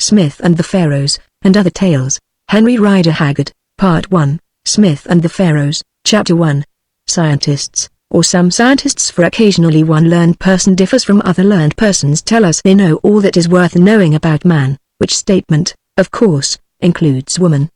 Smith and the Pharaohs, and Other Tales. Henry Rider Haggard, Part 1, Smith and the Pharaohs, Chapter 1. Scientists, or some scientists, for occasionally one learned person differs from other learned persons, tell us they know all that is worth knowing about man, which statement, of course, includes woman.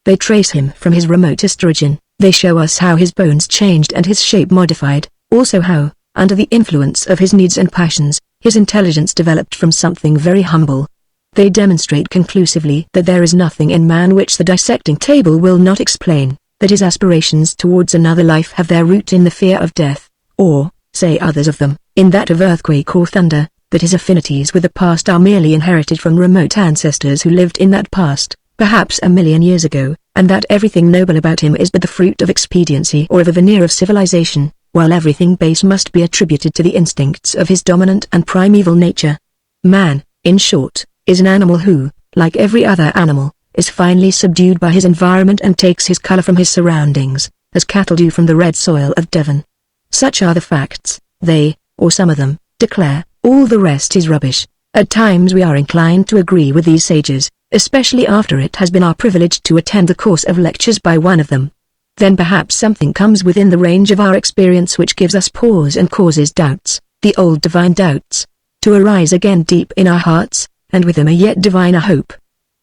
They trace him from his remotest origin, they show us how his bones changed and his shape modified, also how, under the influence of his needs and passions, his intelligence developed from something very humble. They demonstrate conclusively that there is nothing in man which the dissecting table will not explain, that his aspirations towards another life have their root in the fear of death, or, say others of them, in that of earthquake or thunder, that his affinities with the past are merely inherited from remote ancestors who lived in that past, perhaps 1,000,000 years ago, and that everything noble about him is but the fruit of expediency or of a veneer of civilization, while everything base must be attributed to the instincts of his dominant and primeval nature. Man, in short, is an animal who, like every other animal, is finely subdued by his environment and takes his color from his surroundings, as cattle do from the red soil of Devon. Such are the facts. They, or some of them, declare, all the rest is rubbish. At times we are inclined to agree with these sages, especially after it has been our privilege to attend the course of lectures by one of them. Then perhaps something comes within the range of our experience which gives us pause and causes doubts, the old divine doubts, to arise again deep in our hearts, and with them a yet diviner hope.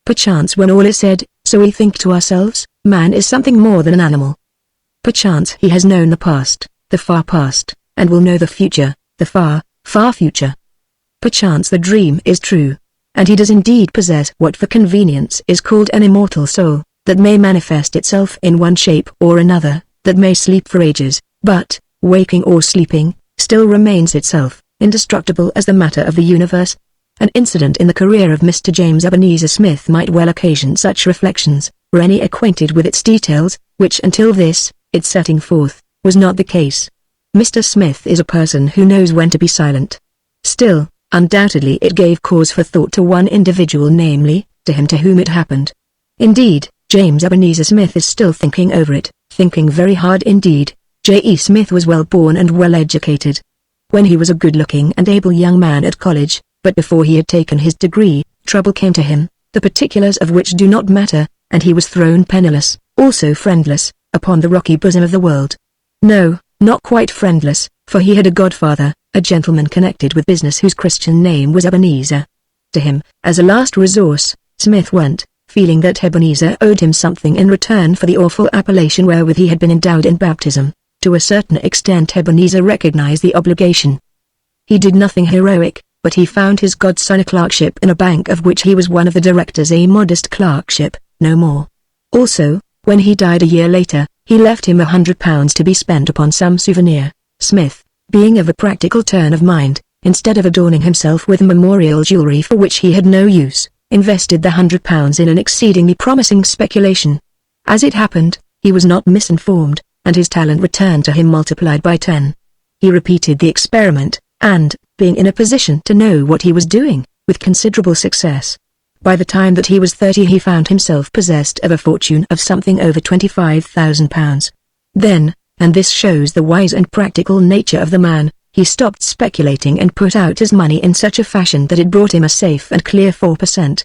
Perchance when all is said, so we think to ourselves, man is something more than an animal. Perchance he has known the past, the far past, and will know the future, the far, far future. Perchance the dream is true, and he does indeed possess what for convenience is called an immortal soul, that may manifest itself in one shape or another, that may sleep for ages, but, waking or sleeping, still remains itself, indestructible as the matter of the universe. An incident in the career of Mr. James Ebenezer Smith might well occasion such reflections, were any acquainted with its details, which until this, its setting forth, was not the case. Mr. Smith is a person who knows when to be silent. Still, undoubtedly it gave cause for thought to one individual, namely, to him to whom it happened. Indeed, James Ebenezer Smith is still thinking over it, thinking very hard indeed. J.E. Smith was well born and well educated. When he was a good-looking and able young man at college, but before he had taken his degree, trouble came to him, the particulars of which do not matter, and he was thrown penniless, also friendless, upon the rocky bosom of the world. No, not quite friendless, for he had a godfather, a gentleman connected with business whose Christian name was Ebenezer. To him, as a last resource, Smith went, feeling that Ebenezer owed him something in return for the awful appellation wherewith he had been endowed in baptism. To a certain extent Ebenezer recognized the obligation. He did nothing heroic, but he found his godson a clerkship in a bank of which he was one of the directors, a modest clerkship, no more. Also, when he died a year later, he left him £100 to be spent upon some souvenir. Smith, being of a practical turn of mind, instead of adorning himself with memorial jewelry for which he had no use, invested the £100 in an exceedingly promising speculation. As it happened, he was not misinformed, and his talent returned to him multiplied by 10. He repeated the experiment, and, being in a position to know what he was doing, with considerable success. By the time that he was 30 he found himself possessed of a fortune of something over £25,000. Then, and this shows the wise and practical nature of the man, he stopped speculating and put out his money in such a fashion that it brought him a safe and clear 4%.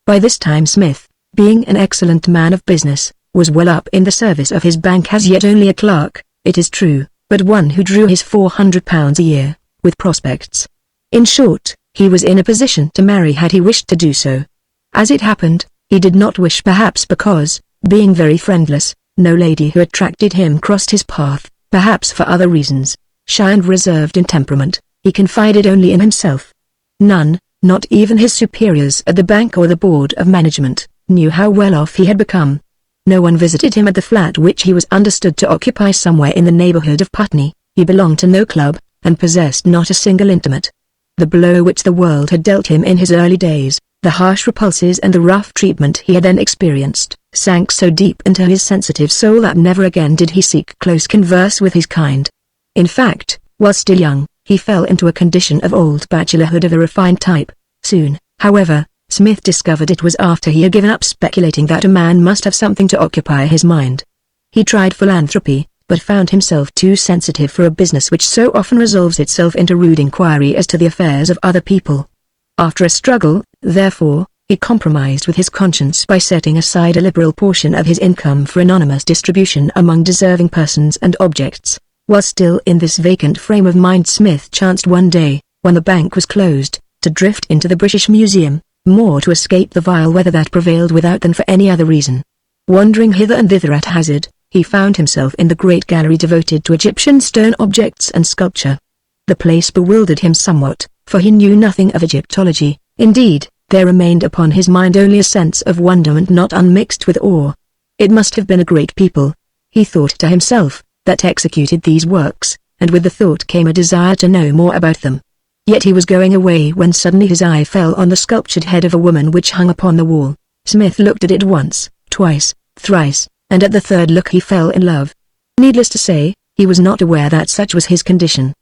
By this time Smith, being an excellent man of business, was well up in the service of his bank as yet only a clerk, it is true, but one who drew his £400 a year, with prospects. In short, he was in a position to marry had he wished to do so. As it happened, he did not wish, perhaps because, being very friendless, no lady who attracted him crossed his path, perhaps for other reasons. Shy and reserved in temperament, he confided only in himself. None, not even his superiors at the bank or the board of management, knew how well off he had become. No one visited him at the flat which he was understood to occupy somewhere in the neighborhood of Putney. He belonged to no club, and possessed not a single intimate. The blow which the world had dealt him in his early days, the harsh repulses and the rough treatment he had then experienced, sank so deep into his sensitive soul that never again did he seek close converse with his kind. In fact, while still young, he fell into a condition of old bachelorhood of a refined type. Soon, however, Smith discovered it was after he had given up speculating that a man must have something to occupy his mind. He tried philanthropy, but found himself too sensitive for a business which so often resolves itself into rude inquiry as to the affairs of other people. After a struggle, therefore, He compromised with his conscience by setting aside a liberal portion of his income for anonymous distribution among deserving persons and objects. While still in this vacant frame of mind, Smith chanced one day, when the bank was closed, to drift into the British Museum, more to escape the vile weather that prevailed without than for any other reason. Wandering hither and thither at hazard, he found himself in the great gallery devoted to Egyptian stone objects and sculpture. The place bewildered him somewhat, for he knew nothing of Egyptology. Indeed, there remained upon his mind only a sense of wonderment not unmixed with awe. It must have been a great people, he thought to himself, that executed these works, and with the thought came a desire to know more about them. Yet he was going away when suddenly his eye fell on the sculptured head of a woman which hung upon the wall. Smith looked at it once, twice, thrice, and at the third look he fell in love. Needless to say, he was not aware that such was his condition.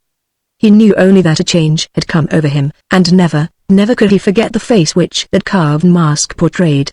He knew only that a change had come over him, and never could he forget the face which that carved mask portrayed.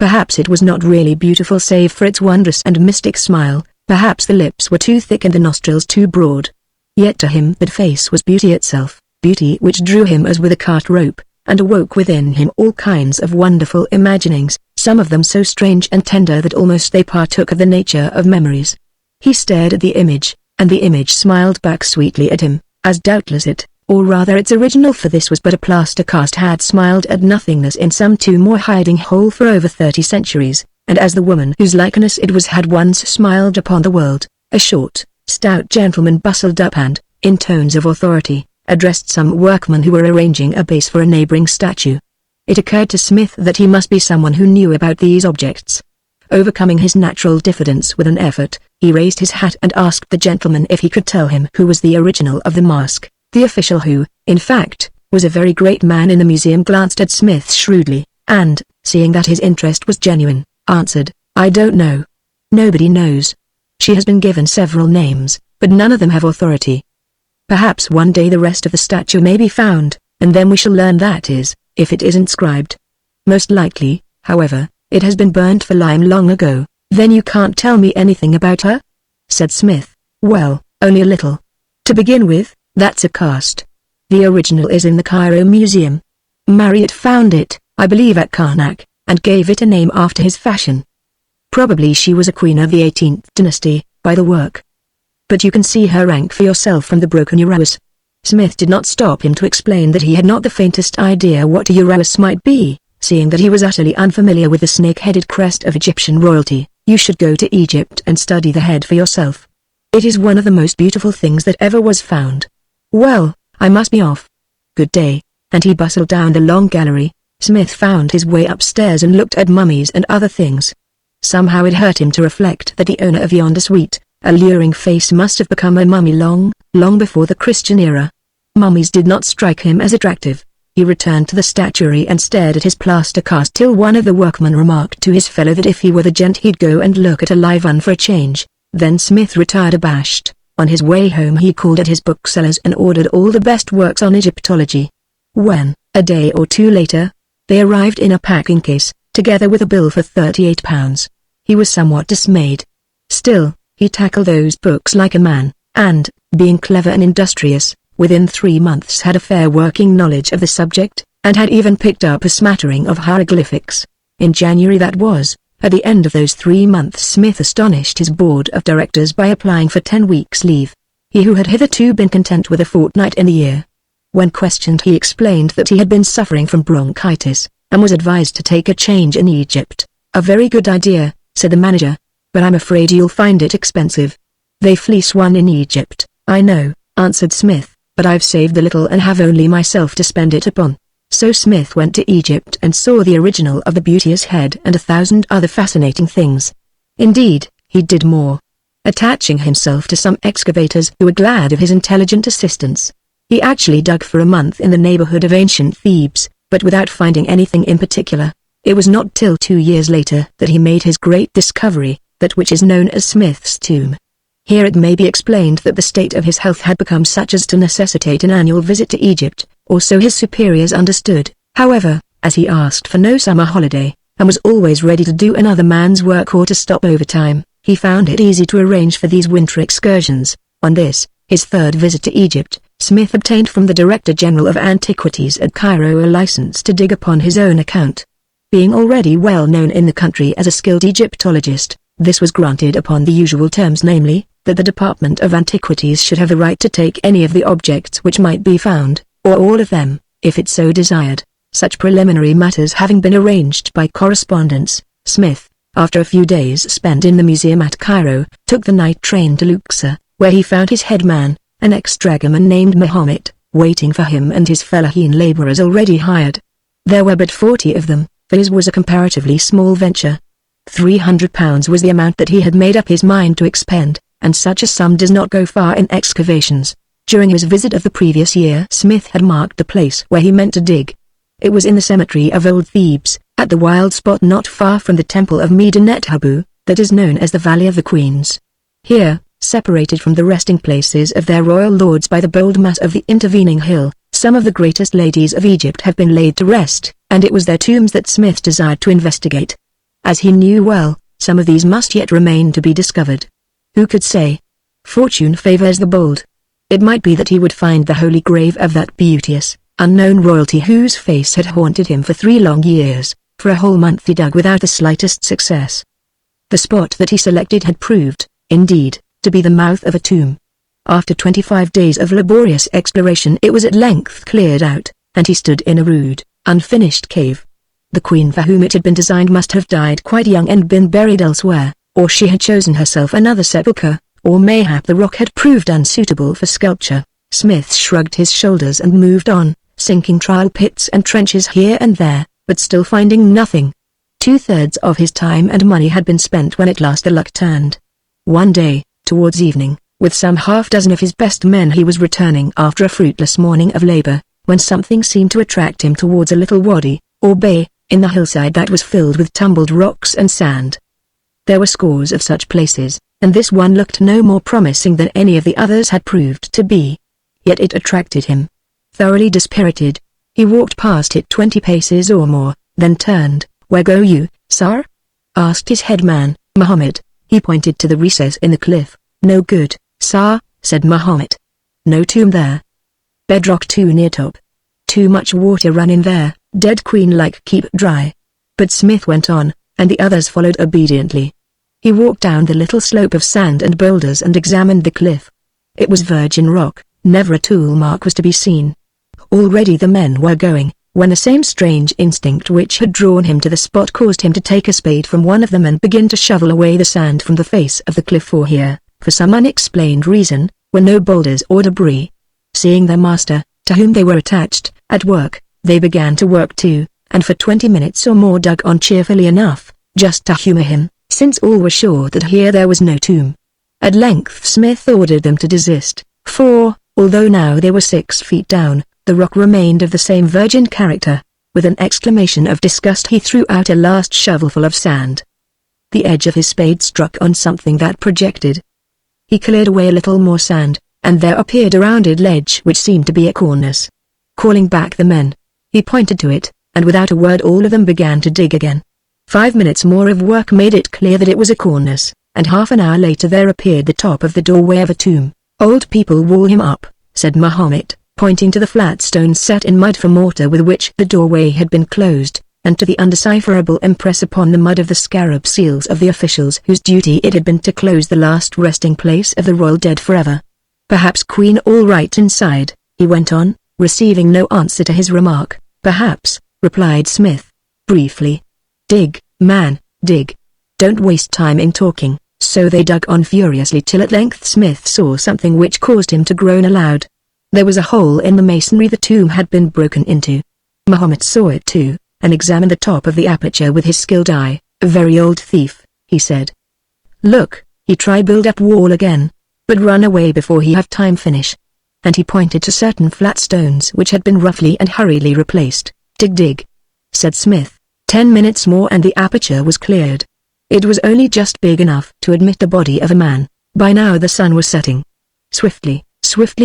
Perhaps it was not really beautiful save for its wondrous and mystic smile, perhaps the lips were too thick and the nostrils too broad. Yet to him that face was beauty itself, beauty which drew him as with a cart rope, and awoke within him all kinds of wonderful imaginings, some of them so strange and tender that almost they partook of the nature of memories. He stared at the image, and the image smiled back sweetly at him, as doubtless it, or rather its original, for this was but a plaster cast, had smiled at nothingness in some more hiding hole for over 30 centuries, and as the woman whose likeness it was had once smiled upon the world, a short, stout gentleman bustled up and, in tones of authority, addressed some workmen who were arranging a base for a neighboring statue. It occurred to Smith that he must be someone who knew about these objects. Overcoming his natural diffidence with an effort, he raised his hat and asked the gentleman if he could tell him who was the original of the mask. The official, who, in fact, was a very great man in the museum, glanced at Smith shrewdly, and, seeing that his interest was genuine, answered, "I don't know. Nobody knows. She has been given several names, but none of them have authority. Perhaps one day the rest of the statue may be found, and then we shall learn, that is, if it is inscribed. Most likely, however, it has been burnt for lime long ago." "Then you can't tell me anything about her?" said Smith. "Well, only a little. To begin with, that's a cast. The original is in the Cairo Museum. Marriott found it, I believe, at Karnak, and gave it a name after his fashion. Probably she was a queen of the 18th dynasty, by the work. But you can see her rank for yourself from the broken uraeus." Smith did not stop him to explain that he had not the faintest idea what a uraeus might be, seeing that he was utterly unfamiliar with the snake-headed crest of Egyptian royalty. "You should go to Egypt and study the head for yourself. It is one of the most beautiful things that ever was found. Well, I must be off. Good day," and he bustled down the long gallery. Smith found his way upstairs and looked at mummies and other things. Somehow it hurt him to reflect that the owner of yonder sweet, alluring face must have become a mummy long before the Christian era. Mummies did not strike him as attractive. He returned to the statuary and stared at his plaster cast till one of the workmen remarked to his fellow that if he were the gent he'd go and look at a live one for a change. Then Smith retired abashed. On his way home he called at his booksellers and ordered all the best works on Egyptology. When, a day or two later, they arrived in a packing case, together with a bill for £38, he was somewhat dismayed. Still, he tackled those books like a man, and, being clever and industrious, within 3 months had a fair working knowledge of the subject, and had even picked up a smattering of hieroglyphics. In January, that was, at the end of those 3 months, Smith astonished his board of directors by applying for 10 weeks' leave. He who had hitherto been content with a fortnight in the year. When questioned he explained that he had been suffering from bronchitis, and was advised to take a change in Egypt. "A very good idea," said the manager, "but I'm afraid you'll find it expensive. They fleece one in Egypt." "I know," answered Smith, "but I've saved a little and have only myself to spend it upon." So Smith went to Egypt and saw the original of the beauteous head and 1,000 other fascinating things. Indeed, he did more. Attaching himself to some excavators who were glad of his intelligent assistance, he actually dug for a month in the neighborhood of ancient Thebes, but without finding anything in particular. It was not till 2 years later that he made his great discovery, that which is known as Smith's tomb. Here it may be explained that the state of his health had become such as to necessitate an annual visit to Egypt, or so his superiors understood. However, as he asked for no summer holiday, and was always ready to do another man's work or to stop overtime, he found it easy to arrange for these winter excursions. On this, his 3rd visit to Egypt, Smith obtained from the Director General of Antiquities at Cairo a license to dig upon his own account. Being already well known in the country as a skilled Egyptologist, this was granted upon the usual terms, namely, that the Department of Antiquities should have the right to take any of the objects which might be found, or all of them, if it so desired. Such preliminary matters having been arranged by correspondence, Smith, after a few days spent in the museum at Cairo, took the night train to Luxor, where he found his head man, an ex-dragoman named Mohammed, waiting for him and his fellaheen laborers already hired. There were but 40 of them, for his was a comparatively small venture. £300 was the amount that he had made up his mind to expend, and such a sum does not go far in excavations. During his visit of the previous year, Smith had marked the place where he meant to dig. It was in the cemetery of Old Thebes, at the wild spot not far from the temple of Medinet Habu, that is known as the Valley of the Queens. Here, separated from the resting places of their royal lords by the bold mass of the intervening hill, some of the greatest ladies of Egypt have been laid to rest, and it was their tombs that Smith desired to investigate. As he knew well, some of these must yet remain to be discovered. Who could say? Fortune favors the bold. It might be that he would find the holy grave of that beauteous, unknown royalty whose face had haunted him for 3 long years. For a whole month he dug without the slightest success. The spot that he selected had proved, indeed, to be the mouth of a tomb. After 25 days of laborious exploration it was at length cleared out, and he stood in a rude, unfinished cave. The queen for whom it had been designed must have died quite young and been buried elsewhere, or she had chosen herself another sepulchre, or mayhap the rock had proved unsuitable for sculpture. Smith shrugged his shoulders and moved on, sinking trial pits and trenches here and there, but still finding nothing. 2/3 of his time and money had been spent when at last the luck turned. One day, towards evening, with some half-dozen of his best men he was returning after a fruitless morning of labor, when something seemed to attract him towards a little wadi, or bay, in the hillside that was filled with tumbled rocks and sand. There were scores of such places, and this one looked no more promising than any of the others had proved to be. Yet it attracted him. Thoroughly dispirited, he walked past it 20 paces or more, then turned. "Where go you, sir?" asked his headman, Mohammed. He pointed to the recess in the cliff. "No good, sir," said Mohammed. "No tomb there. Bedrock too near top. Too much water run in there, dead queen like keep dry." But Smith went on, and the others followed obediently. He walked down the little slope of sand and boulders and examined the cliff. It was virgin rock, never a tool mark was to be seen. Already the men were going, when the same strange instinct which had drawn him to the spot caused him to take a spade from one of them and begin to shovel away the sand from the face of the cliff, for here, for some unexplained reason, were no boulders or debris. Seeing their master, to whom they were attached, at work, they began to work too, and for 20 minutes or more dug on cheerfully enough, just to humor him, since all were sure that here there was no tomb. At length Smith ordered them to desist, for, although now they were 6 feet down, the rock remained of the same virgin character. With an exclamation of disgust he threw out a last shovelful of sand. The edge of his spade struck on something that projected. He cleared away a little more sand, and there appeared a rounded ledge which seemed to be a cornice. Calling back the men, he pointed to it, and without a word all of them began to dig again. 5 minutes more of work made it clear that it was a cornice, and half an hour later there appeared the top of the doorway of a tomb. "Old people wall him up," said Mohammed, pointing to the flat stones set in mud for mortar with which the doorway had been closed, and to the undecipherable impress upon the mud of the scarab seals of the officials whose duty it had been to close the last resting place of the royal dead forever. "Perhaps Queen all right inside," he went on, receiving no answer to his remark. "Perhaps," replied Smith, briefly. "Dig, man, dig. Don't waste time in talking." So they dug on furiously till at length Smith saw something which caused him to groan aloud. There was a hole in the masonry the tomb had been broken into. Mohammed saw it too, and examined the top of the aperture with his skilled eye. "A very old thief," he said. "Look, he try build up wall again, but run away before he have time finish." And he pointed to certain flat stones which had been roughly and hurriedly replaced. "Dig dig," said Smith. 10 minutes more and the aperture was cleared. It was only just big enough to admit the body of a man. By now the sun was setting. Swiftly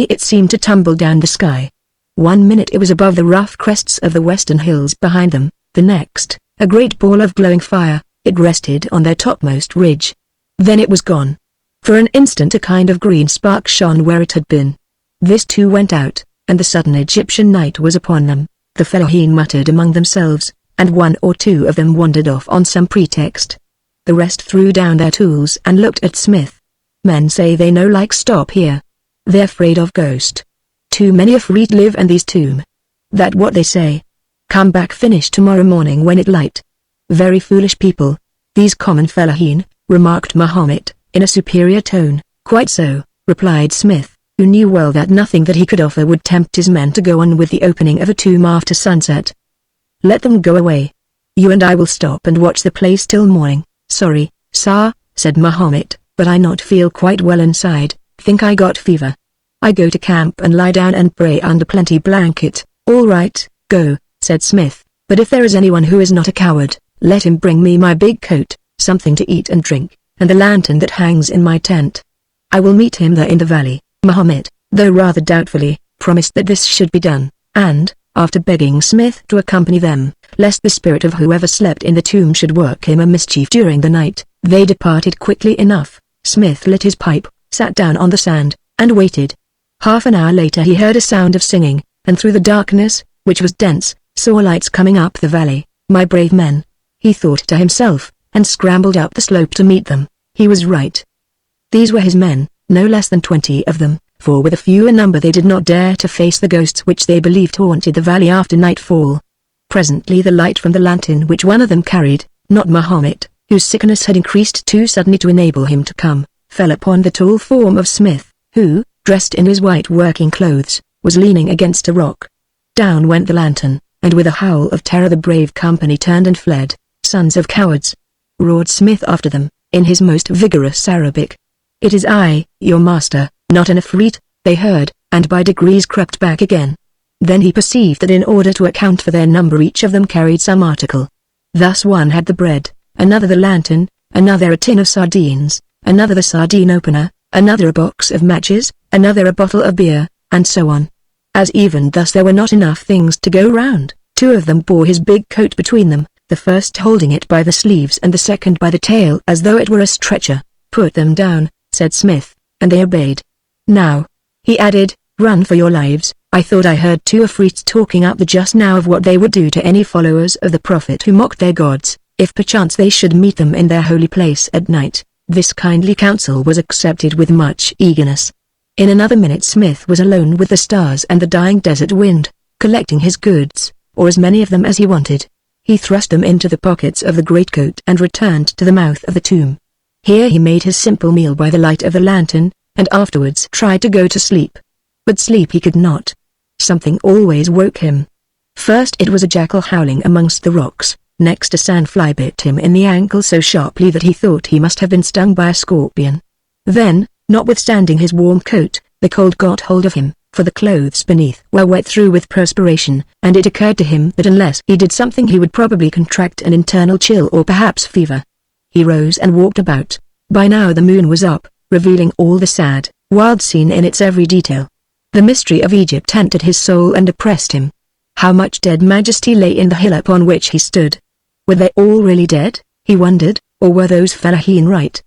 it seemed to tumble down the sky. 1 minute it was above the rough crests of the western hills behind them, the next, a great ball of glowing fire, it rested on their topmost ridge. Then it was gone. For an instant a kind of green spark shone where it had been. This too went out, and the sudden Egyptian night was upon them. The fellaheen muttered among themselves, and one or two of them wandered off on some pretext. The rest threw down their tools and looked at Smith. Men say they no like stop here. They're afraid of ghost. Too many Afreet live in these tomb. That what they say. Come back finish tomorrow morning when it light. Very foolish people. These common fellahin, remarked Mahomet, in a superior tone. Quite so, replied Smith, who knew well that nothing that he could offer would tempt his men to go on with the opening of a tomb after sunset. Let them go away. You and I will stop and watch the place till morning. Sorry, sir, said Mahomet, but I not feel quite well inside, think I got fever. I go to camp and lie down and pray under plenty blanket. All right, go, said Smith, but if there is anyone who is not a coward, let him bring me my big coat, something to eat and drink, and the lantern that hangs in my tent. I will meet him there in the valley. Mahomet, though rather doubtfully, promised that this should be done, and, after begging Smith to accompany them, lest the spirit of whoever slept in the tomb should work him a mischief during the night, they departed quickly enough. Smith lit his pipe, sat down on the sand, and waited. Half an hour later he heard a sound of singing, and through the darkness, which was dense, saw lights coming up the valley. My brave men, he thought to himself, and scrambled up the slope to meet them. He was right. These were his men, no less than 20 of them, for with a fewer number they did not dare to face the ghosts which they believed haunted the valley after nightfall. Presently the light from the lantern which one of them carried, not Mahomet, whose sickness had increased too suddenly to enable him to come, fell upon the tall form of Smith, who, dressed in his white working clothes, was leaning against a rock. Down went the lantern, and with a howl of terror the brave company turned and fled. Sons of cowards! Roared Smith after them, in his most vigorous Arabic. It is I, your master, not an Afreet, they heard, and by degrees crept back again. Then he perceived that in order to account for their number each of them carried some article. Thus one had the bread, another the lantern, another a tin of sardines, another the sardine opener, another a box of matches, another a bottle of beer, and so on. As even thus there were not enough things to go round, two of them bore his big coat between them, the first holding it by the sleeves and the second by the tail as though it were a stretcher. Put them down, said Smith, and they obeyed. Now, he added, run for your lives. I thought I heard two Afrits talking up the just now of what they would do to any followers of the Prophet who mocked their gods, if perchance they should meet them in their holy place at night. This kindly counsel was accepted with much eagerness. In another minute Smith was alone with the stars and the dying desert wind, collecting his goods, or as many of them as he wanted. He thrust them into the pockets of the greatcoat and returned to the mouth of the tomb. Here he made his simple meal by the light of the lantern, and afterwards tried to go to sleep. But sleep he could not. Something always woke him. First it was a jackal howling amongst the rocks, next a sandfly bit him in the ankle so sharply that he thought he must have been stung by a scorpion. Then, notwithstanding his warm coat, the cold got hold of him, for the clothes beneath were wet through with perspiration, and it occurred to him that unless he did something he would probably contract an internal chill or perhaps fever. He rose and walked about. By now the moon was up, revealing all the sad, wild scene in its every detail. The mystery of Egypt tempted his soul and oppressed him. How much dead majesty lay in the hill upon which he stood. Were they all really dead, he wondered, or were those fellahin right?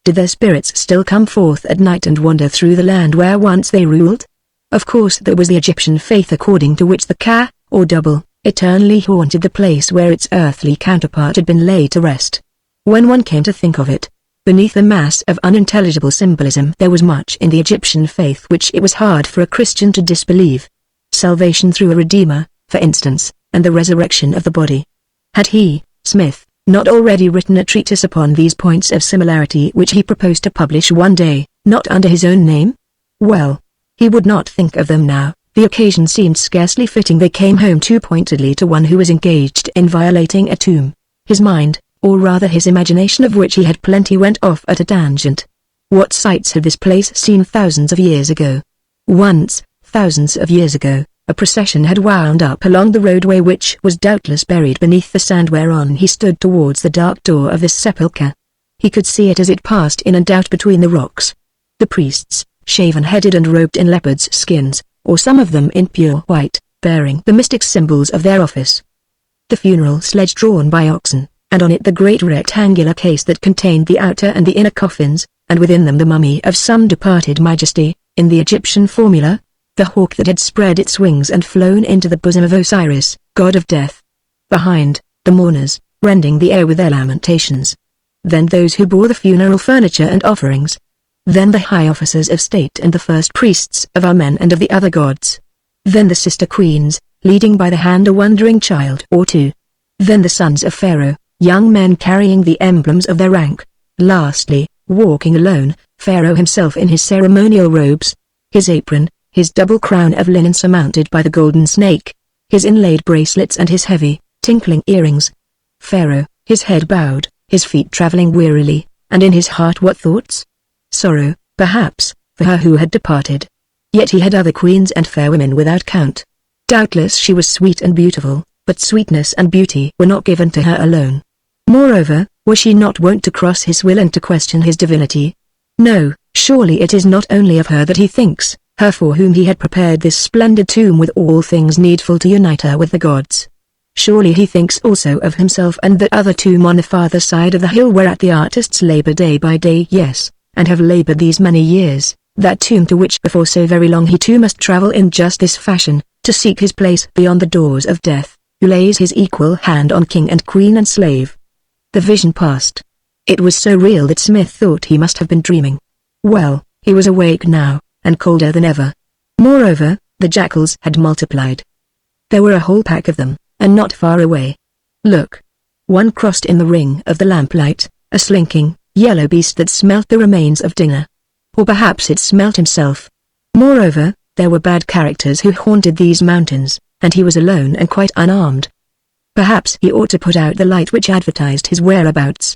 Did their spirits still come forth at night and wander through the land where once they ruled? Of course there was the Egyptian faith according to which the Ka, or double, eternally haunted the place where its earthly counterpart had been laid to rest. When one came to think of it, beneath the mass of unintelligible symbolism there was much in the Egyptian faith which it was hard for a Christian to disbelieve. Salvation through a Redeemer, for instance, and the resurrection of the body. Had he, Smith, not already written a treatise upon these points of similarity which he proposed to publish one day, not under his own name? Well, he would not think of them now. The occasion seemed scarcely fitting. They came home too pointedly to one who was engaged in violating a tomb. His mind, or rather his imagination of which he had plenty, went off at a tangent. What sights had this place seen thousands of years ago? Once, thousands of years ago, a procession had wound up along the roadway which was doubtless buried beneath the sand whereon he stood towards the dark door of this sepulchre. He could see it as it passed in and out between the rocks. The priests, shaven-headed and robed in leopards' skins, or some of them in pure white, bearing the mystic symbols of their office. The funeral sledge drawn by oxen, and on it the great rectangular case that contained the outer and the inner coffins, and within them the mummy of some departed majesty, in the Egyptian formula, the hawk that had spread its wings and flown into the bosom of Osiris, god of death. Behind, the mourners, rending the air with their lamentations. Then those who bore the funeral furniture and offerings. Then the high officers of state and the first priests of our men and of the other gods. Then the sister queens, leading by the hand a wondering child or two. Then the sons of Pharaoh, young men carrying the emblems of their rank. Lastly, walking alone, Pharaoh himself in his ceremonial robes, his apron, his double crown of linen surmounted by the golden snake, his inlaid bracelets and his heavy, tinkling earrings. Pharaoh, his head bowed, his feet traveling wearily, and in his heart what thoughts? Sorrow, perhaps, for her who had departed. Yet he had other queens and fair women without count. Doubtless she was sweet and beautiful, but sweetness and beauty were not given to her alone. Moreover, was she not wont to cross his will and to question his divinity? No, surely it is not only of her that he thinks, her for whom he had prepared this splendid tomb with all things needful to unite her with the gods. Surely he thinks also of himself and that other tomb on the farther side of the hill whereat the artists labor day by day, yes, and have labored these many years, that tomb to which before so very long he too must travel in just this fashion, to seek his place beyond the doors of death, who lays his equal hand on king and queen and slave. The vision passed. It was so real that Smith thought he must have been dreaming. Well, he was awake now, and colder than ever. Moreover, the jackals had multiplied. There were a whole pack of them, and not far away. Look! One crossed in the ring of the lamplight, a slinking, yellow beast that smelt the remains of dinner. Or perhaps it smelt himself. Moreover, there were bad characters who haunted these mountains, and he was alone and quite unarmed. Perhaps he ought to put out the light which advertised his whereabouts.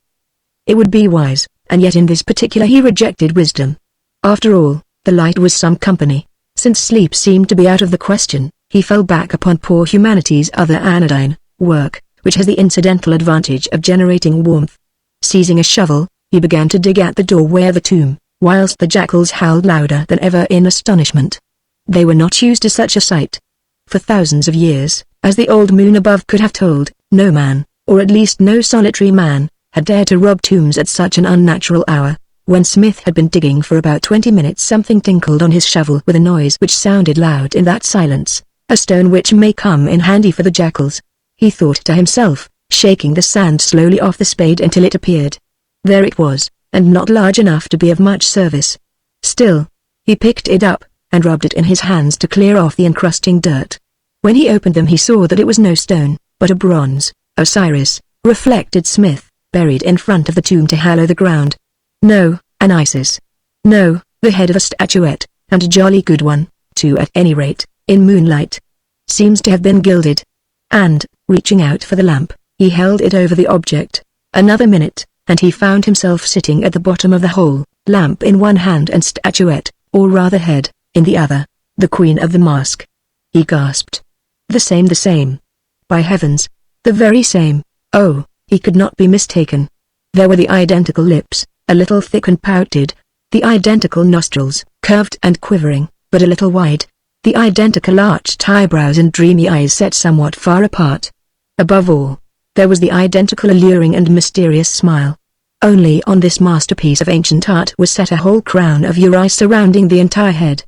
It would be wise, and yet in this particular he rejected wisdom. After all, the light was some company. Since sleep seemed to be out of the question, he fell back upon poor humanity's other anodyne work, which has the incidental advantage of generating warmth. Seizing a shovel, he began to dig at the doorway of the tomb, whilst the jackals howled louder than ever in astonishment. They were not used to such a sight. For thousands of years, as the old moon above could have told, no man, or at least no solitary man, had dared to rob tombs at such an unnatural hour. When Smith had been digging for about 20 minutes, something tinkled on his shovel with a noise which sounded loud in that silence, a stone which may come in handy for the jackals. He thought to himself, shaking the sand slowly off the spade until it appeared. There it was, and not large enough to be of much service. Still, he picked it up, and rubbed it in his hands to clear off the encrusting dirt. When he opened them he saw that it was no stone, but a bronze, Osiris, reflected Smith, buried in front of the tomb to hallow the ground. No, an Isis. No, the head of a statuette, and a jolly good one, too at any rate, in moonlight. Seems to have been gilded. And, reaching out for the lamp, he held it over the object. Another minute, and he found himself sitting at the bottom of the hole, lamp in one hand and statuette, or rather head, in the other, the queen of the mask. He gasped. The same. By heavens, the very same. Oh, he could not be mistaken. There were the identical lips, a little thick and pouted, the identical nostrils, curved and quivering, but a little wide, the identical arched eyebrows and dreamy eyes set somewhat far apart. Above all, there was the identical alluring and mysterious smile. Only on this masterpiece of ancient art was set a whole crown of uri surrounding the entire head.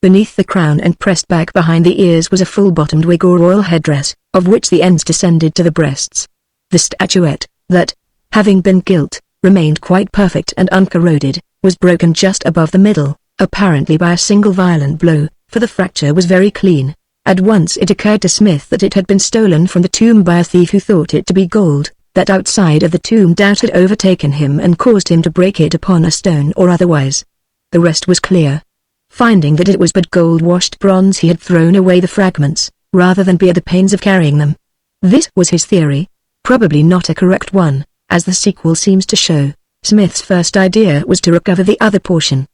Beneath the crown and pressed back behind the ears was a full-bottomed wig or royal headdress, of which the ends descended to the breasts. The statuette, that, having been gilt, remained quite perfect and uncorroded, was broken just above the middle, apparently by a single violent blow, for the fracture was very clean. At once it occurred to Smith that it had been stolen from the tomb by a thief who thought it to be gold, that outside of the tomb doubt had overtaken him and caused him to break it upon a stone or otherwise. The rest was clear. Finding that it was but gold-washed bronze, he had thrown away the fragments, rather than bear the pains of carrying them. This was his theory. Probably not a correct one, as the sequel seems to show. Smith's first idea was to recover the other portion.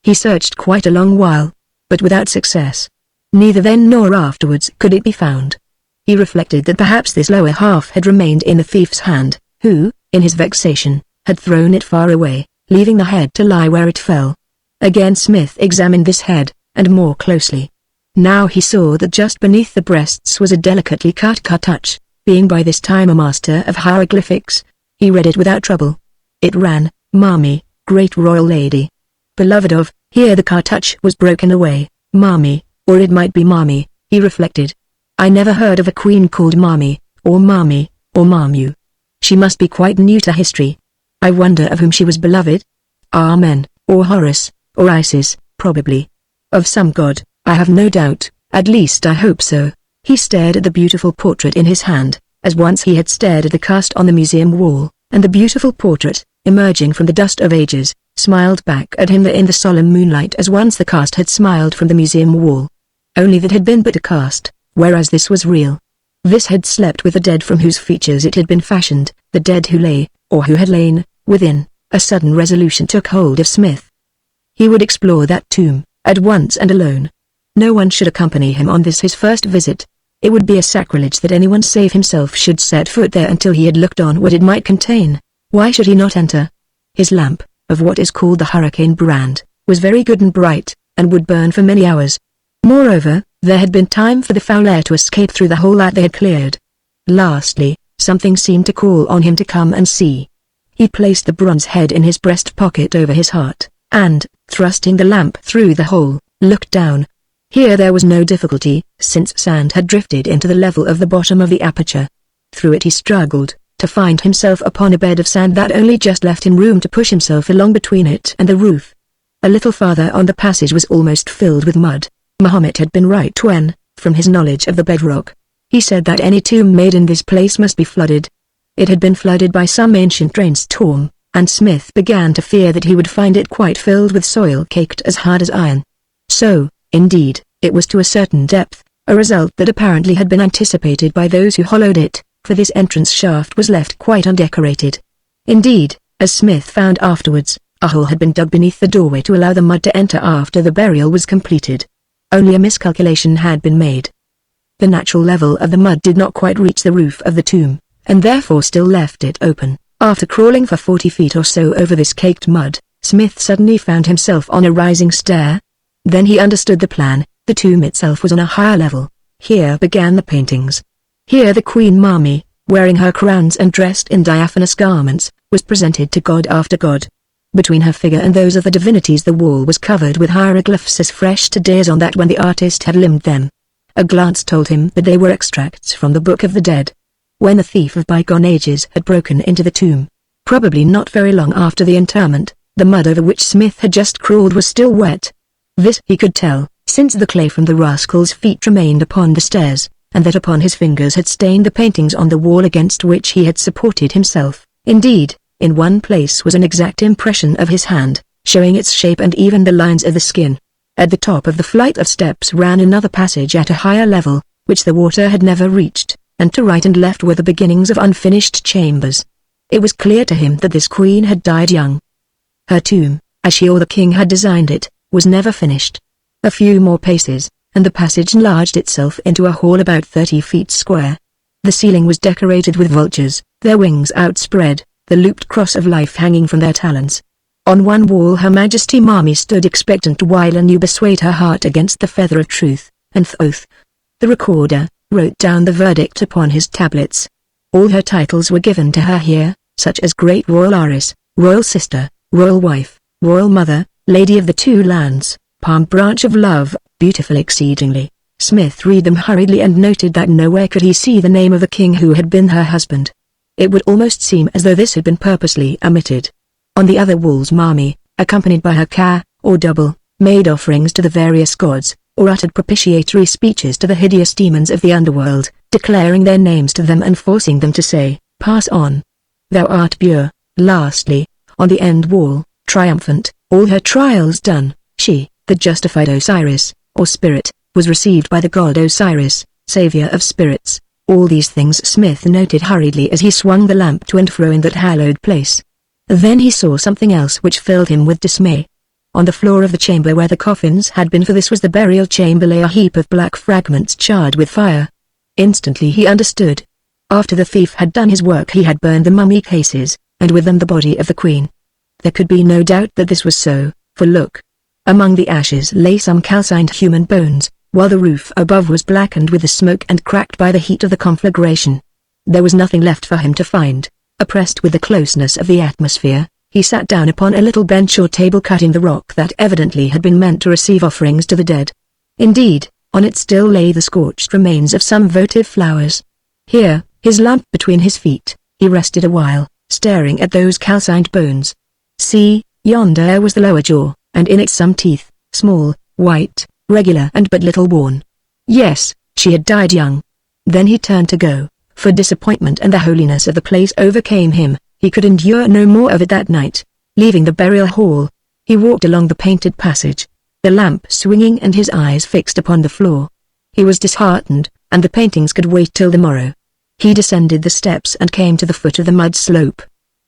He searched quite a long while, but without success. Neither then nor afterwards could it be found. He reflected that perhaps this lower half had remained in the thief's hand, who, in his vexation, had thrown it far away, leaving the head to lie where it fell. Again Smith examined this head, and more closely. Now he saw that just beneath the breasts was a delicately cut cartouche. Being by this time a master of hieroglyphics, he read it without trouble. It ran, "Mami, great royal lady. Beloved of," here the cartouche was broken away, "Mami, or it might be Mami," he reflected. "I never heard of a queen called Mami, or Mami, or Mamu. She must be quite new to history. I wonder of whom she was beloved? Amen, or Horus, or Isis, probably. Of some god, I have no doubt, at least I hope so. He stared at the beautiful portrait in his hand, as once he had stared at the cast on the museum wall, and the beautiful portrait, emerging from the dust of ages, smiled back at him in the solemn moonlight as once the cast had smiled from the museum wall. Only that had been but a cast, whereas this was real. This had slept with the dead from whose features it had been fashioned, the dead who lay, or who had lain, within. A sudden resolution took hold of Smith. He would explore that tomb, at once and alone. No one should accompany him on this his first visit. It would be a sacrilege that anyone save himself should set foot there until he had looked on what it might contain. Why should he not enter? His lamp, of what is called the hurricane brand, was very good and bright, and would burn for many hours. Moreover, there had been time for the foul air to escape through the hole that they had cleared. Lastly, something seemed to call on him to come and see. He placed the bronze head in his breast pocket over his heart, and, thrusting the lamp through the hole, looked down. Here there was no difficulty, since sand had drifted into the level of the bottom of the aperture. Through it he struggled, to find himself upon a bed of sand that only just left him room to push himself along between it and the roof. A little farther on the passage was almost filled with mud. Muhammad had been right when, from his knowledge of the bedrock, he said that any tomb made in this place must be flooded. It had been flooded by some ancient rainstorm, and Smith began to fear that he would find it quite filled with soil caked as hard as iron. So, indeed, it was to a certain depth, a result that apparently had been anticipated by those who hollowed it, for this entrance shaft was left quite undecorated. Indeed, as Smith found afterwards, a hole had been dug beneath the doorway to allow the mud to enter after the burial was completed. Only a miscalculation had been made. The natural level of the mud did not quite reach the roof of the tomb, and therefore still left it open. After crawling for 40 feet or so over this caked mud, Smith suddenly found himself on a rising stair. Then he understood the plan. The tomb itself was on a higher level. Here began the paintings. Here the Queen Mami, wearing her crowns and dressed in diaphanous garments, was presented to god after god. Between her figure and those of the divinities the wall was covered with hieroglyphs as fresh today as on that when the artist had limned them. A glance told him that they were extracts from the Book of the Dead. When the thief of bygone ages had broken into the tomb, probably not very long after the interment, the mud over which Smith had just crawled was still wet. This he could tell, since the clay from the rascal's feet remained upon the stairs, and that upon his fingers had stained the paintings on the wall against which he had supported himself. Indeed, in one place was an exact impression of his hand, showing its shape and even the lines of the skin. At the top of the flight of steps ran another passage at a higher level, which the water had never reached, and to right and left were the beginnings of unfinished chambers. It was clear to him that this queen had died young. Her tomb, as she or the king had designed it, was never finished. A few more paces, and the passage enlarged itself into a hall about 30 feet square. The ceiling was decorated with vultures, their wings outspread, the looped cross of life hanging from their talons. On one wall Her Majesty Mami stood expectant while Anubis swayed her heart against the feather of truth, and Thoth, the recorder, wrote down the verdict upon his tablets. All her titles were given to her here, such as Great Royal Heiress, Royal Sister, Royal Wife, Royal Mother, Lady of the Two Lands, Palm Branch of Love, beautiful exceedingly. Smith read them hurriedly and noted that nowhere could he see the name of the king who had been her husband. It would almost seem as though this had been purposely omitted. On the other walls Mami, accompanied by her ka, or double, made offerings to the various gods, or uttered propitiatory speeches to the hideous demons of the underworld, declaring their names to them and forcing them to say, "Pass on. Thou art pure." Lastly, on the end wall, triumphant, all her trials done, she, the justified Osiris, or spirit, was received by the god Osiris, savior of spirits. All these things Smith noted hurriedly as he swung the lamp to and fro in that hallowed place. Then he saw something else which filled him with dismay. On the floor of the chamber where the coffins had been, for this was the burial chamber, lay a heap of black fragments charred with fire. Instantly he understood. After the thief had done his work he had burned the mummy cases, and with them the body of the queen. There could be no doubt that this was so, for look. Among the ashes lay some calcined human bones, while the roof above was blackened with the smoke and cracked by the heat of the conflagration. There was nothing left for him to find. Oppressed with the closeness of the atmosphere, he sat down upon a little bench or table cut in the rock that evidently had been meant to receive offerings to the dead. Indeed, on it still lay the scorched remains of some votive flowers. Here, His lamp between his feet, he rested a while, staring at those calcined bones. See, yonder was the lower jaw, and in it some teeth, small, white, regular and but little worn. Yes, she had died young. Then he turned to go, for disappointment and the holiness of the place overcame him. He could endure no more of it that night. Leaving the burial hall, he walked along the painted passage, the lamp swinging and his eyes fixed upon the floor. He was disheartened, and the paintings could wait till the morrow. He descended the steps and came to the foot of the mud slope.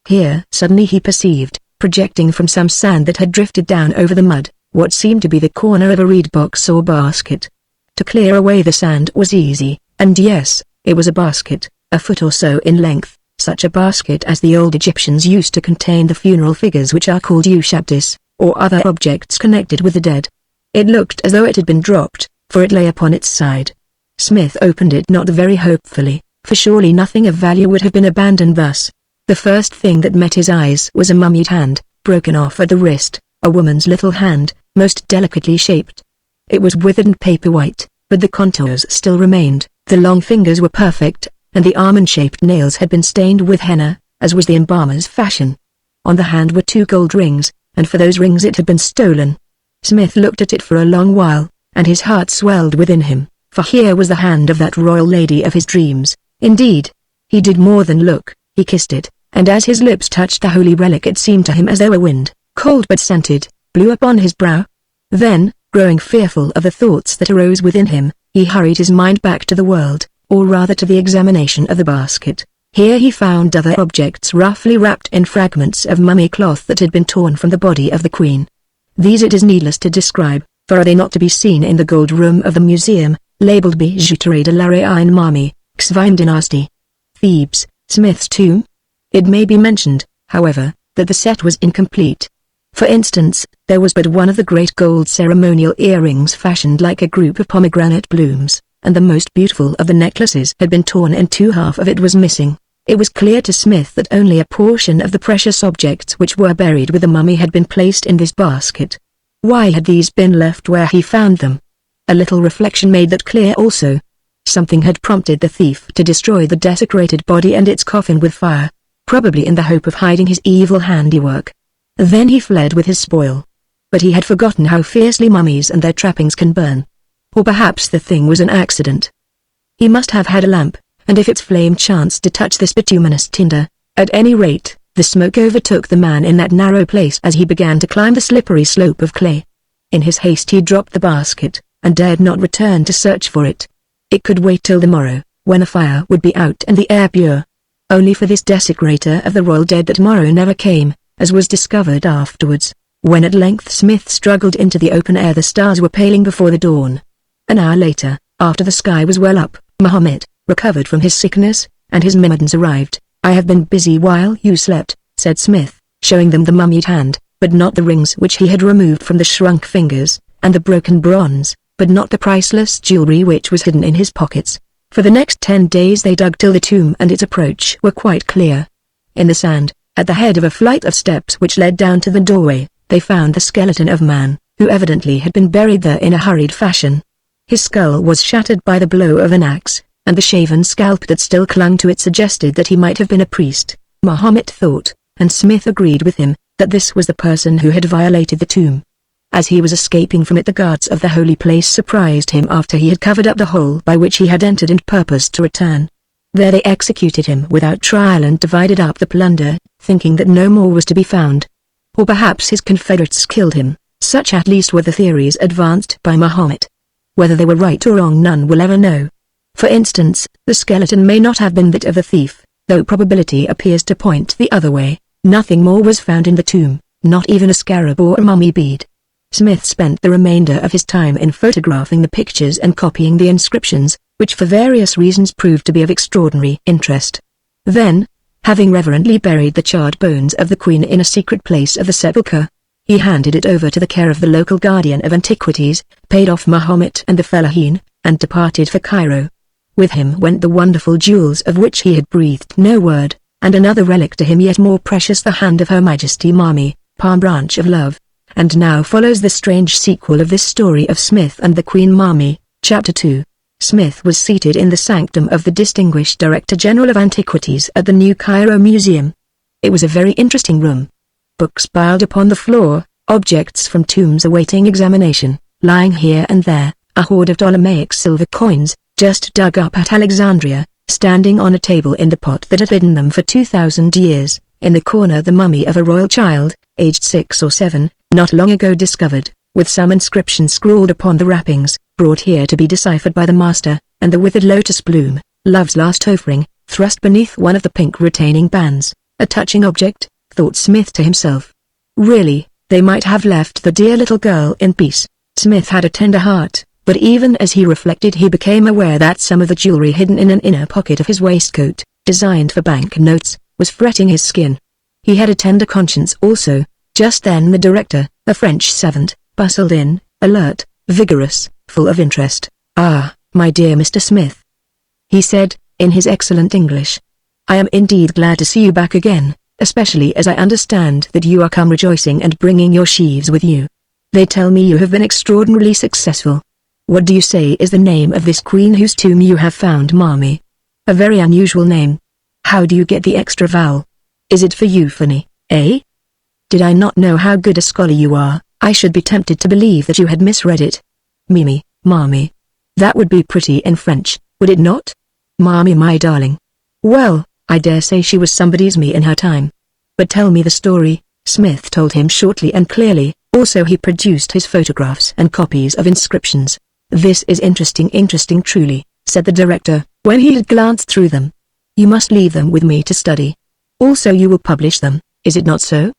Here suddenly he perceived, projecting from some sand that had drifted down over the mud, what seemed to be the corner of a reed box or basket. To clear away the sand was easy, and yes, it was a basket, a foot or so in length, such a basket as the old Egyptians used to contain the funeral figures which are called ushabtis, or other objects connected with the dead. It looked as though it had been dropped, for it lay upon its side. Smith opened it not very hopefully, for surely nothing of value would have been abandoned thus. The first thing that met his eyes was a mummied hand, broken off at the wrist, a woman's little hand, most delicately shaped. It was withered and paper-white, but the contours still remained, the long fingers were perfect, and the almond-shaped nails had been stained with henna, as was the embalmer's fashion. On the hand were 2 gold rings, and for those rings it had been stolen. Smith looked at it for a long while, and his heart swelled within him, for here was the hand of that royal lady of his dreams. Indeed, he did more than look, he kissed it, and as his lips touched the holy relic it seemed to him as though a wind, cold but scented, blew upon his brow. Then, growing fearful of the thoughts that arose within him, he hurried his mind back to the world, or rather to the examination of the basket. Here he found other objects roughly wrapped in fragments of mummy cloth that had been torn from the body of the queen. These it is needless to describe, for are they not to be seen in the gold room of the museum, labeled Bijouterie de la Reine Mami, Xvine Dynasty, Thebes, Smith's tomb? It may be mentioned, however, that the set was incomplete. For instance, there was but one of the great gold ceremonial earrings fashioned like a group of pomegranate blooms, and the most beautiful of the necklaces had been torn in 2. Half of it was missing. It was clear to Smith that only a portion of the precious objects which were buried with the mummy had been placed in this basket. Why had these been left where he found them? A little reflection made that clear also. Something had prompted the thief to destroy the desecrated body and its coffin with fire, probably in the hope of hiding his evil handiwork. Then he fled with his spoil. But he had forgotten how fiercely mummies and their trappings can burn. Or perhaps the thing was an accident. He must have had a lamp, and if its flame chanced to touch this bituminous tinder, at any rate, the smoke overtook the man in that narrow place as he began to climb the slippery slope of clay. In his haste he dropped the basket, and dared not return to search for it. It could wait till the morrow, when the fire would be out and the air pure. Only for this desecrator of the royal dead that morrow never came, as was discovered afterwards. When at length Smith struggled into the open air the stars were paling before the dawn. An hour later, after the sky was well up, Mahomet, recovered from his sickness, and his myrmidons arrived. "I have been busy while you slept," said Smith, showing them the mummied hand, but not the rings which he had removed from the shrunk fingers, and the broken bronze, but not the priceless jewelry which was hidden in his pockets. For the next 10 days they dug till the tomb and its approach were quite clear. In the sand, at the head of a flight of steps which led down to the doorway, they found the skeleton of man, who evidently had been buried there in a hurried fashion. His skull was shattered by the blow of an axe, and the shaven scalp that still clung to it suggested that he might have been a priest. Mahomet thought, and Smith agreed with him, that this was the person who had violated the tomb. As he was escaping from it the guards of the holy place surprised him after he had covered up the hole by which he had entered and purposed to return. There they executed him without trial and divided up the plunder, thinking that no more was to be found. Or perhaps his confederates killed him, such at least were the theories advanced by Mahomet. Whether they were right or wrong none will ever know. For instance, the skeleton may not have been that of the thief, though probability appears to point the other way. Nothing more was found in the tomb, not even a scarab or a mummy bead. Smith spent the remainder of his time in photographing the pictures and copying the inscriptions, which for various reasons proved to be of extraordinary interest. Then, having reverently buried the charred bones of the queen in a secret place of the sepulchre, he handed it over to the care of the local guardian of antiquities, paid off Mahomet and the fellahin, and departed for Cairo. With him went the wonderful jewels of which he had breathed no word, and another relic to him yet more precious, the hand of Her Majesty Mami, palm branch of love. And now follows the strange sequel of this story of Smith and the Queen Mami, Chapter 2. Smith was seated in the sanctum of the Distinguished Director General of Antiquities at the New Cairo Museum. It was a very interesting room. Books piled upon the floor, objects from tombs awaiting examination, lying here and there, a hoard of Ptolemaic silver coins, just dug up at Alexandria, standing on a table in the pot that had hidden them for 2,000 years, in the corner the mummy of a royal child, aged 6 or 7, not long ago discovered, with some inscription scrawled upon the wrappings, brought here to be deciphered by the master, and the withered lotus bloom, love's last offering, thrust beneath one of the pink retaining bands. A touching object, thought Smith to himself. Really, they might have left the dear little girl in peace. Smith had a tender heart, but even as he reflected he became aware that some of the jewelry hidden in an inner pocket of his waistcoat, designed for bank notes, was fretting his skin. He had a tender conscience also. Just then the director, a French servant, bustled in, alert, vigorous, full of interest. "Ah, my dear Mr. Smith," he said, in his excellent English. "I am indeed glad to see you back again, especially as I understand that you are come rejoicing and bringing your sheaves with you. They tell me you have been extraordinarily successful. What do you say is the name of this queen whose tomb you have found, Marmee? A very unusual name. How do you get the extra vowel? Is it for euphony, eh? Did I not know how good a scholar you are, I should be tempted to believe that you had misread it. Mimi, Marmee. That would be pretty in French, would it not? Marmee, my darling. Well, I dare say she was somebody's me in her time. But tell me the story." Smith told him shortly and clearly. Also he produced his photographs and copies of inscriptions. "This is interesting truly," said the director, when he had glanced through them. "You must leave them with me to study. Also you will publish them, is it not so?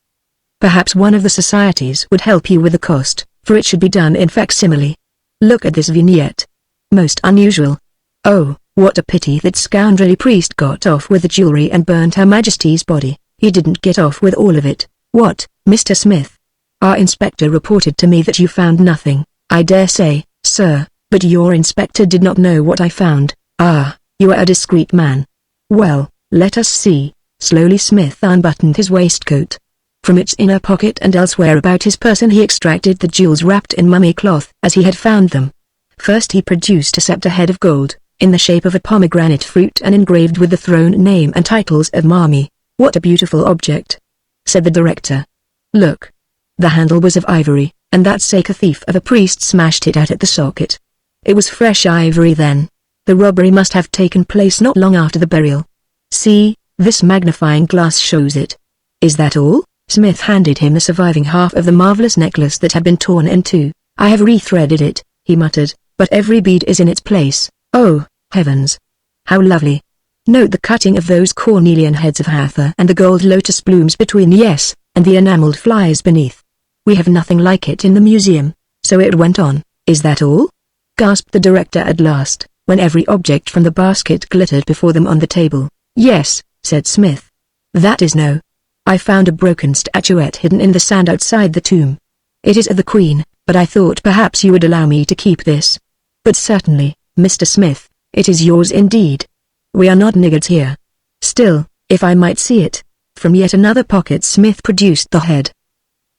Perhaps one of the societies would help you with the cost, for it should be done in facsimile. Look at this vignette. Most unusual. Oh, what a pity that scoundrelly priest got off with the jewelry and burned Her Majesty's body. He didn't get off with all of it." "What, Mr. Smith? Our inspector reported to me that you found nothing." "I dare say, sir, but your inspector did not know what I found." "Ah, you are a discreet man. Well, let us see." Slowly Smith unbuttoned his waistcoat. From its inner pocket and elsewhere about his person he extracted the jewels wrapped in mummy cloth as he had found them. First he produced a scepter head of gold, in the shape of a pomegranate fruit and engraved with the throne name and titles of Marmee. "What a beautiful object," said the director. "Look. The handle was of ivory, and that sake a thief of a priest smashed it out at the socket. It was fresh ivory then. The robbery must have taken place not long after the burial. See, this magnifying glass shows it. Is that all?" Smith handed him the surviving half of the marvelous necklace that had been torn in two. "I have rethreaded it," he muttered, "but every bead is in its place. Oh, heavens! How lovely! Note the cutting of those cornelian heads of Hathor and the gold lotus blooms between, yes, and the enameled flies beneath. We have nothing like it in the museum." So it went on. "Is that all?" gasped the director at last, when every object from the basket glittered before them on the table. "Yes," said Smith. "That is no. I found a broken statuette hidden in the sand outside the tomb. It is of the Queen, but I thought perhaps you would allow me to keep this." "But certainly, Mr. Smith, it is yours indeed. We are not niggards here. Still, if I might see it." From yet another pocket Smith produced the head.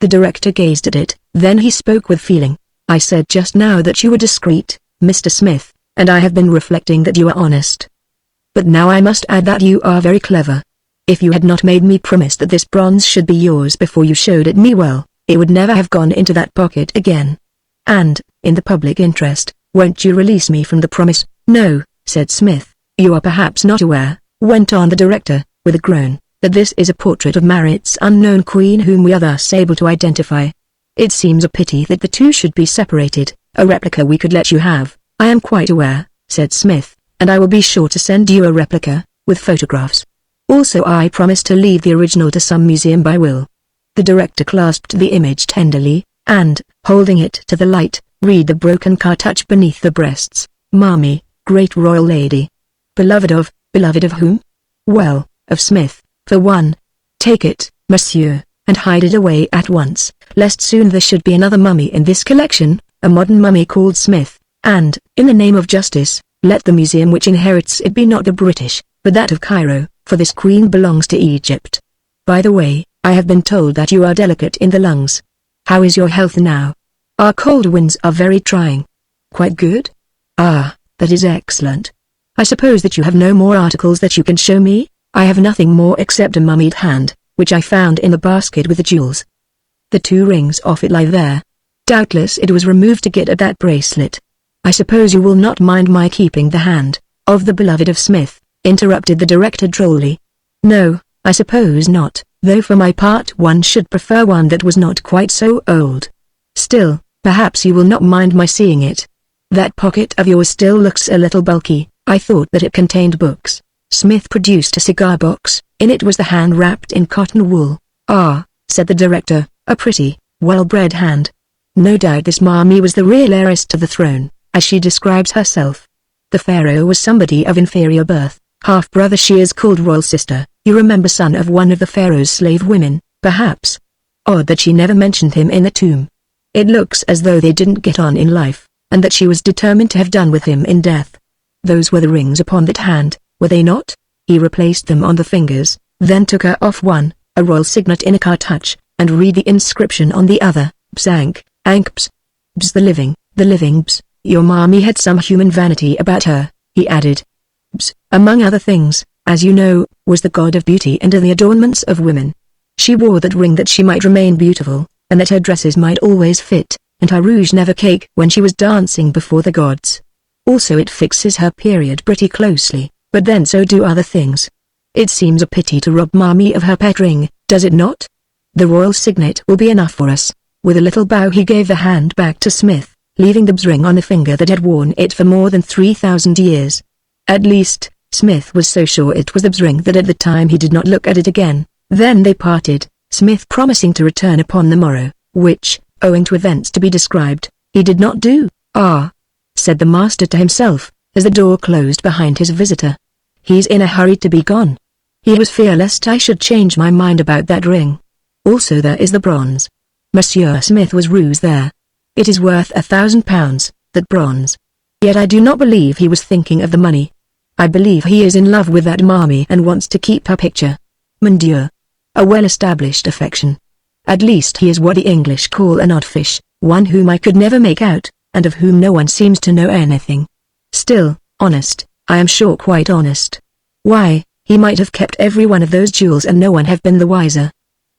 The director gazed at it, then he spoke with feeling. "I said just now that you were discreet, Mr. Smith, and I have been reflecting that you are honest. But now I must add that you are very clever. If you had not made me promise that this bronze should be yours before you showed it me, well, it would never have gone into that pocket again. And, in the public interest, won't you release me from the promise?" "No," said Smith. "You are perhaps not aware," went on the director, with a groan, "that this is a portrait of Marit's unknown queen whom we are thus able to identify. It seems a pity that the two should be separated. A replica we could let you have." "I am quite aware," said Smith, "and I will be sure to send you a replica, with photographs. Also I promise to leave the original to some museum by will." The director clasped the image tenderly, and, holding it to the light, read the broken cartouche beneath the breasts. "Marmee, great royal lady. Beloved of whom? Well, of Smith, for one. Take it, monsieur, and hide it away at once, lest soon there should be another mummy in this collection, a modern mummy called Smith, and, in the name of justice, let the museum which inherits it be not the British, but that of Cairo, for this queen belongs to Egypt. By the way, I have been told that you are delicate in the lungs. How is your health now? Our cold winds are very trying." "Quite good. Ah, That is excellent. I suppose that you have no more articles that you can show me? I have nothing more except a mummied hand, which I found in the basket with the jewels. The 2 rings off it lie there. Doubtless it was removed to get at that bracelet. I suppose you will not mind my keeping the hand of the beloved of Smith, interrupted the director drolly. No, I suppose not, though for my part one should prefer one that was not quite so old. Still, perhaps you will not mind my seeing it. That pocket of yours still looks a little bulky. I thought that it contained books. Smith produced a cigar box. In it was the hand wrapped in cotton wool. Ah, said the director, a pretty, well-bred hand. No doubt this Marmee was the real heiress to the throne, as she describes herself. The pharaoh was somebody of inferior birth, half-brother she is called royal sister, you remember son of one of the pharaoh's slave women, perhaps. Odd that she never mentioned him in the tomb. It looks as though they didn't get on in life, and that she was determined to have done with him in death. Those were the rings upon that hand, were they not? He replaced them on the fingers, then took her off one, a royal signet in a cartouche, and read the inscription on the other, Bzank, Ank Bz the living Bz. Your Marmee had some human vanity about her, he added. Bz, among other things, as you know, was the god of beauty and the adornments of women. She wore that ring that she might remain beautiful, and that her dresses might always fit, and her rouge never cake when she was dancing before the gods. Also it fixes her period pretty closely, but then so do other things. It seems a pity to rob Marmee of her pet ring, does it not? The royal signet will be enough for us. With a little bow he gave the hand back to Smith, leaving the Bz ring on the finger that had worn it for more than 3,000 years. At least, Smith was so sure it was the Bz ring that at the time he did not look at it again. Then they parted, Smith promising to return upon the morrow, which, owing to events to be described, he did not do. Ah, said the master to himself, as the door closed behind his visitor. He's in a hurry to be gone. He was fear lest I should change my mind about that ring. Also there is the bronze. Monsieur Smith was ruse there. It is worth £1,000, that bronze. Yet I do not believe he was thinking of the money. I believe he is in love with that Marmee and wants to keep her picture. Mon Dieu. A well-established affection. At least he is what the English call an odd fish, one whom I could never make out, and of whom no one seems to know anything. Still, honest, I am sure quite honest. Why, he might have kept every one of those jewels and no one have been the wiser.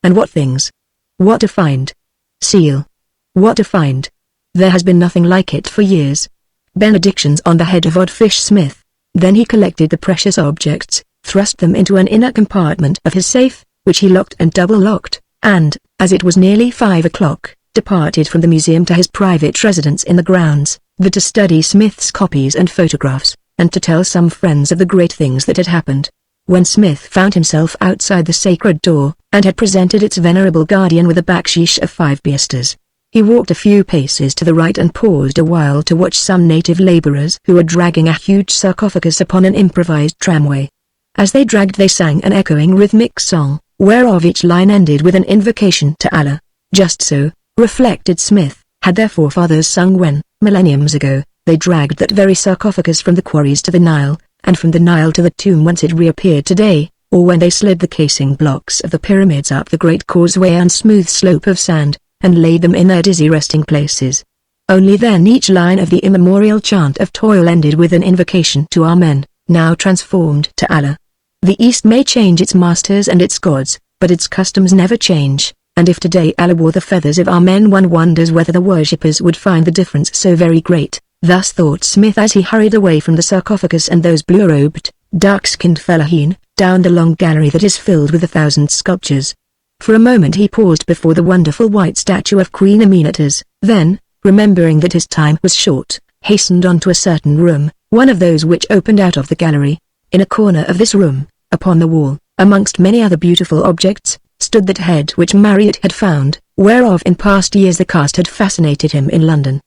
And what things? What to find? Seal. What to find? There has been nothing like it for years. Benedictions on the head of Oddfish Smith. Then he collected the precious objects, thrust them into an inner compartment of his safe, which he locked and double-locked, and, as it was nearly 5 o'clock, departed from the museum to his private residence in the grounds, to study Smith's copies and photographs, and to tell some friends of the great things that had happened. When Smith found himself outside the sacred door, and had presented its venerable guardian with a baksheesh of 5 piastres, he walked a few paces to the right and paused a while to watch some native laborers who were dragging a huge sarcophagus upon an improvised tramway. As they dragged they sang an echoing rhythmic song, whereof each line ended with an invocation to Allah. Just so, reflected Smith, had their forefathers sung when, millenniums ago, they dragged that very sarcophagus from the quarries to the Nile, and from the Nile to the tomb whence it reappeared today, or when they slid the casing blocks of the pyramids up the great causeway and smooth slope of sand, and laid them in their dizzy resting places. Only then each line of the immemorial chant of toil ended with an invocation to our men, now transformed to Allah. The East may change its masters and its gods, but its customs never change, and if today Allah wore the feathers of our men one wonders whether the worshippers would find the difference so very great. Thus thought Smith as he hurried away from the sarcophagus and those blue-robed, dark-skinned fellaheen, down the long gallery that is filled with 1,000 sculptures. For a moment he paused before the wonderful white statue of Queen Amenetes, then, remembering that his time was short, hastened on to a certain room, one of those which opened out of the gallery. In a corner of this room, upon the wall, amongst many other beautiful objects, stood that head which Marriott had found, whereof in past years the cast had fascinated him in London.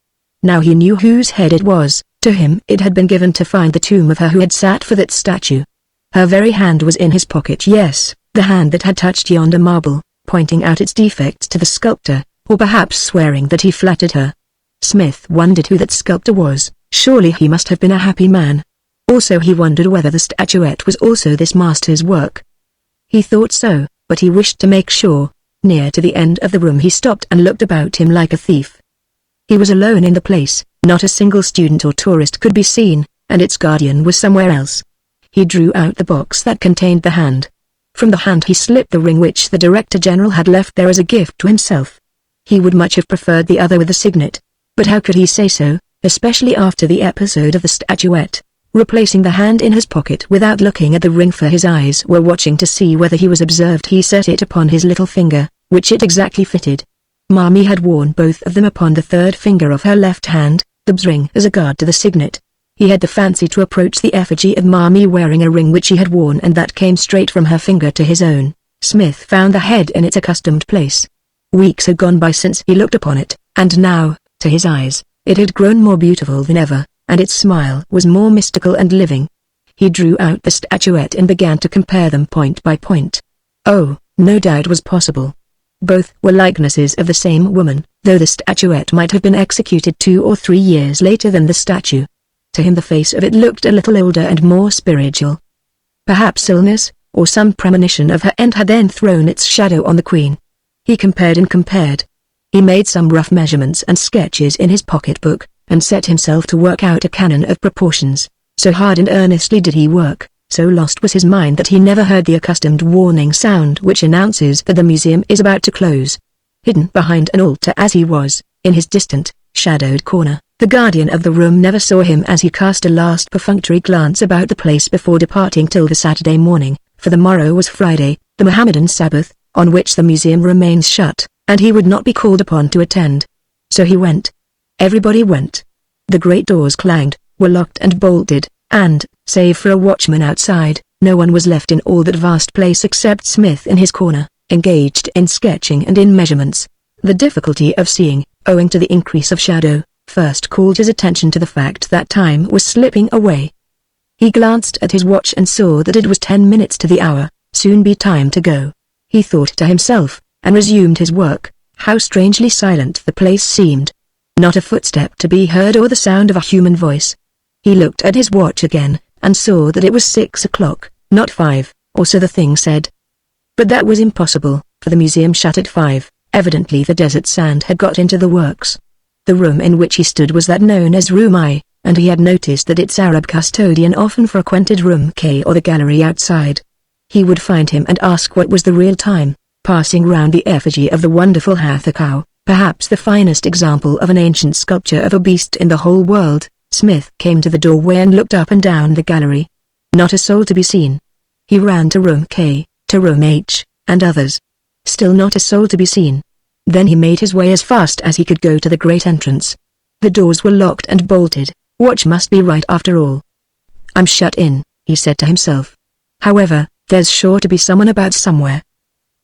Now he knew whose head it was. To him it had been given to find the tomb of her who had sat for that statue. Her very hand was in his pocket, yes, the hand that had touched yonder marble, pointing out its defects to the sculptor, or perhaps swearing that he flattered her. Smith wondered who that sculptor was. Surely he must have been a happy man. Also he wondered whether the statuette was also this master's work. He thought so, but he wished to make sure. Near to the end of the room he stopped and looked about him like a thief. He was alone in the place, not a single student or tourist could be seen, and its guardian was somewhere else. He drew out the box that contained the hand. From the hand he slipped the ring which the Director General had left there as a gift to himself. He would much have preferred the other with the signet. But how could he say so, especially after the episode of the statuette? Replacing the hand in his pocket without looking at the ring, for his eyes were watching to see whether he was observed, he set it upon his little finger, which it exactly fitted. Mommy had worn both of them upon the third finger of her left hand, the ring as a guard to the signet. He had the fancy to approach the effigy of Mommy wearing a ring which she had worn and that came straight from her finger to his own. Smith found the head in its accustomed place. Weeks had gone by since he looked upon it, and now, to his eyes, it had grown more beautiful than ever, and its smile was more mystical and living. He drew out the statuette and began to compare them point by point. Oh, no doubt was possible. Both were likenesses of the same woman, though the statuette might have been executed 2 or 3 years later than the statue. To him the face of it looked a little older and more spiritual. Perhaps illness, or some premonition of her end had then thrown its shadow on the queen. He compared and compared. He made some rough measurements and sketches in his pocketbook, and set himself to work out a canon of proportions. So hard and earnestly did he work, so lost was his mind that he never heard the accustomed warning sound which announces that the museum is about to close. Hidden behind an altar as he was, in his distant, shadowed corner, the guardian of the room never saw him as he cast a last perfunctory glance about the place before departing till the Saturday morning, for the morrow was Friday, the Mohammedan Sabbath, on which the museum remains shut, and he would not be called upon to attend. So he went. Everybody went. The great doors clanged, were locked and bolted, and, save for a watchman outside, no one was left in all that vast place except Smith in his corner, engaged in sketching and in measurements. The difficulty of seeing, owing to the increase of shadow, first called his attention to the fact that time was slipping away. He glanced at his watch and saw that it was 10 minutes to the hour, soon be time to go. He thought to himself, and resumed his work. How strangely silent the place seemed. Not a footstep to be heard or the sound of a human voice. He looked at his watch again, and saw that it was 6 o'clock, not 5, or so the thing said. But that was impossible, for the museum shut at 5, evidently the desert sand had got into the works. The room in which he stood was that known as Room I, and he had noticed that its Arab custodian often frequented Room K or the gallery outside. He would find him and ask what was the real time. Passing round the effigy of the wonderful Hathor cow, perhaps the finest example of an ancient sculpture of a beast in the whole world, Smith came to the doorway and looked up and down the gallery. Not a soul to be seen. He ran to Room K, to Room H, and others. Still not a soul to be seen. Then he made his way as fast as he could go to the great entrance. The doors were locked and bolted. Watch must be right after all. I'm shut in, he said to himself. However, there's sure to be someone about somewhere.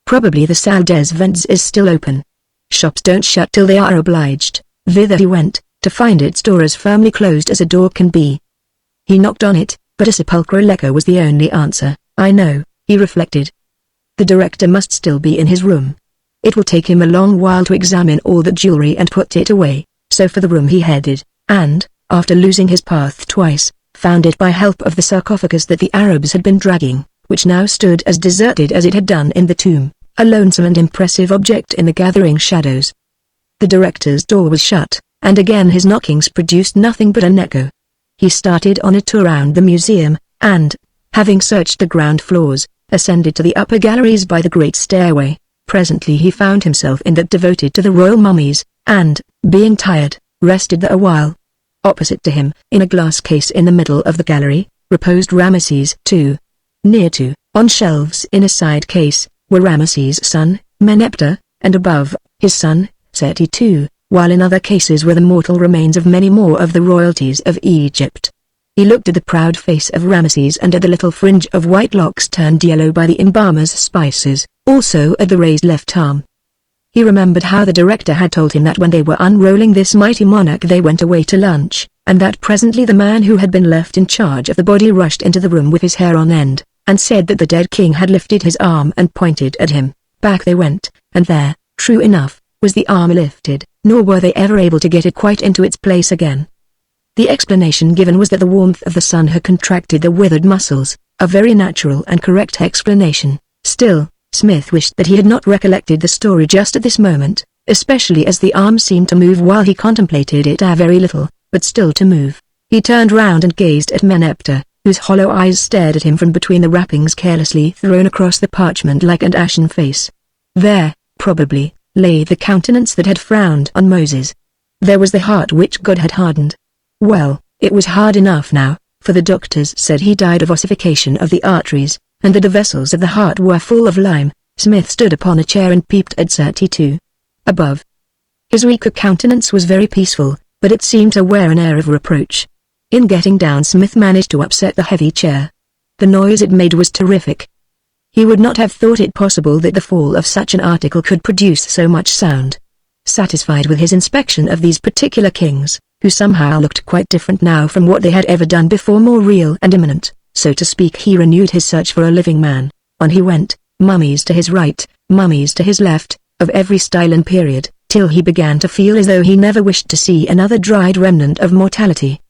Probably the Salle des Ventes is still open. Shops don't shut till they are obliged. Thither he went, to find its door as firmly closed as a door can be. He knocked on it, but a sepulchral echo was the only answer. I know, he reflected. The director must still be in his room. It will take him a long while to examine all the jewelry and put it away, so for the room he headed, and, after losing his path twice, found it by help of the sarcophagus that the Arabs had been dragging, which now stood as deserted as it had done in the tomb, a lonesome and impressive object in the gathering shadows. The director's door was shut, and again his knockings produced nothing but an echo. He started on a tour round the museum, and, having searched the ground floors, ascended to the upper galleries by the great stairway. Presently he found himself in that devoted to the royal mummies, and, being tired, rested there a while. Opposite to him, in a glass case in the middle of the gallery, reposed Ramesses II. Near to, on shelves in a side case, were Ramesses' son, Meneptah, and above, his son, Seti II, while in other cases were the mortal remains of many more of the royalties of Egypt. He looked at the proud face of Ramesses and at the little fringe of white locks turned yellow by the embalmer's spices, also at the raised left arm. He remembered how the director had told him that when they were unrolling this mighty monarch they went away to lunch, and that presently the man who had been left in charge of the body rushed into the room with his hair on end, and said that the dead king had lifted his arm and pointed at him. Back they went, and there, true enough, was the arm lifted, nor were they ever able to get it quite into its place again. The explanation given was that the warmth of the sun had contracted the withered muscles, a very natural and correct explanation. Still, Smith wished that he had not recollected the story just at this moment, especially as the arm seemed to move while he contemplated it a very little, but still to move. He turned round and gazed at Meneptah, whose hollow eyes stared at him from between the wrappings carelessly thrown across the parchment-like and ashen face. There, probably, lay the countenance that had frowned on Moses. There was the heart which God had hardened. Well, it was hard enough now, for the doctors said he died of ossification of the arteries, and that the vessels of the heart were full of lime. Smith stood upon a chair and peeped at 32. Above. His weaker countenance was very peaceful, but it seemed to wear an air of reproach. In getting down, Smith managed to upset the heavy chair. The noise it made was terrific. He would not have thought it possible that the fall of such an article could produce so much sound. Satisfied with his inspection of these particular kings, who somehow looked quite different now from what they had ever done before, more real and imminent, so to speak, he renewed his search for a living man. On he went, mummies to his right, mummies to his left, of every style and period, till he began to feel as though he never wished to see another dried remnant of mortality.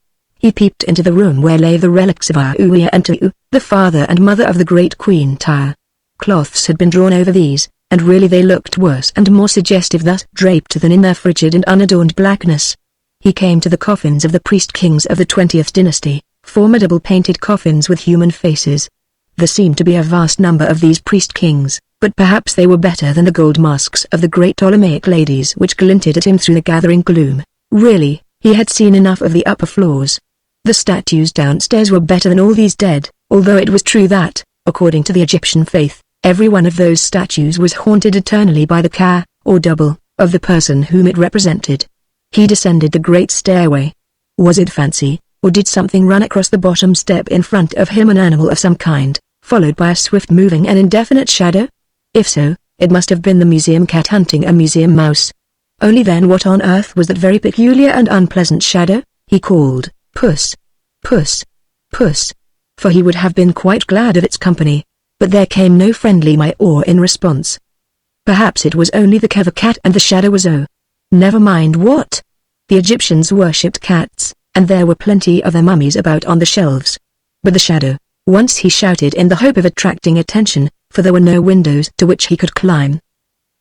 He peeped into the room where lay the relics of Auia and Tu, the father and mother of the great Queen Tyre. Cloths had been drawn over these, and really they looked worse and more suggestive thus draped than in their frigid and unadorned blackness. He came to the coffins of the priest kings of the 20th dynasty, formidable painted coffins with human faces. There seemed to be a vast number of these priest kings, but perhaps they were better than the gold masks of the great Ptolemaic ladies which glinted at him through the gathering gloom. Really, he had seen enough of the upper floors. The statues downstairs were better than all these dead, although it was true that, according to the Egyptian faith, every one of those statues was haunted eternally by the ka, or double, of the person whom it represented. He descended the great stairway. Was it fancy, or did something run across the bottom step in front of him, an animal of some kind, followed by a swift-moving and indefinite shadow? If so, it must have been the museum cat hunting a museum mouse. Only then what on earth was that very peculiar and unpleasant shadow? He called, "Puss! Puss! Puss!" For he would have been quite glad of its company. But there came no friendly meow in response. Perhaps it was only the clever cat and the shadow was never mind what. The Egyptians worshipped cats, and there were plenty of their mummies about on the shelves. But the shadow, once he shouted in the hope of attracting attention, for there were no windows to which he could climb.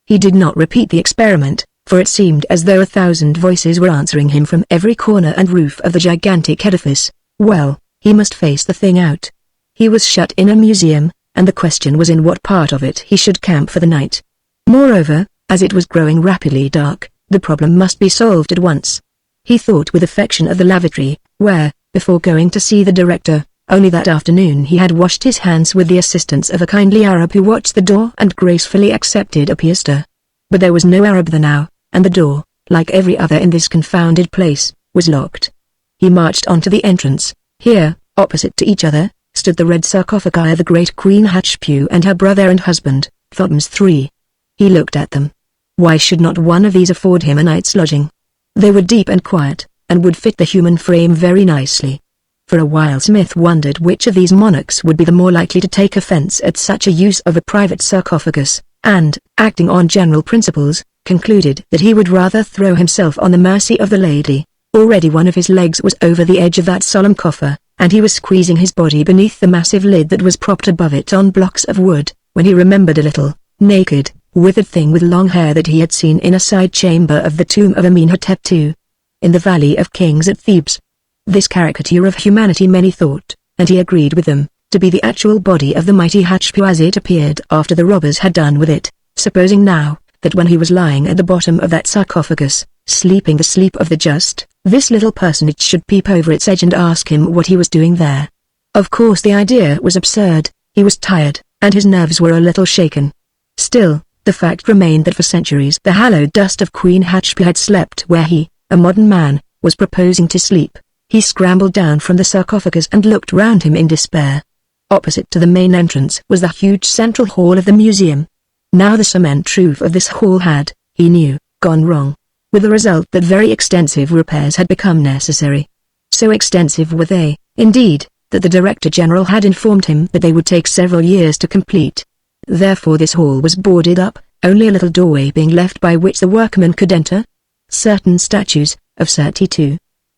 He did not repeat the experiment, for it seemed as though 1,000 voices were answering him from every corner and roof of the gigantic edifice. Well, he must face the thing out. He was shut in a museum, and the question was in what part of it he should camp for the night. Moreover, as it was growing rapidly dark, the problem must be solved at once. He thought with affection of the lavatory, where, before going to see the director, only that afternoon he had washed his hands with the assistance of a kindly Arab who watched the door and gracefully accepted a piastre. But there was no Arab there now, and the door, like every other in this confounded place, was locked. He marched on to the entrance. Here, opposite to each other, stood the red sarcophagi of the great Queen Hatshepsut and her brother and husband, Thutmose III. He looked at them. Why should not one of these afford him a night's lodging? They were deep and quiet, and would fit the human frame very nicely. For a while Smith wondered which of these monarchs would be the more likely to take offense at such a use of a private sarcophagus, and, acting on general principles, concluded that he would rather throw himself on the mercy of the lady. Already one of his legs was over the edge of that solemn coffer, and he was squeezing his body beneath the massive lid that was propped above it on blocks of wood, when he remembered a little, naked, withered thing with long hair that he had seen in a side chamber of the tomb of Amenhotep II. In the Valley of Kings at Thebes. This caricature of humanity, many thought, and he agreed with them, to be the actual body of the mighty Hatshepsut as it appeared after the robbers had done with it, supposing now, that when he was lying at the bottom of that sarcophagus, sleeping the sleep of the just, this little personage should peep over its edge and ask him what he was doing there. Of course the idea was absurd, he was tired, and his nerves were a little shaken. Still, the fact remained that for centuries the hallowed dust of Queen Hatshepsut had slept where he, a modern man, was proposing to sleep. He scrambled down from the sarcophagus and looked round him in despair. Opposite to the main entrance was the huge central hall of the museum. Now the cement roof of this hall had, he knew, gone wrong, with the result that very extensive repairs had become necessary. So extensive were they, indeed, that the Director General had informed him that they would take several years to complete. Therefore this hall was boarded up, only a little doorway being left by which the workmen could enter. Certain statues, of 32,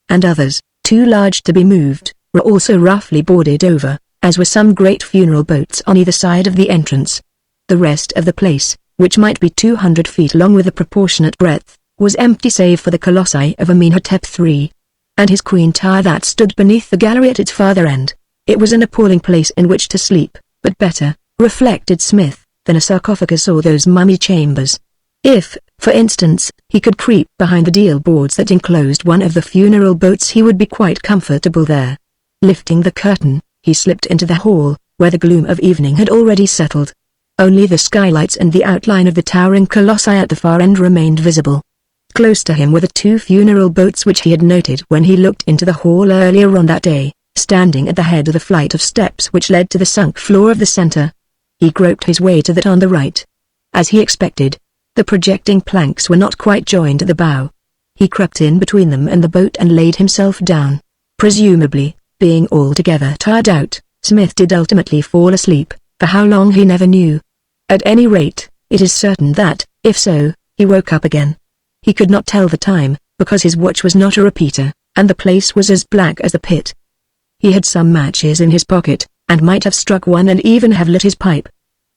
and others, too large to be moved, were also roughly boarded over, as were some great funeral boats on either side of the entrance. The rest of the place, which might be 200 feet long with a proportionate breadth, was empty save for the colossi of Amenhotep III. and his queen tower that stood beneath the gallery at its farther end. It was an appalling place in which to sleep, but better, reflected Smith, than a sarcophagus or those mummy chambers. If, for instance, he could creep behind the deal boards that enclosed one of the funeral boats, he would be quite comfortable there. Lifting the curtain, he slipped into the hall, where the gloom of evening had already settled. Only the skylights and the outline of the towering colossi at the far end remained visible. Close to him were the two funeral boats which he had noted when he looked into the hall earlier on that day, standing at the head of the flight of steps which led to the sunk floor of the center. He groped his way to that on the right. As he expected, the projecting planks were not quite joined at the bow. He crept in between them and the boat and laid himself down. Presumably, being altogether tired out, Smith did ultimately fall asleep, for how long he never knew. At any rate, it is certain that, if so, he woke up again. He could not tell the time, because his watch was not a repeater, and the place was as black as the pit. He had some matches in his pocket, and might have struck one and even have lit his pipe.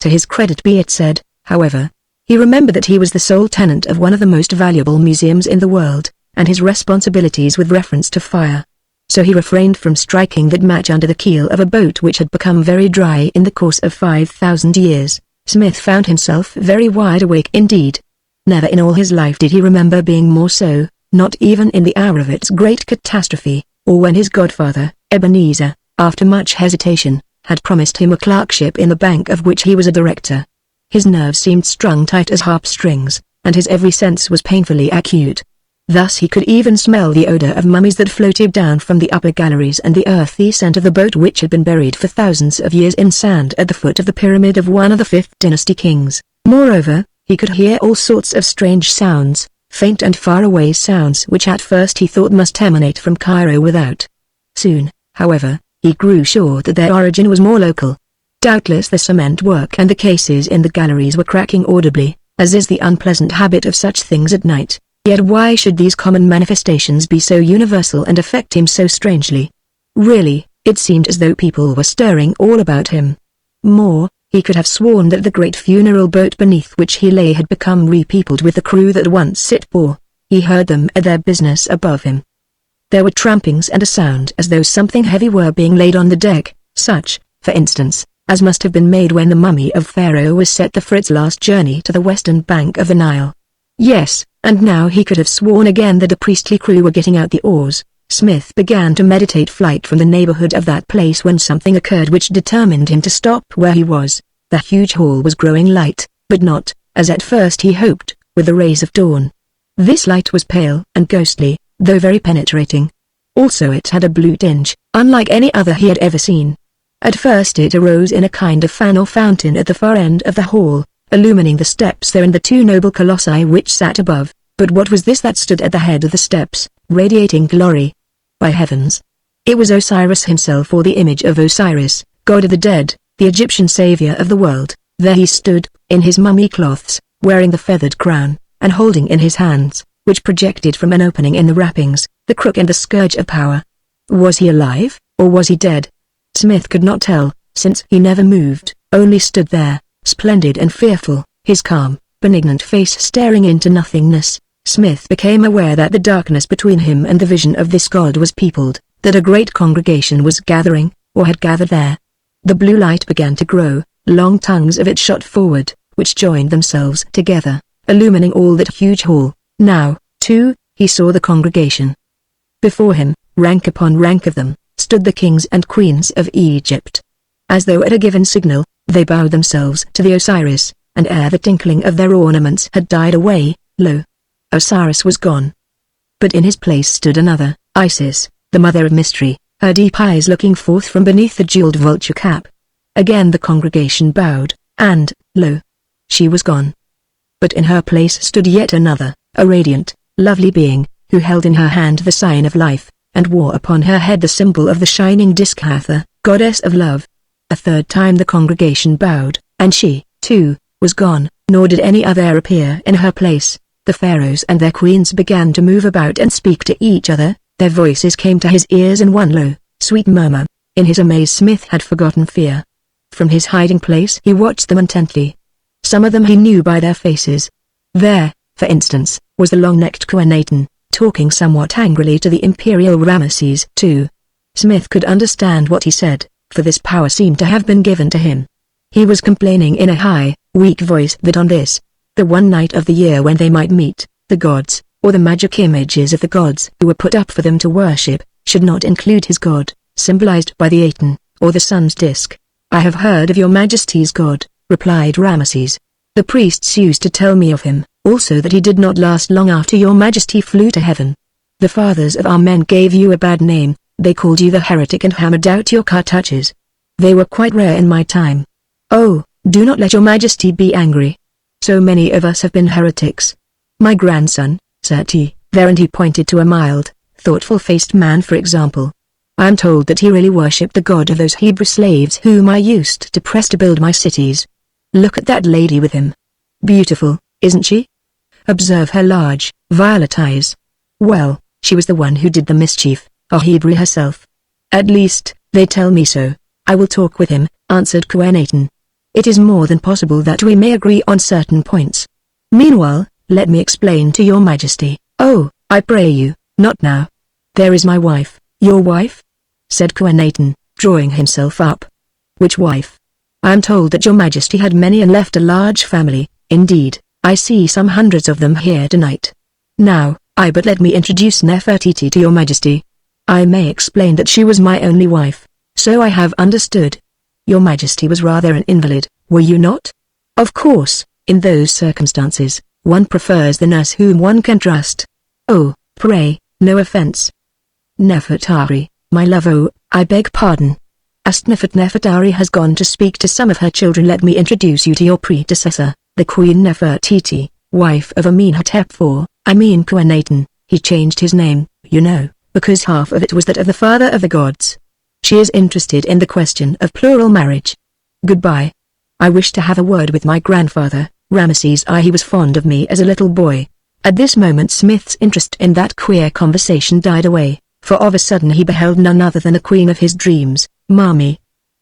To his credit be it said, however, he remembered that he was the sole tenant of one of the most valuable museums in the world, and his responsibilities with reference to fire. So he refrained from striking that match under the keel of a boat which had become very dry in the course of 5,000 years. Smith found himself very wide awake indeed. Never in all his life did he remember being more so, not even in the hour of its great catastrophe, or when his godfather, Ebenezer, after much hesitation, had promised him a clerkship in the bank of which he was a director. His nerves seemed strung tight as harp strings, and his every sense was painfully acute. Thus he could even smell the odor of mummies that floated down from the upper galleries and the earthy scent of the boat which had been buried for thousands of years in sand at the foot of the pyramid of one of the Fifth Dynasty kings. Moreover, he could hear all sorts of strange sounds, faint and far-away sounds which at first he thought must emanate from Cairo without. Soon, however, he grew sure that their origin was more local. Doubtless the cement work and the cases in the galleries were cracking audibly, as is the unpleasant habit of such things at night. Yet why should these common manifestations be so universal and affect him so strangely? Really, it seemed as though people were stirring all about him. More, he could have sworn that the great funeral boat beneath which he lay had become repeopled with the crew that once it bore. He heard them at their business above him. There were trampings and a sound as though something heavy were being laid on the deck, such, for instance, as must have been made when the mummy of Pharaoh was set for its last journey to the western bank of the Nile. Yes, and now he could have sworn again that the priestly crew were getting out the oars. Smith began to meditate flight from the neighborhood of that place when something occurred which determined him to stop where he was. The huge hall was growing light, but not, as at first he hoped, with the rays of dawn. This light was pale and ghostly, though very penetrating. Also it had a blue tinge, unlike any other he had ever seen. At first it arose in a kind of fan or fountain at the far end of the hall, illumining the steps there and the two noble colossi which sat above. But what was this that stood at the head of the steps, radiating glory? By heavens! It was Osiris himself, or the image of Osiris, god of the dead, the Egyptian savior of the world. There he stood, in his mummy cloths, wearing the feathered crown, and holding in his hands, which projected from an opening in the wrappings, the crook and the scourge of power. Was he alive, or was he dead? Smith could not tell, since he never moved, only stood there, splendid and fearful, his calm, benignant face staring into nothingness. Smith became aware that the darkness between him and the vision of this god was peopled, that a great congregation was gathering, or had gathered there. The blue light began to grow, long tongues of it shot forward, which joined themselves together, illumining all that huge hall. Now, too, he saw the congregation. Before him, rank upon rank of them, stood the kings and queens of Egypt. As though at a given signal, they bowed themselves to the Osiris, and ere the tinkling of their ornaments had died away, lo! Osiris was gone. But in his place stood another, Isis, the mother of mystery, her deep eyes looking forth from beneath the jeweled vulture cap. Again the congregation bowed, and, lo! She was gone. But in her place stood yet another, a radiant, lovely being, who held in her hand the sign of life, and wore upon her head the symbol of the shining disk Hathor, goddess of love. A third time the congregation bowed, and she, too, was gone, nor did any other appear in her place. The pharaohs and their queens began to move about and speak to each other. Their voices came to his ears in one low, sweet murmur. In his amaze Smith had forgotten fear. From his hiding place he watched them intently. Some of them he knew by their faces. There, for instance, was the long-necked Kuanaten, talking somewhat angrily to the Imperial Ramesses II. Smith could understand what he said, for this power seemed to have been given to him. He was complaining in a high, weak voice that on this, the one night of the year when they might meet, the gods, or the magic images of the gods who were put up for them to worship, should not include his god, symbolized by the Aten, or the sun's disk. "I have heard of your Majesty's god," replied Ramesses. "The priests used to tell me of him, also that he did not last long after your Majesty flew to heaven. The fathers of our men gave you a bad name, they called you the heretic and hammered out your cartouches. They were quite rare in my time. Oh, do not let your Majesty be angry. So many of us have been heretics. My grandson, Sati, there," and he pointed to a mild, thoughtful-faced man for example. "I am told that he really worshipped the god of those Hebrew slaves whom I used to press to build my cities. Look at that lady with him. Beautiful, isn't she? Observe her large, violet eyes. Well, she was the one who did the mischief, a Hebrew herself. At least, they tell me so. I will talk with him," answered Akhenaten. "It is more than possible that we may agree on certain points. Meanwhile, let me explain to your Majesty." "Oh, I pray you, not now. There is my wife." "Your wife?" said Akhenaten, drawing himself up. "Which wife?" "I am told that your Majesty had many and left a large family. Indeed, I see some hundreds of them here tonight. Now, but let me introduce Nefertiti to your Majesty. I may explain that she was my only wife." "So I have understood. Your Majesty was rather an invalid, were you not?" "Of course, in those circumstances, one prefers the nurse whom one can trust." "Oh, pray, no offense." "Nefertari, my love." "Oh, I beg pardon. Nefertari has gone to speak to some of her children. Let me introduce you to your predecessor, the Queen Nefertiti, wife of Amenhotep IV, Akhenaten." He changed his name, you know, because half of it was that of the father of the gods. "She is interested in the question of plural marriage. Goodbye. I wish to have a word with my grandfather, Ramesses I. He was fond of me as a little boy." At this moment Smith's interest in that queer conversation died away, for of a sudden he beheld none other than the queen of his dreams, Mami.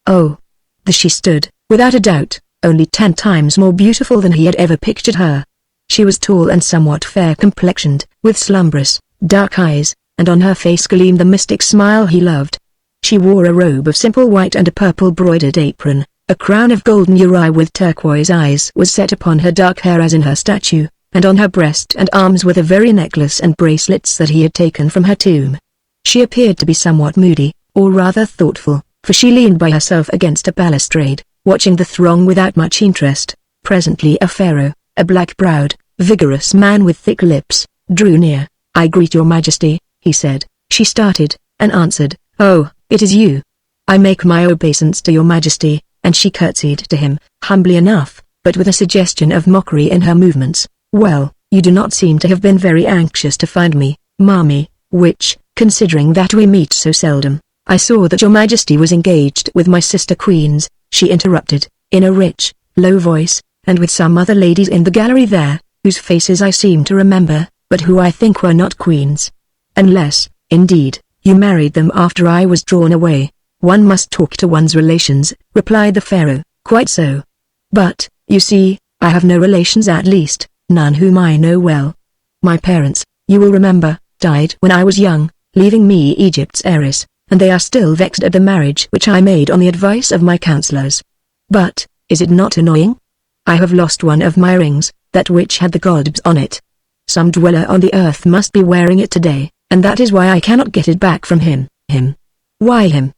Oh! There she stood, without a doubt, only 10 times more beautiful than he had ever pictured her. She was tall and somewhat fair-complexioned, with slumbrous, dark eyes, and on her face gleamed the mystic smile he loved. She wore a robe of simple white and a purple-broidered apron. A crown of golden uri with turquoise eyes was set upon her dark hair as in her statue, and on her breast and arms were the very necklace and bracelets that he had taken from her tomb. She appeared to be somewhat moody, or rather thoughtful, for she leaned by herself against a balustrade, watching the throng without much interest. Presently a pharaoh, a black-browed, vigorous man with thick lips, drew near. "I greet your Majesty," he said. She started, and answered, "Oh, it is you. I make my obeisance to your Majesty," and she curtsied to him, humbly enough, but with a suggestion of mockery in her movements. "Well, you do not seem to have been very anxious to find me, Mami, which, considering that we meet so seldom." "I saw that your Majesty was engaged with my sister queens," she interrupted, in a rich, low voice, "and with some other ladies in the gallery there, whose faces I seem to remember, but who I think were not queens. Unless, indeed, you married them after I was drawn away." "One must talk to one's relations," replied the pharaoh. "Quite so. But, you see, I have no relations, at least, none whom I know well. My parents, you will remember, died when I was young, leaving me Egypt's heiress, and they are still vexed at the marriage which I made on the advice of my counselors. But, is it not annoying? I have lost one of my rings, that which had the gods on it. Some dweller on the earth must be wearing it today, and that is why I cannot get it back from him." "Him? Why him?"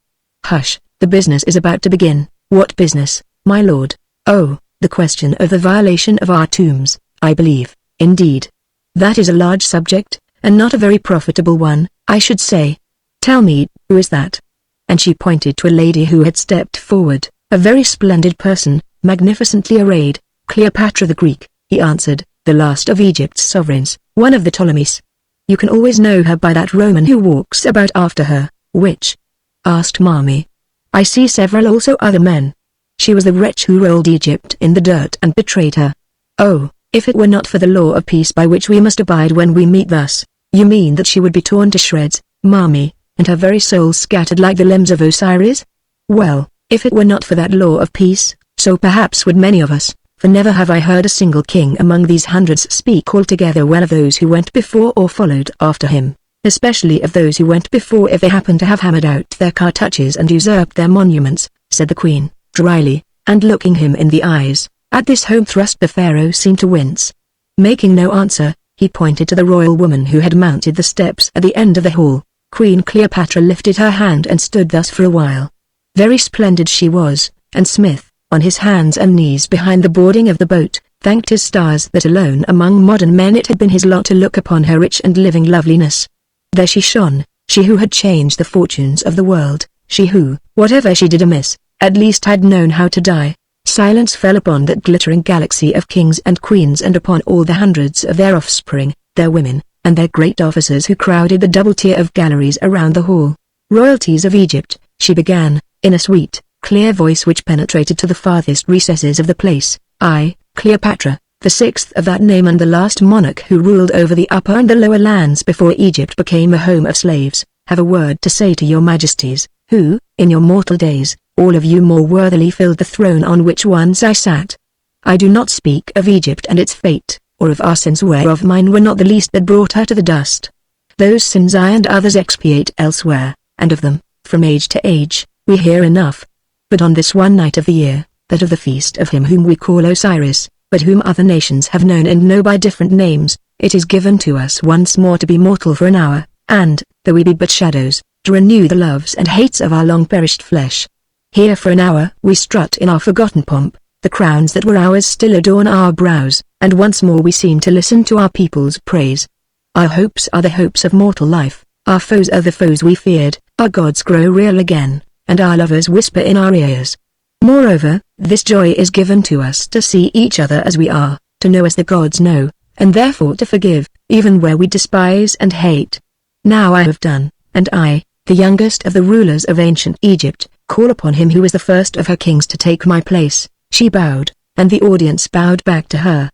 "Hush, the business is about to begin." "What business, my lord?" "Oh, the question of the violation of our tombs, I believe." "Indeed. That is a large subject, and not a very profitable one, I should say. Tell me, who is that?" And she pointed to a lady who had stepped forward, a very splendid person, magnificently arrayed. "Cleopatra the Greek," he answered, "the last of Egypt's sovereigns, one of the Ptolemies. You can always know her by that Roman who walks about after her." "Which?" asked Mami. "I see several also other men. She was the wretch who rolled Egypt in the dirt and betrayed her." "Oh, if it were not for the law of peace by which we must abide when we meet thus, you mean that she would be torn to shreds, Mami, and her very soul scattered like the limbs of Osiris? Well, if it were not for that law of peace, so perhaps would many of us, for never have I heard a single king among these hundreds speak altogether well of those who went before or followed after him, especially of those who went before if they happened to have hammered out their cartouches and usurped their monuments, said the queen, dryly, and looking him in the eyes. At this home thrust the pharaoh seemed to wince. Making no answer, he pointed to the royal woman who had mounted the steps at the end of the hall. Queen Cleopatra lifted her hand and stood thus for a while. Very splendid she was, and Smith, on his hands and knees behind the boarding of the boat, thanked his stars that alone among modern men it had been his lot to look upon her rich and living loveliness. There she shone, she who had changed the fortunes of the world, she who, whatever she did amiss, at least had known how to die. Silence fell upon that glittering galaxy of kings and queens and upon all the hundreds of their offspring, their women, and their great officers who crowded the double tier of galleries around the hall. Royalties of Egypt, she began, in a sweet, clear voice which penetrated to the farthest recesses of the place. I, Cleopatra, the sixth of that name and the last monarch who ruled over the upper and the lower lands before Egypt became a home of slaves, have a word to say to your majesties, who, in your mortal days, all of you more worthily filled the throne on which once I sat. I do not speak of Egypt and its fate, or of our sins whereof mine were not the least that brought her to the dust. Those sins I and others expiate elsewhere, and of them, from age to age, we hear enough. But on this one night of the year, that of the feast of him whom we call Osiris, but whom other nations have known and know by different names, it is given to us once more to be mortal for an hour, and, though we be but shadows, to renew the loves and hates of our long-perished flesh. Here for an hour we strut in our forgotten pomp, the crowns that were ours still adorn our brows, and once more we seem to listen to our people's praise. Our hopes are the hopes of mortal life, our foes are the foes we feared, our gods grow real again, and our lovers whisper in our ears. Moreover, this joy is given to us to see each other as we are, to know as the gods know, and therefore to forgive, even where we despise and hate. Now I have done, and I, the youngest of the rulers of ancient Egypt, call upon him who was the first of her kings to take my place. She bowed, and the audience bowed back to her.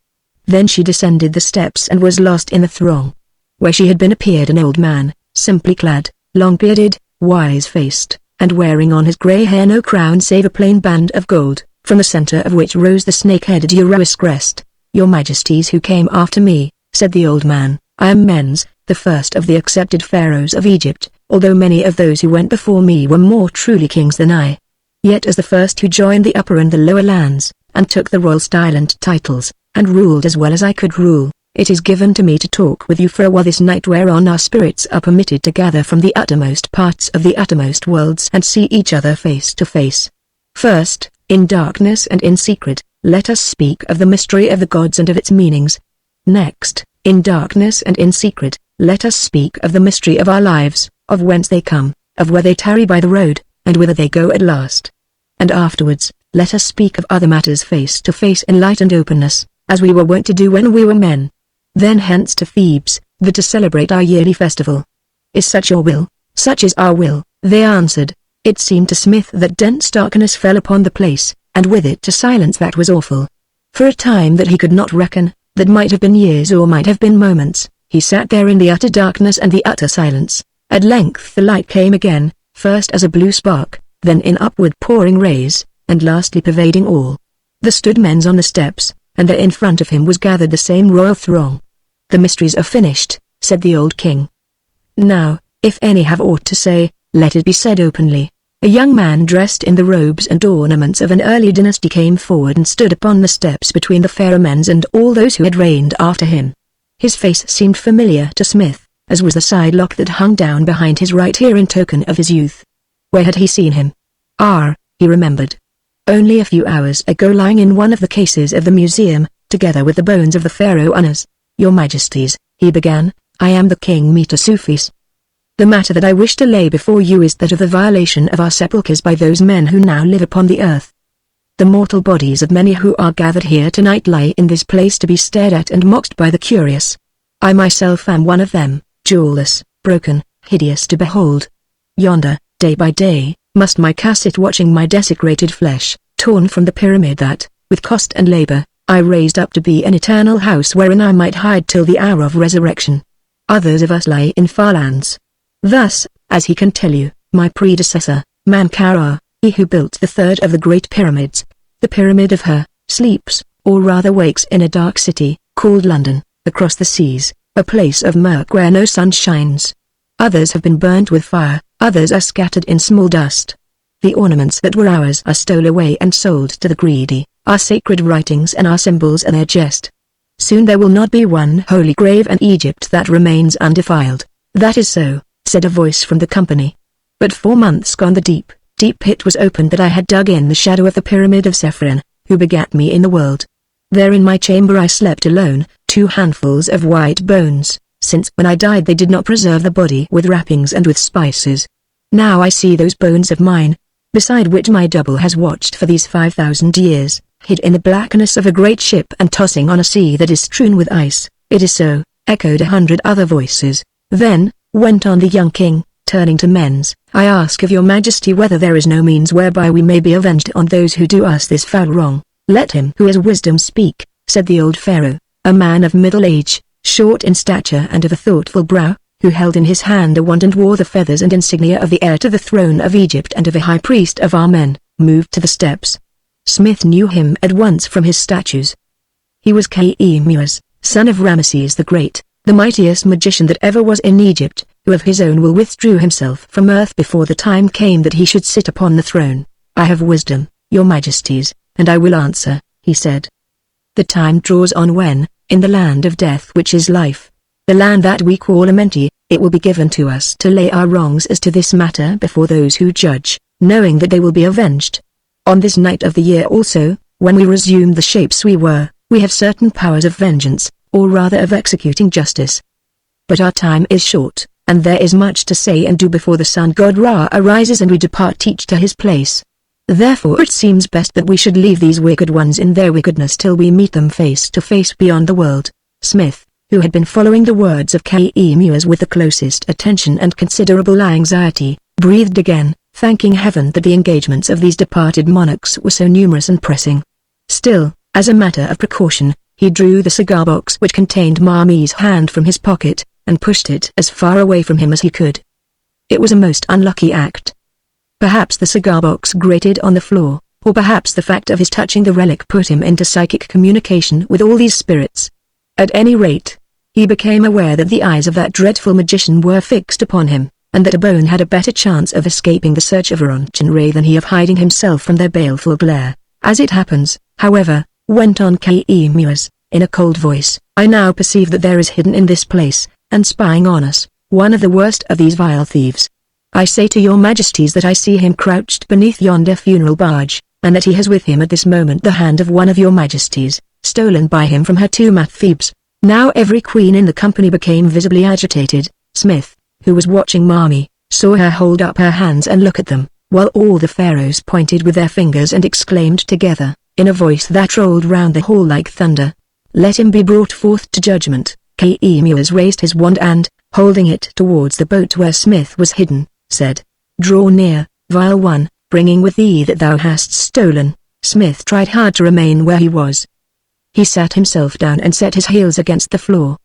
Then she descended the steps and was lost in the throng. Where she had been appeared an old man, simply clad, long-bearded, wise-faced, and wearing on his grey hair no crown save a plain band of gold, from the center of which rose the snake-headed Uraeus crest. Your majesties who came after me, said the old man, I am Menes, the first of the accepted pharaohs of Egypt, although many of those who went before me were more truly kings than I. Yet as the first who joined the upper and the lower lands, and took the royal style and titles, and ruled as well as I could rule, it is given to me to talk with you for a while this night whereon our spirits are permitted to gather from the uttermost parts of the uttermost worlds and see each other face to face. First, in darkness and in secret, let us speak of the mystery of the gods and of its meanings. Next, in darkness and in secret, let us speak of the mystery of our lives, of whence they come, of where they tarry by the road, and whither they go at last. And afterwards, let us speak of other matters face to face in light and openness, as we were wont to do when we were men. Then hence to Thebes, that to celebrate our yearly festival. Is such your will? Such is our will, they answered. It seemed to Smith that dense darkness fell upon the place, and with it a silence that was awful. For a time that he could not reckon, that might have been years or might have been moments, he sat there in the utter darkness and the utter silence. At length the light came again, first as a blue spark, then in upward pouring rays, and lastly pervading all. There stood men on the steps, and there in front of him was gathered the same royal throng. The mysteries are finished, said the old king. Now, if any have aught to say, let it be said openly. A young man dressed in the robes and ornaments of an early dynasty came forward and stood upon the steps between the pharaohs and all those who had reigned after him. His face seemed familiar to Smith, as was the side lock that hung down behind his right ear in token of his youth. Where had he seen him? He remembered. Only a few hours ago lying in one of the cases of the museum, together with the bones of the pharaoh Unas. Your majesties, he began, I am the king Metesouphis. The matter that I wish to lay before you is that of the violation of our sepulchres by those men who now live upon the earth. The mortal bodies of many who are gathered here tonight lie in this place to be stared at and mocked by the curious. I myself am one of them, jewelless, broken, hideous to behold. Yonder, day by day, must my caste sit watching my desecrated flesh, torn from the pyramid that, with cost and labor, I raised up to be an eternal house wherein I might hide till the hour of resurrection. Others of us lie in far lands. Thus, as he can tell you, my predecessor, Menkaure, he who built the third of the great pyramids, the pyramid of Her, sleeps, or rather wakes in a dark city, called London, across the seas, a place of murk where no sun shines. Others have been burnt with fire, others are scattered in small dust. The ornaments that were ours are stole away and sold to the greedy, our sacred writings and our symbols are their jest. Soon there will not be one holy grave in Egypt that remains undefiled. That is so, said a voice from the company. But 4 months gone the deep pit was opened that I had dug in the shadow of the pyramid of Sephron, who begat me in the world. There in my chamber I slept alone, 2 handfuls of white bones, since when I died they did not preserve the body with wrappings and with spices. Now I see those bones of mine, beside which my double has watched for these 5,000 years, hid in the blackness of a great ship and tossing on a sea that is strewn with ice. It is so, echoed 100 other voices. Then, went on the young king, turning to Menes, I ask of your majesty whether there is no means whereby we may be avenged on those who do us this foul wrong. Let him who has wisdom speak, said the old pharaoh, a man of middle age, short in stature and of a thoughtful brow, who held in his hand a wand and wore the feathers and insignia of the heir to the throne of Egypt and of a high priest of Amen, moved to the steps. Smith knew him at once from his statues. He was Khemous, son of Ramesses the Great, the mightiest magician that ever was in Egypt, who of his own will withdrew himself from earth before the time came that he should sit upon the throne. I have wisdom, your majesties, and I will answer, he said. The time draws on when, in the land of death which is life, the land that we call Amenti, it will be given to us to lay our wrongs as to this matter before those who judge, knowing that they will be avenged. On this night of the year also, when we resume the shapes we were, we have certain powers of vengeance, or rather of executing justice. But our time is short, and there is much to say and do before the sun god Ra arises and we depart each to his place. Therefore it seems best that we should leave these wicked ones in their wickedness till we meet them face to face beyond the world. Smith, who had been following the words of Khemous with the closest attention and considerable anxiety, breathed again, thanking heaven that the engagements of these departed monarchs were so numerous and pressing. Still, as a matter of precaution, he drew the cigar box which contained Marmy's hand from his pocket, and pushed it as far away from him as he could. It was a most unlucky act. Perhaps the cigar box grated on the floor, or perhaps the fact of his touching the relic put him into psychic communication with all these spirits. At any rate, he became aware that the eyes of that dreadful magician were fixed upon him, and that a bone had a better chance of escaping the search of Oronchen Ray than he of hiding himself from their baleful glare. As it happens, however, went on Khemous, in a cold voice, I now perceive that there is hidden in this place, and spying on us, one of the worst of these vile thieves. I say to your majesties that I see him crouched beneath yonder funeral barge, and that he has with him at this moment the hand of one of your majesties, stolen by him from her tomb at Thebes. Now every queen in the company became visibly agitated. Smith, who was watching Marmy, saw her hold up her hands and look at them, while all the pharaohs pointed with their fingers and exclaimed together, in a voice that rolled round the hall like thunder, let him be brought forth to judgment. Khemous raised his wand and, holding it towards the boat where Smith was hidden, said, draw near, vile one, bringing with thee that thou hast stolen. Smith tried hard to remain where he was. He sat himself down and set his heels against the floor.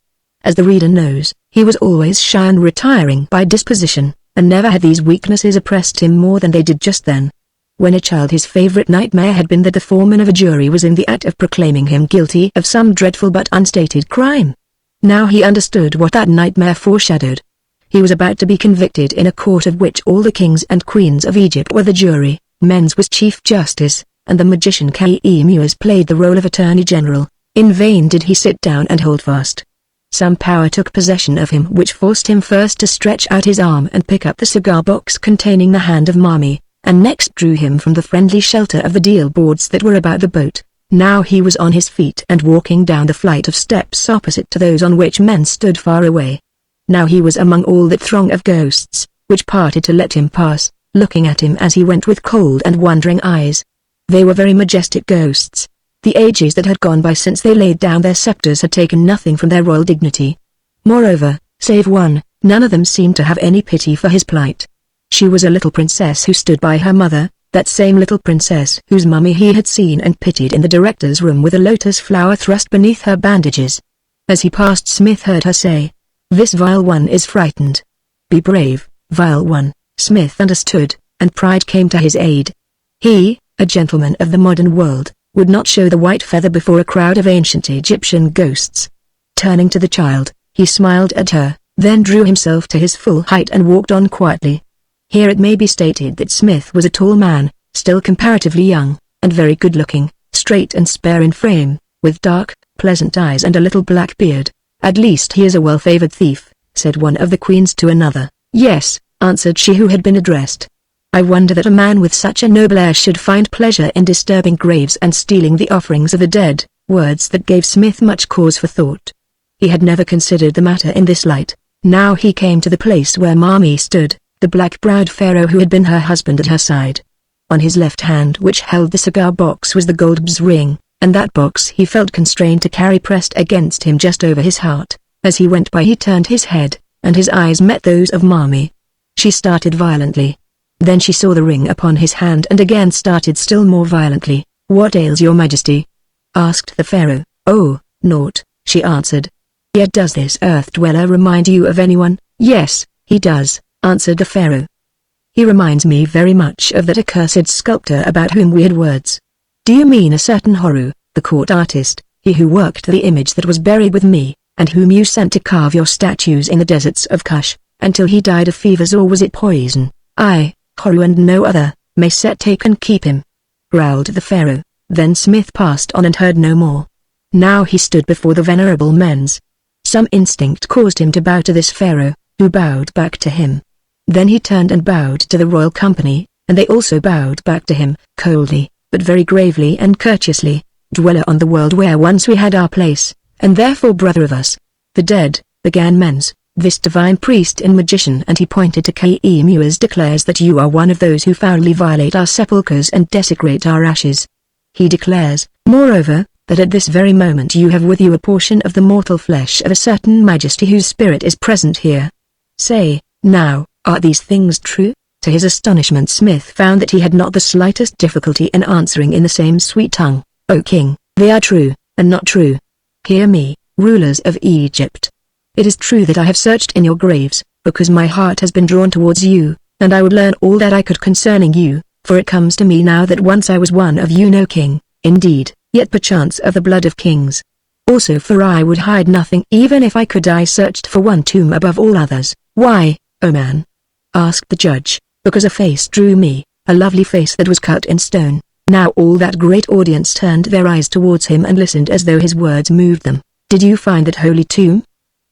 As the reader knows, he was always shy and retiring by disposition, and never had these weaknesses oppressed him more than they did just then. When a child his favorite nightmare had been that the foreman of a jury was in the act of proclaiming him guilty of some dreadful but unstated crime. Now he understood what that nightmare foreshadowed. He was about to be convicted in a court of which all the kings and queens of Egypt were the jury. Menes was chief justice, and the magician Khemous played the role of attorney general. In vain did he sit down and hold fast. Some power took possession of him which forced him first to stretch out his arm and pick up the cigar box containing the hand of Marmy, and next drew him from the friendly shelter of the deal boards that were about the boat. Now he was on his feet and walking down the flight of steps opposite to those on which men stood far away. Now he was among all that throng of ghosts, which parted to let him pass, looking at him as he went with cold and wondering eyes. They were very majestic ghosts. The ages that had gone by since they laid down their scepters had taken nothing from their royal dignity. Moreover, save one, none of them seemed to have any pity for his plight. She was a little princess who stood by her mother, that same little princess whose mummy he had seen and pitied in the director's room with a lotus flower thrust beneath her bandages. As he passed, Smith heard her say, "This vile one is frightened. Be brave, vile one." Smith understood, and pride came to his aid. He, a gentleman of the modern world, would not show the white feather before a crowd of ancient Egyptian ghosts. Turning to the child, he smiled at her, then drew himself to his full height and walked on quietly. Here it may be stated that Smith was a tall man, still comparatively young, and very good-looking, straight and spare in frame, with dark, pleasant eyes and a little black beard. "At least he is a well-favored thief," said one of the queens to another. "Yes," answered she who had been addressed. "I wonder that a man with such a noble air should find pleasure in disturbing graves and stealing the offerings of the dead," words that gave Smith much cause for thought. He had never considered the matter in this light. Now he came to the place where Mommy stood, the black-browed pharaoh who had been her husband at her side. On his left hand, which held the cigar box, was the gold b's ring, and that box he felt constrained to carry pressed against him just over his heart. As he went by he turned his head, and his eyes met those of Mommy. She started violently. Then she saw the ring upon his hand and again started still more violently. "What ails your majesty?" asked the pharaoh. "Oh, naught," she answered. "Yet does this earth dweller remind you of anyone?" "Yes, he does," answered the pharaoh. "He reminds me very much of that accursed sculptor about whom we had words." "Do you mean a certain Horu, the court artist, he who worked the image that was buried with me, and whom you sent to carve your statues in the deserts of Kush, until he died of fevers, or was it poison?" "Aye, Horu and no other. May Set take and keep him," growled the pharaoh. Then Smith passed on and heard no more. Now he stood before the venerable men's. Some instinct caused him to bow to this pharaoh, who bowed back to him. Then he turned and bowed to the royal company, and they also bowed back to him, coldly, but very gravely and courteously. "Dweller on the world where once we had our place, and therefore brother of us, the dead," began Mens, "this divine priest and magician," and he pointed to Khemuas, "declares that you are one of those who foully violate our sepulchres and desecrate our ashes. He declares, moreover, that at this very moment you have with you a portion of the mortal flesh of a certain majesty whose spirit is present here. Say, now, are these things true?" To his astonishment Smith found that he had not the slightest difficulty in answering in the same sweet tongue. "O king, they are true, and not true. Hear me, rulers of Egypt. It is true that I have searched in your graves, because my heart has been drawn towards you, and I would learn all that I could concerning you, for it comes to me now that once I was one of you, no king, indeed, yet perchance of the blood of kings. Also for I would hide nothing even if I could. I searched for one tomb above all others." "Why, O man?" asked the judge. "Because a face drew me, a lovely face that was cut in stone." Now all that great audience turned their eyes towards him and listened as though his words moved them. "Did you find that holy tomb?"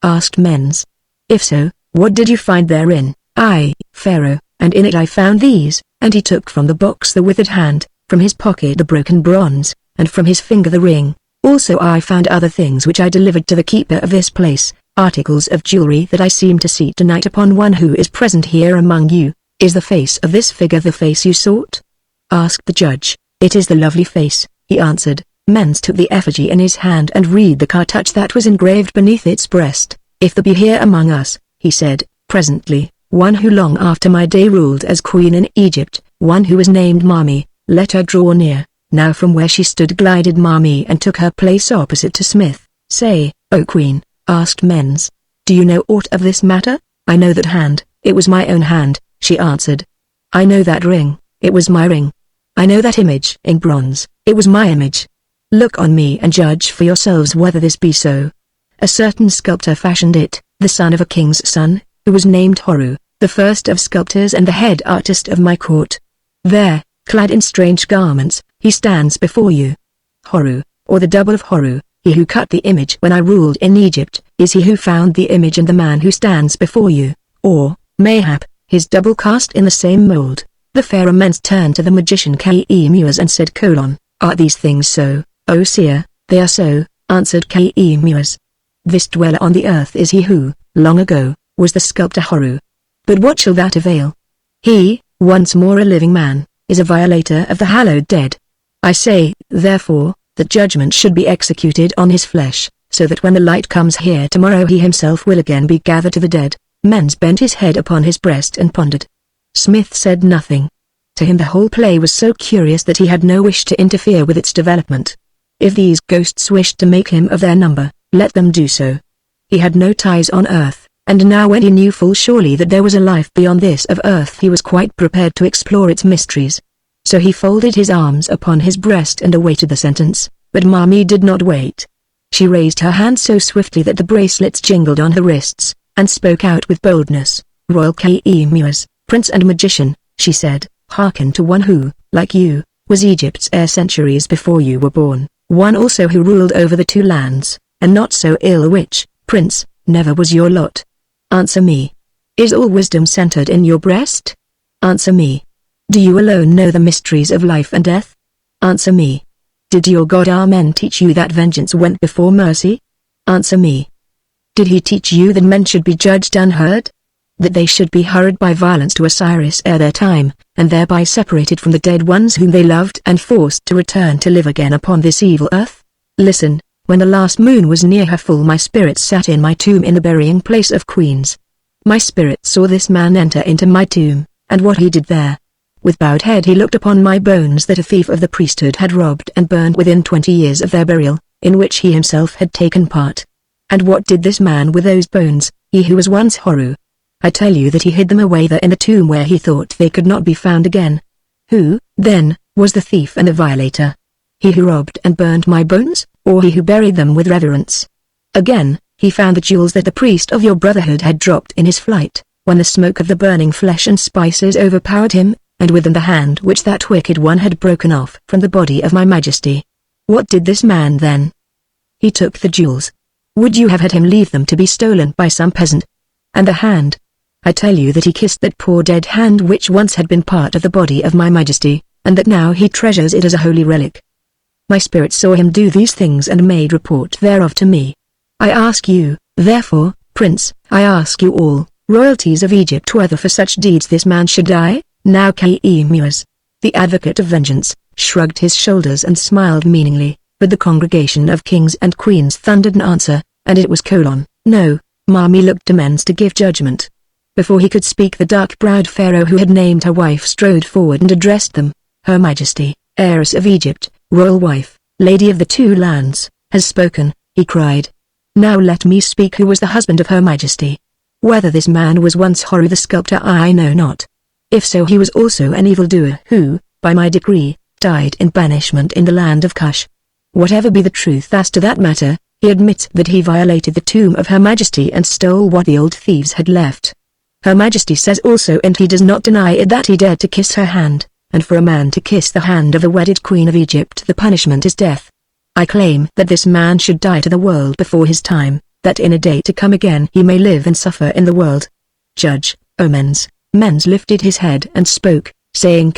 asked Mens. "If so, what did you find therein?" "I, Pharaoh, and in it I found these," and he took from the box the withered hand, from his pocket the broken bronze, and from his finger the ring. "Also I found other things which I delivered to the keeper of this place, articles of jewelry that I seem to see tonight upon one who is present here among you." "Is the face of this figure the face you sought?" asked the judge. "It is the lovely face," he answered. Mens took the effigy in his hand and read the cartouch that was engraved beneath its breast. "If there be here among us," he said, "presently, one who long after my day ruled as queen in Egypt, one who was named Mami, let her draw near." Now from where she stood glided Mami and took her place opposite to Smith. "Say, O queen," asked Mens, "do you know aught of this matter?" "I know that hand, it was my own hand," she answered. "I know that ring, it was my ring. I know that image in bronze, it was my image. Look on me and judge for yourselves whether this be so. A certain sculptor fashioned it, the son of a king's son, who was named Horu, the first of sculptors and the head artist of my court. There, clad in strange garments, he stands before you. Horu, or the double of Horu, he who cut the image when I ruled in Egypt, is he who found the image and the man who stands before you, or, mayhap, his double cast in the same mold." The pharaoh Mens turned to the magician Khemuas and said, "Are these things so, O seer?" "They are so," answered Khemuas. "This dweller on the earth is he who, long ago, was the sculptor Horu. But what shall that avail? He, once more a living man, is a violator of the hallowed dead. I say, therefore, that judgment should be executed on his flesh, so that when the light comes here tomorrow he himself will again be gathered to the dead." Mens bent his head upon his breast and pondered. Smith said nothing. To him the whole play was so curious that he had no wish to interfere with its development. If these ghosts wished to make him of their number, let them do so. He had no ties on earth, and now when he knew full surely that there was a life beyond this of earth he was quite prepared to explore its mysteries. so he folded his arms upon his breast and awaited the sentence, but Mami did not wait. She raised her hand so swiftly that the bracelets jingled on her wrists, and spoke out with boldness. "Royal Kaemuas, Prince and Magician," she said, "hearken to one who, like you, was Egypt's heir centuries before you were born, one also who ruled over the two lands, and not so ill a which, Prince, never was your lot. Answer me. Is all wisdom centered in your breast? Answer me. Do you alone know the mysteries of life and death? Answer me. Did your god Amen teach you that vengeance went before mercy? Answer me. Did he teach you that men should be judged unheard? That they should be hurried by violence to Osiris ere their time, and thereby separated from the dead ones whom they loved and forced to return to live again upon this evil earth? Listen, when the last moon was near her full my spirit sat in my tomb in the burying place of queens. My spirit saw this man enter into my tomb, and what he did there. With bowed head he looked upon my bones that a thief of the priesthood had robbed and burned within 20 years of their burial, in which he himself had taken part. And what did this man with those bones, he who was once Horu? I tell you that he hid them away there in the tomb where he thought they could not be found again. Who, then, was the thief and the violator? He who robbed and burned my bones, or he who buried them with reverence? Again, he found the jewels that the priest of your brotherhood had dropped in his flight, when the smoke of the burning flesh and spices overpowered him, and with them the hand which that wicked one had broken off from the body of my majesty. What did this man then? He took the jewels. Would you have had him leave them to be stolen by some peasant? And the hand? I tell you that he kissed that poor dead hand which once had been part of the body of my majesty, and that now he treasures it as a holy relic. My spirit saw him do these things and made report thereof to me. I ask you, therefore, Prince, I ask you all, royalties of Egypt, whether for such deeds this man should die? Now Kaemuas, the advocate of vengeance, shrugged his shoulders and smiled meaningly, but the congregation of kings and queens thundered an answer, and it was no. Mami looked to Mens to give judgment. Before he could speak the dark-browed pharaoh who had named her wife strode forward and addressed them. Her Majesty, heiress of Egypt, royal wife, lady of the two lands, has spoken, he cried. Now let me speak. Who was the husband of Her Majesty? Whether this man was once Horu the sculptor I know not. If so, he was also an evildoer who, by my decree, died in banishment in the land of Kush. Whatever be the truth as to that matter, he admits that he violated the tomb of Her Majesty and stole what the old thieves had left. Her Majesty says also, and he does not deny it, that he dared to kiss her hand, and for a man to kiss the hand of the wedded Queen of Egypt the punishment is death. I claim that this man should die to the world before his time, that in a day to come again he may live and suffer in the world. Judge, O Mens. Mens lifted his head and spoke, saying: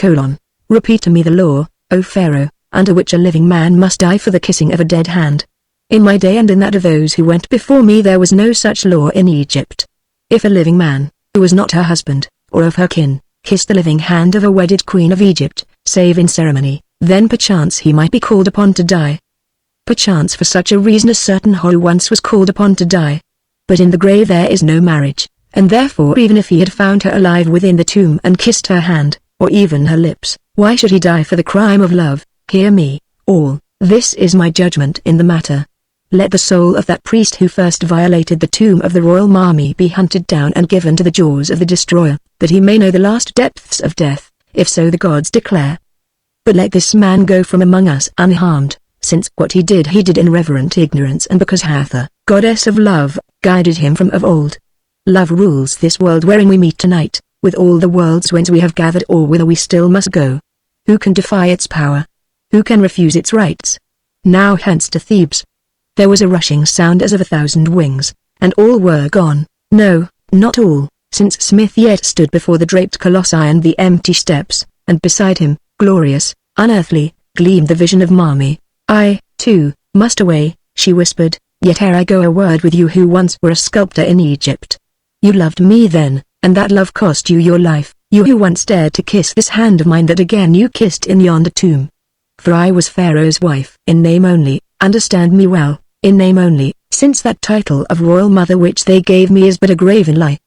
Repeat to me the law, O Pharaoh, under which a living man must die for the kissing of a dead hand. In my day and in that of those who went before me there was no such law in Egypt. If a living man, who was not her husband, or of her kin, kissed the living hand of a wedded queen of Egypt, save in ceremony, then perchance he might be called upon to die. Perchance for such a reason a certain Horu once was called upon to die. But in the grave there is no marriage, and therefore even if he had found her alive within the tomb and kissed her hand, or even her lips, why should he die for the crime of love? Hear me, all, this is my judgment in the matter. Let the soul of that priest who first violated the tomb of the royal Mami be hunted down and given to the jaws of the destroyer, that he may know the last depths of death, if so the gods declare. But let this man go from among us unharmed, since what he did in reverent ignorance, and because Hathor, goddess of love, guided him from of old. Love rules this world wherein we meet tonight, with all the worlds whence we have gathered or whither we still must go. Who can defy its power? Who can refuse its rights? Now hence to Thebes. There was a rushing sound as of 1,000 wings, and all were gone. No, not all, since Smith yet stood before the draped colossi and the empty steps, and beside him, glorious, unearthly, gleamed the vision of Mami. I, too, must away, she whispered, yet ere I go a word with you who once were a sculptor in Egypt. You loved me then, and that love cost you your life, you who once dared to kiss this hand of mine that again you kissed in yonder tomb. For I was Pharaoh's wife in name only, understand me well, in name only, since that title of royal mother which they gave me is but a graven lie.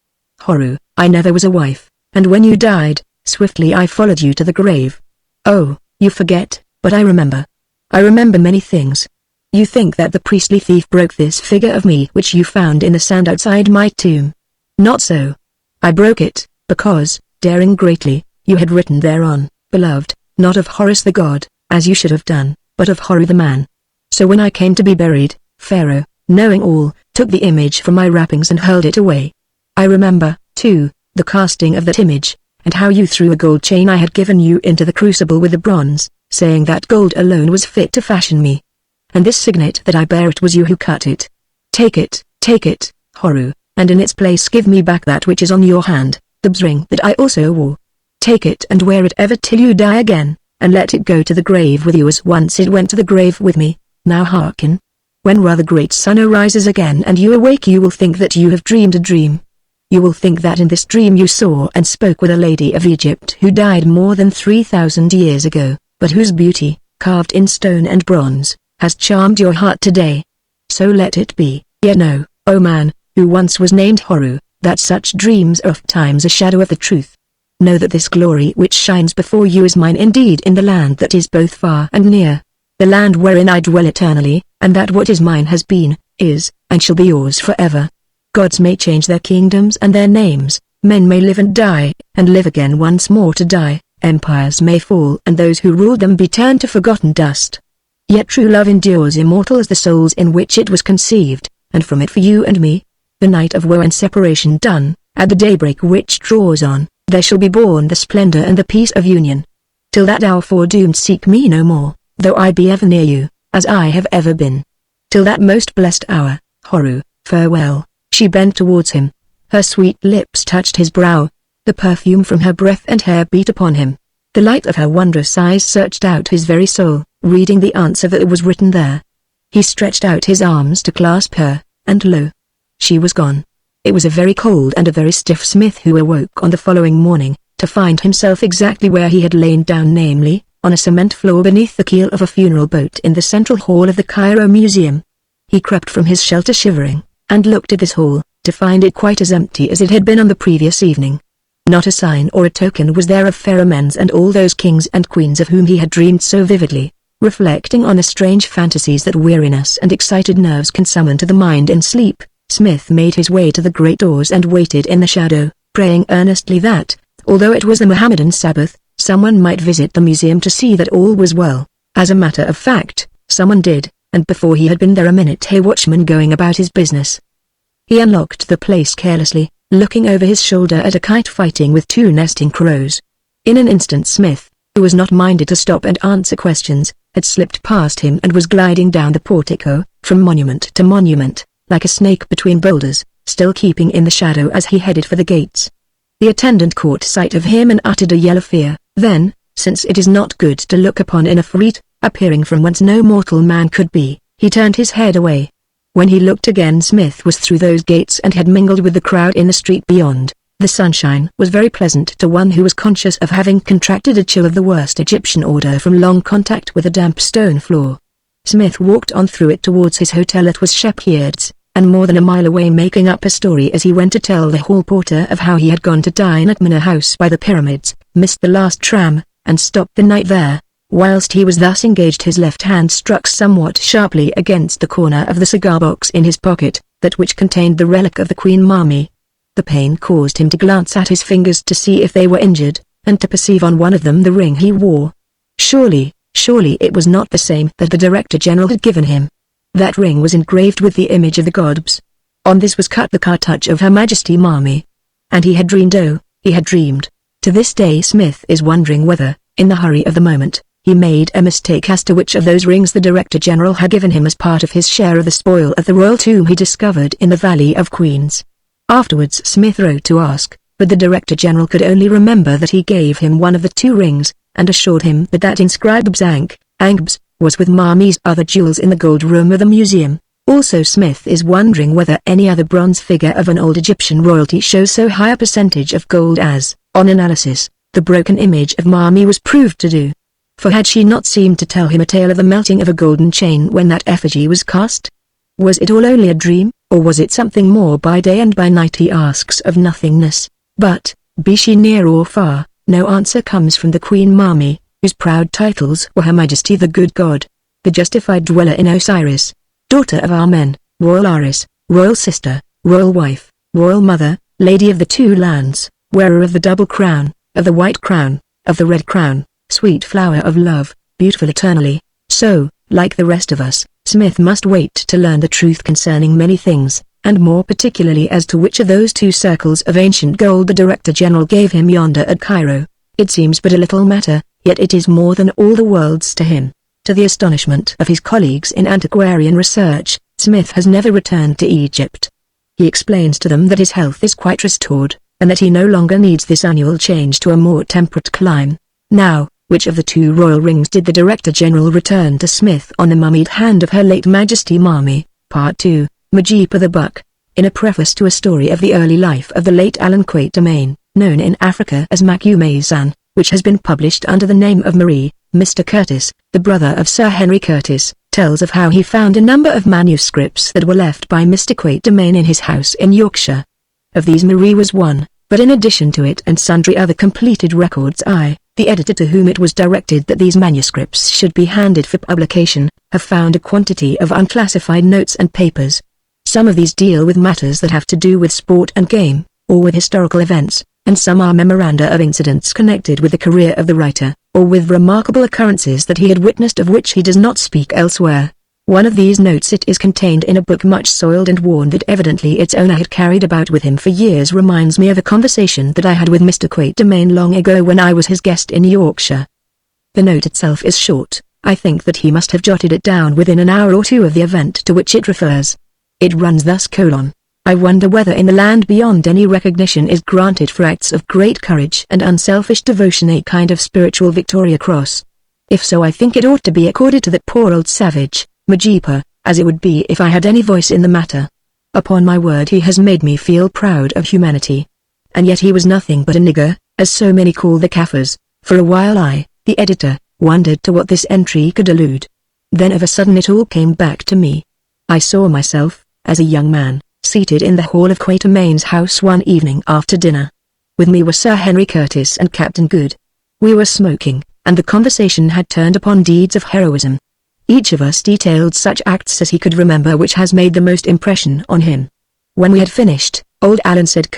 Horu, I never was a wife, and when you died, swiftly I followed you to the grave. Oh, you forget, but I remember. I remember many things. You think that the priestly thief broke this figure of me which you found in the sand outside my tomb. Not so. I broke it, because, daring greatly, you had written thereon, beloved, not of Horus the god, as you should have done, but of Horu the man. So when I came to be buried, Pharaoh, knowing all, took the image from my wrappings and hurled it away. I remember, too, the casting of that image, and how you threw a gold chain I had given you into the crucible with the bronze, saying that gold alone was fit to fashion me. And this signet that I bear, it was you who cut it. Take it, Horu, and in its place give me back that which is on your hand, the ring that I also wore. Take it and wear it ever till you die again, and let it go to the grave with you as once it went to the grave with me. Now hearken. When the great sun arises again and you awake, you will think that you have dreamed a dream. You will think that in this dream you saw and spoke with a lady of Egypt who died more than 3,000 years ago, but whose beauty, carved in stone and bronze, has charmed your heart today. So let it be. Yet know, O man, who once was named Horu, that such dreams are ofttimes a shadow of the truth. Know that this glory which shines before you is mine indeed in the land that is both far and near, the land wherein I dwell eternally, and that what is mine has been, is, and shall be yours forever. Gods may change their kingdoms and their names, men may live and die, and live again once more to die, empires may fall and those who ruled them be turned to forgotten dust. Yet true love endures immortal as the souls in which it was conceived, and from it for you and me, the night of woe and separation done, at the daybreak which draws on, there shall be born the splendor and the peace of union. Till that hour foredoomed seek me no more, though I be ever near you, as I have ever been. Till that most blessed hour, Horu, farewell. She bent towards him. Her sweet lips touched his brow. The perfume from her breath and hair beat upon him. The light of her wondrous eyes searched out his very soul, reading the answer that was written there. He stretched out his arms to clasp her, and lo! She was gone. It was a very cold and a very stiff Smith who awoke on the following morning, to find himself exactly where he had lain down, namely, on a cement floor beneath the keel of a funeral boat in the central hall of the Cairo Museum. He crept from his shelter shivering, and looked at this hall, to find it quite as empty as it had been on the previous evening. Not a sign or a token was there of Pharaohs and all those kings and queens of whom he had dreamed so vividly, reflecting on the strange fantasies that weariness and excited nerves can summon to the mind in sleep. Smith made his way to the great doors and waited in the shadow, praying earnestly that, although it was the Mohammedan Sabbath, someone might visit the museum to see that all was well. As a matter of fact, someone did, and before he had been there a minute a watchman going about his business. He unlocked the place carelessly, looking over his shoulder at a kite fighting with two nesting crows. In an instant Smith, who was not minded to stop and answer questions, had slipped past him and was gliding down the portico, from monument to monument, like a snake between boulders, still keeping in the shadow as he headed for the gates. The attendant caught sight of him and uttered a yell of fear. Then, since it is not good to look upon an Ifrit, appearing from whence no mortal man could be, he turned his head away. When he looked again, Smith was through those gates and had mingled with the crowd in the street beyond. The sunshine was very pleasant to one who was conscious of having contracted a chill of the worst Egyptian order from long contact with a damp stone floor. Smith walked on through it towards his hotel at was Shepherd's, and more than a mile away, making up a story as he went to tell the hall porter of how he had gone to dine at Manor House by the pyramids, missed the last tram, and stopped the night there. Whilst he was thus engaged, his left hand struck somewhat sharply against the corner of the cigar box in his pocket, that which contained the relic of the Queen Mami. The pain caused him to glance at his fingers to see if they were injured, and to perceive on one of them the ring he wore. Surely it was not the same that the Director General had given him. That ring was engraved with the image of the gods. On this was cut the cartouche of Her Majesty Mami. And he had dreamed, oh, he had dreamed. To this day Smith is wondering whether, in the hurry of the moment, he made a mistake as to which of those rings the Director General had given him as part of his share of the spoil of the royal tomb he discovered in the Valley of Queens. Afterwards Smith wrote to ask, but the Director General could only remember that he gave him one of the two rings, and assured him that that inscribed Angbs was with Mami's other jewels in the gold room of the museum. Also Smith is wondering whether any other bronze figure of an old Egyptian royalty shows so high a percentage of gold as, on analysis, the broken image of Mami was proved to do. For had she not seemed to tell him a tale of the melting of a golden chain when that effigy was cast? Was it all only a dream, or was it something more? By day and by night he asks of nothingness, but, be she near or far, no answer comes from the Queen Mami, whose proud titles were Her Majesty the Good God, the Justified Dweller in Osiris, Daughter of Amen, Royal Iris, Royal Sister, Royal Wife, Royal Mother, Lady of the Two Lands, Wearer of the Double Crown, of the White Crown, of the Red Crown, sweet flower of love, beautiful eternally. So, like the rest of us, Smith must wait to learn the truth concerning many things, and more particularly as to which of those 2 circles of ancient gold the Director General gave him yonder at Cairo. It seems but a little matter, yet it is more than all the worlds to him. To the astonishment of his colleagues in antiquarian research, Smith has never returned to Egypt. He explains to them that his health is quite restored, and that he no longer needs this annual change to a more temperate clime. Now, which of the 2 royal rings did the Director General return to Smith on the mummied hand of Her late Majesty Mami? Part 2, Majipa the Buck. In a preface to a story of the early life of the late Alan Quatermain, known in Africa as Macumazahn, which has been published under the name of Marie, Mr. Curtis, the brother of Sir Henry Curtis, tells of how he found a number of manuscripts that were left by Mr. Quatermain in his house in Yorkshire. Of these Marie was one, but in addition to it and sundry other completed records the editor to whom it was directed that these manuscripts should be handed for publication, have found a quantity of unclassified notes and papers. Some of these deal with matters that have to do with sport and game, or with historical events, and some are memoranda of incidents connected with the career of the writer, or with remarkable occurrences that he had witnessed of which he does not speak elsewhere. One of these notes, it is contained in a book much soiled and worn that evidently its owner had carried about with him for years, reminds me of a conversation that I had with Mr. Quatermain long ago when I was his guest in Yorkshire. The note itself is short. I think that he must have jotted it down within an hour or 2 of the event to which it refers. It runs thus: I wonder whether in the land beyond any recognition is granted for acts of great courage and unselfish devotion a kind of spiritual Victoria Cross. If so, I think it ought to be accorded to that poor old savage, Majipa, as it would be if I had any voice in the matter. Upon my word, he has made me feel proud of humanity. And yet he was nothing but a nigger, as so many call the Kaffirs. For a while I, the editor, wondered to what this entry could allude. Then of a sudden it all came back to me. I saw myself, as a young man, seated in the hall of Quatermain's house one evening after dinner. With me were Sir Henry Curtis and Captain Good. We were smoking, and the conversation had turned upon deeds of heroism. Each of us detailed such acts as he could remember which has made the most impression on him. When we had finished, old Alan said: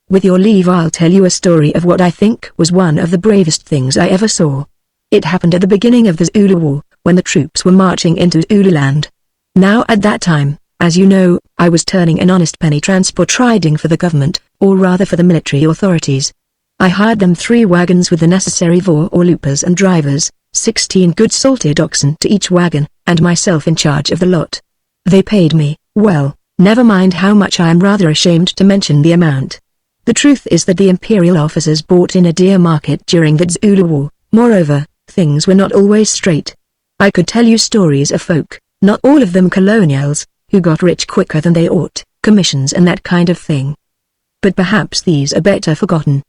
With your leave, I'll tell you a story of what I think was one of the bravest things I ever saw. It happened at the beginning of the Zulu War, when the troops were marching into Zululand. Now at that time, as you know, I was turning an honest penny transport riding for the government, or rather for the military authorities. I hired them 3 wagons with the necessary voorloopers and drivers, 16 good salted oxen to each wagon, and myself in charge of the lot. They paid me, well, never mind how much. I am rather ashamed to mention the amount. The truth is that the imperial officers bought in a dear market during the Zulu War. Moreover, things were not always straight. I could tell you stories of folk, not all of them colonials, who got rich quicker than they ought, commissions and that kind of thing. But perhaps these are better forgotten.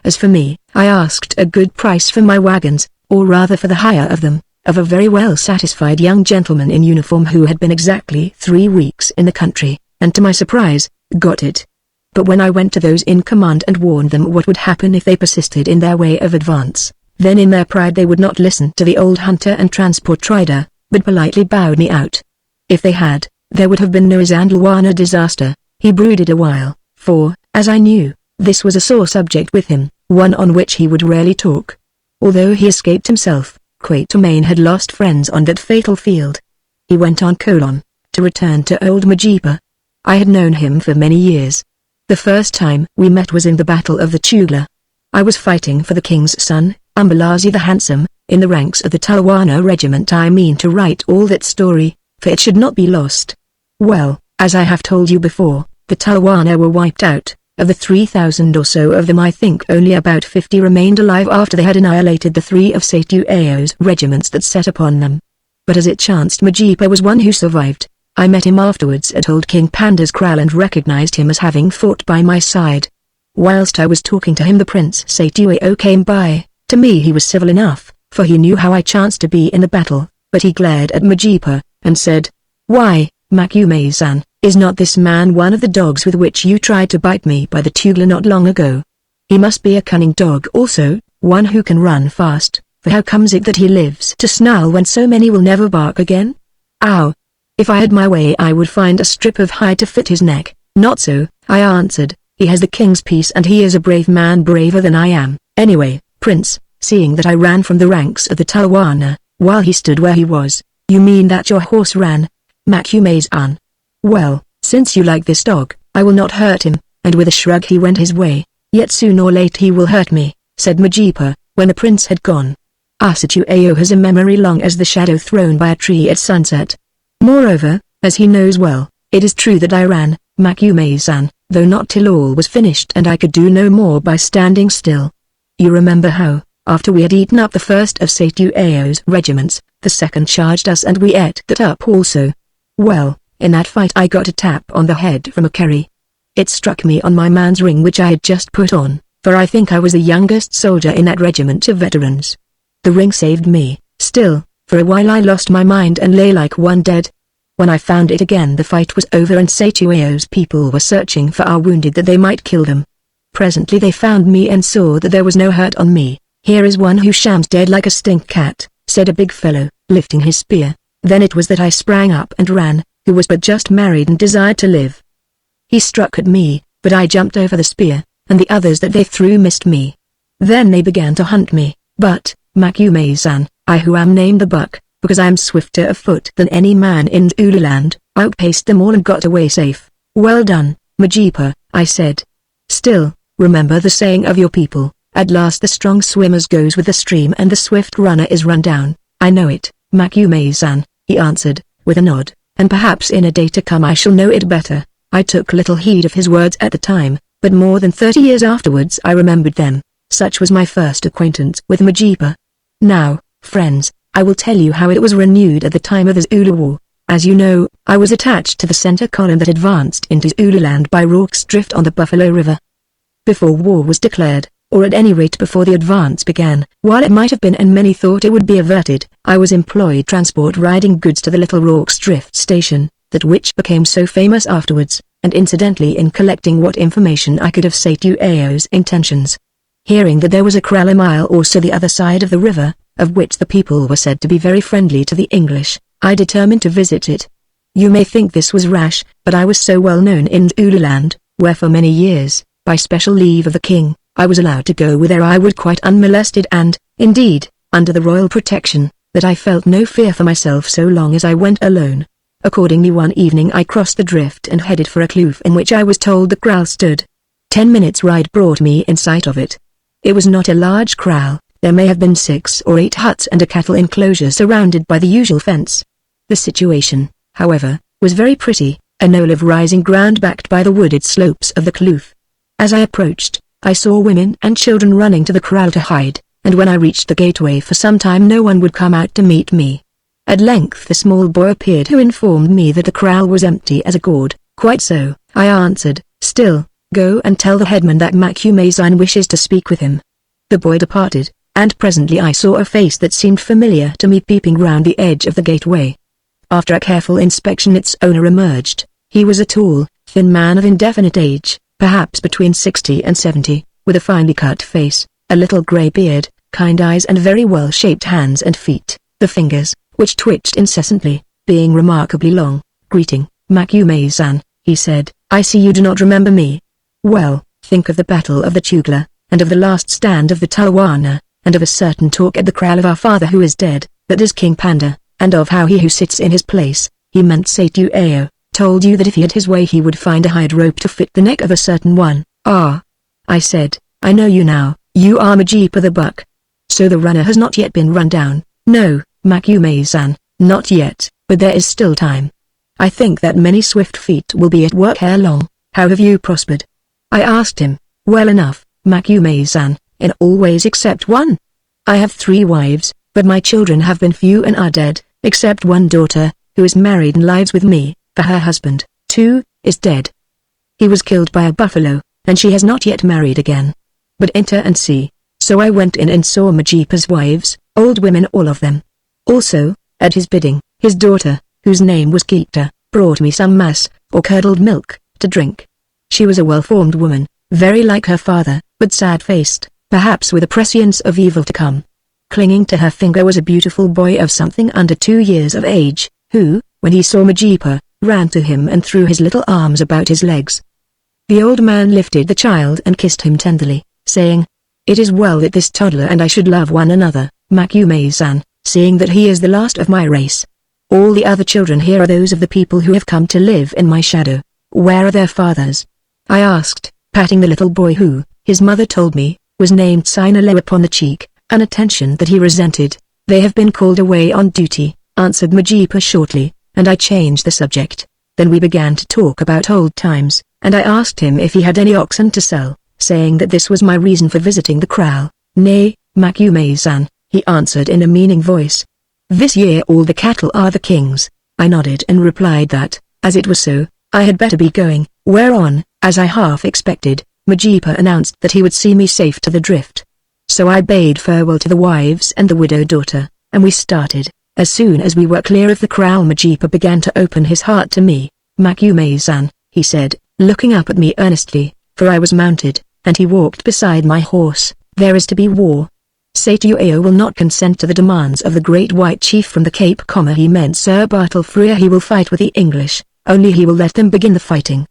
As for me, I asked a good price for my wagons, or rather for the hire of them, of a very well satisfied young gentleman in uniform who had been exactly 3 weeks in the country, and to my surprise, got it. But when I went to those in command and warned them what would happen if they persisted in their way of advance, then in their pride they would not listen to the old hunter and transport rider, but politely bowed me out. If they had, there would have been no Isandlwana disaster. He brooded a while, for, as I knew, this was a sore subject with him, one on which he would rarely talk. Although he escaped himself, Quatermain had lost friends on that fatal field. He went on: to return to old Majipa. I had known him for many years. The first time we met was in the Battle of the Tugla. I was fighting for the king's son, Umbalazi the Handsome, in the ranks of the Talawana regiment. I mean to write all that story, for it should not be lost. Well, as I have told you before, the Talawana were wiped out. Of the 3,000 or so of them, I think only about 50 remained alive after they had annihilated the 3 of Setu Ao's regiments that set upon them. But as it chanced, Majipa was one who survived. I met him afterwards at old King Panda's kraal and recognized him as having fought by my side. Whilst I was talking to him, the Prince Setu Ao came by. To me he was civil enough, for he knew how I chanced to be in the battle, but he glared at Majipa, and said, "Why, Macumazahn, is not this man one of the dogs with which you tried to bite me by the Tugla not long ago? He must be a cunning dog also, one who can run fast, for how comes it that he lives to snarl when so many will never bark again? Ow! If I had my way I would find a strip of hide to fit his neck." "Not so," I answered, "he has the king's peace and he is a brave man, braver than I am. Anyway, Prince, seeing that I ran from the ranks of the Tawana, while he stood where he was. "You mean that your horse ran, Macneon? Well, since you like this dog, I will not hurt him," and with a shrug he went his way. "Yet soon or late he will hurt me," said Majipa, when the prince had gone. Asatuao has a memory long as the shadow thrown by a tree at sunset. Moreover, as he knows well, it is true that I ran, Macneon, though not till all was finished and I could do no more by standing still. You remember how, after we had eaten up the first of Satuao's regiments, the second charged us and we ate that up also. Well, in that fight I got a tap on the head from a kerry. It struck me on my man's ring which I had just put on, for I think I was the youngest soldier in that regiment of veterans. The ring saved me. Still, for a while I lost my mind and lay like one dead. When I found it again the fight was over and Satuao's people were searching for our wounded that they might kill them. Presently they found me and saw that there was no hurt on me. "Here is one who shams dead like a stink cat," said a big fellow, lifting his spear. Then it was that I sprang up and ran, who was but just married and desired to live. He struck at me, but I jumped over the spear, and the others that they threw missed me. Then they began to hunt me, but, Macneon, I who am named the Buck, because I am swifter of foot than any man in Zululand, outpaced them all and got away safe. "Well done, Majipa," I said. "Still, remember the saying of your people, at last the strong swimmers goes with the stream and the swift runner is run down." "I know it, Macneon," he answered, with a nod, "and perhaps in a day to come I shall know it better." I took little heed of his words at the time, but more than 30 years afterwards I remembered them. Such was my first acquaintance with Majipa. Now, friends, I will tell you how it was renewed at the time of the Zulu War. As you know, I was attached to the center column that advanced into Zululand by Rorke's Drift on the Buffalo River. Before war was declared, or at any rate before the advance began, while it might have been and many thought it would be averted, I was employed transport riding goods to the little Rorke's Drift station, that which became so famous afterwards, and incidentally in collecting what information I could of Satuao's intentions. Hearing that there was a kraal a mile or so the other side of the river, of which the people were said to be very friendly to the English, I determined to visit it. You may think this was rash, but I was so well known in Zululand, where for many years, by special leave of the king, I was allowed to go whither I would quite unmolested and, indeed, under the royal protection, that I felt no fear for myself so long as I went alone. Accordingly one evening I crossed the drift and headed for a kloof in which I was told the kraal stood. 10 minutes' ride brought me in sight of it. It was not a large kraal, there may have been 6 or 8 huts and a cattle enclosure surrounded by the usual fence. The situation, however, was very pretty, a knoll of rising ground backed by the wooded slopes of the kloof. As I approached, I saw women and children running to the kraal to hide, and when I reached the gateway for some time no one would come out to meet me. At length a small boy appeared who informed me that the kraal was empty as a gourd. "Quite so," I answered. "Still, go and tell the headman that Macneon wishes to speak with him." The boy departed, and presently I saw a face that seemed familiar to me peeping round the edge of the gateway. After a careful inspection its owner emerged. He was a tall, thin man of indefinite age, perhaps between 60 and 70, with a finely cut face, a little grey beard, kind eyes and very well-shaped hands and feet, the fingers, which twitched incessantly, being remarkably long. "Greeting, Macneon," he said. "I see you do not remember me. Well, think of the Battle of the Tugela, and of the last stand of the Tawana, and of a certain talk at the kraal of our father who is dead, that is King Panda, and of how he who sits in his place, he meant Satuao, told you that if he had his way he would find a hide rope to fit the neck of a certain one." "Ah," I said, "I know you now, you are Majipa the Buck. So the runner has not yet been run down." "No, Macneon, not yet, but there is still time. I think that many swift feet will be at work ere long." "How have you prospered?" I asked him. "Well enough, Macneon, in all ways except one. I have 3 wives, but my children have been few and are dead, except one daughter, who is married and lives with me, for her husband, too, is dead. He was killed by a buffalo, and she has not yet married again. But enter and see." So I went in and saw Majipa's wives, old women all of them. Also, at his bidding, his daughter, whose name was Geeta, brought me some mas, or curdled milk, to drink. She was a well-formed woman, very like her father, but sad-faced, perhaps with a prescience of evil to come. Clinging to her finger was a beautiful boy of something under 2 years of age, who, when he saw Majipa, ran to him and threw his little arms about his legs. The old man lifted the child and kissed him tenderly, saying, It is well that this toddler and I should love one another, Makume-san, seeing that he is the last of my race. All the other children here are those of the people who have come to live in my shadow. Where are their fathers? I asked, patting the little boy who, his mother told me, was named Sinaloa upon the cheek, an attention that he resented. They have been called away on duty, answered Majipa shortly, and I changed the subject. Then we began to talk about old times, and I asked him if he had any oxen to sell, saying that this was my reason for visiting the kraal. Nay, Makume-san, he answered in a meaning voice. This year all the cattle are the king's. I nodded and replied that, as it was so, I had better be going, whereon, as I half expected, Majipa announced that he would see me safe to the drift. So I bade farewell to the wives and the widowed daughter, and we started. As soon as we were clear of the kraal, Majipa began to open his heart to me. Makume-san, he said, looking up at me earnestly, for I was mounted, and he walked beside my horse. There is to be war. Satuyo will not consent to the demands of the great white chief from the Cape, he meant Sir Bartle Frere. He will fight with the English, only he will let them begin the fighting.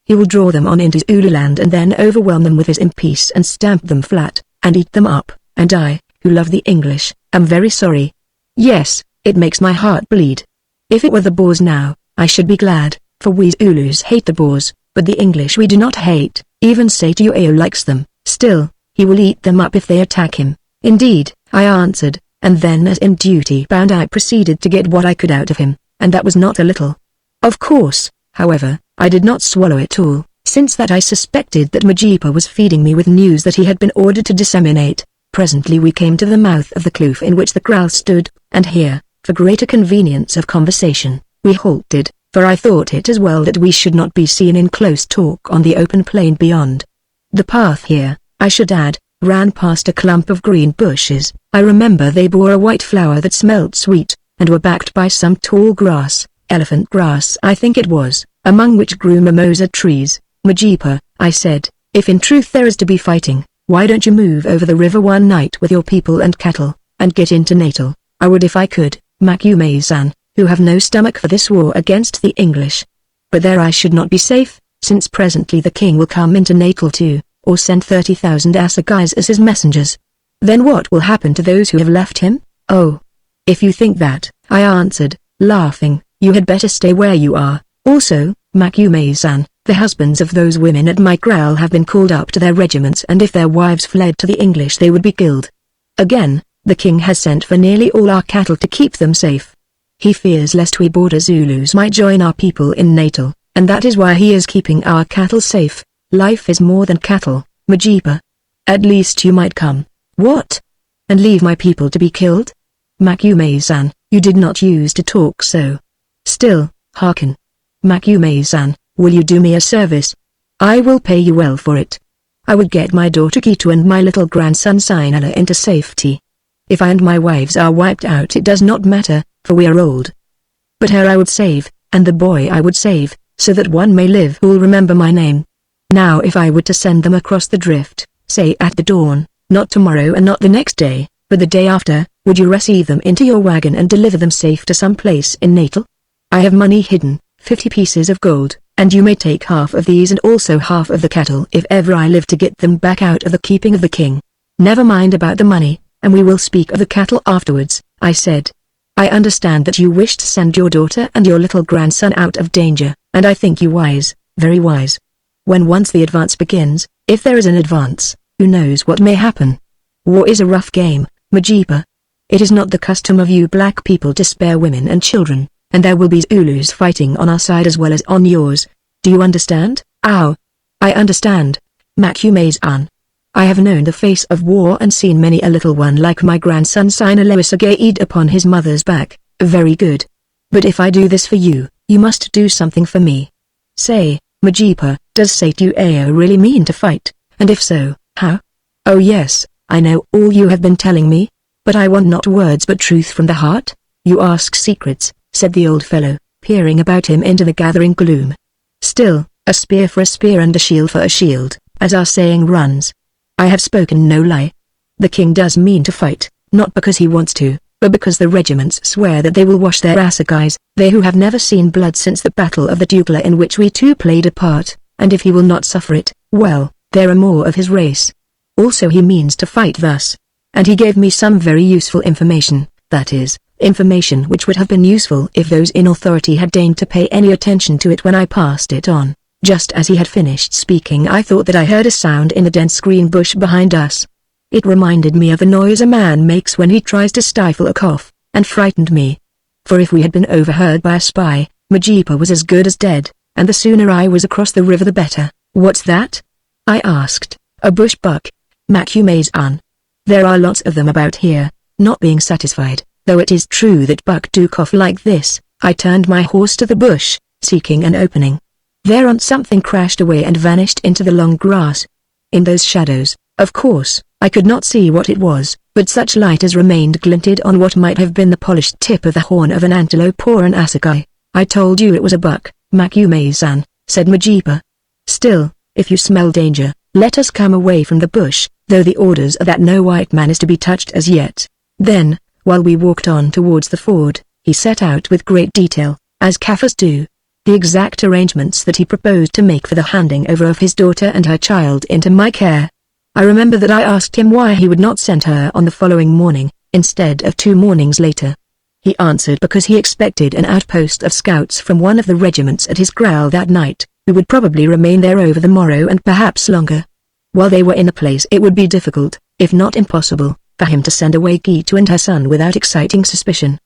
He will draw them on into Zululand and then overwhelm them with his impice and stamp them flat, and eat them up, and I, who love the English, am very sorry. Yes, it makes my heart bleed. If it were the Boers now, I should be glad, for we Zulus hate the Boers, but the English we do not hate. Even Satuyo likes them. Still, he will eat them up if they attack him. Indeed, I answered, and then as in duty bound I proceeded to get what I could out of him, and that was not a little. Of course, however, I did not swallow it all, since that I suspected that Majipa was feeding me with news that he had been ordered to disseminate. Presently we came to the mouth of the kloof in which the kraal stood, and here, for greater convenience of conversation, we halted, for I thought it as well that we should not be seen in close talk on the open plain beyond. The path here, I should add, ran past a clump of green bushes. I remember they bore a white flower that smelled sweet, and were backed by some tall grass, elephant grass I think it was, among which grew mimosa trees. Majipa, I said, if in truth there is to be fighting, why don't you move over the river one night with your people and cattle, and get into Natal? I would if I could, Makume-san, who have no stomach for this war against the English. But there I should not be safe, since presently the king will come into Natal too, or send 30,000 assegais as his messengers. Then what will happen to those who have left him? Oh, if you think that, I answered, laughing, you had better stay where you are. Also, Makume-san, the husbands of those women at my kraal have been called up to their regiments, and if their wives fled to the English they would be killed. Again, the king has sent for nearly all our cattle to keep them safe. He fears lest we border Zulus might join our people in Natal, and that is why he is keeping our cattle safe. Life is more than cattle, Majipa. At least you might come. What? And leave my people to be killed? Makume-san, you did not use to talk so. Still, hearken. Makume-san, will you do me a service? I will pay you well for it. I would get my daughter Kitu and my little grandson Sinala into safety. If I and my wives are wiped out it does not matter, for we are old. But her I would save, and the boy I would save, so that one may live who'll remember my name. Now if I were to send them across the drift, say at the dawn, not tomorrow and not the next day, but the day after, would you receive them into your wagon and deliver them safe to some place in Natal? I have money hidden, 50 pieces of gold, and you may take half of these and also half of the cattle if ever I live to get them back out of the keeping of the king. Never mind about the money, and we will speak of the cattle afterwards, I said. I understand that you wish to send your daughter and your little grandson out of danger, and I think you wise, very wise. When once the advance begins, if there is an advance, who knows what may happen? War is a rough game, Majipa. It is not the custom of you black people to spare women and children, and there will be Zulus fighting on our side as well as on yours. Do you understand? Ow! I understand, Makume-san. I have known the face of war and seen many a little one like my grandson Sinaloa eat upon his mother's back. Very good. But if I do this for you, you must do something for me. Say, Majipa, does Satuyo really mean to fight, and if so, how? Oh yes, I know all you have been telling me, but I want not words but truth from the heart. You ask secrets, said the old fellow, peering about him into the gathering gloom. Still, a spear for a spear and a shield for a shield, as our saying runs. I have spoken no lie. The king does mean to fight, not because he wants to, but because the regiments swear that they will wash their assegais, they who have never seen blood since the battle of the Dukla in which we two played a part, and if he will not suffer it, well, there are more of his race. Also he means to fight thus. And he gave me some very useful information, that is, information which would have been useful if those in authority had deigned to pay any attention to it when I passed it on. Just as he had finished speaking I thought that I heard a sound in the dense green bush behind us. It reminded me of the noise a man makes when he tries to stifle a cough, and frightened me. For if we had been overheard by a spy, Majipa was as good as dead, and the sooner I was across the river the better. "What's that?" I asked. "A bush buck, Macumazan. There are lots of them about here." Not being satisfied, though it is true that buck do cough like this, I turned my horse to the bush, seeking an opening. Thereon something crashed away and vanished into the long grass. In those shadows, of course, I could not see what it was, but such light as remained glinted on what might have been the polished tip of the horn of an antelope or an assegai. "I told you it was a buck, Macumazan," said Majipa. "Still, if you smell danger, let us come away from the bush, though the orders are that no white man is to be touched as yet." Then, while we walked on towards the ford, he set out with great detail, as Kaffirs do, the exact arrangements that he proposed to make for the handing over of his daughter and her child into my care. I remember that I asked him why he would not send her on the following morning, instead of 2 mornings later. He answered because he expected an outpost of scouts from one of the regiments at his kraal that night, who would probably remain there over the morrow and perhaps longer. While they were in the place it would be difficult, if not impossible, for him to send away Gitu and her son without exciting suspicion.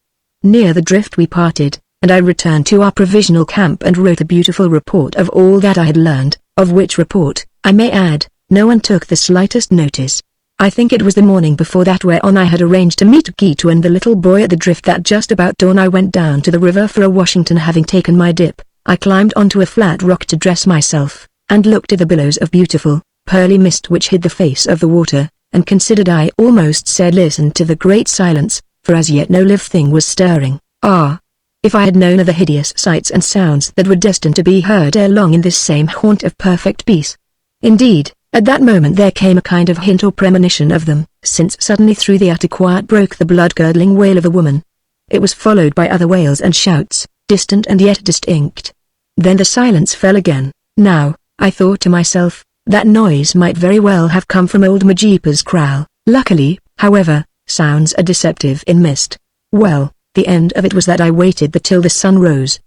Near the drift we parted, and I returned to our provisional camp and wrote a beautiful report of all that I had learned, of which report, I may add, no one took the slightest notice. I think it was the morning before that whereon I had arranged to meet Gitu and the little boy at the drift that just about dawn I went down to the river for a Washington. Having taken my dip, I climbed onto a flat rock to dress myself, and looked at the billows of beautiful, pearly mist which hid the face of the water, and considered, I almost said listened to the great silence, for as yet no live thing was stirring. Ah! If I had known of the hideous sights and sounds that were destined to be heard ere long in this same haunt of perfect peace. Indeed, at that moment there came a kind of hint or premonition of them, since suddenly through the utter quiet broke the blood-curdling wail of a woman. It was followed by other wails and shouts, distant and yet distinct. Then the silence fell again. Now, I thought to myself, that noise might very well have come from old Majipa's kraal. Luckily, however, sounds are deceptive in mist. Well, the end of it was that I waited till the sun rose.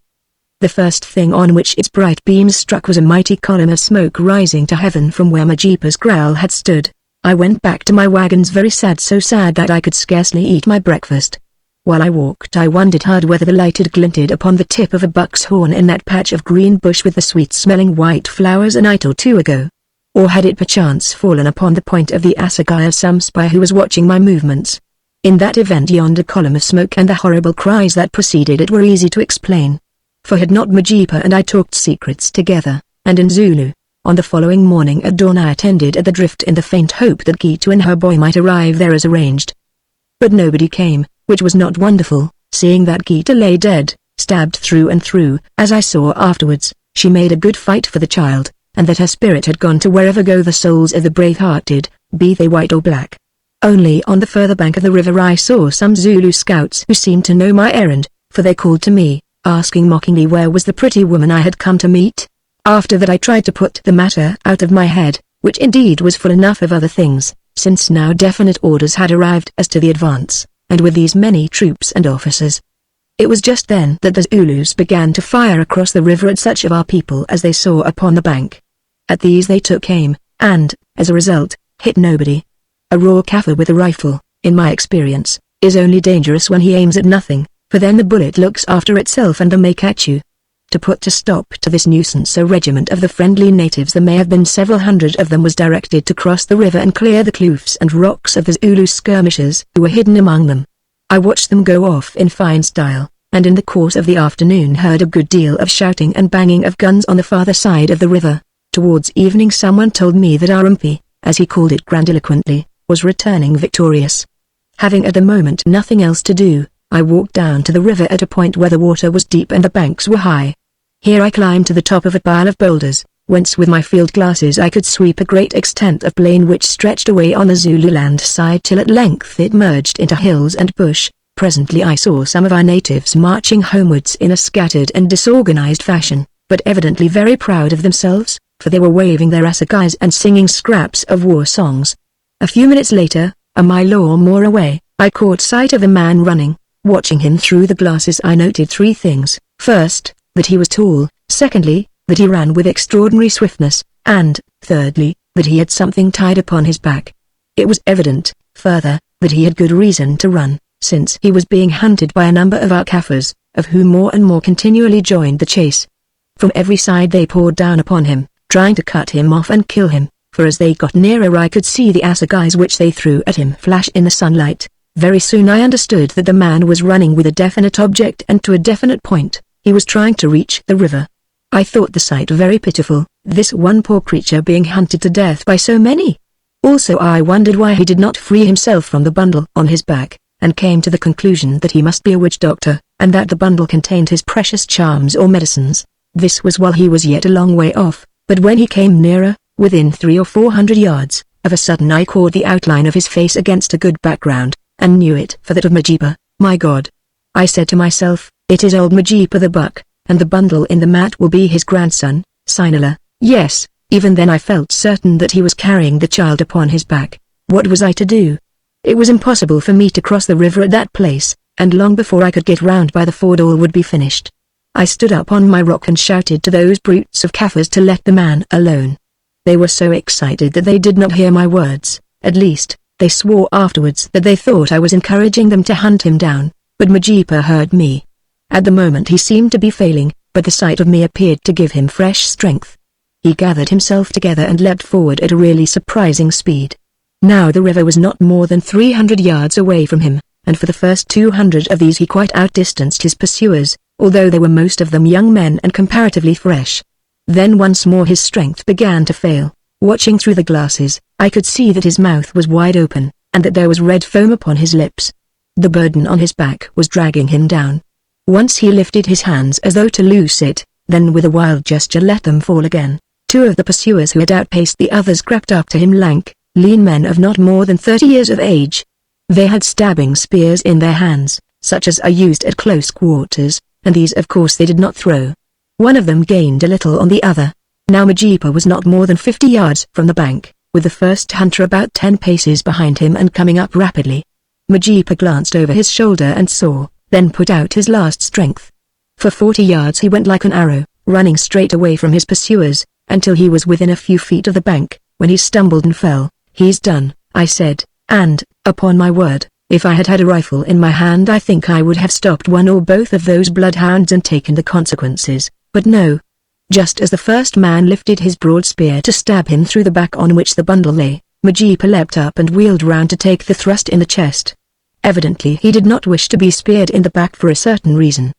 The first thing on which its bright beams struck was a mighty column of smoke rising to heaven from where Majipa's kraal had stood. I went back to my wagons very sad, so sad that I could scarcely eat my breakfast. While I walked I wondered hard whether the light had glinted upon the tip of a buck's horn in that patch of green bush with the sweet-smelling white flowers a night or 2 ago. Or had it perchance fallen upon the point of the assegai of some spy who was watching my movements? In that event yonder column of smoke and the horrible cries that preceded it were easy to explain. For had not Majipa and I talked secrets together, and in Zulu? On the following morning at dawn I attended at the drift in the faint hope that Gitu and her boy might arrive there as arranged. But nobody came, which was not wonderful, seeing that Gitu lay dead, stabbed through and through. As I saw afterwards, she made a good fight for the child, and that her spirit had gone to wherever go the souls of the brave-hearted, be they white or black. Only on the further bank of the river I saw some Zulu scouts who seemed to know my errand, for they called to me, asking mockingly where was the pretty woman I had come to meet. After that I tried to put the matter out of my head, which indeed was full enough of other things, since now definite orders had arrived as to the advance, and with these many troops and officers. It was just then that the Zulus began to fire across the river at such of our people as they saw upon the bank. At these they took aim, and, as a result, hit nobody. A raw Kaffir with a rifle, in my experience, is only dangerous when he aims at nothing, for then the bullet looks after itself and may catch you. To put a stop to this nuisance a regiment of the friendly natives, there may have been several hundred of them, was directed to cross the river and clear the kloofs and rocks of the Zulu skirmishers who were hidden among them. I watched them go off in fine style, and in the course of the afternoon heard a good deal of shouting and banging of guns on the farther side of the river. Towards evening someone told me that our impi, as he called it grandiloquently, was returning victorious. Having at the moment nothing else to do, I walked down to the river at a point where the water was deep and the banks were high. Here I climbed to the top of a pile of boulders, whence with my field glasses I could sweep a great extent of plain which stretched away on the Zululand side till at length it merged into hills and bush. Presently I saw some of our natives marching homewards in a scattered and disorganized fashion, but evidently very proud of themselves, for they were waving their assegais and singing scraps of war songs. A few minutes later, a mile or more away, I caught sight of a man running. Watching him through the glasses, I noted three things. First, that he was tall. Secondly, that he ran with extraordinary swiftness. And, thirdly, that he had something tied upon his back. It was evident, further, that he had good reason to run, since he was being hunted by a number of our Kaffirs, of whom more and more continually joined the chase. From every side they poured down upon him, trying to cut him off and kill him, for as they got nearer I could see the assegais which they threw at him flash in the sunlight. Very soon I understood that the man was running with a definite object and to a definite point. He was trying to reach the river. I thought the sight very pitiful, this one poor creature being hunted to death by so many. Also I wondered why he did not free himself from the bundle on his back, and came to the conclusion that he must be a witch doctor, and that the bundle contained his precious charms or medicines. This was while he was yet a long way off, but when he came nearer, within 300 or 400 yards, of a sudden I caught the outline of his face against a good background, and knew it for that of Majipa. My God! I said to myself, it is old Majipa the buck, and the bundle in the mat will be his grandson, Sinala. Yes, even then I felt certain that he was carrying the child upon his back. What was I to do? It was impossible for me to cross the river at that place, and long before I could get round by the ford all would be finished. I stood up on my rock and shouted to those brutes of Kaffirs to let the man alone. They were so excited that they did not hear my words. At least, they swore afterwards that they thought I was encouraging them to hunt him down, but Majipa heard me. At the moment he seemed to be failing, but the sight of me appeared to give him fresh strength. He gathered himself together and leapt forward at a really surprising speed. Now the river was not more than 300 yards away from him, and for the first 200 of these he quite outdistanced his pursuers, although they were most of them young men and comparatively fresh. Then once more his strength began to fail. Watching through the glasses, I could see that his mouth was wide open, and that there was red foam upon his lips. The burden on his back was dragging him down. Once he lifted his hands as though to loose it, then with a wild gesture let them fall again. Two of the pursuers who had outpaced the others crept up to him, lank, lean men of not more than 30 years of age. They had stabbing spears in their hands, such as are used at close quarters, and these of course they did not throw. One of them gained a little on the other. Now Majipa was not more than 50 yards from the bank, with the first hunter about 10 paces behind him and coming up rapidly. Majipa glanced over his shoulder and saw, then put out his last strength. For 40 yards he went like an arrow, running straight away from his pursuers, until he was within a few feet of the bank, when he stumbled and fell. He's done, I said, and, upon my word, if I had had a rifle in my hand I think I would have stopped one or both of those bloodhounds and taken the consequences, but no. Just as the first man lifted his broad spear to stab him through the back on which the bundle lay, Majipa leapt up and wheeled round to take the thrust in the chest. Evidently he did not wish to be speared in the back for a certain reason.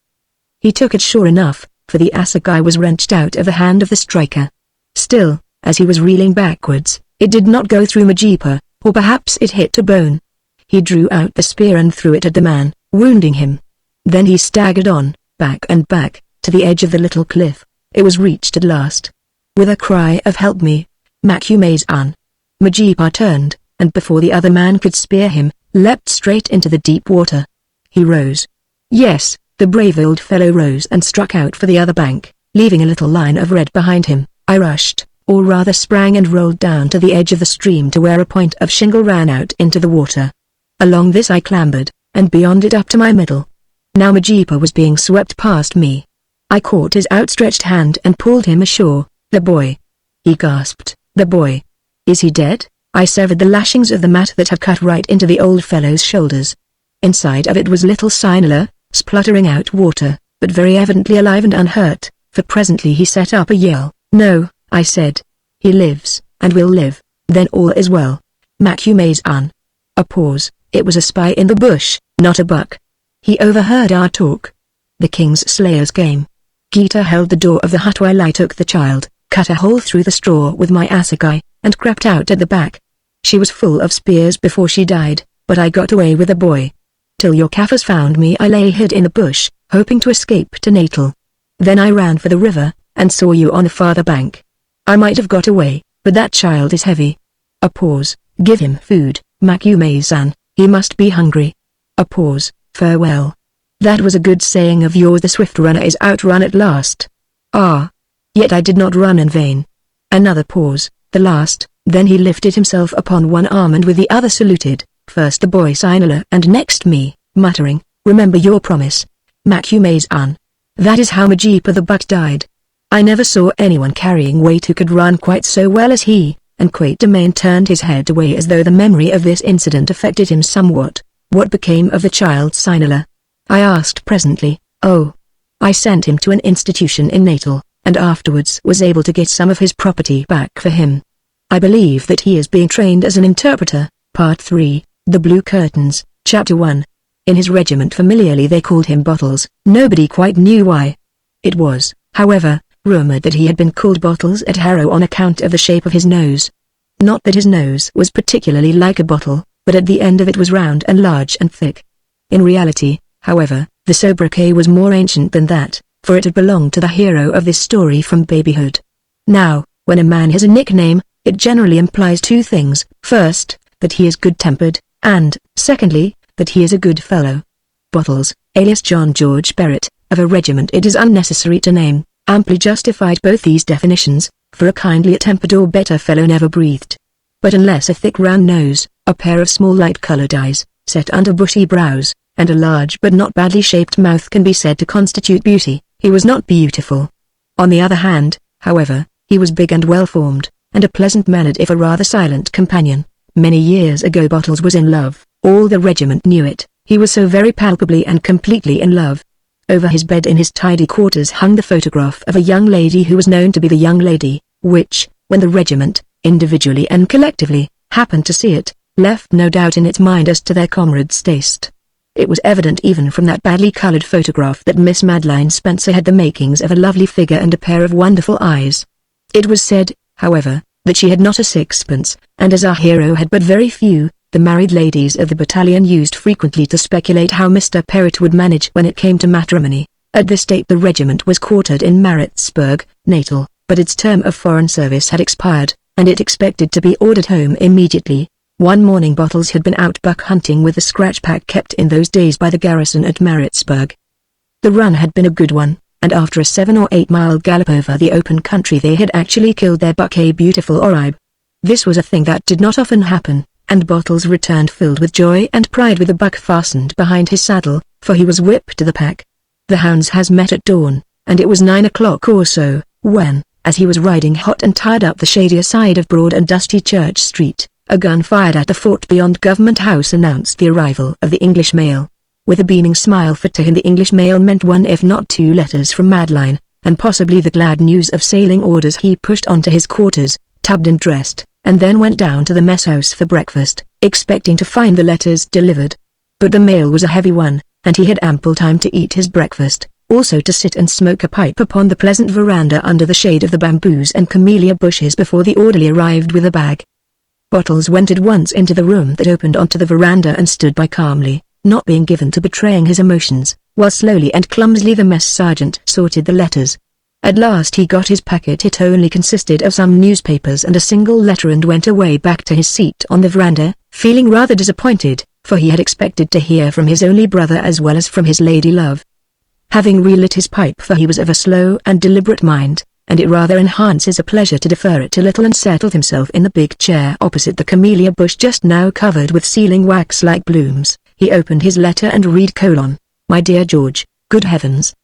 He took it sure enough, for the assegai was wrenched out of the hand of the striker. Still, as he was reeling backwards, it did not go through Majipa, or perhaps it hit a bone. He drew out the spear and threw it at the man, wounding him. Then he staggered on, back and back, to the edge of the little cliff. It was reached at last. With a cry of "Help me, Macumazan!" Majipa turned, and before the other man could spear him, leapt straight into the deep water. He rose. Yes, the brave old fellow rose and struck out for the other bank, leaving a little line of red behind him. I rushed, or rather sprang and rolled down to the edge of the stream to where a point of shingle ran out into the water. Along this I clambered, and beyond it up to my middle. Now Majipa was being swept past me. I caught his outstretched hand and pulled him ashore. "The boy!" he gasped. "The boy! Is he dead?" I severed the lashings of the mat that had cut right into the old fellow's shoulders. Inside of it was little Sinala, spluttering out water, but very evidently alive and unhurt, for presently he set up a yell. "No," I said. "He lives, and will live, then all is well. Macumazan." A pause. It was a spy in the bush, not a buck. He overheard our talk. The king's slayers came. Gita held the door of the hut while I took the child, cut a hole through the straw with my assegai, and crept out at the back. She was full of spears before she died, but I got away with the boy. Till your Kaffirs found me I lay hid in the bush, hoping to escape to Natal. Then I ran for the river, and saw you on the farther bank. I might have got away, but that child is heavy. A pause. "Give him food, Macumazan, he must be hungry." A pause. "Farewell." That was a good saying of yours. The swift runner is outrun at last. Ah! Yet I did not run in vain. Another pause. "The last, Then he lifted himself upon one arm and with the other saluted, first the boy Sinala and next me, muttering, "Remember your promise. Macumazan." That is how Majipa the buck died. I never saw anyone carrying weight who could run quite so well as he, and Quatermain turned his head away as though the memory of this incident affected him somewhat. What became of the child Sinala? I asked presently. Oh. I sent him to an institution in Natal, and afterwards was able to get some of his property back for him. I believe that he is being trained as an interpreter. Part 3, The Blue Curtains, Chapter 1. In his regiment familiarly they called him Bottles. Nobody quite knew why. It was, however, rumored that he had been called Bottles at Harrow on account of the shape of his nose. Not that his nose was particularly like a bottle, but at the end of it was round and large and thick. In reality, however, the sobriquet was more ancient than that, for it had belonged to the hero of this story from babyhood. Now, when a man has a nickname, it generally implies two things: first, that he is good-tempered, and, secondly, that he is a good fellow. Bottles, alias John George Barrett, of a regiment it is unnecessary to name, amply justified both these definitions, for a kindlier-tempered or better fellow never breathed. But unless a thick round nose, a pair of small light-colored eyes, set under bushy brows, and a large but not badly shaped mouth can be said to constitute beauty, he was not beautiful. On the other hand, however, he was big and well-formed, and a pleasant-mannered if a rather silent companion. Many years ago Bottles was in love. All the regiment knew it. He was so very palpably and completely in love. Over his bed in his tidy quarters hung the photograph of a young lady who was known to be the young lady, which, when the regiment, individually and collectively, happened to see it, left no doubt in its mind as to their comrade's taste. It was evident even from that badly coloured photograph that Miss Madeline Spencer had the makings of a lovely figure and a pair of wonderful eyes. It was said, however, that she had not a sixpence, and as our hero had but very few, the married ladies of the battalion used frequently to speculate how Mr. Perrott would manage when it came to matrimony. At this date the regiment was quartered in Maritzburg, Natal, but its term of foreign service had expired, and it expected to be ordered home immediately. One morning Bottles had been out buck hunting with the scratch pack kept in those days by the garrison at Maritzburg. The run had been a good one, and after a 7 or 8 mile gallop over the open country they had actually killed their buck, a beautiful oribe. This was a thing that did not often happen, and Bottles returned filled with joy and pride with the buck fastened behind his saddle, for he was whipped to the pack. The hounds has met at dawn, and it was 9 o'clock or so, when, as he was riding hot and tired up the shadier side of broad and dusty Church Street, a gun fired at the fort beyond Government House announced the arrival of the English mail. With a beaming smile, for to him the English mail meant 1 if not 2 letters from Madeline, and possibly the glad news of sailing orders. He pushed on to his quarters, tubbed and dressed, and then went down to the mess house for breakfast, expecting to find the letters delivered. But the mail was a heavy one, and he had ample time to eat his breakfast, also to sit and smoke a pipe upon the pleasant veranda under the shade of the bamboos and camellia bushes before the orderly arrived with a bag. Bottles went at once into the room that opened onto the veranda and stood by calmly, not being given to betraying his emotions, while slowly and clumsily the mess sergeant sorted the letters. At last he got his packet. It only consisted of some newspapers and a single letter, and went away back to his seat on the veranda, feeling rather disappointed, for he had expected to hear from his only brother as well as from his lady love. Having relit his pipe, for he was of a slow and deliberate mind, and it rather enhances a pleasure to defer it a little, and settled himself in the big chair opposite the camellia bush just now covered with sealing wax like blooms. He opened his letter and read: "My dear George, good heavens,"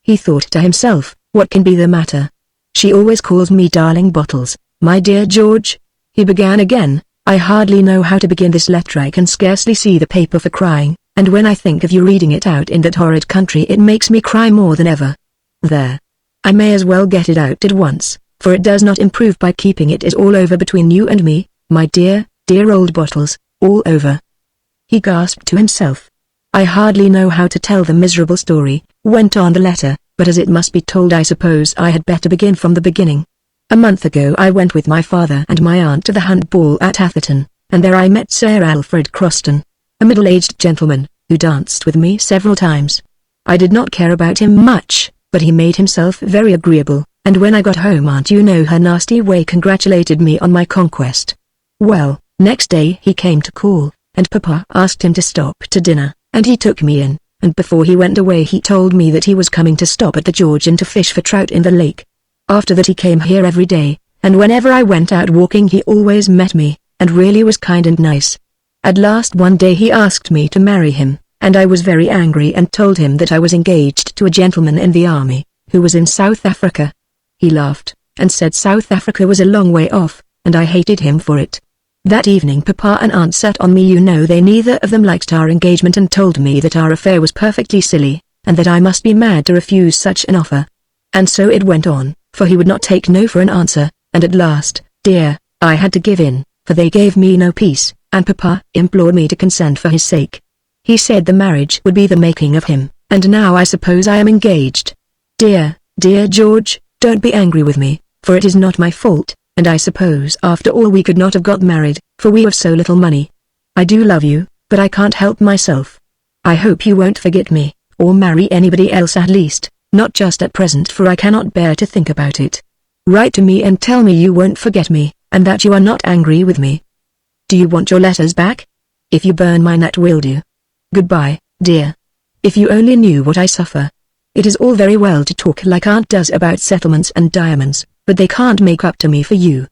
he thought to himself, "what can be the matter? She always calls me darling Bottles." "My dear George," he began again, "I hardly know how to begin this letter. I can scarcely see the paper for crying, and when I think of you reading it out in that horrid country it makes me cry more than ever. There. I may as well get it out at once, for it does not improve by keeping it. Is all over between you and me, my dear, dear old Bottles, all over." He gasped to himself. "I hardly know how to tell the miserable story," went on the letter, "but as it must be told I suppose I had better begin from the beginning. A month ago I went with my father and my aunt to the hunt ball at Atherton, and there I met Sir Alfred Croston, a middle-aged gentleman, who danced with me several times. I did not care about him much, but he made himself very agreeable, and when I got home Aunt, you know her nasty way, congratulated me on my conquest. Well, next day he came to call, and Papa asked him to stop to dinner, and he took me in, and before he went away he told me that he was coming to stop at the Georgian to fish for trout in the lake. After that he came here every day, and whenever I went out walking he always met me, and really was kind and nice. At last one day he asked me to marry him, and I was very angry and told him that I was engaged to a gentleman in the army, who was in South Africa. He laughed, and said South Africa was a long way off, and I hated him for it. That evening Papa and Aunt sat on me. You know, they neither of them liked our engagement and told me that our affair was perfectly silly, and that I must be mad to refuse such an offer. And so it went on, for he would not take no for an answer, and at last, dear, I had to give in, for they gave me no peace, and Papa implored me to consent for his sake. He said the marriage would be the making of him, and now I suppose I am engaged. Dear George, don't be angry with me, for it is not my fault, and I suppose after all we could not have got married, for we have so little money. I do love you, but I can't help myself. I hope you won't forget me, or marry anybody else, at least, not just at present, for I cannot bear to think about it. Write to me and tell me you won't forget me, and that you are not angry with me. Do you want your letters back? If you burn mine that will do. Goodbye, dear. If you only knew what I suffer. It is all very well to talk like Aunt does about settlements and diamonds, but they can't make up to me for you.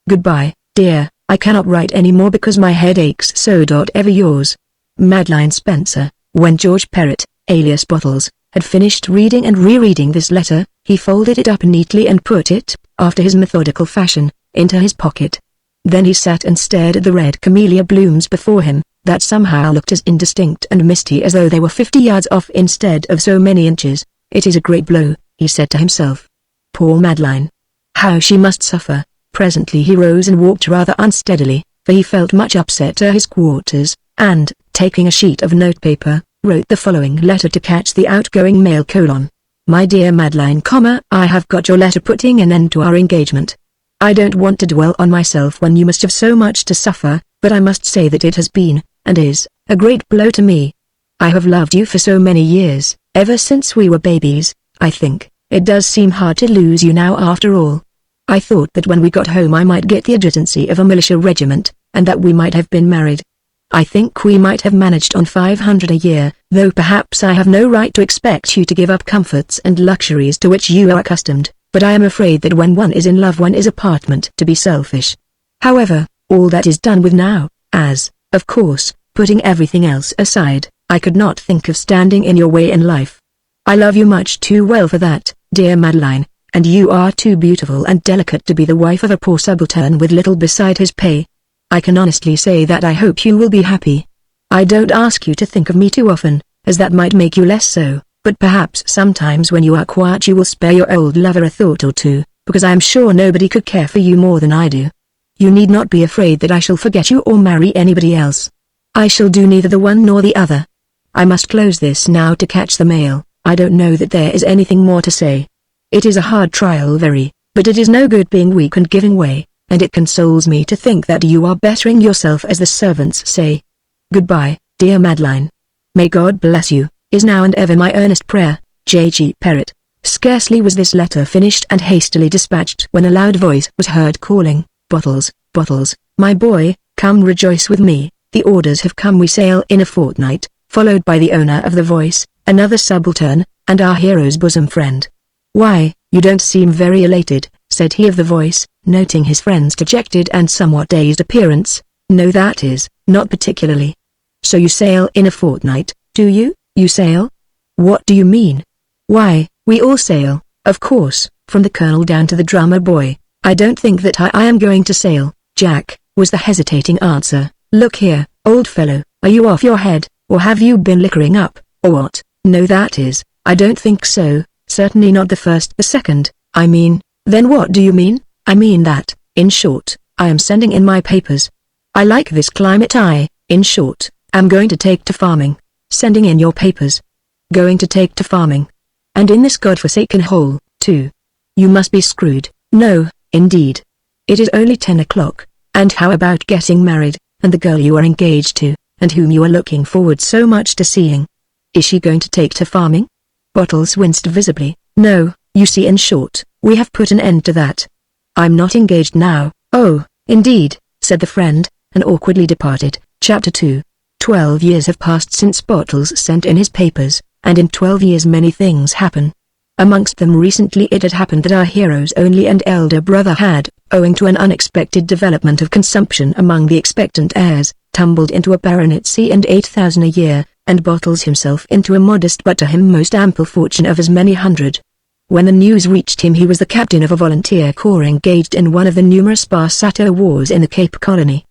Goodbye, dear. I cannot write any more because my head aches so. Ever yours, Madeline Spencer. When George Perrott, alias Bottles, had finished reading and rereading this letter, he folded it up neatly and put it, after his methodical fashion, into his pocket. Then he sat and stared at the red camellia blooms before him, that somehow looked as indistinct and misty as though they were 50 yards off instead of so many inches. It is a great blow, he said to himself. Poor Madeline. How she must suffer. Presently he rose and walked rather unsteadily, for he felt much upset at his quarters, and, taking a sheet of notepaper, wrote the following letter to catch the outgoing mail: My dear Madeline, I have got your letter putting an end to our engagement. I don't want to dwell on myself when you must have so much to suffer, but I must say that it has been, and is, a great blow to me. I have loved you for so many years, ever since we were babies. I think it does seem hard to lose you now after all. I thought that when we got home I might get the adjutancy of a militia regiment, and that we might have been married. I think we might have managed on 500 a year, though perhaps I have no right to expect you to give up comforts and luxuries to which you are accustomed, but I am afraid that when one is in love one is apartment to be selfish. However, all that is done with now, as, of course, putting everything else aside, I could not think of standing in your way in life. I love you much too well for that, dear Madeline, and you are too beautiful and delicate to be the wife of a poor subaltern with little beside his pay. I can honestly say that I hope you will be happy. I don't ask you to think of me too often, as that might make you less so, but perhaps sometimes when you are quiet you will spare your old lover a thought or two, because I am sure nobody could care for you more than I do. You need not be afraid that I shall forget you or marry anybody else. I shall do neither the one nor the other. I must close this now to catch the mail. I don't know that there is anything more to say. It is a hard trial very, but it is no good being weak and giving way, and it consoles me to think that you are bettering yourself as the servants say. Goodbye, dear Madeline. May God bless you, is now and ever my earnest prayer, J.G. Perrott. Scarcely was this letter finished and hastily dispatched when a loud voice was heard calling, Bottles, Bottles, my boy, come rejoice with me, the orders have come, we sail in a fortnight, followed by the owner of the voice, another subaltern, and our hero's bosom friend. Why, you don't seem very elated, said he of the voice, noting his friend's dejected and somewhat dazed appearance. No, that is, not particularly. So you sail in a fortnight, do you? You sail? What do you mean? Why, we all sail, of course, from the colonel down to the drummer boy. I don't think that I am going to sail, Jack, was the hesitating answer. Look here, old fellow, are you off your head, or have you been liquoring up, or what? No, that is, I don't think so, certainly not the first, the second, I mean. Then what do you mean? I mean that, in short, I am sending in my papers. I like this climate. In short, am going to take to farming. Sending in your papers. Going to take to farming. And in this godforsaken hole, too. You must be screwed. No, indeed. It is only 10 o'clock, and how about getting married, and the girl you are engaged to, and whom you are looking forward so much to seeing? Is she going to take to farming? Bottles winced visibly. No, you see, in short, we have put an end to that. I'm not engaged now. Oh, indeed, said the friend, and awkwardly departed. Chapter 2. 12 years have passed since Bottles sent in his papers, and in 12 years many things happen. Amongst them recently it had happened that our hero's only and elder brother had, owing to an unexpected development of consumption among the expectant heirs, tumbled into a baronetcy and 8,000 a year, and bottles himself into a modest but to him most ample fortune of as many hundred. When the news reached him, he was the captain of a volunteer corps engaged in one of the numerous Barsato wars in the Cape Colony.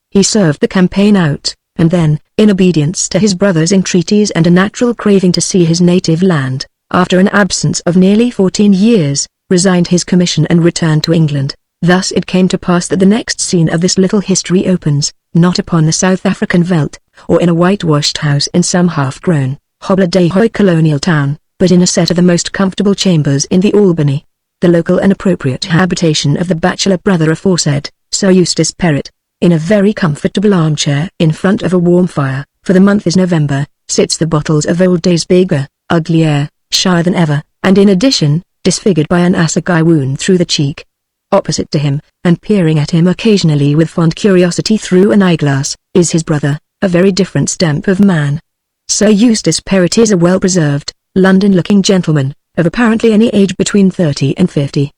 He served the campaign out, and then, in obedience to his brother's entreaties and a natural craving to see his native land, after an absence of nearly 14 years, resigned his commission and returned to England. Thus it came to pass that the next scene of this little history opens, not upon the South African veldt, or in a whitewashed house in some half-grown, hobble-de-hoy colonial town, but in a set of the most comfortable chambers in the Albany, the local and appropriate habitation of the bachelor brother aforesaid, Sir Eustace Perrott. In a very comfortable armchair in front of a warm fire, for the month is November, sits the Bottles of old days, bigger, uglier, shyer than ever, and in addition, disfigured by an assegai wound through the cheek. Opposite to him, and peering at him occasionally with fond curiosity through an eyeglass, is his brother, a very different stamp of man. Sir Eustace Perrott is a well-preserved, London-looking gentleman, of apparently any age between 30 and 50.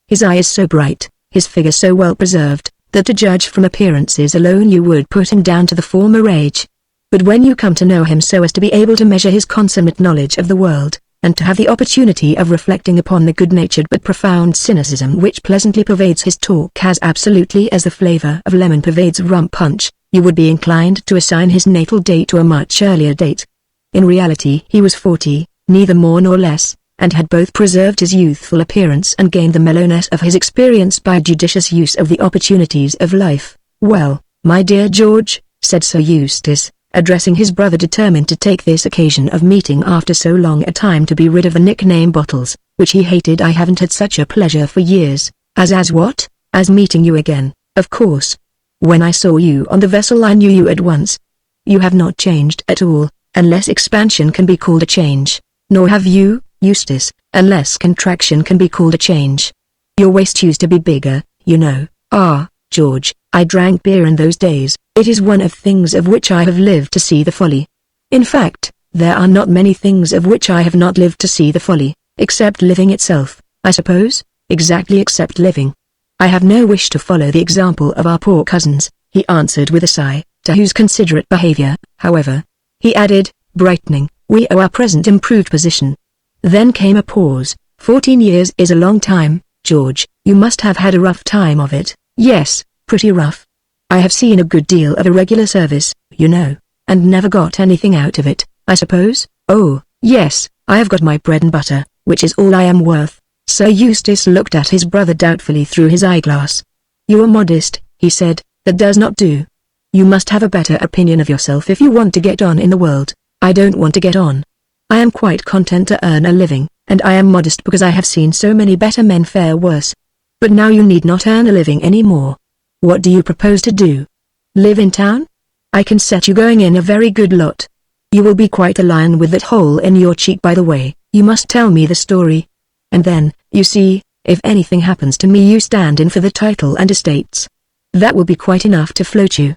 His eye is so bright, his figure so well-preserved, that to judge from appearances alone you would put him down to the former age. But when you come to know him so as to be able to measure his consummate knowledge of the world, and to have the opportunity of reflecting upon the good-natured but profound cynicism which pleasantly pervades his talk as absolutely as the flavor of lemon pervades rum punch, you would be inclined to assign his natal date to a much earlier date. In reality he was 40, neither more nor less, and had both preserved his youthful appearance and gained the mellowness of his experience by a judicious use of the opportunities of life. "Well, my dear George," said Sir Eustace, addressing his brother, determined to take this occasion of meeting after so long a time to be rid of the nickname Bottles, which he hated. "I haven't had such a pleasure for years." As what? "As meeting you again, of course. When I saw you on the vessel I knew you at once. You have not changed at all, unless expansion can be called a change, nor have you, Eustace, unless contraction can be called a change. Your waist used to be bigger, you know." "Ah, George, I drank beer in those days. It is one of things of which I have lived to see the folly. In fact, there are not many things of which I have not lived to see the folly, except living itself, I suppose." "Exactly, except living. I have no wish to follow the example of our poor cousins," he answered with a sigh, to whose considerate behavior, however, he added, brightening, "we owe our present improved position." Then came a pause. 14 years is a long time, George. You must have had a rough time of it." "Yes, pretty rough. I have seen a good deal of irregular service, you know, and never got anything out of it, I suppose." "Oh, yes, I have got my bread and butter, which is all I am worth." Sir Eustace looked at his brother doubtfully through his eyeglass. "You are modest," he said. "That does not do. You must have a better opinion of yourself if you want to get on in the world." "I don't want to get on. I am quite content to earn a living, and I am modest because I have seen so many better men fare worse. But now you need not earn a living any more. What do you propose to do? Live in town? I can set you going in a very good lot. You will be quite a lion with that hole in your cheek. By the way, you must tell me the story. And then, you see, if anything happens to me you stand in for the title and estates. That will be quite enough to float you."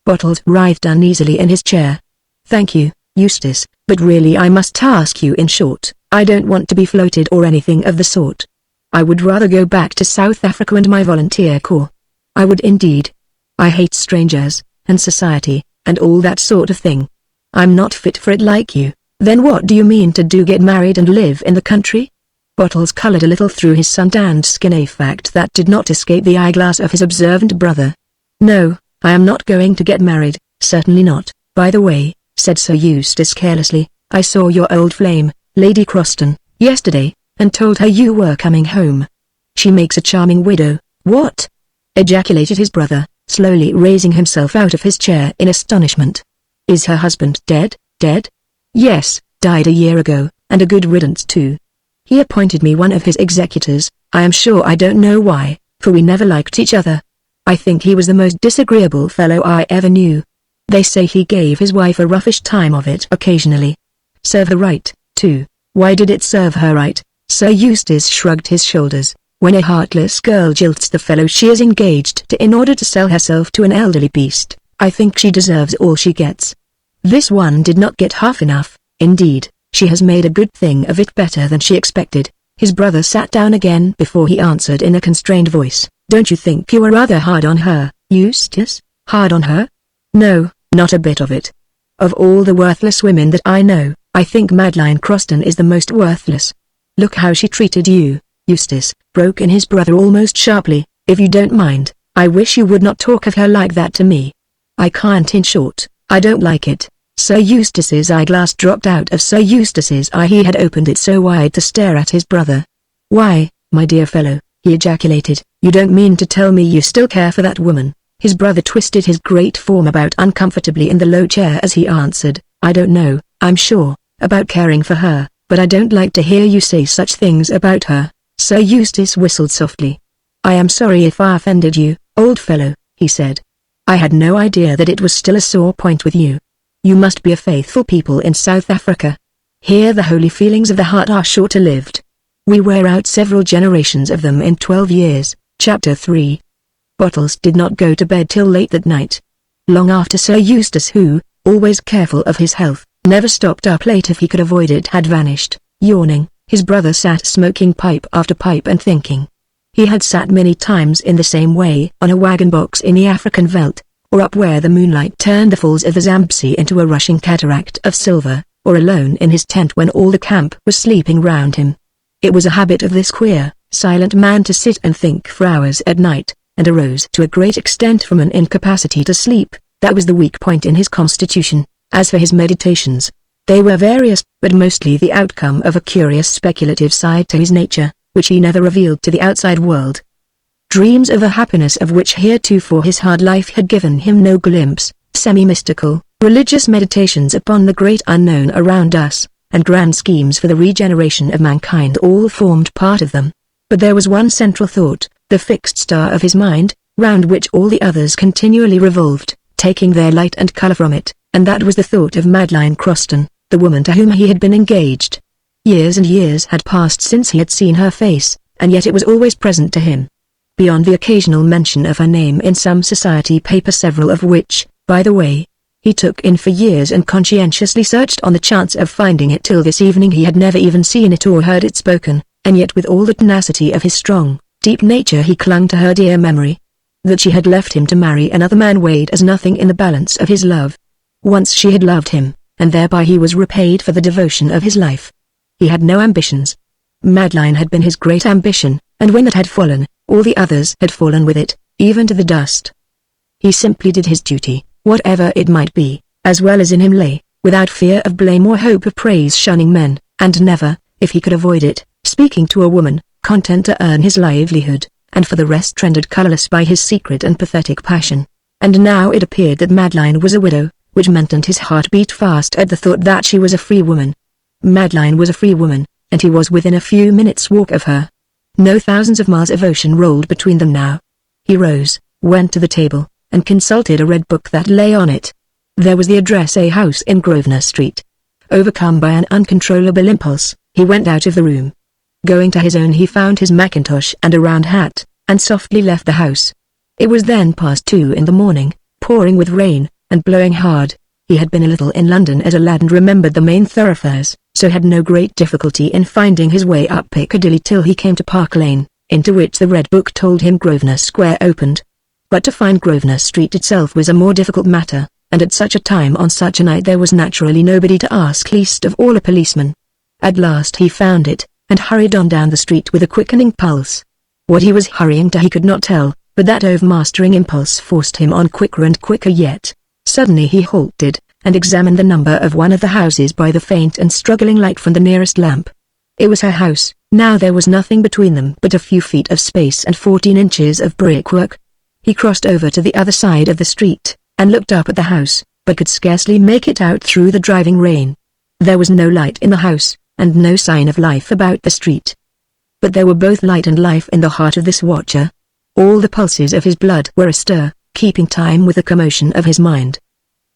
Bottles writhed uneasily in his chair. "Thank you, Eustace, but really I must ask you in short, I don't want to be floated or anything of the sort. I would rather go back to South Africa and my volunteer corps. I would indeed. I hate strangers, and society, and all that sort of thing. I'm not fit for it like you." "Then what do you mean to do? Get married and live in the country?" Bottles colored a little through his sun-tanned skin, a fact that did not escape the eyeglass of his observant brother. "No, I am not going to get married, certainly not." "By the way," said Sir Eustace carelessly, "I saw your old flame, Lady Croston, yesterday, and told her you were coming home. She makes a charming widow." "What?" ejaculated his brother, slowly raising himself out of his chair in astonishment. "Is her husband dead?" "Dead? Yes, died a year ago, and a good riddance too. He appointed me one of his executors. I am sure I don't know why, for we never liked each other. I think he was the most disagreeable fellow I ever knew. They say he gave his wife a roughish time of it occasionally. Serve her right, too." "Why did it serve her right?" Sir Eustace shrugged his shoulders. "When a heartless girl jilts the fellow she is engaged to in order to sell herself to an elderly beast, I think she deserves all she gets. This one did not get half enough. Indeed, she has made a good thing of it, better than she expected." His brother sat down again before he answered in a constrained voice, Don't you think you are rather hard on her, Eustace? Hard on her? No, not a bit of it. Of all the worthless women that I know, I think Madeline Croston is the most worthless. Look how she treated you, Eustace, broke in his brother almost sharply. If you don't mind, I wish you would not talk of her like that to me. I can't. In short, I don't like it. Sir Eustace's eyeglass dropped out of Sir Eustace's eye. He had opened it so wide to stare at his brother. Why, my dear fellow, he ejaculated, you don't mean to tell me you still care for that woman? His brother twisted his great form about uncomfortably in the low chair as he answered, I don't know, I'm sure, about caring for her, but I don't like to hear you say such things about her. Sir Eustace whistled softly. I am sorry if I offended you, old fellow, he said. I had no idea that it was still a sore point with you. You must be a faithful people in South Africa. Here the holy feelings of the heart are short-lived. We wear out several generations of them in 12 years. Chapter 3. Bottles did not go to bed till late that night. Long after Sir Eustace, who, always careful of his health, never stopped up late if he could avoid it, had vanished, yawning, his brother sat smoking pipe after pipe and thinking. He had sat many times in the same way on a wagon box in the African veldt, or up where the moonlight turned the falls of the Zambesi into a rushing cataract of silver, or alone in his tent when all the camp was sleeping round him. It was a habit of this queer, silent man to sit and think for hours at night, and arose to a great extent from an incapacity to sleep. That was the weak point in his constitution. As for his meditations, they were various, but mostly the outcome of a curious speculative side to his nature, which he never revealed to the outside world. Dreams of a happiness of which heretofore his hard life had given him no glimpse, semi-mystical, religious meditations upon the great unknown around us, and grand schemes for the regeneration of mankind all formed part of them. But there was one central thought, the fixed star of his mind, round which all the others continually revolved, taking their light and colour from it, and that was the thought of Madeline Croston, the woman to whom he had been engaged. Years and years had passed since he had seen her face, and yet it was always present to him. Beyond the occasional mention of her name in some society paper, several of which, by the way, he took in for years and conscientiously searched on the chance of finding it till this evening, he had never even seen it or heard it spoken, and yet with all the tenacity of his strong, deep nature he clung to her dear memory. That she had left him to marry another man weighed as nothing in the balance of his love. Once she had loved him, and thereby he was repaid for the devotion of his life. He had no ambitions. Madeline had been his great ambition, and when that had fallen, all the others had fallen with it, even to the dust. He simply did his duty, whatever it might be, as well as in him lay, without fear of blame or hope of praise, shunning men, and never, if he could avoid it, speaking to a woman, content to earn his livelihood, and for the rest rendered colourless by his secret and pathetic passion. And now it appeared that Madeline was a widow, which meant, and his heart beat fast at the thought, that she was a free woman. Madeline was a free woman, and he was within a few minutes' walk of her. No thousands of miles of ocean rolled between them now. He rose, went to the table, and consulted a red book that lay on it. There was the address, a house in Grosvenor Street. Overcome by an uncontrollable impulse, he went out of the room. Going to his own, he found his mackintosh and a round hat, and softly left the house. It was then past 2 in the morning, pouring with rain, and blowing hard. He had been a little in London as a lad and remembered the main thoroughfares, so had no great difficulty in finding his way up Piccadilly till he came to Park Lane, into which the red book told him Grosvenor Square opened. But to find Grosvenor Street itself was a more difficult matter, and at such a time on such a night there was naturally nobody to ask, least of all a policeman. At last he found it, and hurried on down the street with a quickening pulse. What he was hurrying to he could not tell, but that overmastering impulse forced him on quicker and quicker yet. Suddenly he halted, and examined the number of one of the houses by the faint and struggling light from the nearest lamp. It was her house. Now there was nothing between them but a few feet of space and 14 inches of brickwork. He crossed over to the other side of the street, and looked up at the house, but could scarcely make it out through the driving rain. There was no light in the house, and no sign of life about the street. But there were both light and life in the heart of this watcher. All the pulses of his blood were astir, keeping time with the commotion of his mind.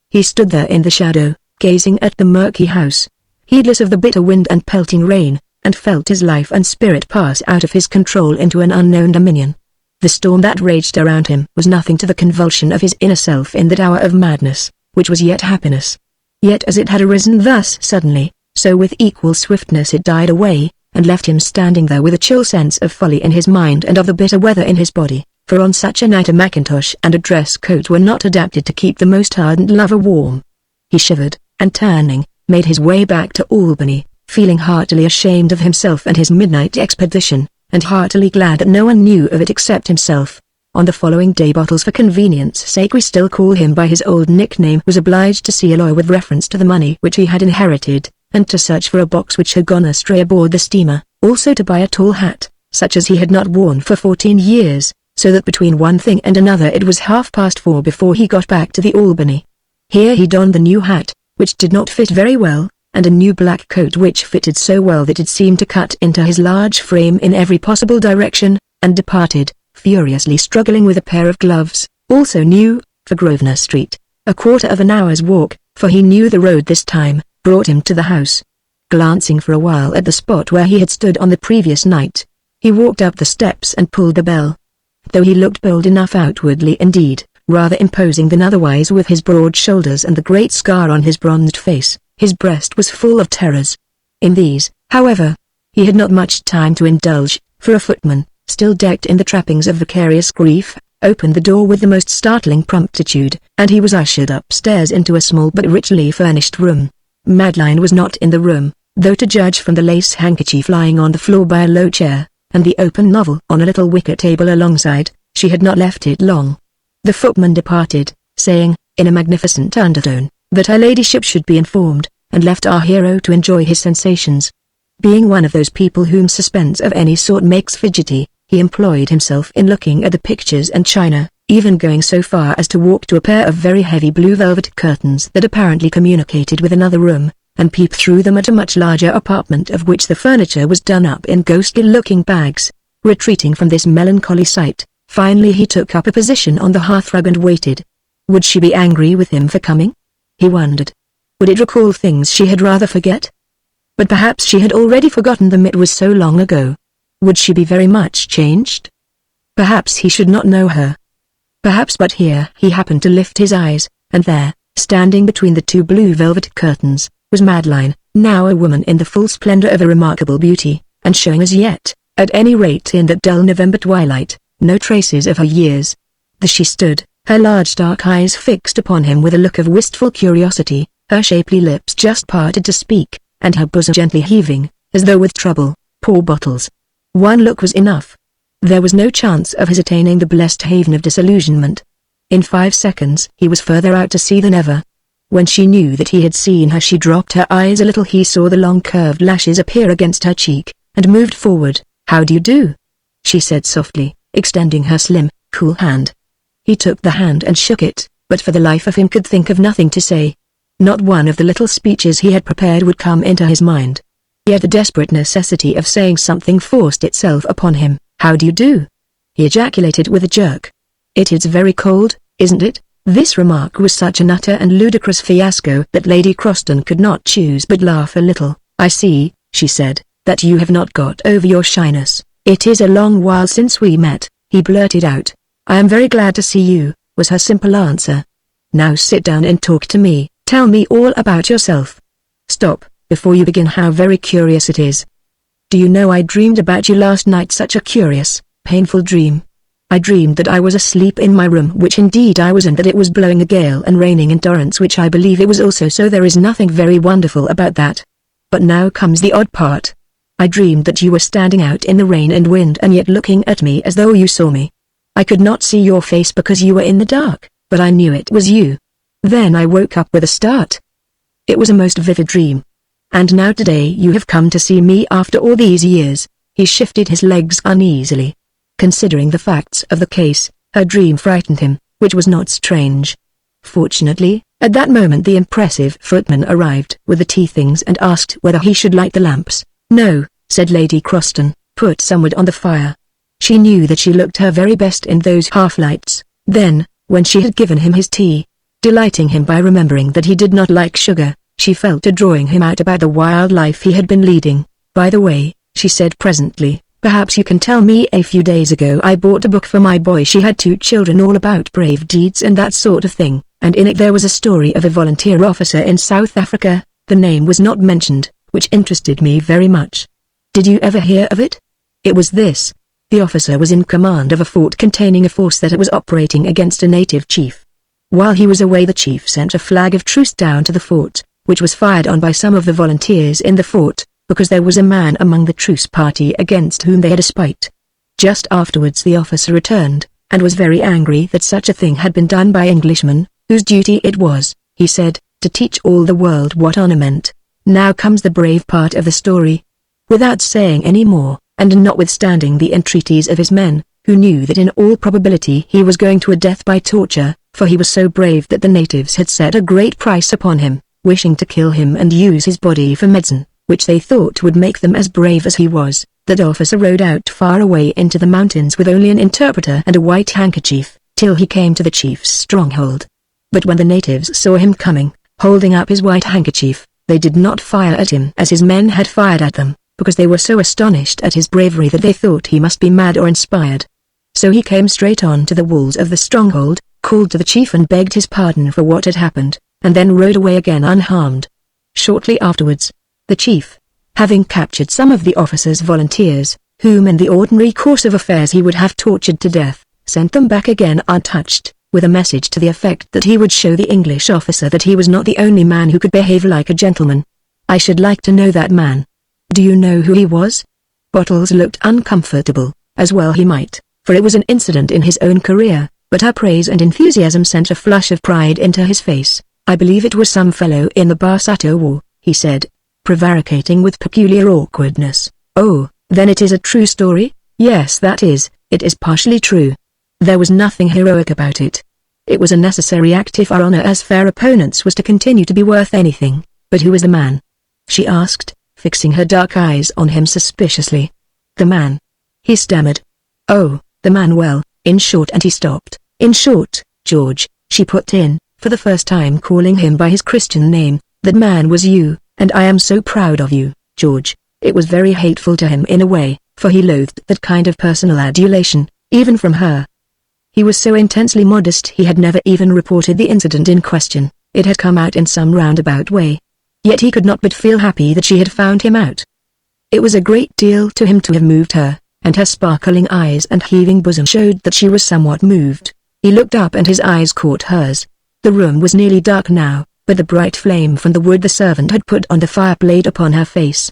He stood there in the shadow, gazing at the murky house, heedless of the bitter wind and pelting rain, and felt his life and spirit pass out of his control into an unknown dominion. The storm that raged around him was nothing to the convulsion of his inner self in that hour of madness, which was yet happiness. Yet as it had arisen thus suddenly, so with equal swiftness it died away, and left him standing there with a chill sense of folly in his mind and of the bitter weather in his body. for on such a night a mackintosh and a dress coat were not adapted to keep the most ardent lover warm. He shivered, and turning, made his way back to Albany, feeling heartily ashamed of himself and his midnight expedition, and heartily glad that no one knew of it except himself. On the following day, Bottles, for convenience sake we still call him by his old nickname, was obliged to see a lawyer with reference to the money which he had inherited, and to search for a box which had gone astray aboard the steamer, also to buy a tall hat, such as he had not worn for 14 years, so that between one thing and another it was 4:30 before he got back to the Albany. Here he donned the new hat, which did not fit very well, and a new black coat which fitted so well that it seemed to cut into his large frame in every possible direction, and departed, furiously struggling with a pair of gloves, also new, for Grosvenor Street. A quarter of an hour's walk, for he knew the road this time, brought him to the house. Glancing for a while at the spot where he had stood on the previous night, he walked up the steps and pulled the bell. Though he looked bold enough outwardly, indeed, rather imposing than otherwise with his broad shoulders and the great scar on his bronzed face, his breast was full of terrors. In these, however, he had not much time to indulge, for a footman, still decked in the trappings of vicarious grief, opened the door with the most startling promptitude, and he was ushered upstairs into a small but richly furnished room. Madeline was not in the room, though to judge from the lace handkerchief lying on the floor by a low chair, and the open novel on a little wicker table alongside, she had not left it long. The footman departed, saying, in a magnificent undertone, that her ladyship should be informed, and left our hero to enjoy his sensations. Being one of those people whom suspense of any sort makes fidgety, he employed himself in looking at the pictures and china, even going so far as to walk to a pair of very heavy blue velvet curtains that apparently communicated with another room, and peep through them at a much larger apartment of which the furniture was done up in ghostly-looking bags. Retreating from this melancholy sight, finally he took up a position on the hearthrug and waited. Would she be angry with him for coming? He wondered. Would it recall things she had rather forget? But perhaps she had already forgotten them, it was so long ago. Would she be very much changed? Perhaps he should not know her. Perhaps, but here he happened to lift his eyes, and there, standing between the two blue velvet curtains, was Madeline, now a woman in the full splendor of a remarkable beauty, and showing as yet, at any rate in that dull November twilight, no traces of her years. There she stood, her large dark eyes fixed upon him with a look of wistful curiosity, her shapely lips just parted to speak, and her bosom gently heaving, as though with trouble. Poor Bottles. One look was enough. There was no chance of his attaining the blessed haven of disillusionment. In 5 seconds he was further out to sea than ever. When she knew that he had seen her, she dropped her eyes a little. He saw the long curved lashes appear against her cheek, and moved forward. "How do you do?" she said softly, extending her slim, cool hand. He took the hand and shook it, but for the life of him could think of nothing to say. Not one of the little speeches he had prepared would come into his mind. Yet the desperate necessity of saying something forced itself upon him. "How do you do?" he ejaculated with a jerk. "It is very cold, isn't it?" This remark was such an utter and ludicrous fiasco that Lady Croston could not choose but laugh a little. "I see," she said, "that you have not got over your shyness. It is a long while since we met," he blurted out. "I am very glad to see you," was her simple answer. "Now sit down and talk to me. Tell me all about yourself. Stop, before you begin, how very curious it is. Do you know I dreamed about you last night? Such a curious, painful dream. I dreamed that I was asleep in my room, which indeed I was, and that it was blowing a gale and raining in torrents, which I believe it was also, so there is nothing very wonderful about that. But now comes the odd part. I dreamed that you were standing out in the rain and wind and yet looking at me as though you saw me. I could not see your face because you were in the dark, but I knew it was you. Then I woke up with a start. It was a most vivid dream. And now today you have come to see me after all these years." He shifted his legs uneasily. Considering the facts of the case, her dream frightened him, which was not strange. Fortunately, at that moment the impressive footman arrived with the tea things and asked whether he should light the lamps. "No," said Lady Croston, "put some wood on the fire." She knew that she looked her very best in those half-lights. Then, when she had given him his tea, delighting him by remembering that he did not like sugar, she fell to drawing him out about the wild life he had been leading. "By the way," she said presently, "perhaps you can tell me, a few days ago I bought a book for my boy. She had 2 children, all about brave deeds and that sort of thing, and in it there was a story of a volunteer officer in South Africa. The name was not mentioned, which interested me very much. Did you ever hear of it? It was this. The officer was in command of a fort containing a force that was operating against a native chief. While he was away, the chief sent a flag of truce down to the fort, which was fired on by some of the volunteers in the fort, because there was a man among the truce party against whom they had a spite. Just afterwards the officer returned, and was very angry that such a thing had been done by Englishmen, whose duty it was, he said, to teach all the world what honor meant. Now comes the brave part of the story. Without saying any more, and notwithstanding the entreaties of his men, who knew that in all probability he was going to a death by torture, for he was so brave that the natives had set a great price upon him, wishing to kill him and use his body for medicine, which they thought would make them as brave as he was, that officer rode out far away into the mountains with only an interpreter and a white handkerchief, till he came to the chief's stronghold. But when the natives saw him coming, holding up his white handkerchief, they did not fire at him as his men had fired at them, because they were so astonished at his bravery that they thought he must be mad or inspired. So he came straight on to the walls of the stronghold, called to the chief and begged his pardon for what had happened, and then rode away again unharmed. Shortly afterwards, the chief, having captured some of the officer's volunteers, whom in the ordinary course of affairs he would have tortured to death, sent them back again untouched, with a message to the effect that he would show the English officer that he was not the only man who could behave like a gentleman. I should like to know that man. Do you know who he was? Bottles looked uncomfortable, as well he might, for it was an incident in his own career, but her praise and enthusiasm sent a flush of pride into his face. I believe it was some fellow in the Barsato War, he said, prevaricating with peculiar awkwardness. Oh, then it is a true story? Yes, that is, it is partially true. There was nothing heroic about it. It was a necessary act if our honor as fair opponents was to continue to be worth anything. But who was the man? She asked, fixing her dark eyes on him suspiciously. The man. He stammered. Oh, the man, well, in short, and he stopped. In short, George, she put in, for the first time calling him by his Christian name, that man was you, and I am so proud of you, George. It was very hateful to him in a way, for he loathed that kind of personal adulation, even from her. He was so intensely modest he had never even reported the incident in question. It had come out in some roundabout way. Yet he could not but feel happy that she had found him out. It was a great deal to him to have moved her, and her sparkling eyes and heaving bosom showed that she was somewhat moved. He looked up and his eyes caught hers. The room was nearly dark now, but the bright flame from the wood the servant had put on the fire played upon her face.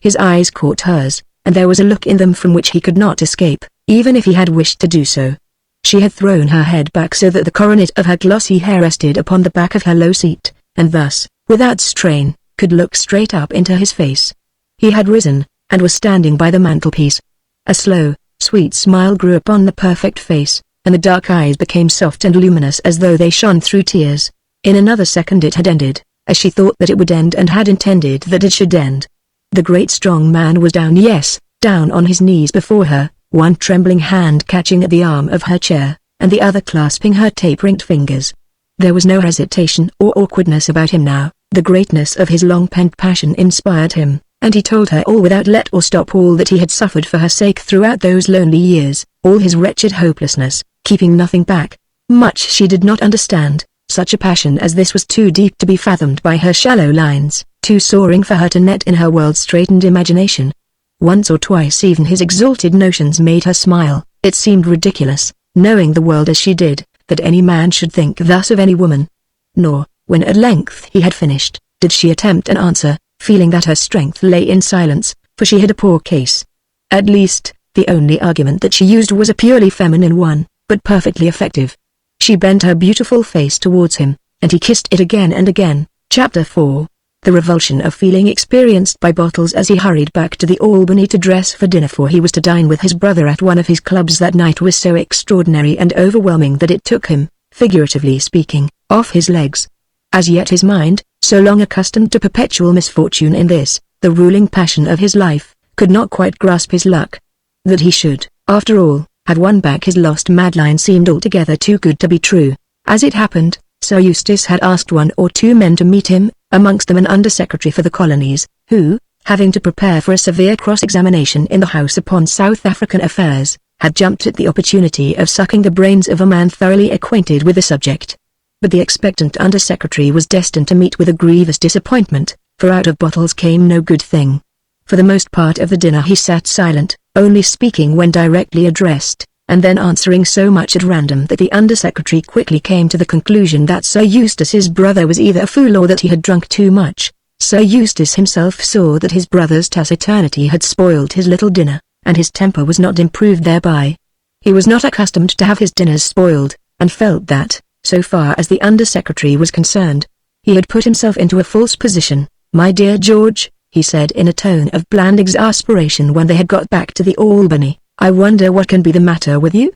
His eyes caught hers, and there was a look in them from which he could not escape, even if he had wished to do so. She had thrown her head back so that the coronet of her glossy hair rested upon the back of her low seat, and thus, without strain, could look straight up into his face. He had risen, and was standing by the mantelpiece. A slow, sweet smile grew upon the perfect face, and the dark eyes became soft and luminous as though they shone through tears. In another second it had ended, as she thought that it would end and had intended that it should end. The great strong man was down, yes, down on his knees before her, one trembling hand catching at the arm of her chair, and the other clasping her tape-ringed fingers. There was no hesitation or awkwardness about him now. The greatness of his long-pent passion inspired him, and he told her all without let or stop, all that he had suffered for her sake throughout those lonely years, all his wretched hopelessness, keeping nothing back. Much she did not understand. Such a passion as this was too deep to be fathomed by her shallow lines, too soaring for her to net in her world-straitened imagination. Once or twice even his exalted notions made her smile. It seemed ridiculous, knowing the world as she did, that any man should think thus of any woman. Nor, when at length he had finished, did she attempt an answer, feeling that her strength lay in silence, for she had a poor case. At least, the only argument that she used was a purely feminine one, but perfectly effective. She bent her beautiful face towards him, and he kissed it again and again. Chapter 4. The revulsion of feeling experienced by Bottles as he hurried back to the Albany to dress for dinner, for he was to dine with his brother at one of his clubs that night, was so extraordinary and overwhelming that it took him, figuratively speaking, off his legs. As yet his mind, so long accustomed to perpetual misfortune in this, the ruling passion of his life, could not quite grasp his luck. That he should, after all, have won back his lost Madeline seemed altogether too good to be true. As it happened, Sir Eustace had asked one or two men to meet him, amongst them an under-secretary for the colonies, who, having to prepare for a severe cross-examination in the House upon South African affairs, had jumped at the opportunity of sucking the brains of a man thoroughly acquainted with the subject. But the expectant under-secretary was destined to meet with a grievous disappointment, for out of Bottles came no good thing. For the most part of the dinner he sat silent, only speaking when directly addressed, and then answering so much at random that the Undersecretary quickly came to the conclusion that Sir Eustace's brother was either a fool or that he had drunk too much. Sir Eustace himself saw that his brother's taciturnity had spoiled his little dinner, and his temper was not improved thereby. He was not accustomed to have his dinners spoiled, and felt that, so far as the Undersecretary was concerned, he had put himself into a false position. "My dear George," he said in a tone of bland exasperation when they had got back to the Albany, "I wonder what can be the matter with you?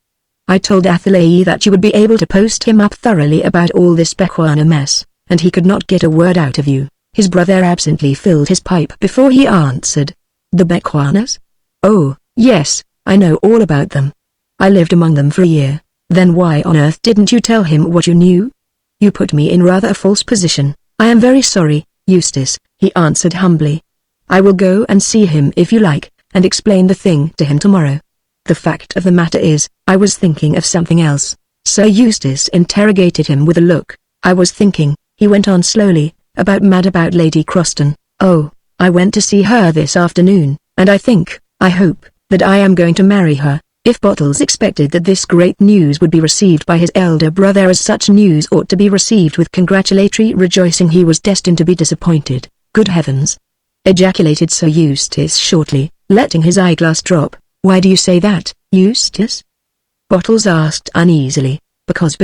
I told Athelay that you would be able to post him up thoroughly about all this Bechuana mess, and he could not get a word out of you." His brother absently filled his pipe before he answered. "The Bechuanas? Oh, yes, I know all about them. I lived among them for a year." "Then why on earth didn't you tell him what you knew?" "You put me in rather a false position." "I am very sorry, Eustace," he answered humbly. "I will go and see him if you like, and explain the thing to him tomorrow. The fact of the matter is, I was thinking of something else." Sir Eustace interrogated him with a look. "I was thinking," he went on slowly, about Lady Croston. "Oh, I went to see her this afternoon, and I hope, that I am going to marry her." If Bottles expected that this great news would be received by his elder brother as such news ought to be received with congratulatory rejoicing, he was destined to be disappointed. "Good heavens!" ejaculated Sir Eustace shortly, letting his eyeglass drop. "Why do you say that, Eustace?" Bottles asked uneasily. Because,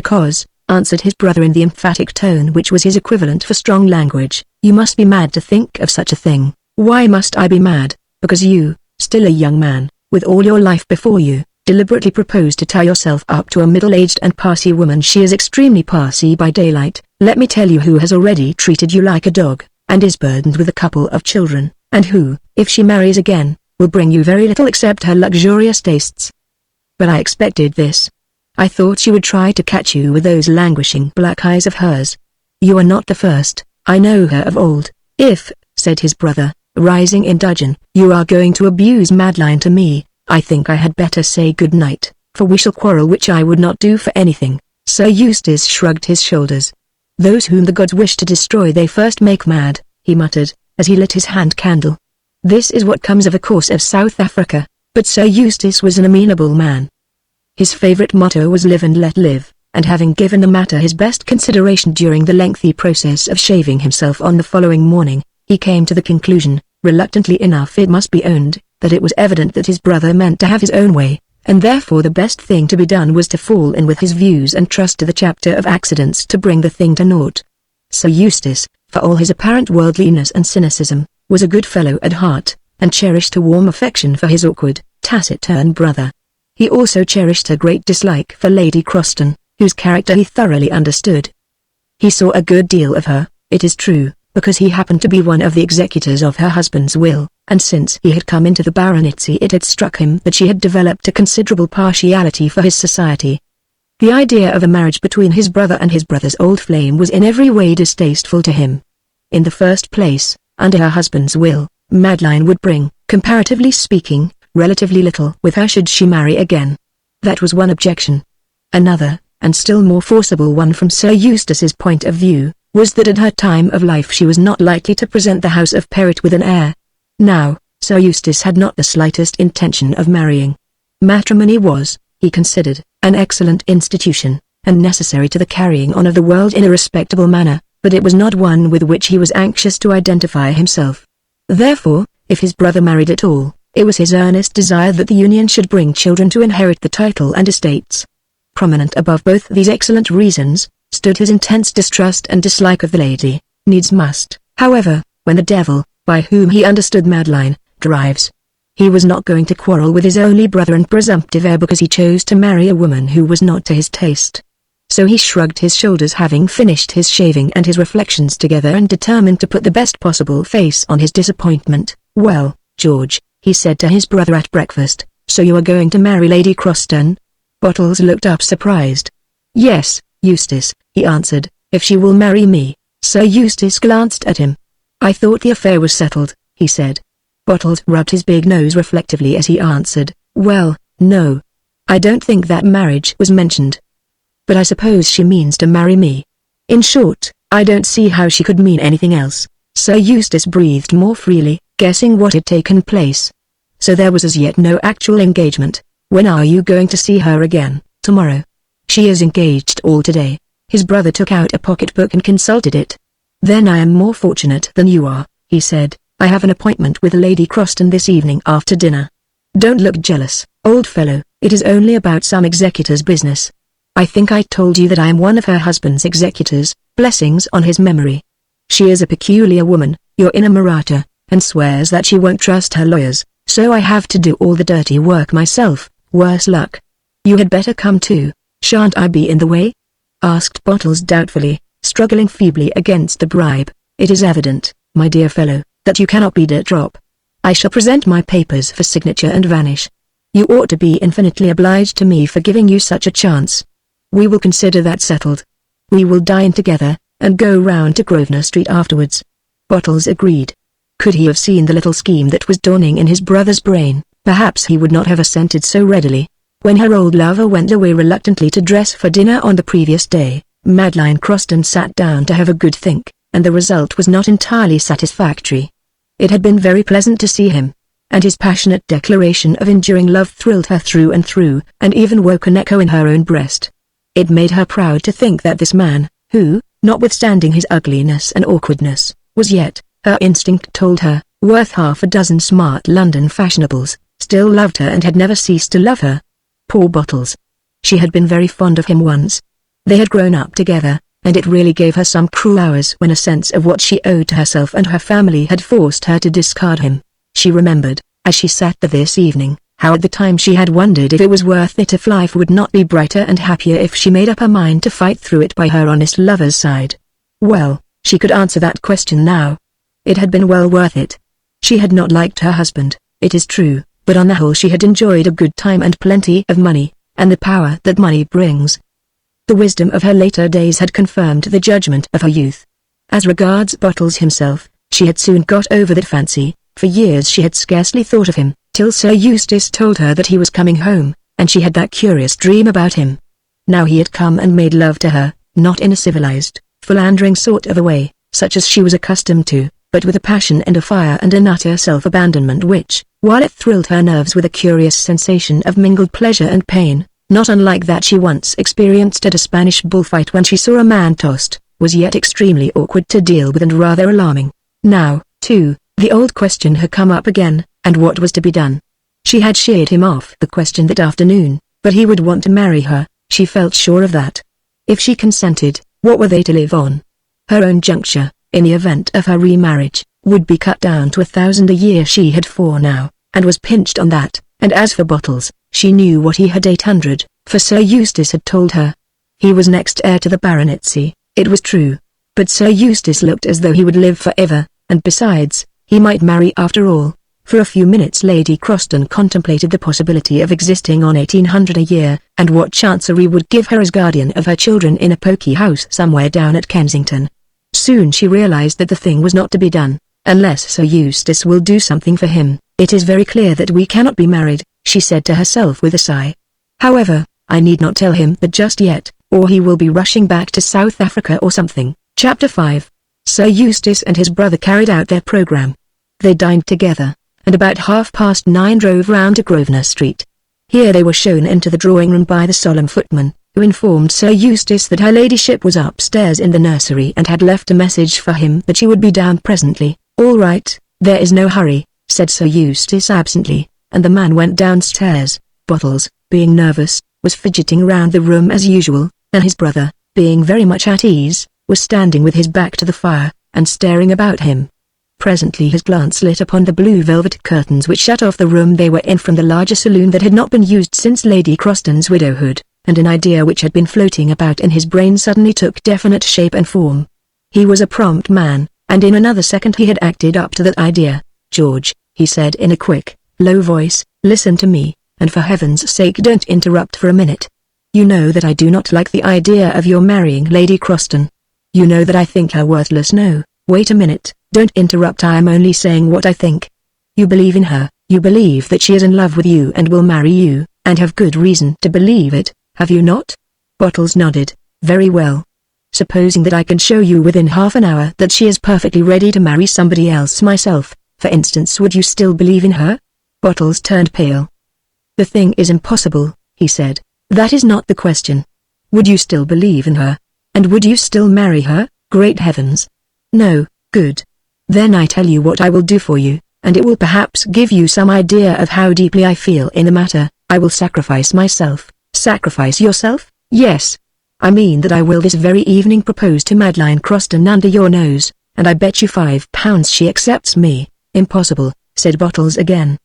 answered his brother in the emphatic tone which was his equivalent for strong language. "You must be mad to think of such a thing." "Why must I be mad?" "Because you, still a young man, with all your life before you, deliberately propose to tie yourself up to a middle-aged and passy woman. She is extremely passy by daylight, let me tell you, who has already treated you like a dog, and is burdened with a couple of children, and who, if she marries again, will bring you very little except her luxurious tastes." "But I expected this. I thought she would try to catch you with those languishing black eyes of hers." "You are not the first. I know her of old." "If," said his brother, rising in dudgeon, "you are going to abuse Madeline to me, I think I had better say good night, for we shall quarrel, which I would not do for anything." Sir Eustace shrugged his shoulders. "Those whom the gods wish to destroy they first make mad," he muttered, as he lit his hand candle. "This is what comes of a course of South Africa." But Sir Eustace was an amenable man. His favourite motto was live and let live, and having given the matter his best consideration during the lengthy process of shaving himself on the following morning, he came to the conclusion, reluctantly enough it must be owned, that it was evident that his brother meant to have his own way, and therefore the best thing to be done was to fall in with his views and trust to the chapter of accidents to bring the thing to naught. Sir Eustace, for all his apparent worldliness and cynicism, was a good fellow at heart, and cherished a warm affection for his awkward, taciturn brother. He also cherished a great dislike for Lady Croston, whose character he thoroughly understood. He saw a good deal of her, it is true, because he happened to be one of the executors of her husband's will, and since he had come into the baronetcy it had struck him that she had developed a considerable partiality for his society. The idea of a marriage between his brother and his brother's old flame was in every way distasteful to him. In the first place, under her husband's will, Madeline would bring, comparatively speaking, relatively little with her should she marry again. That was one objection. Another, and still more forcible one from Sir Eustace's point of view, was that at her time of life she was not likely to present the house of Perrott with an heir. Now, Sir Eustace had not the slightest intention of marrying. Matrimony was, he considered, an excellent institution, and necessary to the carrying on of the world in a respectable manner, but it was not one with which he was anxious to identify himself. Therefore, if his brother married at all, it was his earnest desire that the union should bring children to inherit the title and estates. Prominent above both these excellent reasons, stood his intense distrust and dislike of the lady. Needs must, however, when the devil, by whom he understood Madeline, drives. He was not going to quarrel with his only brother and presumptive heir because he chose to marry a woman who was not to his taste. So he shrugged his shoulders, having finished his shaving and his reflections together, and determined to put the best possible face on his disappointment. "Well, George," he said to his brother at breakfast, "so you are going to marry Lady Croston?" Bottles looked up surprised. "Yes, Eustace," he answered, "if she will marry me." Sir Eustace glanced at him. "I thought the affair was settled," he said. Bottles rubbed his big nose reflectively as he answered, "Well, no. I don't think that marriage was mentioned. But I suppose she means to marry me. In short, I don't see how she could mean anything else." Sir Eustace breathed more freely, guessing what had taken place. so there was as yet no actual engagement. When are you going to see her again? Tomorrow. She is engaged all today. His brother took out a pocketbook and consulted it. Then I am more fortunate than you are, he said. I have an appointment with Lady Croston this evening after dinner. Don't look jealous, old fellow, it is only about some executor's business. I think I told you that I am one of her husband's executors, blessings on his memory. She is a peculiar woman, your inamorata, and swears that she won't trust her lawyers, so I have to do all the dirty work myself, worse luck. You had better come too, shan't I be in the way? Asked Bottles doubtfully, struggling feebly against the bribe. It is evident, my dear fellow, that you cannot be de trop. I shall present my papers for signature and vanish. You ought to be infinitely obliged to me for giving you such a chance. We will consider that settled. We will dine together, and go round to Grosvenor Street afterwards. Bottles agreed. Could he have seen the little scheme that was dawning in his brother's brain, perhaps he would not have assented so readily. When her old lover went away reluctantly to dress for dinner on the previous day, Madeline Croston sat down to have a good think, and the result was not entirely satisfactory. It had been very pleasant to see him, and his passionate declaration of enduring love thrilled her through and through, and even woke an echo in her own breast. It made her proud to think that this man, who, notwithstanding his ugliness and awkwardness, was yet, her instinct told her, worth half a dozen smart London fashionables, still loved her and had never ceased to love her. Poor Bottles. She had been very fond of him once. They had grown up together, and it really gave her some cruel hours when a sense of what she owed to herself and her family had forced her to discard him. She remembered, as she sat there this evening, how at the time she had wondered if it was worth it, if life would not be brighter and happier if she made up her mind to fight through it by her honest lover's side. Well, she could answer that question now. It had been well worth it. She had not liked her husband, it is true, but on the whole she had enjoyed a good time and plenty of money, and the power that money brings. The wisdom of her later days had confirmed the judgment of her youth. As regards Bottles himself, she had soon got over that fancy. For years she had scarcely thought of him, till Sir Eustace told her that he was coming home, and she had that curious dream about him. Now he had come and made love to her, not in a civilized, philandering sort of a way, such as she was accustomed to, but with a passion and a fire and an utter self-abandonment which, while it thrilled her nerves with a curious sensation of mingled pleasure and pain, not unlike that she once experienced at a Spanish bullfight when she saw a man tossed, was yet extremely awkward to deal with and rather alarming. Now, too, the old question had come up again, and what was to be done? She had sheared him off the question that afternoon, but he would want to marry her, she felt sure of that. If she consented, what were they to live on? Her own juncture, in the event of her remarriage, would be cut down to 1,000 a year she had 4 now, and was pinched on that, and as for Bottles, she knew what he had 800, for Sir Eustace had told her. He was next heir to the baronetcy, it was true, but Sir Eustace looked as though he would live forever, and besides, he might marry after all. For a few minutes Lady Croston contemplated the possibility of existing on 1,800 a year, and what Chancery would give her as guardian of her children in a poky house somewhere down at Kensington. Soon she realized that the thing was not to be done, unless Sir Eustace will do something for him. It is very clear that we cannot be married, she said to herself with a sigh. However, I need not tell him that just yet, or he will be rushing back to South Africa or something. Chapter 5. Sir Eustace and his brother carried out their programme. They dined together, and about 9:30 drove round to Grosvenor Street. Here they were shown into the drawing-room by the solemn footman, who informed Sir Eustace that her ladyship was upstairs in the nursery and had left a message for him that she would be down presently. All right, there is no hurry, said Sir Eustace absently, and the man went downstairs. Bottles, being nervous, was fidgeting round the room as usual, and his brother, being very much at ease, was standing with his back to the fire, and staring about him. Presently his glance lit upon the blue velvet curtains which shut off the room they were in from the larger saloon that had not been used since Lady Croston's widowhood, and an idea which had been floating about in his brain suddenly took definite shape and form. He was a prompt man, and in another second he had acted up to that idea. George, he said in a quick, low voice, listen to me, and for heaven's sake don't interrupt for a minute. You know that I do not like the idea of your marrying Lady Croston. You know that I think her worthless. No, wait a minute, don't interrupt, I am only saying what I think. You believe in her, you believe that she is in love with you and will marry you, and have good reason to believe it, have you not? Bottles nodded. Very well. Supposing that I can show you within half an hour that she is perfectly ready to marry somebody else, myself, for instance, would you still believe in her? Bottles turned pale. "The thing is impossible," he said. "That is not the question. Would you still believe in her? And would you still marry her? Great heavens. No, good. Then I tell you what I will do for you, and it will perhaps give you some idea of how deeply I feel in the matter. I will sacrifice myself." "Sacrifice yourself?" "Yes. I mean that I will this very evening propose to Madeline Croston under your nose, and I bet you £5 she accepts me." "Impossible," said Bottles again.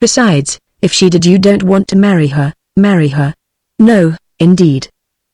"Besides, if she did, you don't want to marry her." "Marry her? No, indeed.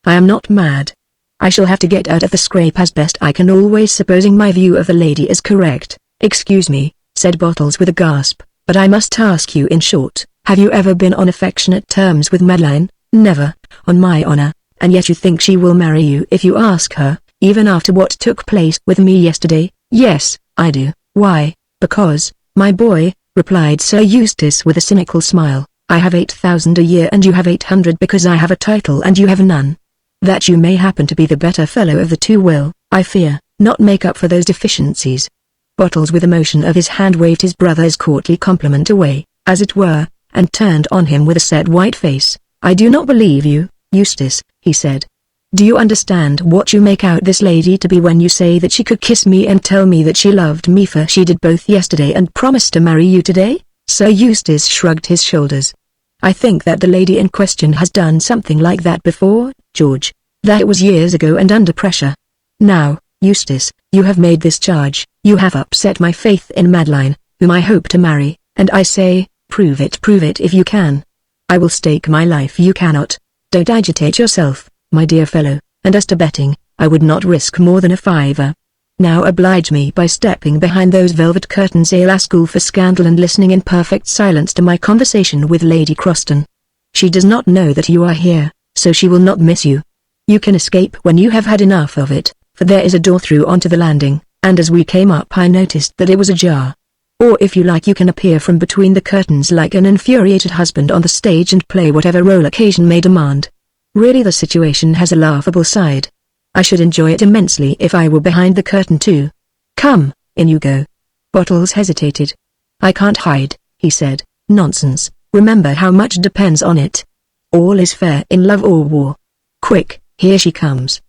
I am not mad. I shall have to get out of the scrape as best I can, always supposing my view of the lady is correct." "Excuse me," said Bottles with a gasp, "but I must ask you in short, have you ever been on affectionate terms with Madeline?" "Never, on my honor." "And yet you think she will marry you if you ask her, even after what took place with me yesterday?" "Yes, I do." "Why?" "Because, my boy," replied Sir Eustace with a cynical smile, "I have 8,000 a year and you have 800 because I have a title and you have none. That you may happen to be the better fellow of the two will, I fear, not make up for those deficiencies." Bottles with a motion of his hand waved his brother's courtly compliment away, as it were, and turned on him with a set white face. "I do not believe you, Eustace," he said. "Do you understand what you make out this lady to be when you say that she could kiss me and tell me that she loved me, for she did both yesterday and promised to marry you today?" Sir Eustace shrugged his shoulders. "I think that the lady in question has done something like that before, George. That it was years ago and under pressure. Now, Eustace, you have made this charge. You have upset my faith in Madeline, whom I hope to marry, and I say, prove it if you can." "I will stake my life you cannot." "Don't agitate yourself, my dear fellow, and as to betting, I would not risk more than a fiver. Now oblige me by stepping behind those velvet curtains à la school for scandal and listening in perfect silence to my conversation with Lady Croston. She does not know that you are here, so she will not miss you. You can escape when you have had enough of it, for there is a door through onto the landing, and as we came up I noticed that it was ajar. Or if you like you can appear from between the curtains like an infuriated husband on the stage and play whatever role occasion may demand. Really the situation has a laughable side. I should enjoy it immensely if I were behind the curtain too. Come, in you go." Bottles hesitated. "I can't hide," he said. "Nonsense, remember how much depends on it. All is fair in love or war. Quick, here she comes."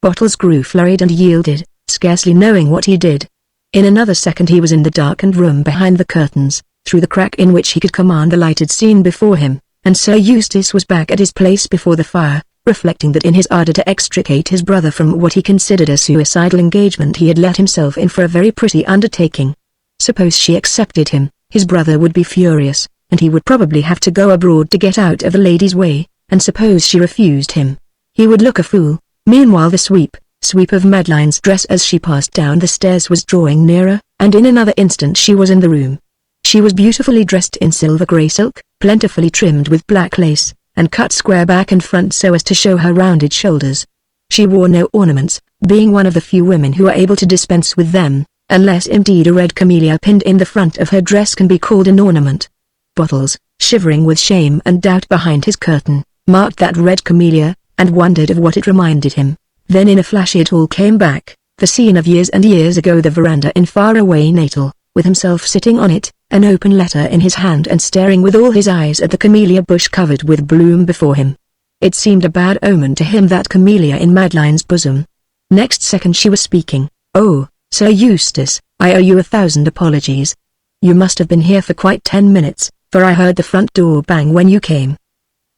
Bottles grew flurried and yielded, scarcely knowing what he did. In another second he was in the darkened room behind the curtains, through the crack in which he could command the lighted scene before him, and Sir Eustace was back at his place before the fire, reflecting that in his ardor to extricate his brother from what he considered a suicidal engagement he had let himself in for a very pretty undertaking. Suppose she accepted him, his brother would be furious, and he would probably have to go abroad to get out of the lady's way, and suppose she refused him. He would look a fool. Meanwhile the sweep of Madeline's dress as she passed down the stairs was drawing nearer, and in another instant she was in the room. She was beautifully dressed in silver grey silk, plentifully trimmed with black lace, and cut square back and front so as to show her rounded shoulders. She wore no ornaments, being one of the few women who are able to dispense with them, unless indeed a red camellia pinned in the front of her dress can be called an ornament. Bottles, shivering with shame and doubt behind his curtain, marked that red camellia, and wondered of what it reminded him. Then in a flash it all came back, the scene of years and years ago, the veranda in far-away Natal, with himself sitting on it, an open letter in his hand and staring with all his eyes at the camellia bush covered with bloom before him. It seemed a bad omen to him, that camellia in Madeline's bosom. Next second she was speaking. "Oh, Sir Eustace, I owe you 1,000 apologies. You must have been here for quite 10 minutes, for I heard the front door bang when you came.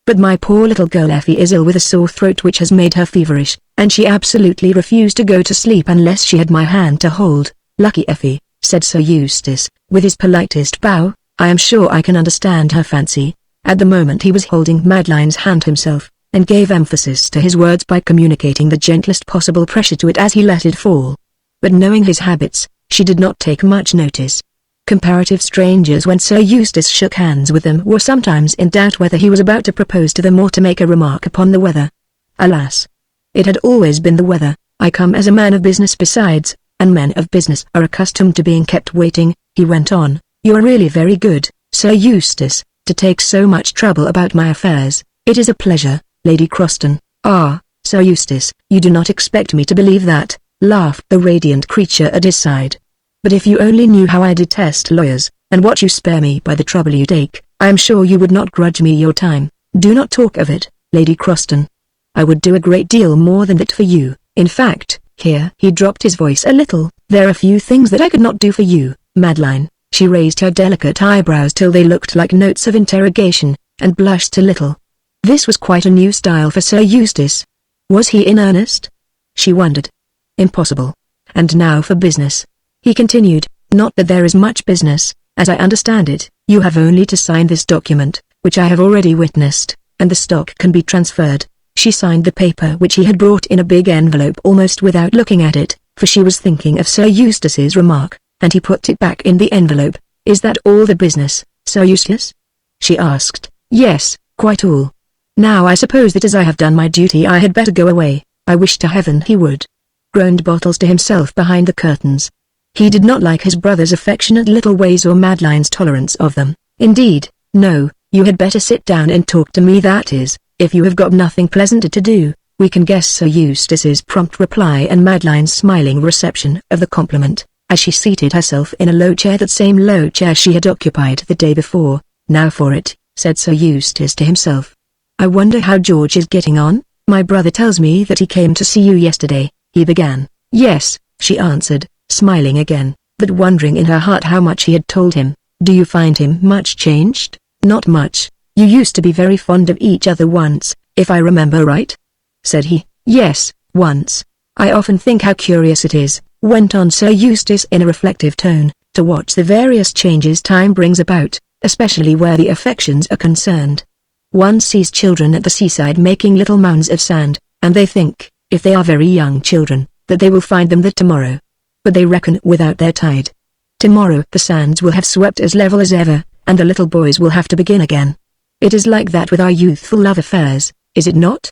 But my poor little girl Effie is ill with a sore throat which has made her feverish, and she absolutely refused to go to sleep unless she had my hand to hold." "Lucky Effie," said Sir Eustace, with his politest bow. "I am sure I can understand her fancy." At the moment he was holding Madeline's hand himself, and gave emphasis to his words by communicating the gentlest possible pressure to it as he let it fall. But knowing his habits, she did not take much notice. Comparative strangers, when Sir Eustace shook hands with them, were sometimes in doubt whether he was about to propose to them or to make a remark upon the weather. Alas! It had always been the weather. "I come as a man of business besides, and men of business are accustomed to being kept waiting," he went on. "You are really very good, Sir Eustace, to take so much trouble about my affairs." "It is a pleasure, Lady Croston." "Ah, Sir Eustace, you do not expect me to believe that," laughed the radiant creature at his side. "But if you only knew how I detest lawyers, and what you spare me by the trouble you take, I am sure you would not grudge me your time. Do not talk of it, Lady Croston. I would do a great deal more than that for you. In fact, here he dropped his voice a little, there are few things that I could not do for you, Madeline. She raised her delicate eyebrows till they looked like notes of interrogation, and blushed a little. This was quite a new style for Sir Eustace. Was he in earnest? She wondered. Impossible. And now for business. He continued, not that there is much business, as I understand it. You have only to sign this document, which I have already witnessed, and the stock can be transferred. She signed the paper which he had brought in a big envelope almost without looking at it, for she was thinking of Sir Eustace's remark, and he put it back in the envelope. Is that all the business, Sir Eustace? She asked. Yes, quite all. Now I suppose that as I have done my duty I had better go away. I wish to heaven he would. Groaned Bottles to himself behind the curtains. He did not like his brother's affectionate little ways or Madeline's tolerance of them. Indeed, no, you had better sit down and talk to me, that is, if you have got nothing pleasanter to do. We can guess Sir Eustace's prompt reply and Madeline's smiling reception of the compliment, as she seated herself in a low chair, that same low chair she had occupied the day before. Now for it, said Sir Eustace to himself. I wonder how George is getting on. My brother tells me that he came to see you yesterday, he began. Yes, she answered, smiling again, but wondering in her heart how much he had told him. Do you find him much changed? Not much. You used to be very fond of each other once, if I remember right? Said he. Yes, once. I often think how curious it is, went on Sir Eustace in a reflective tone, to watch the various changes time brings about, especially where the affections are concerned. One sees children at the seaside making little mounds of sand, and they think, if they are very young children, that they will find them that tomorrow. But they reckon without their tide. Tomorrow the sands will have swept as level as ever, and the little boys will have to begin again. It is like that with our youthful love affairs, is it not?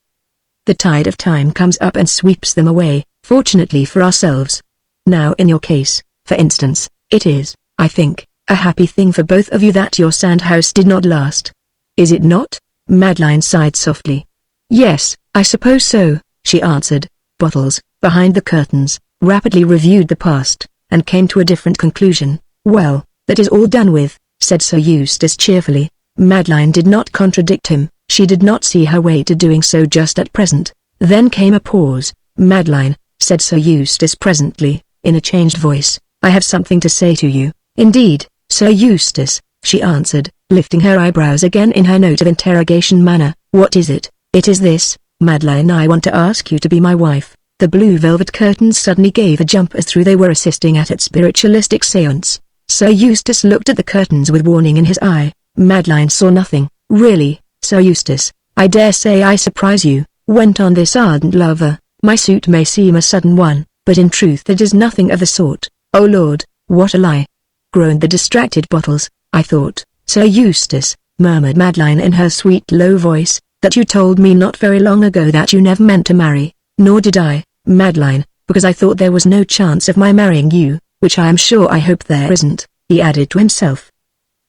The tide of time comes up and sweeps them away, fortunately for ourselves. Now in your case, for instance, it is, I think, a happy thing for both of you that your sand house did not last. Is it not? Madeline sighed softly. Yes, I suppose so, she answered. Bottles, behind the curtains, rapidly reviewed the past, and came to a different conclusion. Well, that is all done with, said Sir Eustace cheerfully. Madeline did not contradict him, she did not see her way to doing so just at present. Then came a pause. Madeline, said Sir Eustace presently, in a changed voice, I have something to say to you. Indeed, Sir Eustace, she answered, lifting her eyebrows again in her note of interrogation manner. What is it? It is this, Madeline, I want to ask you to be my wife. The blue velvet curtains suddenly gave a jump as though they were assisting at its spiritualistic seance. Sir Eustace looked at the curtains with warning in his eye. Madeline saw nothing. Really, Sir Eustace, I dare say I surprise you, went on this ardent lover. My suit may seem a sudden one, but in truth it is nothing of the sort. Oh Lord, what a lie! Groaned the distracted Bottles. I thought, Sir Eustace, murmured Madeline in her sweet low voice, that you told me not very long ago that you never meant to marry. Nor did I, Madeline, because I thought there was no chance of my marrying you, which I am sure I hope there isn't, he added to himself.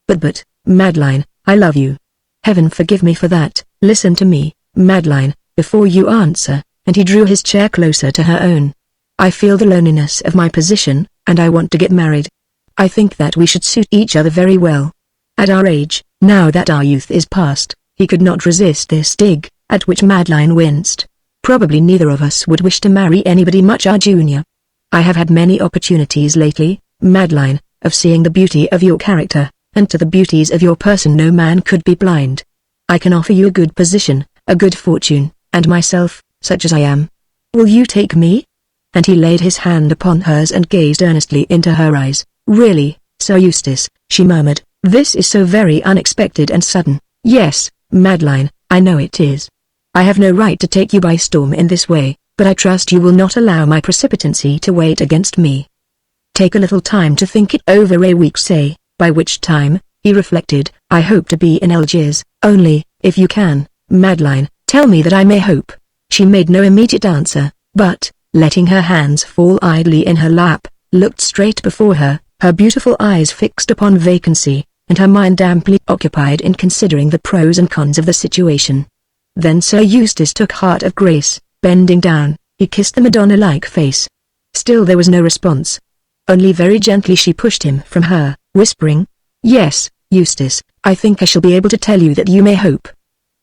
But, Madeline, I love you. Heaven forgive me for that. Listen to me, Madeline, before you answer, and he drew his chair closer to her own. I feel the loneliness of my position, and I want to get married. I think that we should suit each other very well. At our age, now that our youth is past, he could not resist this dig, at which Madeline winced. Probably neither of us would wish to marry anybody much our junior. I have had many opportunities lately, Madeline, of seeing the beauty of your character, and to the beauties of your person no man could be blind. I can offer you a good position, a good fortune, and myself, such as I am. Will you take me? And he laid his hand upon hers and gazed earnestly into her eyes. Really, Sir Eustace, she murmured, this is so very unexpected and sudden. Yes, Madeline, I know it is. I have no right to take you by storm in this way, but I trust you will not allow my precipitancy to wait against me. Take a little time to think it over, a week say, by which time, he reflected, I hope to be in Algiers. Only, if you can, Madeline, tell me that I may hope. She made no immediate answer, but, letting her hands fall idly in her lap, looked straight before her, her beautiful eyes fixed upon vacancy, and her mind amply occupied in considering the pros and cons of the situation. Then Sir Eustace took heart of grace. Bending down, he kissed the Madonna-like face. Still there was no response. Only very gently she pushed him from her, whispering, Yes, Eustace, I think I shall be able to tell you that you may hope.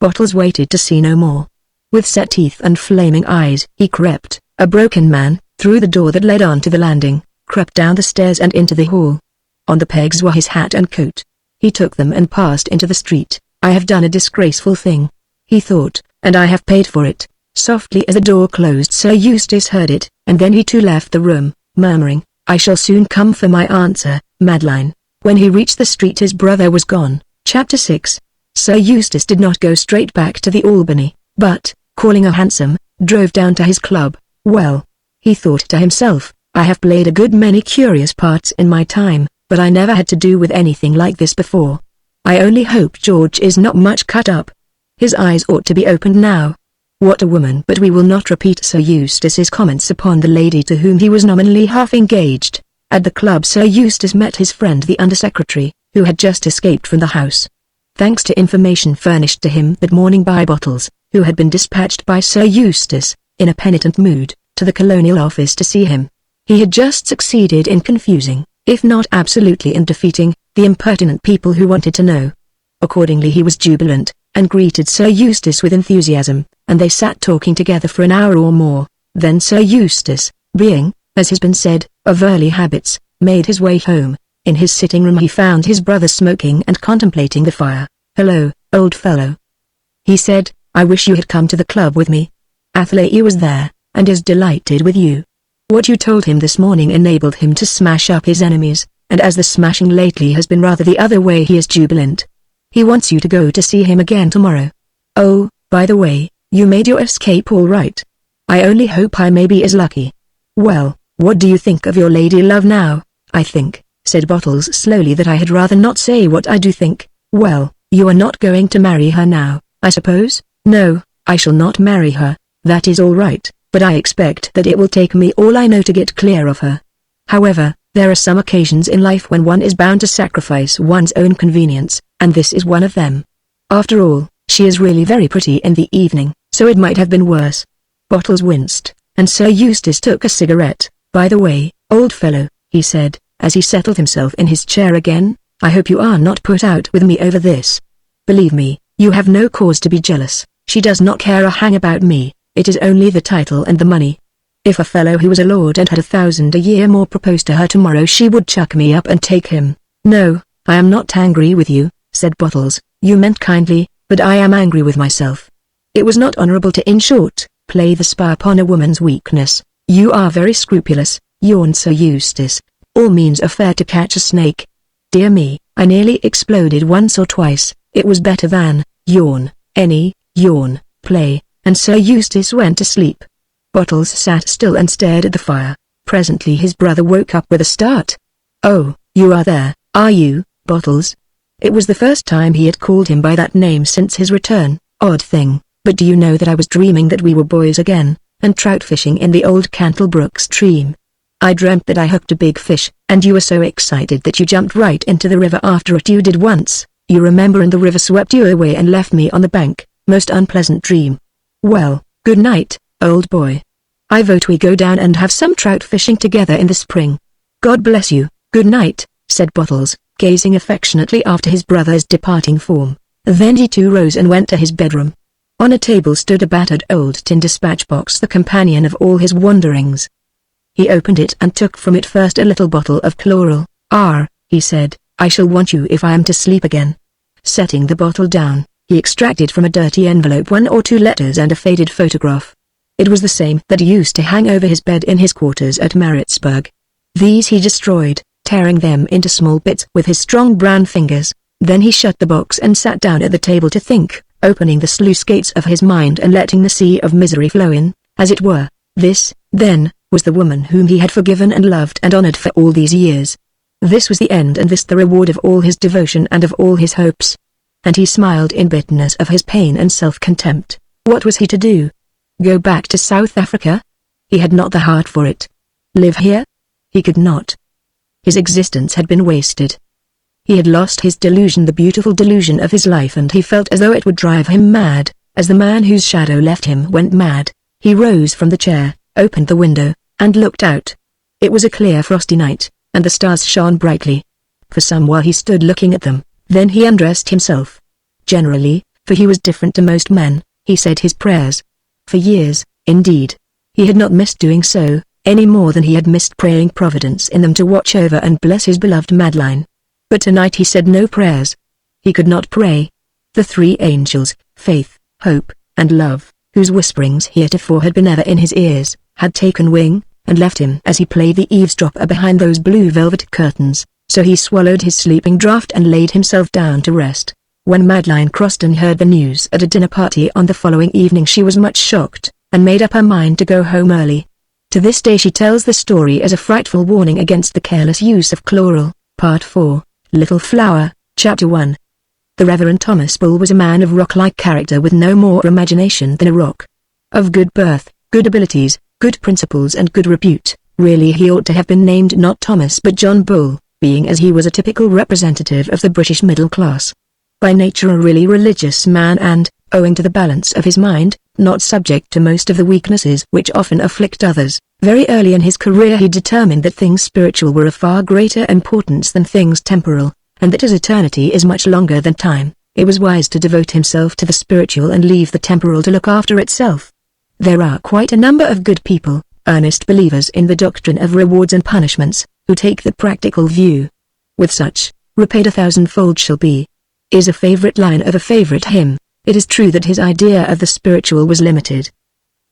Bottles waited to see no more. With set teeth and flaming eyes, he crept, a broken man, through the door that led onto the landing, crept down the stairs and into the hall. On the pegs were his hat and coat. He took them and passed into the street. I have done a disgraceful thing, he thought, and I have paid for it. Softly as the door closed, Sir Eustace heard it, and then he too left the room, murmuring, I shall soon come for my answer, Madeline. When he reached the street his brother was gone. Chapter 6. Sir Eustace did not go straight back to the Albany, but, calling a hansom, drove down to his club. Well, he thought to himself, I have played a good many curious parts in my time, but I never had to do with anything like this before. I only hope George is not much cut up. His eyes ought to be opened now. What a woman! But we will not repeat Sir Eustace's comments upon the lady to whom he was nominally half engaged. At the club Sir Eustace met his friend the Under-Secretary, who had just escaped from the house. Thanks to information furnished to him that morning by Bottles, who had been dispatched by Sir Eustace, in a penitent mood, to the Colonial Office to see him. He had just succeeded in confusing, if not absolutely in defeating, the impertinent people who wanted to know. Accordingly he was jubilant, and greeted Sir Eustace with enthusiasm, and they sat talking together for an hour or more. Then Sir Eustace, being, as has been said, of early habits, made his way home. In his sitting room he found his brother smoking and contemplating the fire. "Hello, old fellow," he said, "I wish you had come to the club with me. Athelay was there, and is delighted with you. What you told him this morning enabled him to smash up his enemies, and as the smashing lately has been rather the other way he is jubilant. He wants you to go to see him again tomorrow. Oh, by the way, you made your escape all right. I only hope I may be as lucky. Well, what do you think of your lady love now?" "I think," said Bottles slowly, "that I had rather not say what I do think." "Well, you are not going to marry her now, I suppose?" "No, I shall not marry her. That is all right, but I expect that it will take me all I know to get clear of her. However, there are some occasions in life when one is bound to sacrifice one's own convenience, and this is one of them. After all, she is really very pretty in the evening, so it might have been worse." Bottles winced, and Sir Eustace took a cigarette. "By the way, old fellow," he said, as he settled himself in his chair again, "I hope you are not put out with me over this. Believe me, you have no cause to be jealous. She does not care a hang about me, it is only the title and the money. If a fellow who was a lord and had 1,000 a year more proposed to her tomorrow she would chuck me up and take him." "No, I am not angry with you," said Bottles, "you meant kindly, but I am angry with myself. It was not honorable to, in short, play the spy upon a woman's weakness." "You are very scrupulous," yawned Sir Eustace. "All means are fair to catch a snake." "Dear me, I nearly exploded once or twice." It was better than, yawn, any, yawn, play, and Sir Eustace went to sleep. Bottles sat still and stared at the fire. Presently his brother woke up with a start. "Oh, you are there, are you, Bottles?" It was the first time he had called him by that name since his return. "Odd thing, but do you know that I was dreaming that we were boys again, and trout fishing in the old Cantlebrook stream. I dreamt that I hooked a big fish, and you were so excited that you jumped right into the river after it. You did once, you remember, and the river swept you away and left me on the bank. Most unpleasant dream. Well, good night, old boy. I vote we go down and have some trout fishing together in the spring." "God bless you, good night," said Bottles, gazing affectionately after his brother's departing form. Then he too rose and went to his bedroom. On a table stood a battered old tin dispatch box, the companion of all his wanderings. He opened it and took from it first a little bottle of chloral. "Ah," he said, "I shall want you if I am to sleep again." Setting the bottle down, he extracted from a dirty envelope 1 or 2 letters and a faded photograph. It was the same that used to hang over his bed in his quarters at Maritzburg. These he destroyed, tearing them into small bits with his strong brown fingers. Then he shut the box and sat down at the table to think, opening the sluice gates of his mind and letting the sea of misery flow in, as it were. This, then, was the woman whom he had forgiven and loved and honored for all these years. This was the end, and this the reward of all his devotion and of all his hopes. And he smiled in bitterness of his pain and self-contempt. What was he to do? Go back to South Africa? He had not the heart for it. Live here? He could not. His existence had been wasted. He had lost his delusion, the beautiful delusion of his life, and he felt as though it would drive him mad, as the man whose shadow left him went mad. He rose from the chair, opened the window, and looked out. It was a clear frosty night, and the stars shone brightly. for some while he stood looking at them, then he undressed himself. Generally, for he was different to most men, he said his prayers. For years, indeed, he had not missed doing so, any more than he had missed praying Providence in them to watch over and bless his beloved Madeline. But tonight he said no prayers. He could not pray. The three angels, faith, hope, and love, whose whisperings heretofore had been ever in his ears, had taken wing, and left him as he played the eavesdropper behind those blue velvet curtains, so he swallowed his sleeping draught and laid himself down to rest. When Madeline Croston heard the news at a dinner party on the following evening, she was much shocked, and made up her mind to go home early. To this day she tells the story as a frightful warning against the careless use of chloral. Part 4, Little Flower, Chapter 1. The Reverend Thomas Bull was a man of rock-like character with no more imagination than a rock. Of good birth, good abilities, good principles and good repute, really he ought to have been named not Thomas but John Bull, being as he was a typical representative of the British middle class. By nature a really religious man and, owing to the balance of his mind, not subject to most of the weaknesses which often afflict others, very early in his career he determined that things spiritual were of far greater importance than things temporal, and that as eternity is much longer than time, it was wise to devote himself to the spiritual and leave the temporal to look after itself. There are quite a number of good people, earnest believers in the doctrine of rewards and punishments, who take the practical view. With such, repaid 1,000-fold shall be, is a favorite line of a favorite hymn. It is true that his idea of the spiritual was limited.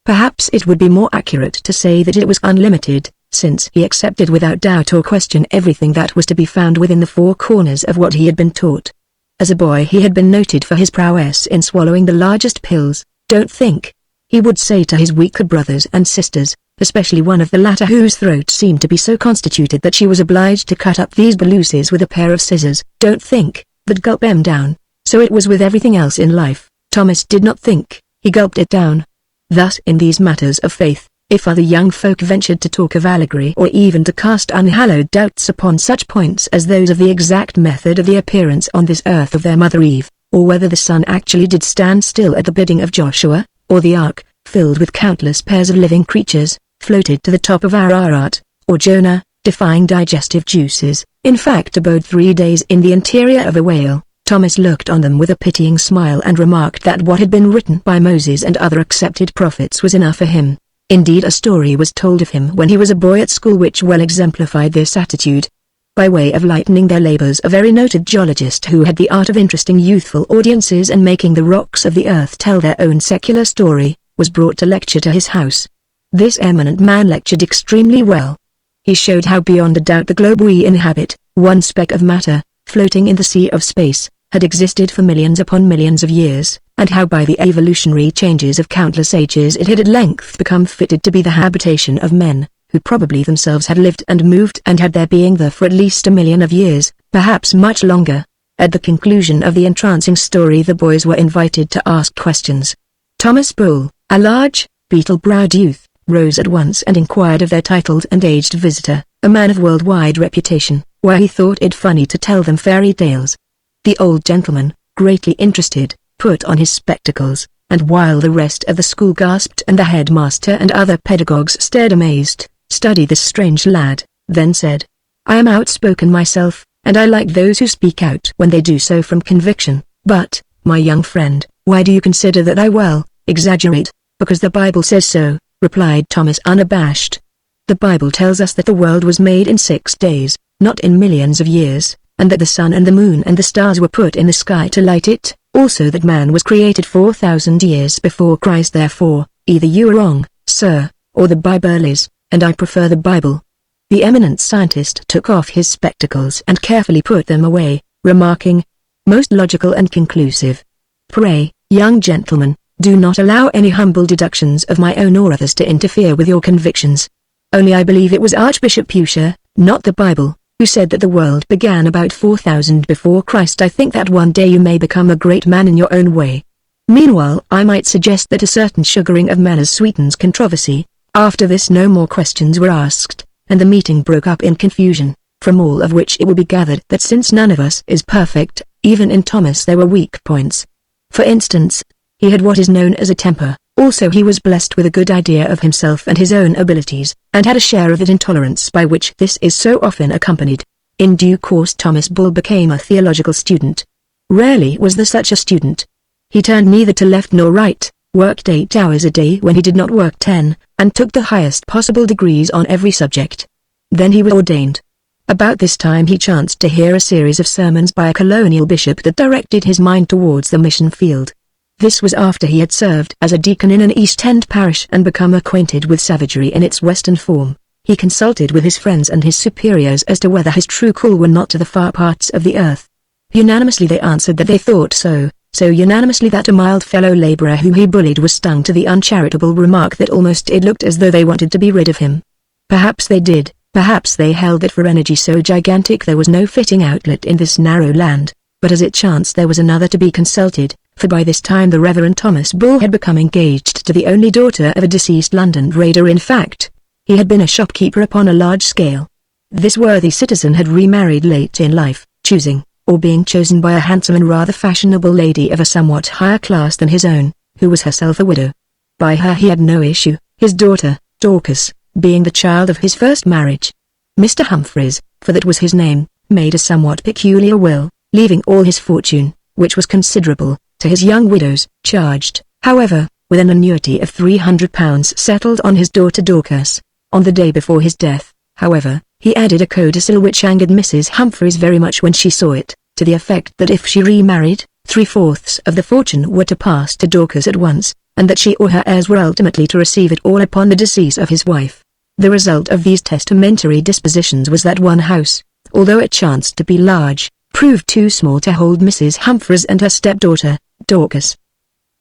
Perhaps it would be more accurate to say that it was unlimited, since he accepted without doubt or question everything that was to be found within the four corners of what he had been taught. As a boy he had been noted for his prowess in swallowing the largest pills. Don't think, he would say to his weaker brothers and sisters, especially one of the latter whose throat seemed to be so constituted that she was obliged to cut up these baluses with a pair of scissors. Don't think, but gulp them down. So it was with everything else in life. Thomas did not think, he gulped it down. Thus in these matters of faith, if other young folk ventured to talk of allegory or even to cast unhallowed doubts upon such points as those of the exact method of the appearance on this earth of their mother Eve, or whether the sun actually did stand still at the bidding of Joshua, or the ark, filled with countless pairs of living creatures, floated to the top of Ararat, or Jonah, defying digestive juices, in fact abode 3 days in the interior of a whale, Thomas looked on them with a pitying smile and remarked that what had been written by Moses and other accepted prophets was enough for him. Indeed, a story was told of him when he was a boy at school which well exemplified this attitude. By way of lightening their labors, a very noted geologist who had the art of interesting youthful audiences and making the rocks of the earth tell their own secular story, was brought to lecture to his house. This eminent man lectured extremely well. He showed how beyond a doubt the globe we inhabit, one speck of matter, floating in the sea of space, had existed for millions upon millions of years, and how by the evolutionary changes of countless ages it had at length become fitted to be the habitation of men, who probably themselves had lived and moved and had their being there for at least 1,000,000 of years, perhaps much longer. At the conclusion of the entrancing story the boys were invited to ask questions. Thomas Bull, a large, beetle-browed youth, rose at once and inquired of their titled and aged visitor, a man of worldwide reputation, why he thought it funny to tell them fairy tales. The old gentleman, greatly interested, put on his spectacles, and while the rest of the school gasped and the headmaster and other pedagogues stared amazed, studied this strange lad, then said, "I am outspoken myself, and I like those who speak out when they do so from conviction, but, my young friend, why do you consider that I exaggerate? Because the Bible says so," replied Thomas unabashed. "The Bible tells us that the world was made in 6 days, not in millions of years, and that the sun and the moon and the stars were put in the sky to light it, also that man was created 4,000 years before Christ. Therefore, either you are wrong, sir, or the Bible is, and I prefer the Bible." The eminent scientist took off his spectacles and carefully put them away, remarking, "Most logical and conclusive. Pray, young gentleman, do not allow any humble deductions of my own or others to interfere with your convictions. Only I believe it was Archbishop Pusher, not the Bible, who said that the world began about 4,000 before Christ. I think that one day you may become a great man in your own way. Meanwhile I might suggest that a certain sugaring of manners sweetens controversy." After this no more questions were asked, and the meeting broke up in confusion, from all of which it will be gathered that since none of us is perfect, even in Thomas there were weak points. For instance, he had what is known as a temper. Also he was blessed with a good idea of himself and his own abilities, and had a share of that intolerance by which this is so often accompanied. In due course Thomas Bull became a theological student. Rarely was there such a student. He turned neither to left nor right, worked 8 hours a day when he did not work 10, and took the highest possible degrees on every subject. Then he was ordained. About this time he chanced to hear a series of sermons by a colonial bishop that directed his mind towards the mission field. This was after he had served as a deacon in an East End parish and become acquainted with savagery in its western form. He consulted with his friends and his superiors as to whether his true call were not to the far parts of the earth. Unanimously they answered that they thought so unanimously that a mild fellow laborer whom he bullied was stung to the uncharitable remark that almost it looked as though they wanted to be rid of him. Perhaps they did, perhaps they held that for energy so gigantic there was no fitting outlet in this narrow land, but as it chanced there was another to be consulted, for by this time the Reverend Thomas Bull had become engaged to the only daughter of a deceased London trader. In fact, he had been a shopkeeper upon a large scale. This worthy citizen had remarried late in life, choosing, or being chosen by a handsome and rather fashionable lady of a somewhat higher class than his own, who was herself a widow. By her he had no issue, his daughter, Dorcas, being the child of his first marriage. Mr. Humphreys, for that was his name, made a somewhat peculiar will, leaving all his fortune, which was considerable, to his young widows, charged, however, with an annuity of £300 settled on his daughter Dorcas. On the day before his death, however, he added a codicil which angered Mrs. Humphreys very much when she saw it, to the effect that if she remarried, 3/4 of the fortune were to pass to Dorcas at once, and that she or her heirs were ultimately to receive it all upon the decease of his wife. The result of these testamentary dispositions was that one house, although it chanced to be large, proved too small to hold Mrs. Humphreys and her stepdaughter, Dorcas.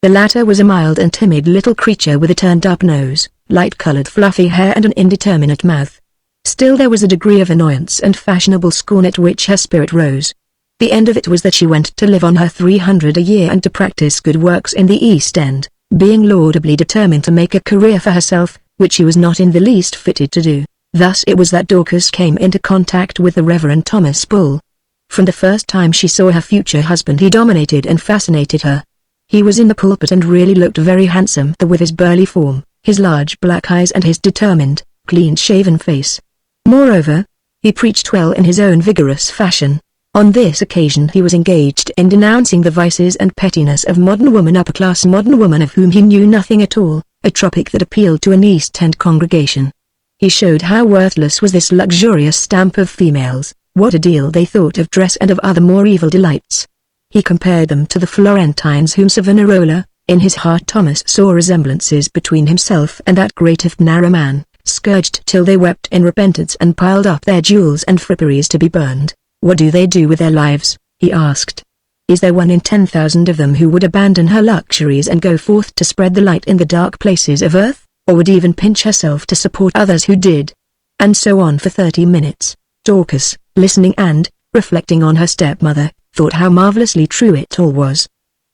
The latter was a mild and timid little creature with a turned-up nose, light-colored fluffy hair and an indeterminate mouth. Still there was a degree of annoyance and fashionable scorn at which her spirit rose. The end of it was that she went to live on her £300 a year and to practice good works in the East End, being laudably determined to make a career for herself, which she was not in the least fitted to do. Thus it was that Dorcas came into contact with the Reverend Thomas Bull. From the first time she saw her future husband he dominated and fascinated her. He was in the pulpit and really looked very handsome with his burly form, his large black eyes and his determined, clean-shaven face. Moreover, he preached well in his own vigorous fashion. On this occasion he was engaged in denouncing the vices and pettiness of modern woman, upper-class modern woman of whom he knew nothing at all, a topic that appealed to an East End congregation. He showed how worthless was this luxurious stamp of females, what a deal they thought of dress and of other more evil delights. He compared them to the Florentines whom Savonarola. In his heart Thomas saw resemblances between himself and that great if narrow man, scourged till they wept in repentance and piled up their jewels and fripperies to be burned. What do they do with their lives? He asked. Is there 1 in 10,000 of them who would abandon her luxuries and go forth to spread the light in the dark places of earth, or would even pinch herself to support others who did? And so on for 30 minutes. Dorcas, listening and, reflecting on her stepmother, thought how marvelously true it all was.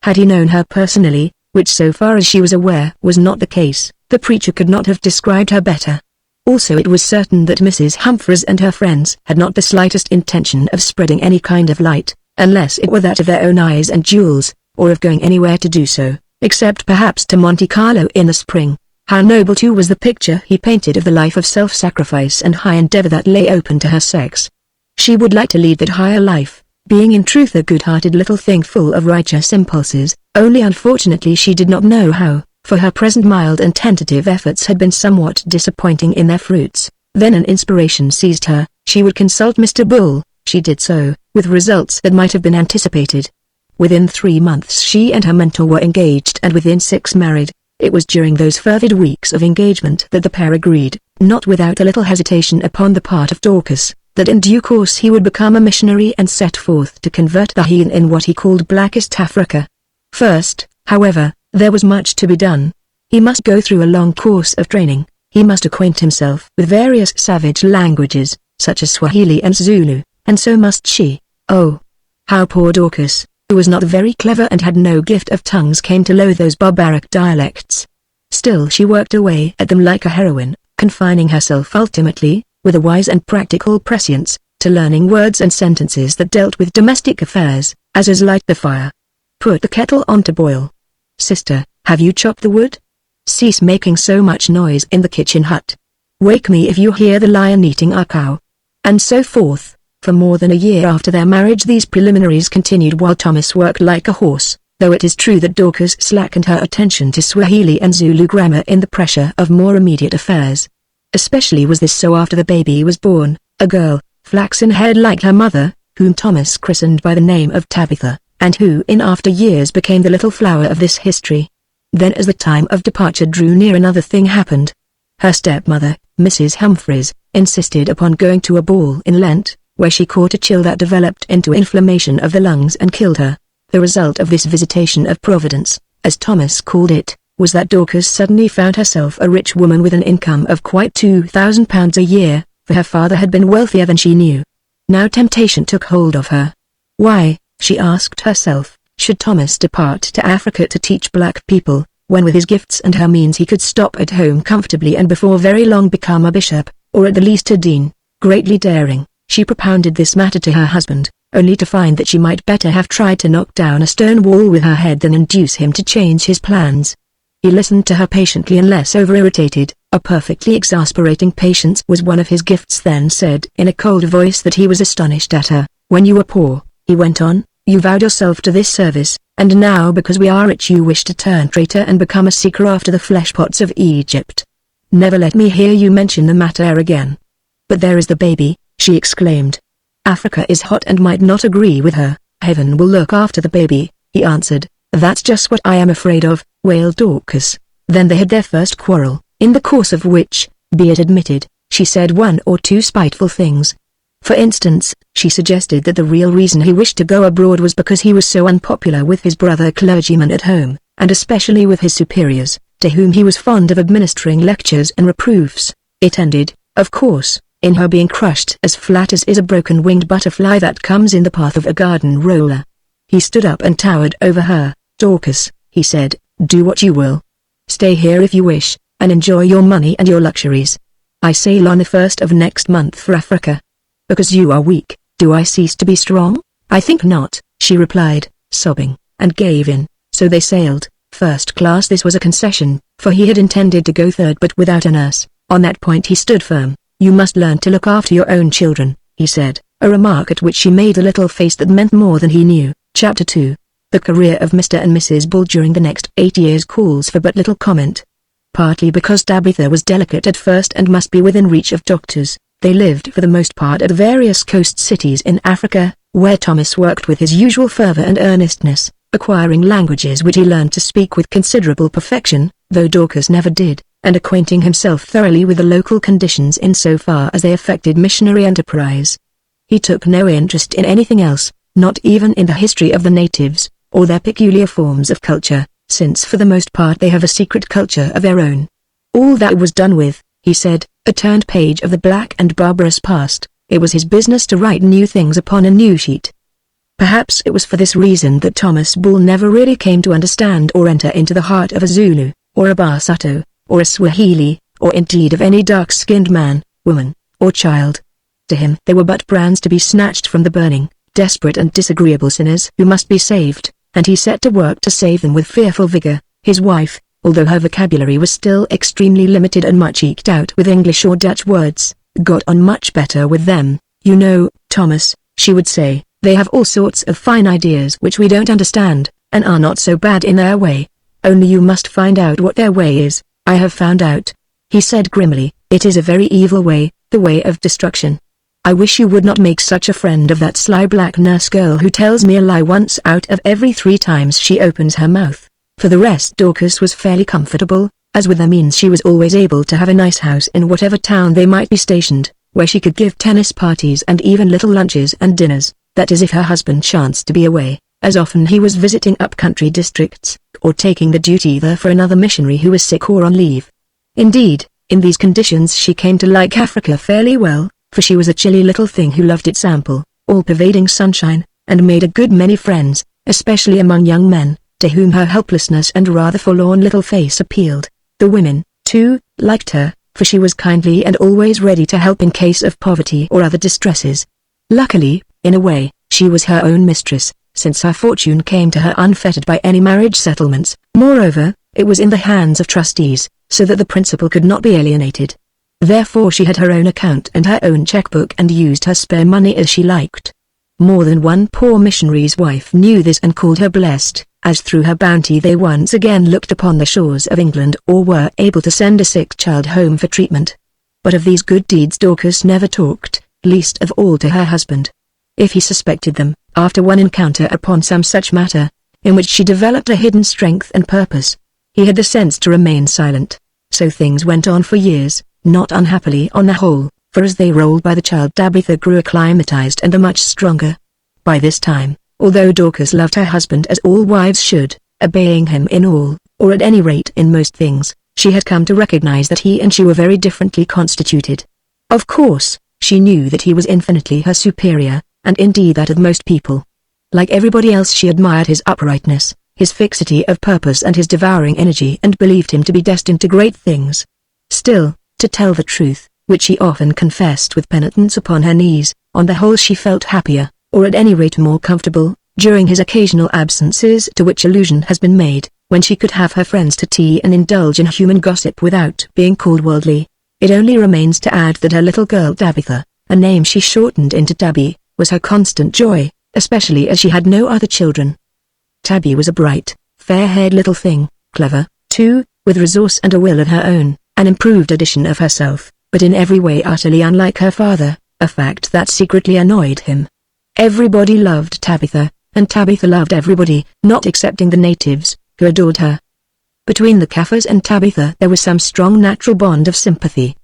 Had he known her personally, which so far as she was aware was not the case, the preacher could not have described her better. Also it was certain that Mrs. Humphreys and her friends had not the slightest intention of spreading any kind of light, unless it were that of their own eyes and jewels, or of going anywhere to do so, except perhaps to Monte Carlo in the spring. How noble too was the picture he painted of the life of self-sacrifice and high endeavor that lay open to her sex. She would like to lead that higher life, being in truth a good-hearted little thing full of righteous impulses, only unfortunately she did not know how, for her present mild and tentative efforts had been somewhat disappointing in their fruits. Then an inspiration seized her. She would consult Mr. Bull. She did so, with results that might have been anticipated. Within 3 months she and her mentor were engaged and within 6 married. It was during those fervid weeks of engagement that the pair agreed, not without a little hesitation upon the part of Dorcas, that in due course he would become a missionary and set forth to convert the heathen in what he called Blackest Africa. First, however, there was much to be done. He must go through a long course of training. He must acquaint himself with various savage languages, such as Swahili and Zulu, and so must she. Oh, how poor Dorcas, who was not very clever and had no gift of tongues, came to loathe those barbaric dialects. Still she worked away at them like a heroine, confining herself ultimately, with a wise and practical prescience, to learning words and sentences that dealt with domestic affairs, as light the fire. Put the kettle on to boil. Sister, have you chopped the wood? Cease making so much noise in the kitchen hut. Wake me if you hear the lion eating our cow. And so forth, For more than a year after their marriage these preliminaries continued while Thomas worked like a horse, though it is true that Dorcas slackened her attention to Swahili and Zulu grammar in the pressure of more immediate affairs. Especially was this so after the baby was born, a girl, flaxen-haired like her mother, whom Thomas christened by the name of Tabitha, and who in after years became the little flower of this history. Then as the time of departure drew near another thing happened. Her stepmother, Mrs. Humphreys, insisted upon going to a ball in Lent, where she caught a chill that developed into inflammation of the lungs and killed her. The result of this visitation of Providence, as Thomas called it, was that Dorcas suddenly found herself a rich woman with an income of quite £2,000 a year, for her father had been wealthier than she knew. Now temptation took hold of her. Why, she asked herself, should Thomas depart to Africa to teach black people, when with his gifts and her means he could stop at home comfortably and before very long become a bishop, or at the least a dean? Greatly daring, she propounded this matter to her husband, only to find that she might better have tried to knock down a stone wall with her head than induce him to change his plans. He listened to her patiently unless over-irritated. A perfectly exasperating patience was one of his gifts. Then said in a cold voice that he was astonished at her. When you were poor, he went on, you vowed yourself to this service, and now because we are rich you wish to turn traitor and become a seeker after the fleshpots of Egypt. Never let me hear you mention the matter again. But there is the baby, she exclaimed. Africa is hot and might not agree with her. Heaven will look after the baby, he answered. That's just what I am afraid of, wailed Dorcas. Then they had their first quarrel, in the course of which, be it admitted, she said one or two spiteful things. For instance, she suggested that the real reason he wished to go abroad was because he was so unpopular with his brother clergymen at home, and especially with his superiors, to whom he was fond of administering lectures and reproofs. It ended, of course, in her being crushed as flat as is a broken-winged butterfly that comes in the path of a garden roller. He stood up and towered over her. Dorcas, he said, do what you will. Stay here if you wish, and enjoy your money and your luxuries. I sail on the 1st of next month for Africa. Because you are weak, do I cease to be strong? I think not, she replied, sobbing, and gave in. So they sailed, first class. This was a concession, for he had intended to go third but without a nurse. On that point he stood firm. You must learn to look after your own children, he said, a remark at which she made a little face that meant more than he knew. Chapter 2. The career of Mr. and Mrs. Bull during the next 8 years calls for but little comment. Partly because Tabitha was delicate at first and must be within reach of doctors, they lived for the most part at various coast cities in Africa, where Thomas worked with his usual fervor and earnestness, acquiring languages which he learned to speak with considerable perfection, though Dorcas never did, and acquainting himself thoroughly with the local conditions in so far as they affected missionary enterprise. He took no interest in anything else, not even in the history of the natives, or their peculiar forms of culture, since for the most part they have a secret culture of their own. All that was done with, he said, a turned page of the black and barbarous past. It was his business to write new things upon a new sheet. Perhaps it was for this reason that Thomas Bull never really came to understand or enter into the heart of a Zulu, or a Basotho, or a Swahili, or indeed of any dark-skinned man, woman, or child. To him they were but brands to be snatched from the burning, desperate and disagreeable sinners who must be saved, and he set to work to save them with fearful vigor. His wife, although her vocabulary was still extremely limited and much eked out with English or Dutch words, got on much better with them. You know, Thomas, she would say, they have all sorts of fine ideas which we don't understand, and are not so bad in their way. Only you must find out what their way is. I have found out, he said grimly. It is a very evil way, the way of destruction. I wish you would not make such a friend of that sly black nurse girl who tells me a lie once out of every 3 times she opens her mouth. For the rest Dorcas was fairly comfortable, as with her means she was always able to have a nice house in whatever town they might be stationed, where she could give tennis parties and even little lunches and dinners, that is if her husband chanced to be away, as often he was visiting up-country districts, or taking the duty there for another missionary who was sick or on leave. Indeed, in these conditions she came to like Africa fairly well, for she was a chilly little thing who loved its ample, all-pervading sunshine, and made a good many friends, especially among young men, to whom her helplessness and rather forlorn little face appealed. The women, too, liked her, for she was kindly and always ready to help in case of poverty or other distresses. Luckily, in a way, she was her own mistress, since her fortune came to her unfettered by any marriage settlements. Moreover, it was in the hands of trustees, so that the principal could not be alienated. Therefore she had her own account and her own checkbook and used her spare money as she liked. More than one poor missionary's wife knew this and called her blessed, as through her bounty they once again looked upon the shores of England or were able to send a sick child home for treatment. But of these good deeds Dorcas never talked, least of all to her husband. If he suspected them, after one encounter upon some such matter, in which she developed a hidden strength and purpose, he had the sense to remain silent. So things went on for years, not unhappily on the whole, for as they rolled by the child Tabitha grew acclimatized and much stronger. By this time, although Dorcas loved her husband as all wives should, obeying him in all, or at any rate in most things, she had come to recognize that he and she were very differently constituted. Of course, she knew that he was infinitely her superior, and indeed that of most people. Like everybody else she admired his uprightness, his fixity of purpose and his devouring energy and believed him to be destined to great things. Still, to tell the truth, which she often confessed with penitence upon her knees, on the whole she felt happier, or at any rate more comfortable, during his occasional absences to which allusion has been made, when she could have her friends to tea and indulge in human gossip without being called worldly. It only remains to add that her little girl Tabitha, a name she shortened into Tabby, was her constant joy, especially as she had no other children. Tabby was a bright, fair-haired little thing, clever, too, with resource and a will of her own, an improved edition of herself, but in every way utterly unlike her father, a fact that secretly annoyed him. Everybody loved Tabitha, and Tabitha loved everybody, not excepting the natives, who adored her. Between the Kaffirs and Tabitha there was some strong natural bond of sympathy.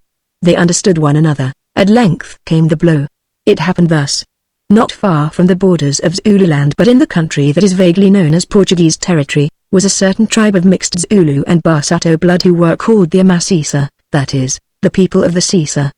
They understood one another. At length came the blow. It happened thus. Not far from the borders of Zululand but in the country that is vaguely known as Portuguese territory, was a certain tribe of mixed Zulu and Barsato blood who were called the Amasisa, that is, the people of the Sisa.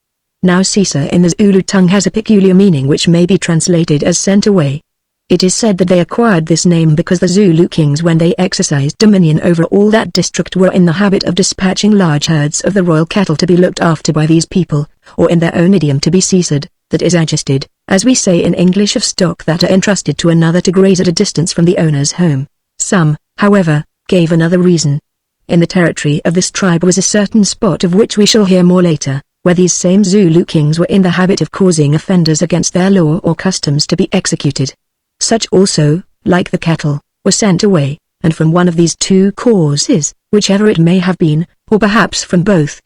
Now Sisa in the Zulu tongue has a peculiar meaning which may be translated as sent away. It is said that they acquired this name because the Zulu kings when they exercised dominion over all that district were in the habit of dispatching large herds of the royal cattle to be looked after by these people, or in their own idiom to be seated, that is adjusted, as we say in English of stock that are entrusted to another to graze at a distance from the owner's home. Some, however, gave another reason. In the territory of this tribe was a certain spot of which we shall hear more later, where these same Zulu kings were in the habit of causing offenders against their law or customs to be executed. Such also, like the cattle, were sent away, and from one of these two causes, whichever it may have been, or perhaps from both,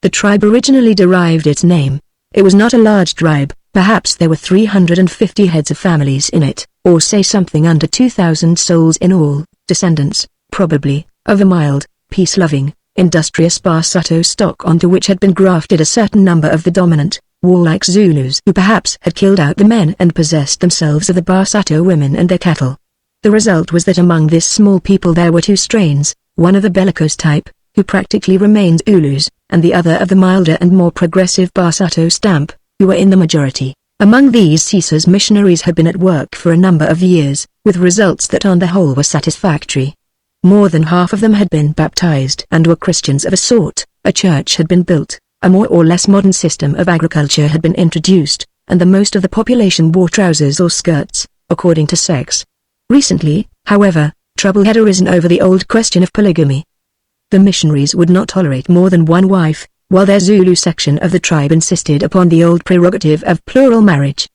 the tribe originally derived its name. It was not a large tribe, perhaps there were 350 heads of families in it, or say something under 2,000 souls in all, descendants, probably, of a mild, peace-loving, industrious Barsato stock onto which had been grafted a certain number of the dominant, warlike Zulus who perhaps had killed out the men and possessed themselves of the Barsato women and their cattle. The result was that among this small people there were two strains, one of the bellicose type, who practically remained Zulus, and the other of the milder and more progressive Barsato stamp, who were in the majority. Among these Sisas missionaries had been at work for a number of years, with results that on the whole were satisfactory. More than half of them had been baptized and were Christians of a sort, a church had been built, a more or less modern system of agriculture had been introduced, and the most of the population wore trousers or skirts, according to sex. Recently, however, trouble had arisen over the old question of polygamy. The missionaries would not tolerate more than one wife, while their Zulu section of the tribe insisted upon the old prerogative of plural marriage.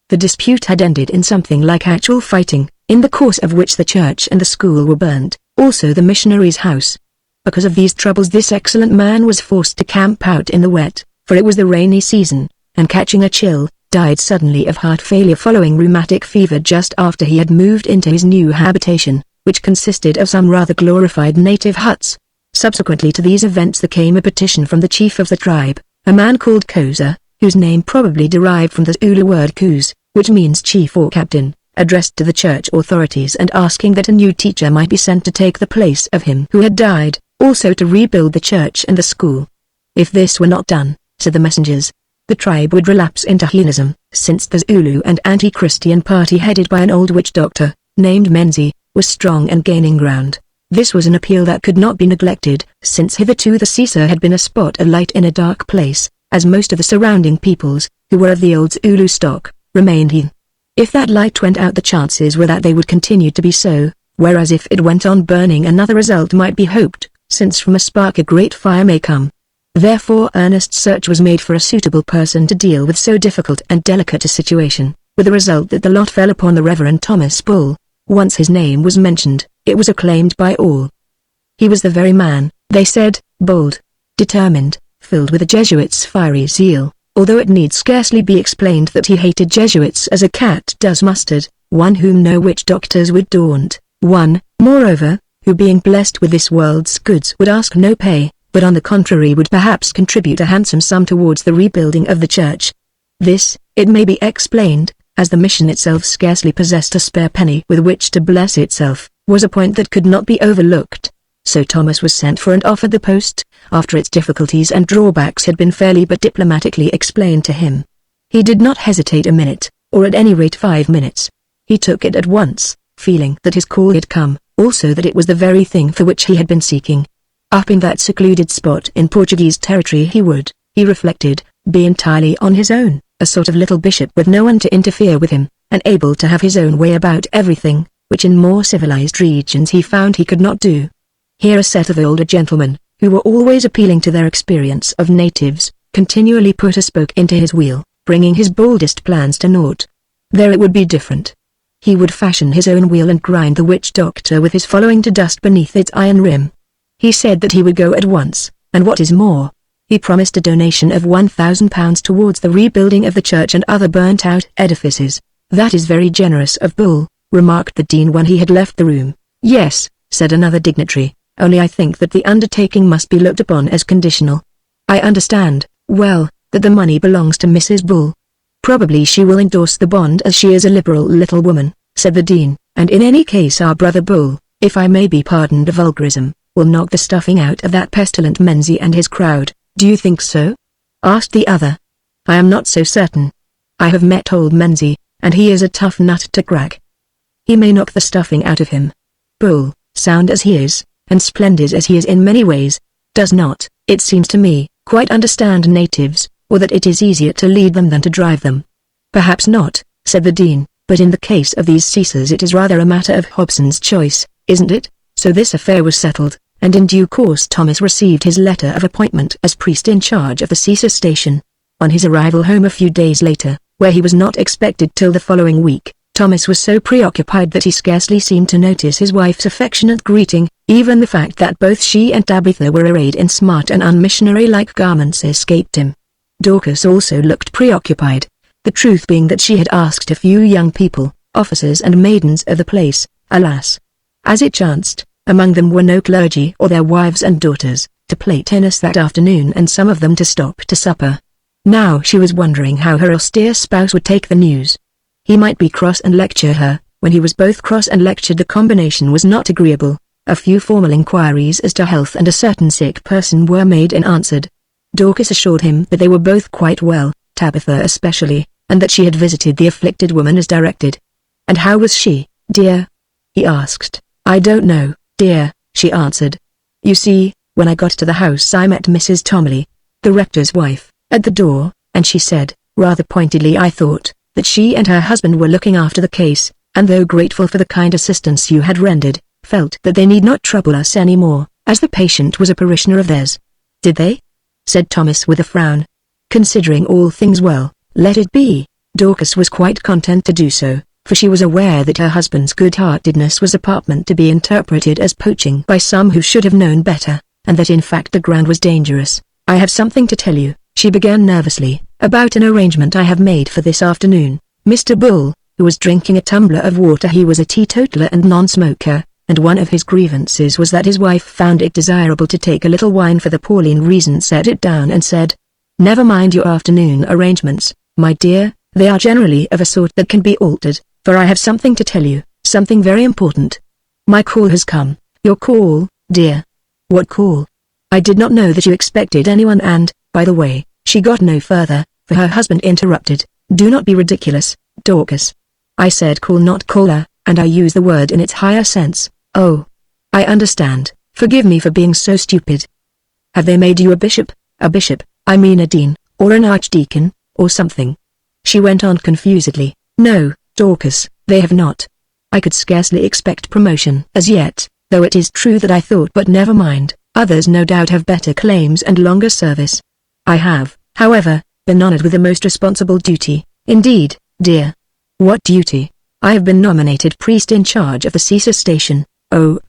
The dispute had ended in something like actual fighting, in the course of which the church and the school were burnt, also the missionary's house. Because of these troubles this excellent man was forced to camp out in the wet, for it was the rainy season, and catching a chill, died suddenly of heart failure following rheumatic fever just after he had moved into his new habitation, which consisted of some rather glorified native huts. Subsequently to these events there came a petition from the chief of the tribe, a man called Koza, whose name probably derived from the Zulu word Kuz, which means chief or captain, addressed to the church authorities and asking that a new teacher might be sent to take the place of him who had died, also to rebuild the church and the school. If this were not done, said the messengers, the tribe would relapse into heathenism, since the Zulu and anti-Christian party headed by an old witch doctor, named Menzi, was strong and gaining ground. This was an appeal that could not be neglected, since hitherto the Sisa had been a spot of light in a dark place, as most of the surrounding peoples, who were of the old Zulu stock, remained heathen. If that light went out the chances were that they would continue to be so, whereas if it went on burning another result might be hoped, since from a spark a great fire may come. Therefore earnest search was made for a suitable person to deal with so difficult and delicate a situation, with the result that the lot fell upon the Reverend Thomas Bull. Once his name was mentioned, it was acclaimed by all. He was the very man, they said, bold, determined, filled with a Jesuit's fiery zeal, although it need scarcely be explained that he hated Jesuits as a cat does mustard, one whom no witch doctors would daunt, one, moreover, who being blessed with this world's goods would ask no pay, but on the contrary would perhaps contribute a handsome sum towards the rebuilding of the church. This, it may be explained, as the mission itself scarcely possessed a spare penny with which to bless itself, was a point that could not be overlooked. So Thomas was sent for and offered the post, after its difficulties and drawbacks had been fairly but diplomatically explained to him. He did not hesitate a minute, or at any rate 5 minutes. He took it at once, feeling that his call had come, also that it was the very thing for which he had been seeking. Up in that secluded spot in Portuguese territory he would, he reflected, be entirely on his own, a sort of little bishop with no one to interfere with him, and able to have his own way about everything, which in more civilized regions he found he could not do. Here a set of older gentlemen, who were always appealing to their experience of natives, continually put a spoke into his wheel, bringing his boldest plans to naught. There it would be different. He would fashion his own wheel and grind the witch doctor with his following to dust beneath its iron rim. He said that he would go at once, and what is more, he promised a donation of £1,000 towards the rebuilding of the church and other burnt-out edifices. That is very generous of Bull, remarked the dean when he had left the room. Yes, said another dignitary, only I think that the undertaking must be looked upon as conditional. I understand, well, that the money belongs to Mrs. Bull. Probably she will endorse the bond as she is a liberal little woman, said the dean, and in any case our brother Bull, if I may be pardoned a vulgarism, will knock the stuffing out of that pestilent Menzies and his crowd. Do you think so? Asked the other. I am not so certain. I have met old Menzies, and he is a tough nut to crack. He may knock the stuffing out of him. Bull, sound as he is, and splendid as he is in many ways, does not, it seems to me, quite understand natives, or that it is easier to lead them than to drive them. Perhaps not, said the dean, but in the case of these Caesars it is rather a matter of Hobson's choice, isn't it? So this affair was settled, and in due course Thomas received his letter of appointment as priest in charge of the Caesar station. On his arrival home a few days later, where he was not expected till the following week, Thomas was so preoccupied that he scarcely seemed to notice his wife's affectionate greeting. Even the fact that both she and Tabitha were arrayed in smart and unmissionary-like garments escaped him. Dorcas also looked preoccupied, the truth being that she had asked a few young people, officers and maidens of the place, alas! As it chanced, among them were no clergy or their wives and daughters, to play tennis that afternoon and some of them to stop to supper. Now she was wondering how her austere spouse would take the news. He might be cross and lecture her. When he was both cross and lectured the combination was not agreeable. A few formal inquiries as to health and a certain sick person were made and answered. Dorcas assured him that they were both quite well, Tabitha especially, and that she had visited the afflicted woman as directed. And how was she, dear? He asked. I don't know, dear, she answered. You see, when I got to the house I met Mrs. Tomley, the rector's wife, at the door, and she said, rather pointedly I thought, that she and her husband were looking after the case, and though grateful for the kind assistance you had rendered, felt that they need not trouble us any more, as the patient was a parishioner of theirs. Did they? Said Thomas with a frown. Considering all things well, let it be. Dorcas was quite content to do so, for she was aware that her husband's good-heartedness was apartment to be interpreted as poaching by some who should have known better, and that in fact the ground was dangerous. I have something to tell you, she began nervously, about an arrangement I have made for this afternoon. Mr. Bull, who was drinking a tumbler of water, he was a teetotaler and non-smoker, and one of his grievances was that his wife found it desirable to take a little wine. For the Pauline reason set it down and said, never mind your afternoon arrangements, my dear, they are generally of a sort that can be altered, for I have something to tell you, something very important. My call has come. Your call, dear. What call? I did not know that you expected anyone and, by the way, she got no further, for her husband interrupted. Do not be ridiculous, Dorcas. I said call not caller, and I use the word in its higher sense. Oh. I understand, forgive me for being so stupid. Have they made you a bishop? A bishop, I mean a dean, or an archdeacon, or something? She went on confusedly. No, Dorcas, they have not. I could scarcely expect promotion as yet, though it is true that I thought, but never mind, Others no doubt have better claims and longer service. I have, however, been honored with the most responsible duty. Indeed, dear. What duty? I have been nominated priest in charge of the Caesar station. Oh.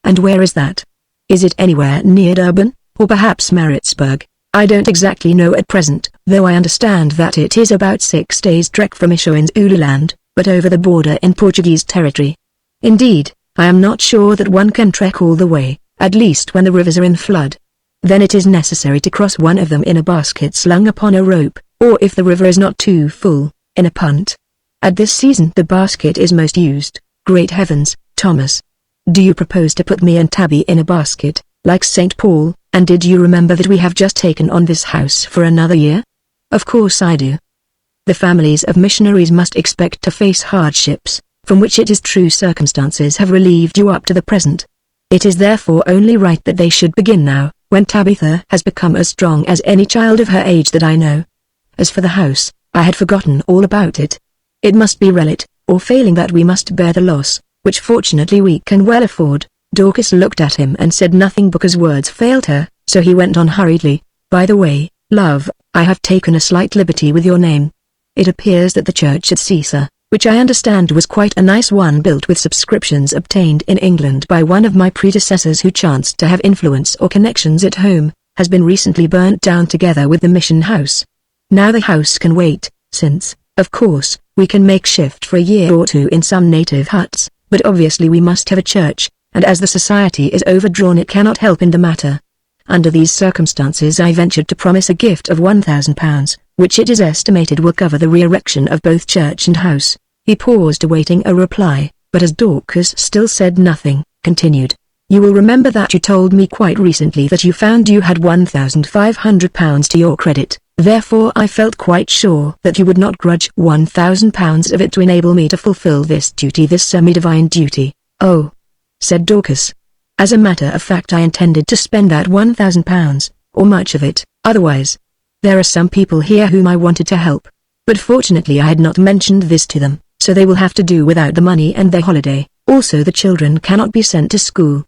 And where is that? Is it anywhere near Durban, or perhaps Maritzburg? I don't exactly know at present, though I understand that it is about 6 days' trek from Ishoin's Ululand, but over the border in Portuguese territory. Indeed, I am not sure that one can trek all the way, at least when the rivers are in flood. Then it is necessary to cross one of them in a basket slung upon a rope, or if the river is not too full, in a punt. At this season the basket is most used. Great heavens, Thomas! Do you propose to put me and Tabby in a basket, like St. Paul, and did you remember that we have just taken on this house for another year? Of course I do. The families of missionaries must expect to face hardships, from which it is true circumstances have relieved you up to the present. It is therefore only right that they should begin now, when Tabitha has become as strong as any child of her age that I know. As for the house, I had forgotten all about it. It must be relit, or failing that we must bear the loss, which fortunately we can well afford. Dorcas looked at him and said nothing because words failed her, so he went on hurriedly. By the way, love, I have taken a slight liberty with your name. It appears that the church at Caesar, which I understand was quite a nice one built with subscriptions obtained in England by one of my predecessors who chanced to have influence or connections at home, has been recently burnt down together with the mission house. Now the house can wait, since, of course, we can make shift for a year or two in some native huts, but obviously we must have a church, and as the society is overdrawn it cannot help in the matter. Under these circumstances I ventured to promise a gift of £1,000, which it is estimated will cover the re-erection of both church and house. He paused awaiting a reply, but as Dorcas still said nothing, continued. You will remember that you told me quite recently that you found you had £1,500 to your credit. Therefore I felt quite sure that you would not grudge £1,000 of it to enable me to fulfill this duty, this semi-divine duty. Oh, said Dorcas. As a matter of fact I intended to spend that £1,000, or much of it, otherwise. There are some people here whom I wanted to help. But fortunately I had not mentioned this to them, so they will have to do without the money and their holiday. Also the children cannot be sent to school.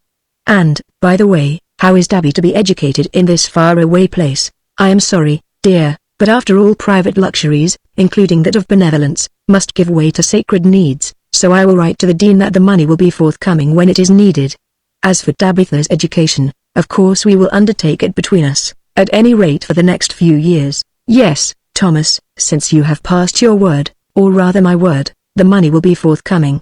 And, by the way, how is Tabby to be educated in this far-away place? I am sorry, dear, but after all private luxuries, including that of benevolence, must give way to sacred needs, so I will write to the dean that the money will be forthcoming when it is needed. As for Tabitha's education, of course we will undertake it between us, at any rate for the next few years. Yes, Thomas, since you have passed your word, or rather my word, the money will be forthcoming.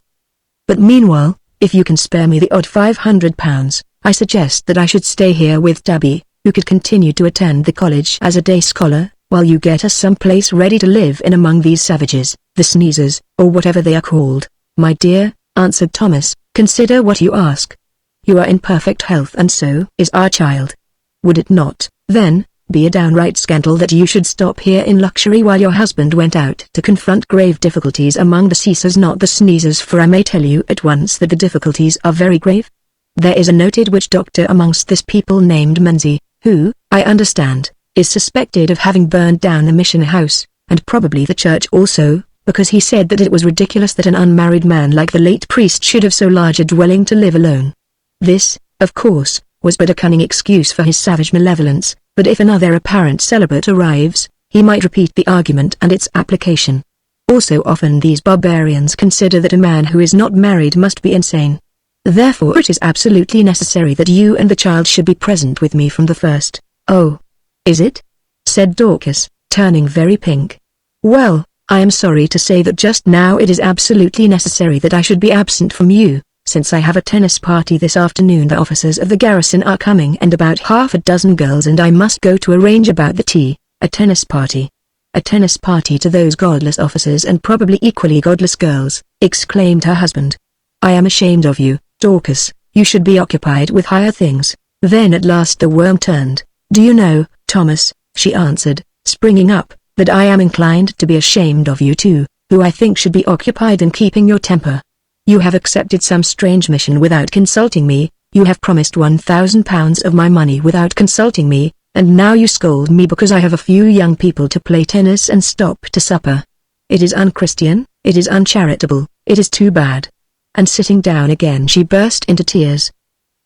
But meanwhile, if you can spare me the odd £500, I suggest that I should stay here with Tabby, who could continue to attend the college as a day scholar, while you get us some place ready to live in among these savages, the sneezers, or whatever they are called. My dear, answered Thomas, consider what you ask. You are in perfect health and so is our child. Would it not, then, be a downright scandal that you should stop here in luxury while your husband went out to confront grave difficulties among the Caesars, not the sneezers, for I may tell you at once that the difficulties are very grave? There is a noted witch doctor amongst this people named Menzies, who, I understand, is suspected of having burned down the mission house, and probably the church also, because he said that it was ridiculous that an unmarried man like the late priest should have so large a dwelling to live alone. This, of course, was but a cunning excuse for his savage malevolence, but if another apparent celibate arrives, he might repeat the argument and its application. Also often these barbarians consider that a man who is not married must be insane. Therefore it is absolutely necessary that you and the child should be present with me from the first. Oh, is it? Said Dorcas, turning very pink. Well, I am sorry to say that just now it is absolutely necessary that I should be absent from you, since I have a tennis party this afternoon. The officers of the garrison are coming and about half a dozen girls, and I must go to arrange about the tea. A tennis party? A tennis party to those godless officers and probably equally godless girls, exclaimed her husband. I am ashamed of you, Dorcas, you should be occupied with higher things. Then at last the worm turned. Do you know, Thomas, she answered, springing up, that I am inclined to be ashamed of you too, who I think should be occupied in keeping your temper. You have accepted some strange mission without consulting me, you have promised £1,000 of my money without consulting me, and now you scold me because I have a few young people to play tennis and stop to supper. It is unchristian, it is uncharitable, it is too bad. And sitting down again she burst into tears.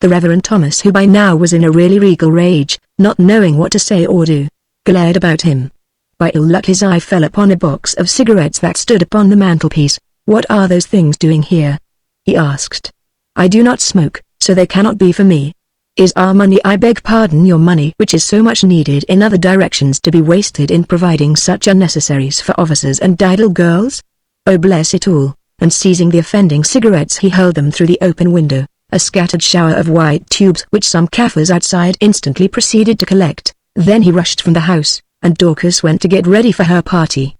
The Reverend Thomas, who by now was in a really regal rage, not knowing what to say or do, glared about him. By ill luck his eye fell upon a box of cigarettes that stood upon the mantelpiece. "What are those things doing here?" he asked. "I do not smoke, so they cannot be for me. Is our money, I beg pardon, your money, which is so much needed in other directions, to be wasted in providing such unnecessaries for officers and idle girls? Oh, bless it all," and seizing the offending cigarettes he hurled them through the open window, a scattered shower of white tubes which some Kaffirs outside instantly proceeded to collect. Then he rushed from the house, and Dorcas went to get ready for her party.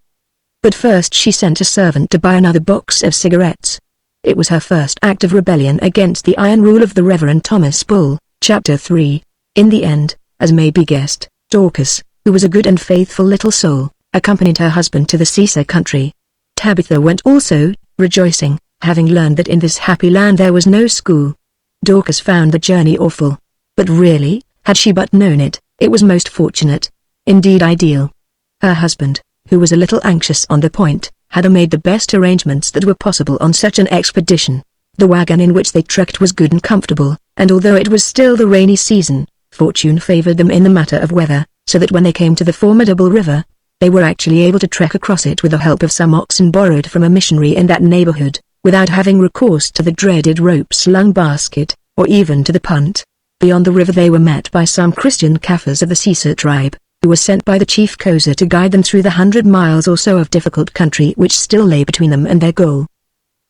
But first she sent a servant to buy another box of cigarettes. It was her first act of rebellion against the iron rule of the Reverend Thomas Bull. Chapter 3. In the end, as may be guessed, Dorcas, who was a good and faithful little soul, accompanied her husband to the seaside country. Tabitha went also, rejoicing, having learned that in this happy land there was no school. Dorcas found the journey awful. But really, had she but known it, it was most fortunate. Indeed ideal. Her husband, who was a little anxious on the point, had made the best arrangements that were possible on such an expedition. The wagon in which they trekked was good and comfortable, and although it was still the rainy season, fortune favored them in the matter of weather, so that when they came to the formidable river, they were actually able to trek across it with the help of some oxen borrowed from a missionary in that neighborhood, without having recourse to the dreaded rope-slung basket, or even to the punt. Beyond the river they were met by some Christian Kaffirs of the Caesar tribe, who were sent by the chief Kosa to guide them through the 100 miles or so of difficult country which still lay between them and their goal.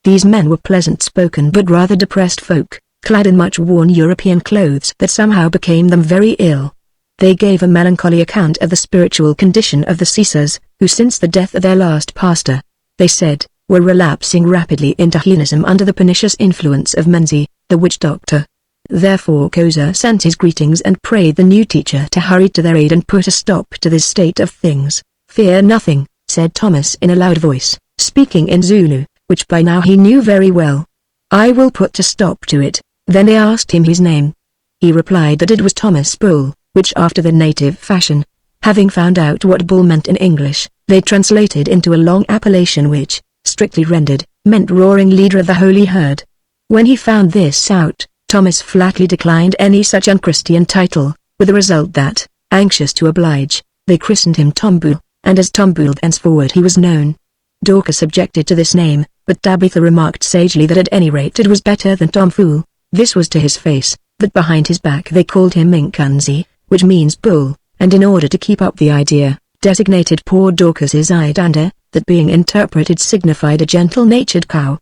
These men were pleasant-spoken but rather depressed folk, clad in much worn European clothes that somehow became them very ill. They gave a melancholy account of the spiritual condition of the Caesars, who since the death of their last pastor, they said, were relapsing rapidly into heathenism under the pernicious influence of Menzi, the witch doctor. Therefore Kosa sent his greetings and prayed the new teacher to hurry to their aid and put a stop to this state of things. "Fear nothing," said Thomas in a loud voice, speaking in Zulu, which by now he knew very well. "I will put a stop to it." Then they asked him his name. He replied that it was Thomas Bull, which after the native fashion, having found out what Bull meant in English, they translated into a long appellation which, strictly rendered, meant roaring leader of the holy herd. When he found this out, Thomas flatly declined any such unchristian title, with the result that, anxious to oblige, they christened him Tom Bull, and as Tom Bull thenceforward he was known. Dorcas objected to this name, but Tabitha remarked sagely that at any rate it was better than Tom Fool. This was to his face, that behind his back they called him Minkunzi, which means bull, and in order to keep up the idea, designated poor Dorcas's Idanda, that being interpreted signified a gentle-natured cow.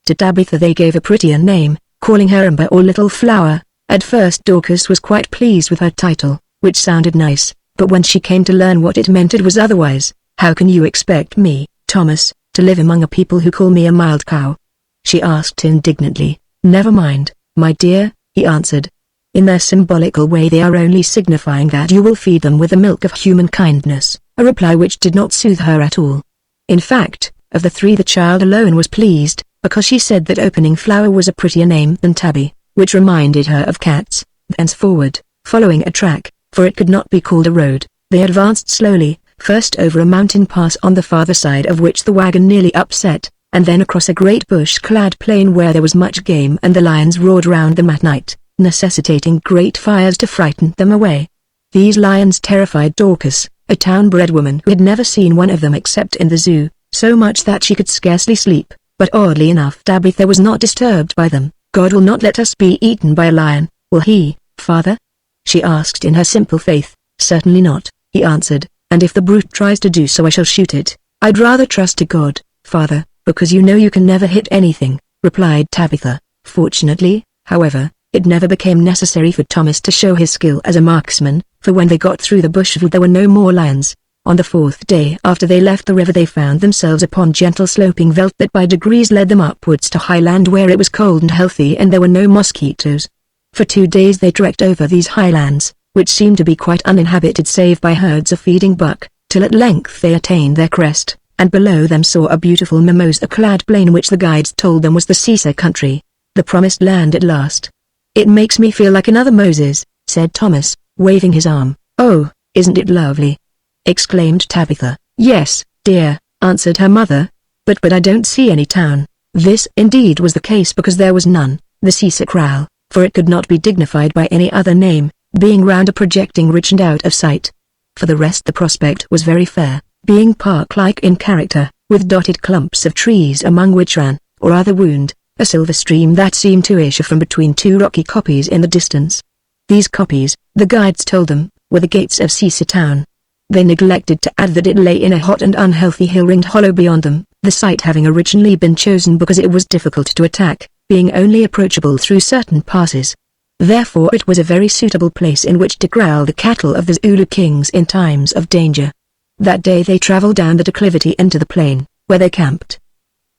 To Tabitha they gave a prettier name, calling her Amber or Little Flower. At first Dorcas was quite pleased with her title, which sounded nice, but when she came to learn what it meant it was otherwise. "How can you expect me, Thomas, to live among a people who call me a mild cow?" she asked indignantly. "Never mind, my dear," he answered. "In their symbolical way they are only signifying that you will feed them with the milk of human kindness," a reply which did not soothe her at all. In fact, of the three the child alone was pleased, because she said that Opening Flower was a prettier name than Tabby, which reminded her of cats. Thenceforward, following a track, for it could not be called a road, they advanced slowly, first over a mountain pass on the farther side of which the wagon nearly upset, and then across a great bush-clad plain where there was much game and the lions roared round them at night, necessitating great fires to frighten them away. These lions terrified Dorcas, a town-bred woman who had never seen one of them except in the zoo, so much that she could scarcely sleep, but oddly enough Tabitha was not disturbed by them. "God will not let us be eaten by a lion, will he, father?" she asked in her simple faith. "Certainly not," he answered, "and if the brute tries to do so I shall shoot it." "I'd rather trust to God, father, because you know you can never hit anything," replied Tabitha. Fortunately, however, it never became necessary for Thomas to show his skill as a marksman, for when they got through the bushveld there were no more lions. On the fourth day after they left the river they found themselves upon gentle sloping veldt that by degrees led them upwards to high land where it was cold and healthy and there were no mosquitoes. For 2 days they trekked over these highlands, which seemed to be quite uninhabited save by herds of feeding buck, till at length they attained their crest, and below them saw a beautiful mimosa-clad plain which the guides told them was the Caesar country, the promised land at last. "It makes me feel like another Moses," said Thomas, waving his arm. "Oh, isn't it lovely?" exclaimed Tabitha. "Yes, dear," answered her mother, but I don't see any town." This indeed was the case because there was none. The Caesar kraal, for it could not be dignified by any other name, being round a projecting ridge and out of sight. For the rest the prospect was very fair, being park-like in character, with dotted clumps of trees among which ran, or rather wound, a silver stream that seemed to issue from between two rocky kopjes in the distance. These kopjes, the guides told them, were the gates of Sisa town. They neglected to add that it lay in a hot and unhealthy hill-ringed hollow beyond them, the site having originally been chosen because it was difficult to attack, being only approachable through certain passes. Therefore it was a very suitable place in which to corral the cattle of the Zulu kings in times of danger. That day they travelled down the declivity into the plain, where they camped.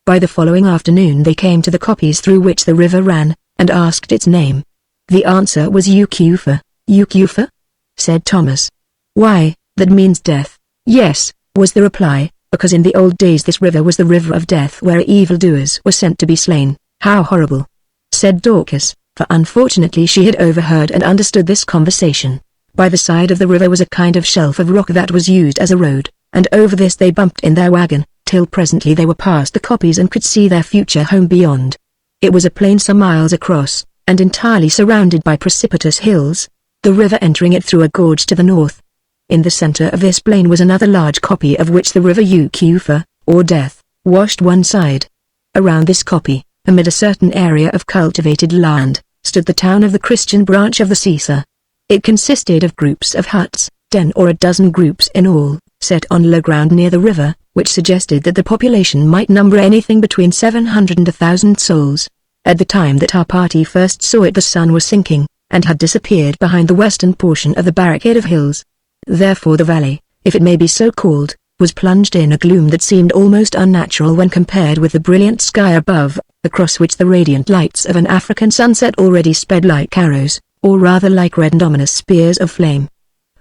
By the following afternoon they came to the kopjes through which the river ran, and asked its name. The answer was Ukufa. Ukufa? Said Thomas. Why, that means death. Yes, was the reply, because in the old days this river was the river of death where evildoers were sent to be slain. How horrible! Said Dorcas, for unfortunately she had overheard and understood this conversation. By the side of the river was a kind of shelf of rock that was used as a road, and over this they bumped in their wagon, till presently they were past the kopjes and could see their future home beyond. It was a plain some miles across, and entirely surrounded by precipitous hills, the river entering it through a gorge to the north. In the center of this plain was another large kopje of which the river Ukufa, or Death, washed one side. Around this kopje, amid a certain area of cultivated land, stood the town of the Christian branch of the Sisa. It consisted of groups of huts, 10 or a dozen groups in all, set on low ground near the river, which suggested that the population might number anything between 700 and 1,000 souls. At the time that our party first saw it the sun was sinking, and had disappeared behind the western portion of the barricade of hills. Therefore the valley, if it may be so called, was plunged in a gloom that seemed almost unnatural when compared with the brilliant sky above, across which the radiant lights of an African sunset already sped like arrows, or rather like red and ominous spears of flame.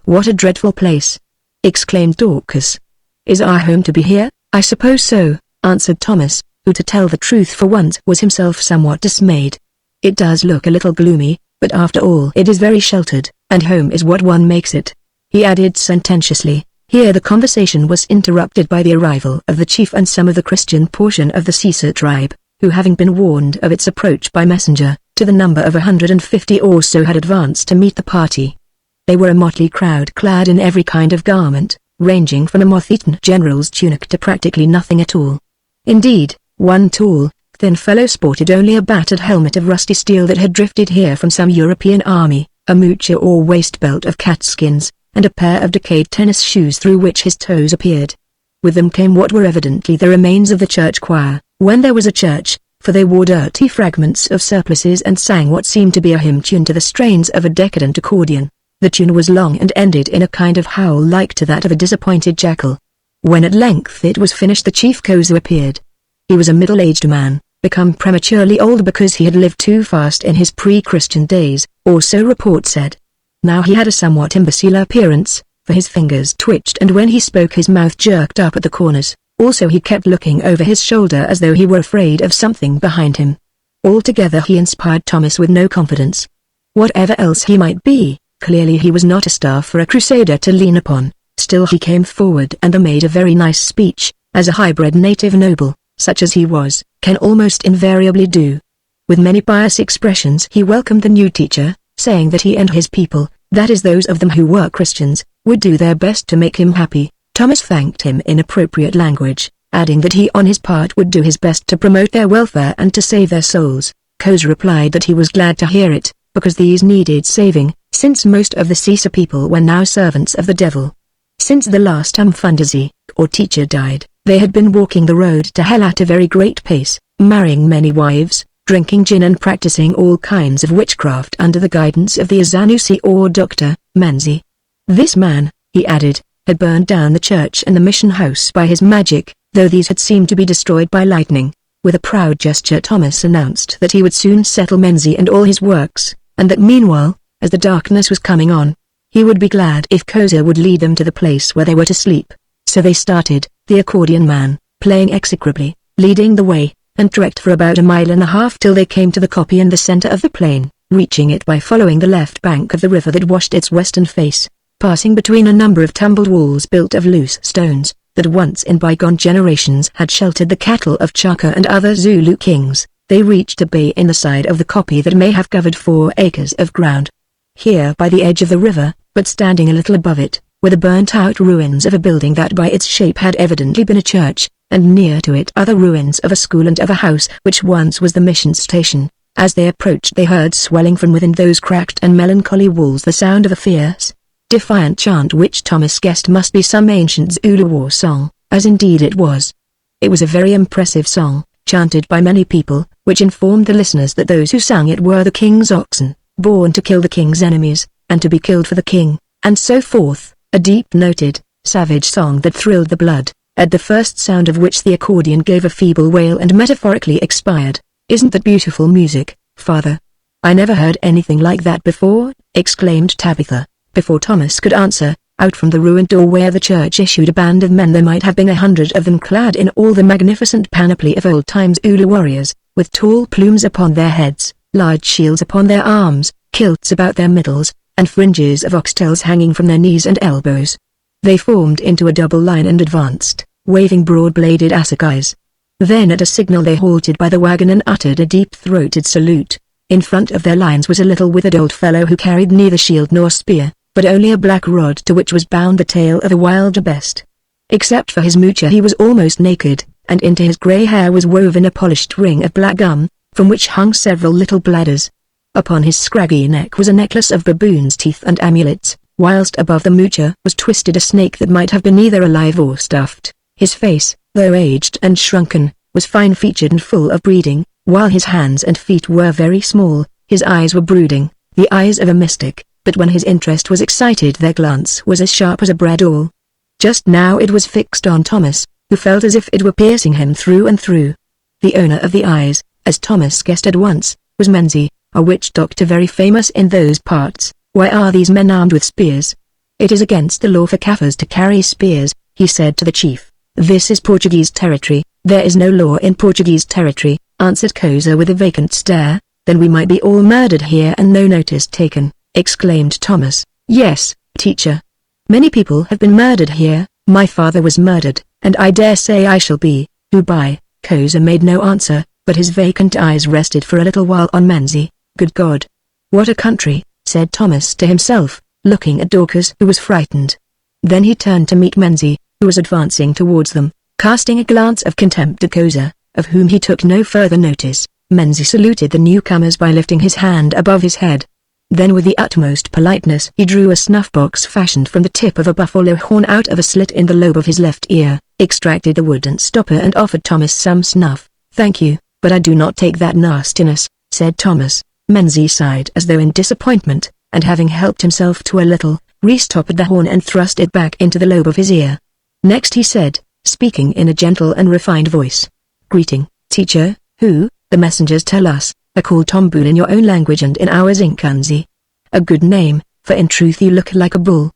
"What a dreadful place!" exclaimed Dorcas. "Is our home to be here?" "I suppose so," answered Thomas, who to tell the truth for once was himself somewhat dismayed. "It does look a little gloomy, but after all it is very sheltered, and home is what one makes it," he added sententiously. Here the conversation was interrupted by the arrival of the chief and some of the Christian portion of the Sisa tribe, who having been warned of its approach by messenger, to the number of 150 or so had advanced to meet the party. They were a motley crowd clad in every kind of garment, ranging from a moth-eaten general's tunic to practically nothing at all. Indeed, one tall, thin fellow sported only a battered helmet of rusty steel that had drifted here from some European army, a mucha or waist belt of catskins, and a pair of decayed tennis shoes through which his toes appeared. With them came what were evidently the remains of the church choir, when there was a church, for they wore dirty fragments of surplices and sang what seemed to be a hymn tune to the strains of a decadent accordion. The tune was long and ended in a kind of howl like to that of a disappointed jackal. When at length it was finished the chief Kozu appeared. He was a middle-aged man, become prematurely old because he had lived too fast in his pre-Christian days, or so report said. Now he had a somewhat imbecile appearance, for his fingers twitched and when he spoke his mouth jerked up at the corners. Also he kept looking over his shoulder as though he were afraid of something behind him. Altogether he inspired Thomas with no confidence. Whatever else he might be, clearly he was not a staff for a crusader to lean upon. Still he came forward and made a very nice speech, as a high-bred native noble, such as he was, can almost invariably do. With many pious expressions he welcomed the new teacher, saying that he and his people, that is those of them who were Christians, would do their best to make him happy. Thomas thanked him in appropriate language, adding that he on his part would do his best to promote their welfare and to save their souls. Koz replied that he was glad to hear it, because these needed saving, since most of the Sisa people were now servants of the devil. Since the last Mfundazi, or teacher died, they had been walking the road to hell at a very great pace, marrying many wives, drinking gin and practicing all kinds of witchcraft under the guidance of the Azanusi or Dr. Manzi. This man, he added, had burned down the church and the mission house by his magic, though these had seemed to be destroyed by lightning. With a proud gesture Thomas announced that he would soon settle Menzi and all his works, and that meanwhile, as the darkness was coming on, he would be glad if Koza would lead them to the place where they were to sleep. So they started, the accordion man, playing execrably, leading the way, and trekked for about a mile and a half till they came to the kopje in the center of the plain, reaching it by following the left bank of the river that washed its western face, passing between a number of tumbled walls built of loose stones, that once in bygone generations had sheltered the cattle of Chaka and other Zulu kings. They reached a bay in the side of the kopje that may have covered 4 acres of ground. Here by the edge of the river, but standing a little above it, were the burnt-out ruins of a building that by its shape had evidently been a church, and near to it other ruins of a school and of a house which once was the mission station. As they approached they heard swelling from within those cracked and melancholy walls the sound of a fierce, defiant chant which Thomas guessed must be some ancient Zulu war song, as indeed it was. It was a very impressive song, chanted by many people, which informed the listeners that those who sang it were the king's oxen, born to kill the king's enemies, and to be killed for the king, and so forth, a deep-noted, savage song that thrilled the blood, at the first sound of which the accordion gave a feeble wail and metaphorically expired. "Isn't that beautiful music, father? I never heard anything like that before," exclaimed Tabitha. Before Thomas could answer, out from the ruined doorway of the church issued a band of men. There might have been 100 of them, clad in all the magnificent panoply of old-time Zulu warriors, with tall plumes upon their heads, large shields upon their arms, kilts about their middles, and fringes of oxtails hanging from their knees and elbows. They formed into a double line and advanced, waving broad-bladed assegais. Then at a signal they halted by the wagon and uttered a deep-throated salute. In front of their lines was a little withered old fellow who carried neither shield nor spear, but only a black rod to which was bound the tail of a wild beast. Except for his moocher he was almost naked, and into his grey hair was woven a polished ring of black gum, from which hung several little bladders. Upon his scraggy neck was a necklace of baboon's teeth and amulets, whilst above the moocher was twisted a snake that might have been either alive or stuffed. His face, though aged and shrunken, was fine-featured and full of breeding, while his hands and feet were very small. His eyes were brooding, the eyes of a mystic, but when his interest was excited their glance was as sharp as a bread-awl. Just now it was fixed on Thomas, who felt as if it were piercing him through and through. The owner of the eyes, as Thomas guessed at once, was Menzie, a witch doctor very famous in those parts. "Why are these men armed with spears?" "It is against the law for Kaffirs to carry spears," he said to the chief. "This is Portuguese territory." "There is no law in Portuguese territory," answered Koza with a vacant stare. "Then we might be all murdered here and no notice taken," exclaimed Thomas. "Yes, teacher. Many people have been murdered here. My father was murdered, and I dare say I shall be." "Who by?" Koza made no answer, but his vacant eyes rested for a little while on Menzie. "Good God! What a country," said Thomas to himself, looking at Dorcas who was frightened. Then he turned to meet Menzie, who was advancing towards them, casting a glance of contempt at Koza, of whom he took no further notice. Menzie saluted the newcomers by lifting his hand above his head. Then with the utmost politeness he drew a snuff-box fashioned from the tip of a buffalo horn out of a slit in the lobe of his left ear, extracted the wooden stopper and offered Thomas some snuff. "Thank you, but I do not take that nastiness," said Thomas. Menzie sighed as though in disappointment, and having helped himself to a little, restoppered the horn and thrust it back into the lobe of his ear. Next he said, speaking in a gentle and refined voice, "Greeting, teacher. Who, the messengers tell us, are called Tombul in your own language and in ours Inkanzi. A good name, for in truth you look like a bull.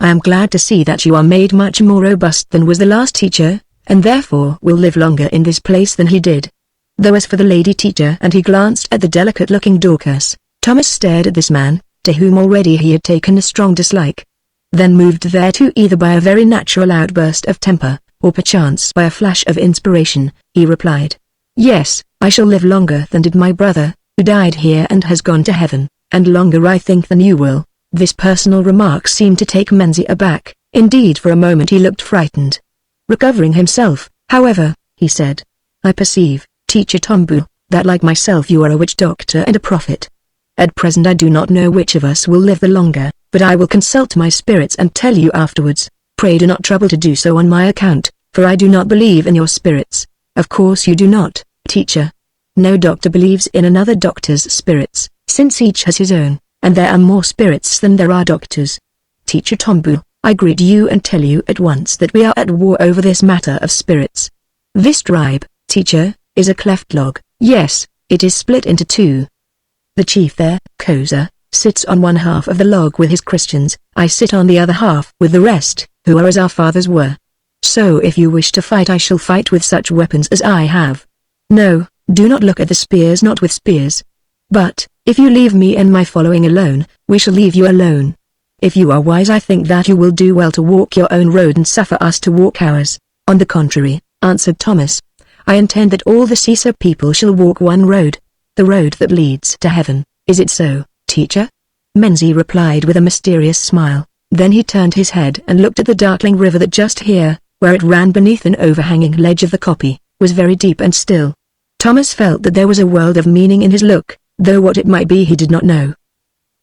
I am glad to see that you are made much more robust than was the last teacher, and therefore will live longer in this place than he did. Though as for the lady teacher," and he glanced at the delicate-looking Dorcas, Thomas stared at this man, to whom already he had taken a strong dislike. Then moved thereto either by a very natural outburst of temper, or perchance by a flash of inspiration, he replied, "Yes, I shall live longer than did my brother, who died here and has gone to heaven, and longer I think than you will." This personal remark seemed to take Menzie aback. Indeed for a moment he looked frightened. Recovering himself, however, he said, "I perceive, Teacher Tombul, that like myself you are a witch doctor and a prophet. At present I do not know which of us will live the longer, but I will consult my spirits and tell you afterwards. Pray do not trouble to do so on my account, for I do not believe in your spirits." "Of course you do not, teacher. No doctor believes in another doctor's spirits, since each has his own, and there are more spirits than there are doctors. Teacher Tombul, I greet you and tell you at once that we are at war over this matter of spirits. This tribe, teacher, is a cleft log. Yes, it is split into two. The chief there, Koza, sits on one half of the log with his Christians. I sit on the other half with the rest, who are as our fathers were. So if you wish to fight I shall fight with such weapons as I have. No, do not look at the spears, not with spears. But, if you leave me and my following alone, we shall leave you alone. If you are wise I think that you will do well to walk your own road and suffer us to walk ours." "On the contrary," answered Thomas, I intend that all the Caesar people shall walk one road, the road that leads to heaven. Is it so, teacher? Menzies replied with a mysterious smile. Then he turned his head and looked at the darkling river that just here, where it ran beneath an overhanging ledge of the copy, was very deep and still. Thomas felt that there was a world of meaning in his look, though what it might be he did not know.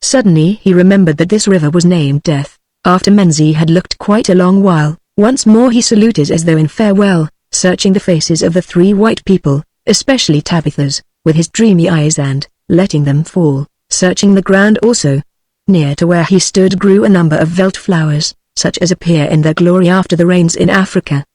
Suddenly he remembered that this river was named Death. After Menzies had looked quite a long while, once more he saluted as though in farewell, searching the faces of the three white people, especially Tabitha's, with his dreamy eyes and, letting them fall, searching the ground also. Near to where he stood grew a number of veldt flowers, such as appear in their glory after the rains in Africa.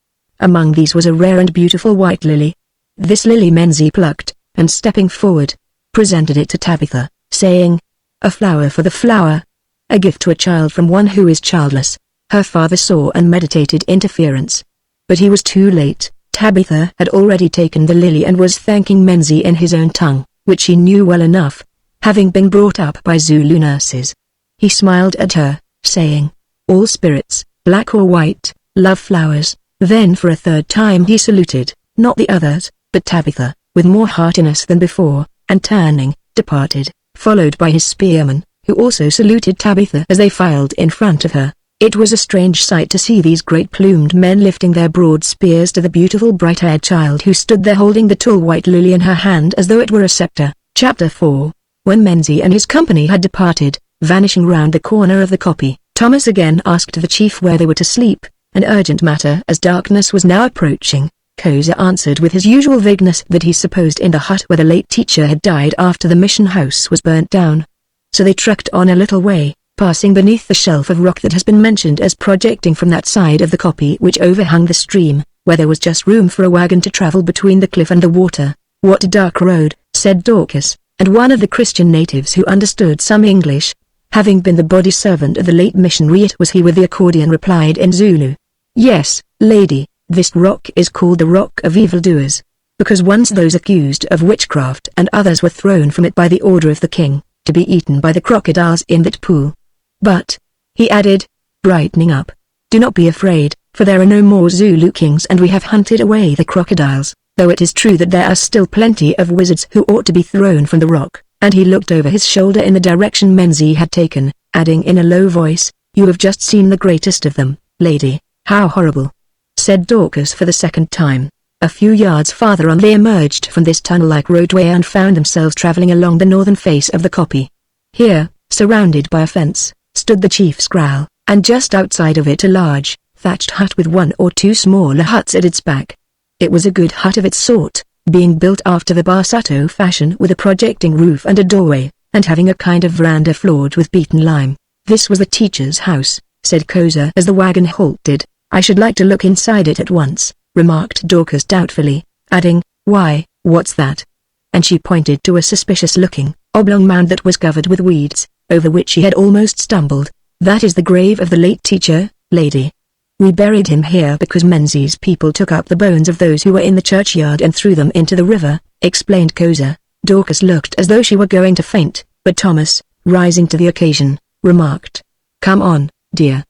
Among these was a rare and beautiful white lily. This lily Menzies plucked, and stepping forward, presented it to Tabitha, saying, "A flower for the flower. A gift to a child from one who is childless." Her father saw and meditated interference. But he was too late. Tabitha had already taken the lily and was thanking Menzies in his own tongue, which he knew well enough, having been brought up by Zulu nurses. He smiled at her, saying, "All spirits, black or white, love flowers." Then for a third time he saluted, not the others, but Tabitha, with more heartiness than before, and turning, departed, followed by his spearmen, who also saluted Tabitha as they filed in front of her. It was a strange sight to see these great plumed men lifting their broad spears to the beautiful bright-haired child who stood there holding the tall white lily in her hand as though it were a scepter. Chapter 4. When Menzies and his company had departed, vanishing round the corner of the copy, Thomas again asked the chief where they were to sleep, an urgent matter as darkness was now approaching. Koza answered with his usual vagueness that he supposed in the hut where the late teacher had died after the mission house was burnt down. So they trekked on a little way, passing beneath the shelf of rock that has been mentioned as projecting from that side of the copy which overhung the stream, where there was just room for a wagon to travel between the cliff and the water. "What a dark road," said Dorcas, and one of the Christian natives who understood some English, having been the body servant of the late missionary it was he with the accordion, replied in Zulu. "Yes, lady, this rock is called the Rock of Evildoers, because once those accused of witchcraft and others were thrown from it by the order of the king, to be eaten by the crocodiles in that pool. But," he added, brightening up, "do not be afraid, for there are no more Zulu kings and we have hunted away the crocodiles, though it is true that there are still plenty of wizards who ought to be thrown from the rock." And he looked over his shoulder in the direction Menzies had taken, adding in a low voice, "You have just seen the greatest of them, lady." "How horrible," said Dorcas for the second time. A few yards farther on they emerged from this tunnel-like roadway and found themselves traveling along the northern face of the copy. Here, surrounded by a fence, stood the chief's kraal, and just outside of it a large, thatched hut with one or two smaller huts at its back. It was a good hut of its sort, being built after the Basotho fashion with a projecting roof and a doorway, and having a kind of veranda floored with beaten lime. "This was the teacher's house," said Koza as the wagon halted. "I should like to look inside it at once," remarked Dorcas doubtfully, adding, "Why, what's that?" And she pointed to a suspicious-looking, oblong mound that was covered with weeds, over which she had almost stumbled. "That is the grave of the late teacher, lady. We buried him here because Menzies' people took up the bones of those who were in the churchyard and threw them into the river," explained Koza. Dorcas looked as though she were going to faint, but Thomas, rising to the occasion, remarked, "Come on, dear.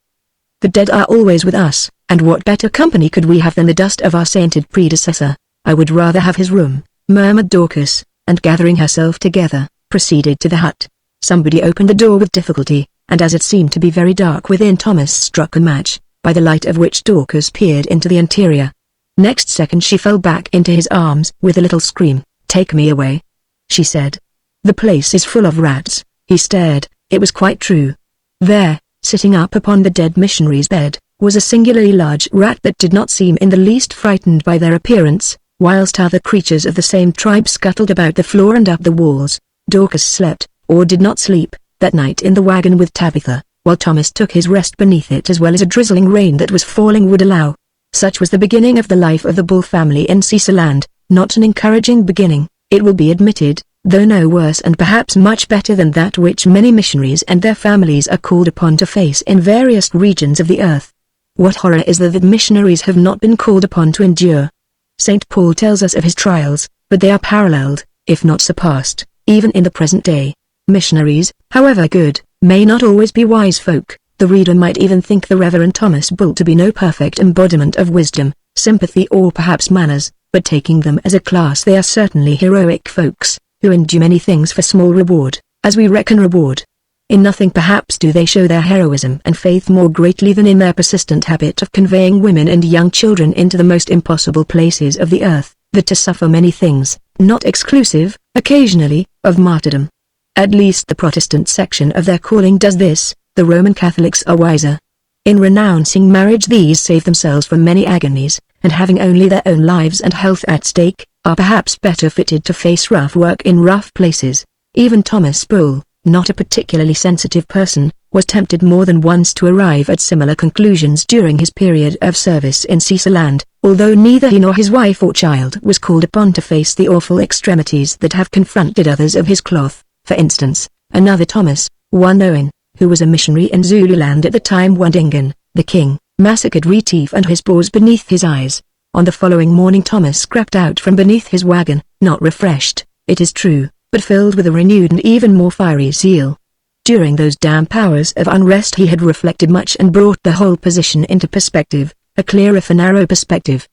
The dead are always with us, and what better company could we have than the dust of our sainted predecessor?" "I would rather have his room," murmured Dorcas, and gathering herself together, proceeded to the hut. Somebody opened the door with difficulty, and as it seemed to be very dark within, Thomas struck a match, by the light of which Dorcas peered into the interior. Next second she fell back into his arms with a little scream. "Take me away," she said. "The place is full of rats." He stared. It was quite true. There, sitting up upon the dead missionary's bed, was a singularly large rat that did not seem in the least frightened by their appearance, whilst other creatures of the same tribe scuttled about the floor and up the walls. Dorcas slept, or did not sleep, that night in the wagon with Tabitha, while Thomas took his rest beneath it as well as a drizzling rain that was falling would allow. Such was the beginning of the life of the Bull family in Caesarland, not an encouraging beginning, it will be admitted, though no worse and perhaps much better than that which many missionaries and their families are called upon to face in various regions of the earth. What horror is there that missionaries have not been called upon to endure? St. Paul tells us of his trials, but they are paralleled, if not surpassed, even in the present day. Missionaries, however good, may not always be wise folk. The reader might even think the Reverend Thomas Bull to be no perfect embodiment of wisdom, sympathy or perhaps manners, but taking them as a class they are certainly heroic folks, who endure many things for small reward, as we reckon reward. In nothing perhaps do they show their heroism and faith more greatly than in their persistent habit of conveying women and young children into the most impossible places of the earth, that to suffer many things, not exclusive, occasionally, of martyrdom. At least the Protestant section of their calling does this. The Roman Catholics are wiser. In renouncing marriage these save themselves from many agonies, and having only their own lives and health at stake, are perhaps better fitted to face rough work in rough places. Even Thomas Bull, not a particularly sensitive person, was tempted more than once to arrive at similar conclusions during his period of service in Caesarland, although neither he nor his wife or child was called upon to face the awful extremities that have confronted others of his cloth. For instance, another Thomas, one Owen, who was a missionary in Zululand at the time when Dingaan, the king, massacred Retief and his boars beneath his eyes. On the following morning Thomas crept out from beneath his wagon, not refreshed, it is true, but filled with a renewed and even more fiery zeal. During those damp hours of unrest he had reflected much and brought the whole position into perspective, a clear if a narrow perspective.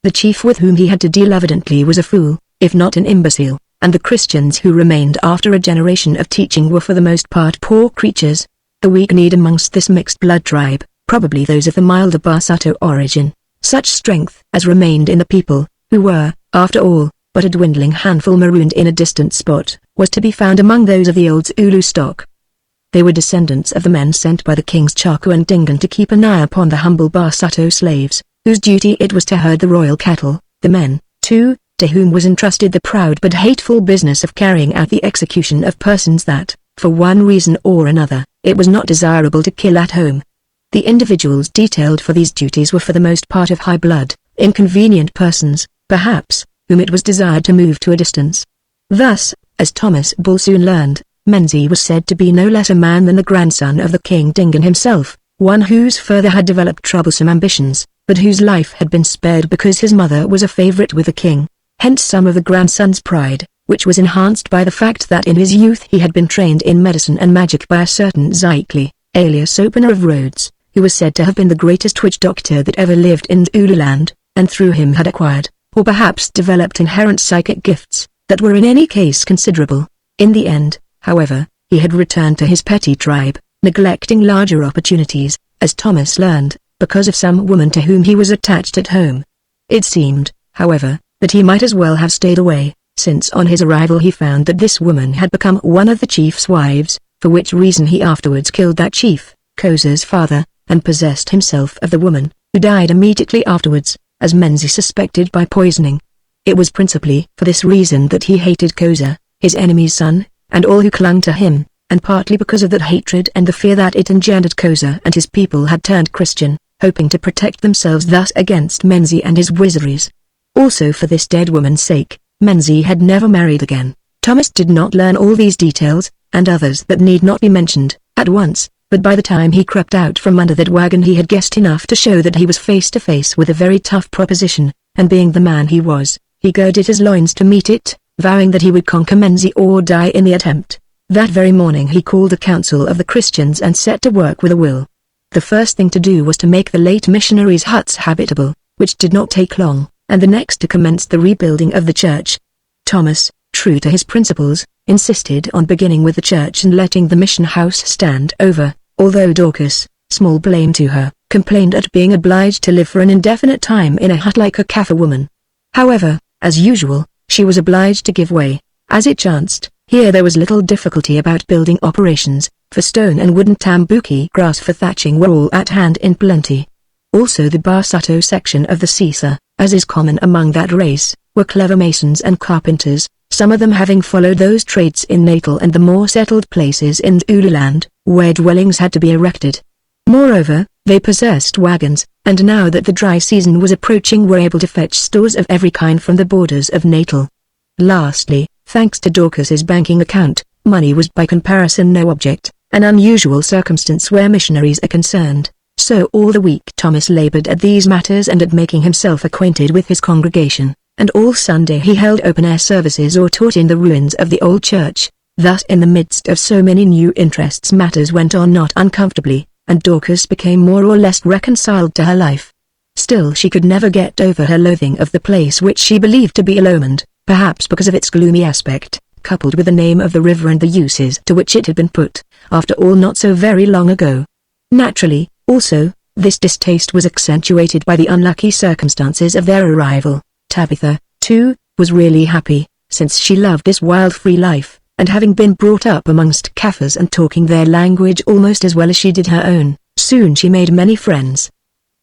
The chief with whom he had to deal evidently was a fool, if not an imbecile, and the Christians who remained after a generation of teaching were for the most part poor creatures. The weak-kneed amongst this mixed blood tribe, probably those of the milder Barsato origin, such strength as remained in the people, who were, after all, but a dwindling handful marooned in a distant spot, was to be found among those of the old Zulu stock. They were descendants of the men sent by the kings Chaco and Dingaan to keep an eye upon the humble Barsato slaves, whose duty it was to herd the royal cattle, the men, too, to whom was entrusted the proud but hateful business of carrying out the execution of persons that, for one reason or another, it was not desirable to kill at home. The individuals detailed for these duties were for the most part of high blood, inconvenient persons, perhaps, whom it was desired to move to a distance. Thus, as Thomas Bull soon learned, Menzie was said to be no less a man than the grandson of the King Dingaan himself, one whose father had developed troublesome ambitions, but whose life had been spared because his mother was a favorite with the king. Hence some of the grandson's pride, which was enhanced by the fact that in his youth he had been trained in medicine and magic by a certain Zykli, alias Opener of Roads, who was said to have been the greatest witch doctor that ever lived in Zululand, and through him had acquired, or perhaps developed inherent psychic gifts, that were in any case considerable. In the end, however, he had returned to his petty tribe, neglecting larger opportunities, as Thomas learned, because of some woman to whom he was attached at home. It seemed, however, that he might as well have stayed away, since on his arrival he found that this woman had become one of the chief's wives, for which reason he afterwards killed that chief, Koza's father, and possessed himself of the woman, who died immediately afterwards, as Menzie suspected by poisoning. It was principally for this reason that he hated Koza, his enemy's son, and all who clung to him, and partly because of that hatred and the fear that it engendered. Koza and his people had turned Christian, hoping to protect themselves thus against Menzie and his wizardries. Also for this dead woman's sake, Menzie had never married again. Thomas did not learn all these details, and others that need not be mentioned, at once, but by the time he crept out from under that wagon he had guessed enough to show that he was face to face with a very tough proposition, and being the man he was, he girded his loins to meet it, vowing that he would conquer Menzie or die in the attempt. That very morning he called a council of the Christians and set to work with a will. The first thing to do was to make the late missionaries' huts habitable, which did not take long, and the next to commence the rebuilding of the church. Thomas, true to his principles, insisted on beginning with the church and letting the mission house stand over, although Dorcas, small blame to her, complained at being obliged to live for an indefinite time in a hut like a Kaffir woman. However, as usual, she was obliged to give way. As it chanced, here there was little difficulty about building operations, for stone and wooden tambuki grass for thatching were all at hand in plenty. Also the Barsato section of the Caesar, as is common among that race, were clever masons and carpenters, some of them having followed those trades in Natal and the more settled places in Zululand, where dwellings had to be erected. Moreover, they possessed wagons, and now that the dry season was approaching were able to fetch stores of every kind from the borders of Natal. Lastly, thanks to Dorcas's banking account, money was by comparison no object, an unusual circumstance where missionaries are concerned. So all the week Thomas labored at these matters and at making himself acquainted with his congregation, and all Sunday he held open-air services or taught in the ruins of the old church. Thus in the midst of so many new interests matters went on not uncomfortably, and Dorcas became more or less reconciled to her life. Still she could never get over her loathing of the place which she believed to be Lomond, perhaps because of its gloomy aspect, coupled with the name of the river and the uses to which it had been put, after all not so very long ago. Naturally, also, this distaste was accentuated by the unlucky circumstances of their arrival. Tabitha, too, was really happy, since she loved this wild free life, and having been brought up amongst Kaffirs and talking their language almost as well as she did her own, soon she made many friends.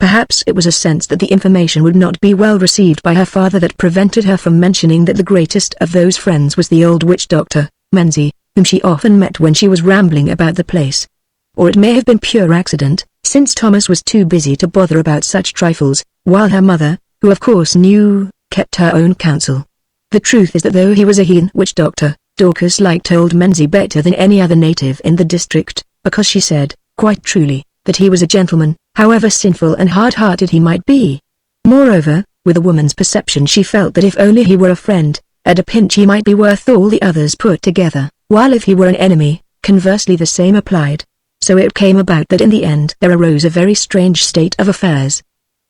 Perhaps it was a sense that the information would not be well received by her father that prevented her from mentioning that the greatest of those friends was the old witch doctor, Menzie, whom she often met when she was rambling about the place. Or it may have been pure accident, since Thomas was too busy to bother about such trifles, while her mother, who of course knew, kept her own counsel. The truth is that though he was a heathen witch doctor, Dorcas liked old Menzie better than any other native in the district, because she said, quite truly, that he was a gentleman, however sinful and hard-hearted he might be. Moreover, with a woman's perception she felt that if only he were a friend, at a pinch he might be worth all the others put together, while if he were an enemy, conversely the same applied. So it came about that in the end there arose a very strange state of affairs.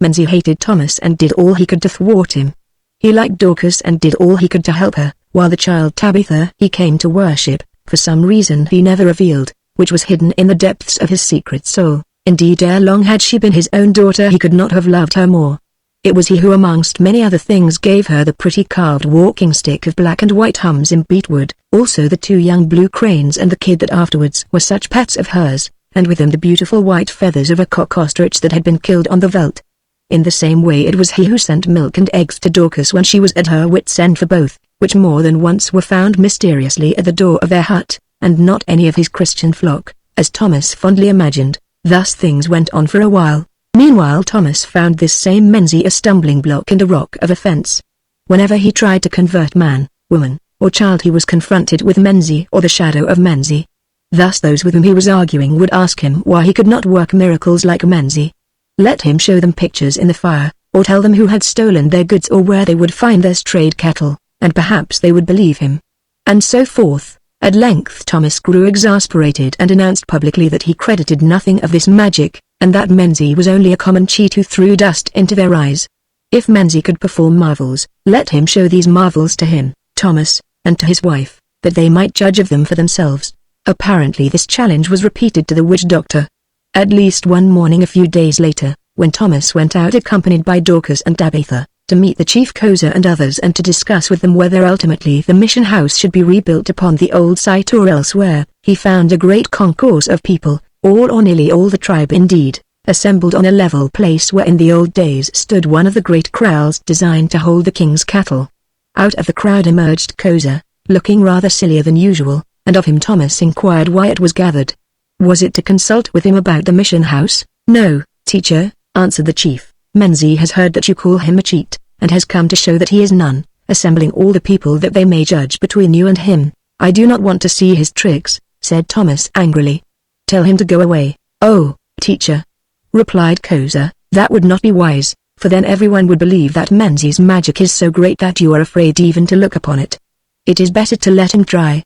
Menzie hated Thomas and did all he could to thwart him. He liked Dorcas and did all he could to help her, while the child Tabitha he came to worship, for some reason he never revealed, which was hidden in the depths of his secret soul. Indeed, ere long had she been his own daughter he could not have loved her more. It was he who amongst many other things gave her the pretty carved walking stick of black and white hums in beechwood, also the 2 young blue cranes and the kid that afterwards were such pets of hers, and with them the beautiful white feathers of a cock ostrich that had been killed on the veldt. In the same way it was he who sent milk and eggs to Dorcas when she was at her wit's end for both, which more than once were found mysteriously at the door of their hut, and not any of his Christian flock, as Thomas fondly imagined. Thus things went on for a while. Meanwhile Thomas found this same Menzie a stumbling block and a rock of offense. Whenever he tried to convert man, woman, or child he was confronted with Menzie or the shadow of Menzie. Thus those with whom he was arguing would ask him why he could not work miracles like Menzie. Let him show them pictures in the fire, or tell them who had stolen their goods or where they would find their strayed cattle, and perhaps they would believe him. And so forth. At length Thomas grew exasperated and announced publicly that he credited nothing of this magic, and that Menzie was only a common cheat who threw dust into their eyes. If Menzie could perform marvels, let him show these marvels to him, Thomas, and to his wife, that they might judge of them for themselves. Apparently this challenge was repeated to the witch doctor. At least one morning a few days later, when Thomas went out accompanied by Dorcas and Tabitha, to meet the chief Koza and others and to discuss with them whether ultimately the mission house should be rebuilt upon the old site or elsewhere, he found a great concourse of people, all or nearly all the tribe indeed, assembled on a level place where in the old days stood one of the great kraals designed to hold the king's cattle. Out of the crowd emerged Koza, looking rather sillier than usual, and of him Thomas inquired why it was gathered. Was it to consult with him about the mission house? No, teacher, answered the chief. Menzie has heard that you call him a cheat, and has come to show that he is none, assembling all the people that they may judge between you and him. I do not want to see his tricks, said Thomas angrily. Tell him to go away. Oh, teacher, replied Koza, that would not be wise, for then everyone would believe that Menzie's magic is so great that you are afraid even to look upon it. It is better to let him try.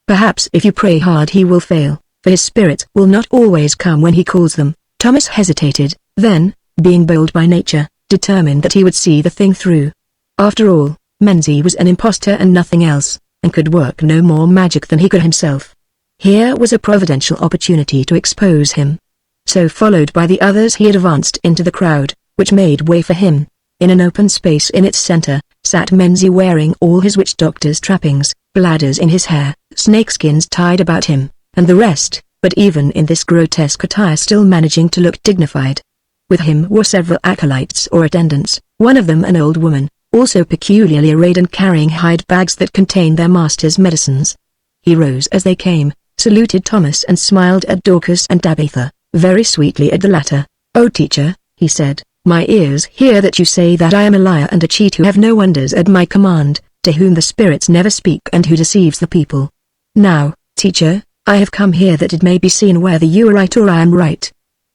Perhaps if you pray hard he will fail, for his spirits will not always come when he calls them. Thomas hesitated, then, being bold by nature, determined that he would see the thing through. After all, Menzie was an impostor and nothing else, and could work no more magic than he could himself. Here was a providential opportunity to expose him. So followed by the others he advanced into the crowd, which made way for him. In an open space in its center, sat Menzie wearing all his witch doctor's trappings, bladders in his hair, snakeskins tied about him, and the rest, but even in this grotesque attire still managing to look dignified. With him were several acolytes or attendants, one of them an old woman, also peculiarly arrayed and carrying hide bags that contained their master's medicines. He rose as they came, saluted Thomas and smiled at Dorcas and Tabitha, very sweetly at the latter. "Oh teacher," he said, "my ears hear that you say that I am a liar and a cheat who have no wonders at my command, to whom the spirits never speak and who deceives the people. Now, teacher, I have come here that it may be seen whether you are right or I am right.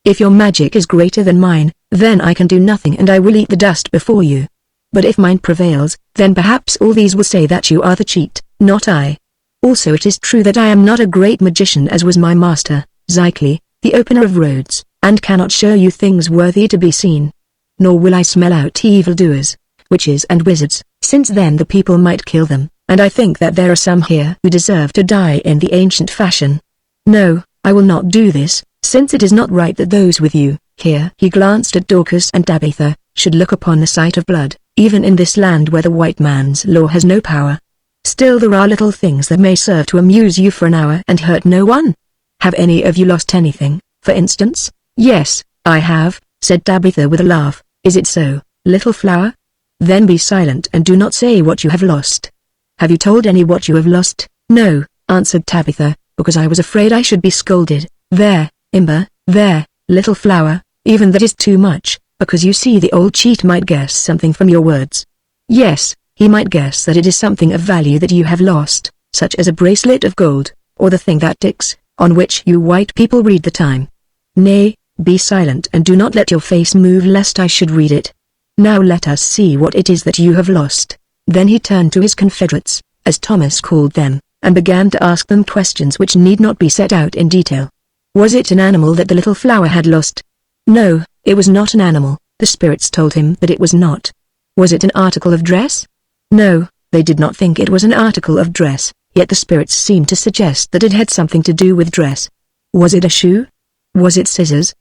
If your magic is greater than mine, then I can do nothing and I will eat the dust before you. But if mine prevails, then perhaps all these will say that you are the cheat, not I. Also it is true that I am not a great magician as was my master, Zykli, the opener of roads, and cannot show you things worthy to be seen. nor will I smell out evildoers, witches and wizards, since then the people might kill them, and I think that there are some here who deserve to die in the ancient fashion. No, I will not do this, since it is not right that those with you," here he glanced at Dorcas and Tabitha, "should look upon the sight of blood, even in this land where the white man's law has no power. Still there are little things that may serve to amuse you for an hour and hurt no one. Have any of you lost anything, for instance?" "Yes, I have," said Tabitha with a laugh. "Is it so, little flower? Then be silent and do not say what you have lost." "Have you told any what you have lost?" "No," answered Tabitha, "because I was afraid I should be scolded." "There, Imber, there, little flower, even that is too much, because you see the old cheat might guess something from your words." "Yes, he might guess that it is something of value that you have lost, such as a bracelet of gold, or the thing that ticks, on which you white people read the time." "Nay, be silent and do not let your face move lest I should read it. Now let us see what it is that you have lost." Then he turned to his confederates, as Thomas called them, and began to ask them questions which need not be set out in detail. Was it an animal that the little flower had lost? No, it was not an animal, the spirits told him that it was not. Was it an article of dress? No, they did not think it was an article of dress, yet the spirits seemed to suggest that it had something to do with dress. Was it a shoe? Was it scissors?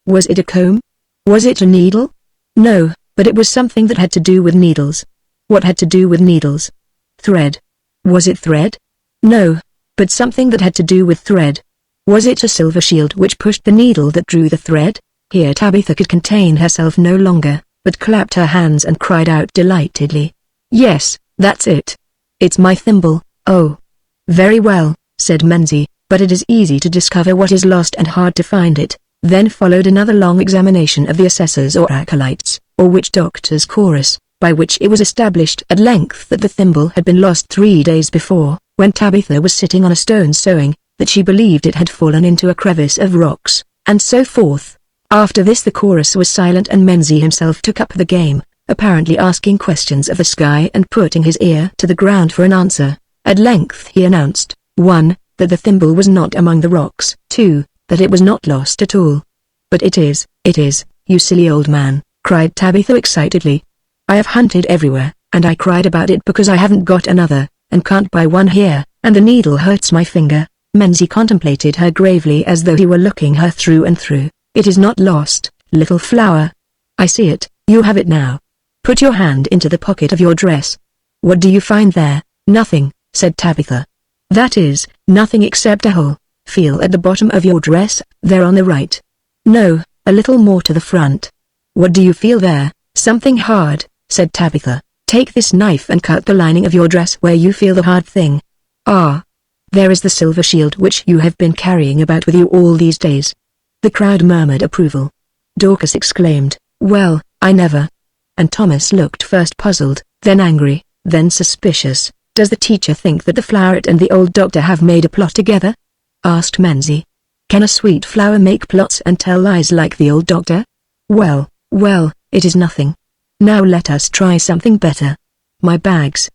Was it a comb? Was it a needle? No, but it was something that had to do with needles. What had to do with needles? Thread. Was it thread? No, but something that had to do with thread. Was it a silver shield which pushed the needle that drew the thread? Here Tabitha could contain herself no longer, but clapped her hands and cried out delightedly. "Yes, that's it. It's my thimble." "Oh. Very well," said Menzie, "but it is easy to discover what is lost and hard to find it." Then followed another long examination of the assessors or acolytes, or witch doctors' chorus, by which it was established at length that the thimble had been lost 3 days before, when Tabitha was sitting on a stone sewing, that she believed it had fallen into a crevice of rocks, and so forth. After this the chorus was silent and Menzie himself took up the game, apparently asking questions of the sky and putting his ear to the ground for an answer. At length he announced, 1. That the thimble was not among the rocks. 2. That it was not lost at all. "But it is, you silly old man," cried Tabitha excitedly. "I have hunted everywhere, and I cried about it because I haven't got another, and can't buy one here, and the needle hurts my finger." Menzie contemplated her gravely as though he were looking her through and through. "It is not lost, little flower. I see it, you have it now. Put your hand into the pocket of your dress. What do you find there?" "Nothing," said Tabitha. "That is, nothing except a hole. Feel at the bottom of your dress, there on the right. No, a little more to the front. What do you feel there?" "Something hard," said Tabitha. "Take this knife and cut the lining of your dress where you feel the hard thing. Ah. There is the silver shield which you have been carrying about with you all these days." The crowd murmured approval. Dorcas exclaimed, "Well, I never." And Thomas looked first puzzled, then angry, then suspicious. "Does the teacher think that the floweret and the old doctor have made a plot together?" asked Menzie. "Can a sweet flower make plots and tell lies like the old doctor? Well, it is nothing. Now let us try something better. My bags."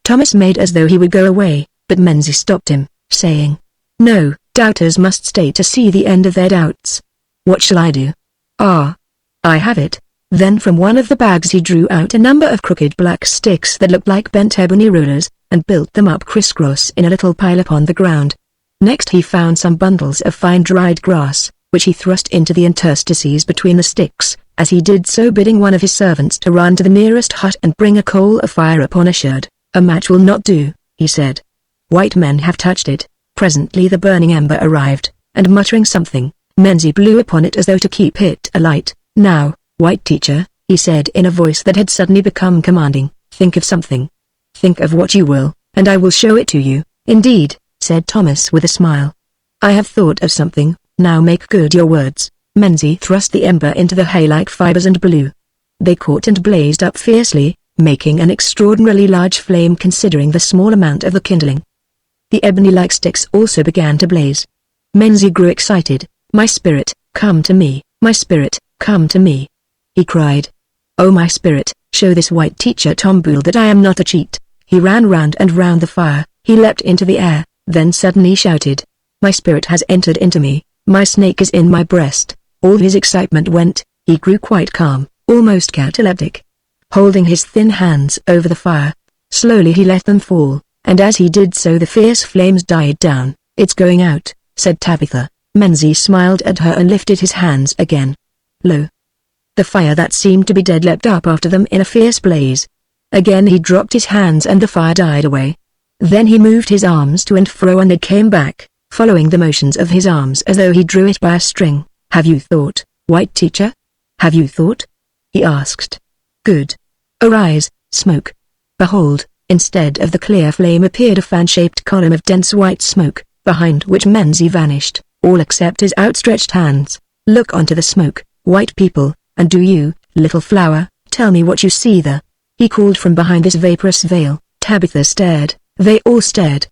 Thomas made as though he would go away, but Menzie stopped him, saying, "No, doubters must stay to see the end of their doubts. What shall I do?" "Ah, I have it." Then from one of the bags he drew out a number of crooked black sticks that looked like bent ebony rulers, and built them up crisscross in a little pile upon the ground. Next he found some bundles of fine dried grass, which he thrust into the interstices between the sticks, as he did so bidding one of his servants to run to the nearest hut and bring a coal of fire upon a sherd. "A match will not do," he said. "White men have touched it." Presently the burning ember arrived, and muttering something, Menzie blew upon it as though to keep it alight. "Now, white teacher," he said in a voice that had suddenly become commanding, "think of something. Think of what you will, and I will show it to you." "Indeed," said Thomas with a smile. "I have thought of something, now make good your words." Menzie thrust the ember into the hay-like fibers and blew. They caught and blazed up fiercely, making an extraordinarily large flame considering the small amount of the kindling. The ebony-like sticks also began to blaze. Menzie grew excited. "My spirit, come to me, my spirit, come to me," he cried. "Oh my spirit, show this white teacher Tombool that I am not a cheat." He ran round and round the fire, he leapt into the air, then suddenly shouted, "My spirit has entered into me, my snake is in my breast." All his excitement went, He grew quite calm, almost cataleptic. Holding his thin hands over the fire, slowly he let them fall, and as he did so the fierce flames died down. "It's going out," said Tabitha. Menzies smiled at her and lifted his hands again. Lo! The fire that seemed to be dead leapt up after them in a fierce blaze. Again he dropped his hands and the fire died away. Then he moved his arms to and fro and they came back, following the motions of his arms as though he drew it by a string. "Have you thought, white teacher? Have you thought?" he asked. "Good. Arise, smoke." Behold, instead of the clear flame appeared a fan-shaped column of dense white smoke, behind which Menzies vanished, all except his outstretched hands. "Look onto the smoke, white people, and do you, little flower, tell me what you see there," he called from behind this vaporous veil. Tabitha stared, they all stared.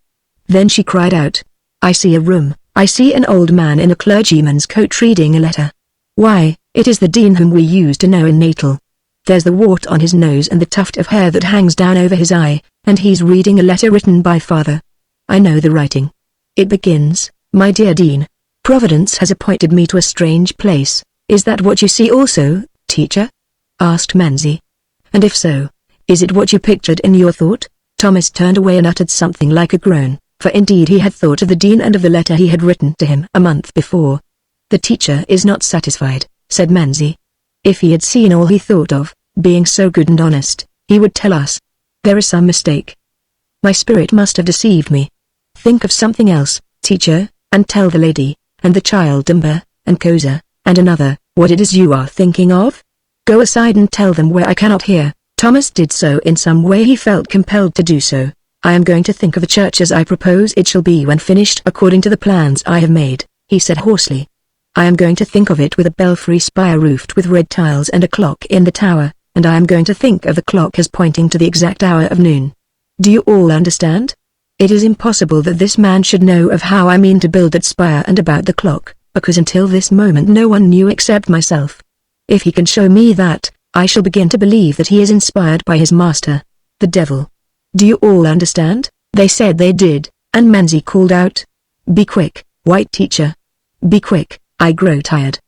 Then she cried out, "I see a room, I see an old man in a clergyman's coat reading a letter. Why, it is the dean whom we used to know in Natal. There's the wart on his nose and the tuft of hair that hangs down over his eye, and he's reading a letter written by father. I know the writing. It begins, 'My dear Dean, Providence has appointed me to a strange place.' Is that what you see also, teacher?" asked Menzies. "And if so, is it what you pictured in your thought?" Thomas turned away and uttered something like a groan, for indeed he had thought of the dean and of the letter he had written to him a month before. "The teacher is not satisfied," said Menzies. "If he had seen all he thought of, being so good and honest, he would tell us. There is some mistake. My spirit must have deceived me. Think of something else, teacher, and tell the lady, and the child Dimber, and Koza, and another, what it is you are thinking of. Go aside and tell them where I cannot hear." Thomas did so in some way he felt compelled to do so. "I am going to think of a church as I propose it shall be when finished according to the plans I have made," he said hoarsely. "I am going to think of it with a belfry spire roofed with red tiles and a clock in the tower, and I am going to think of the clock as pointing to the exact hour of noon. Do you all understand? It is impossible that this man should know of how I mean to build that spire and about the clock, because until this moment no one knew except myself. If he can show me that, I shall begin to believe that he is inspired by his master, the devil. Do you all understand?" They said they did, and Menzies called out, "Be quick, white teacher. Be quick, I grow tired.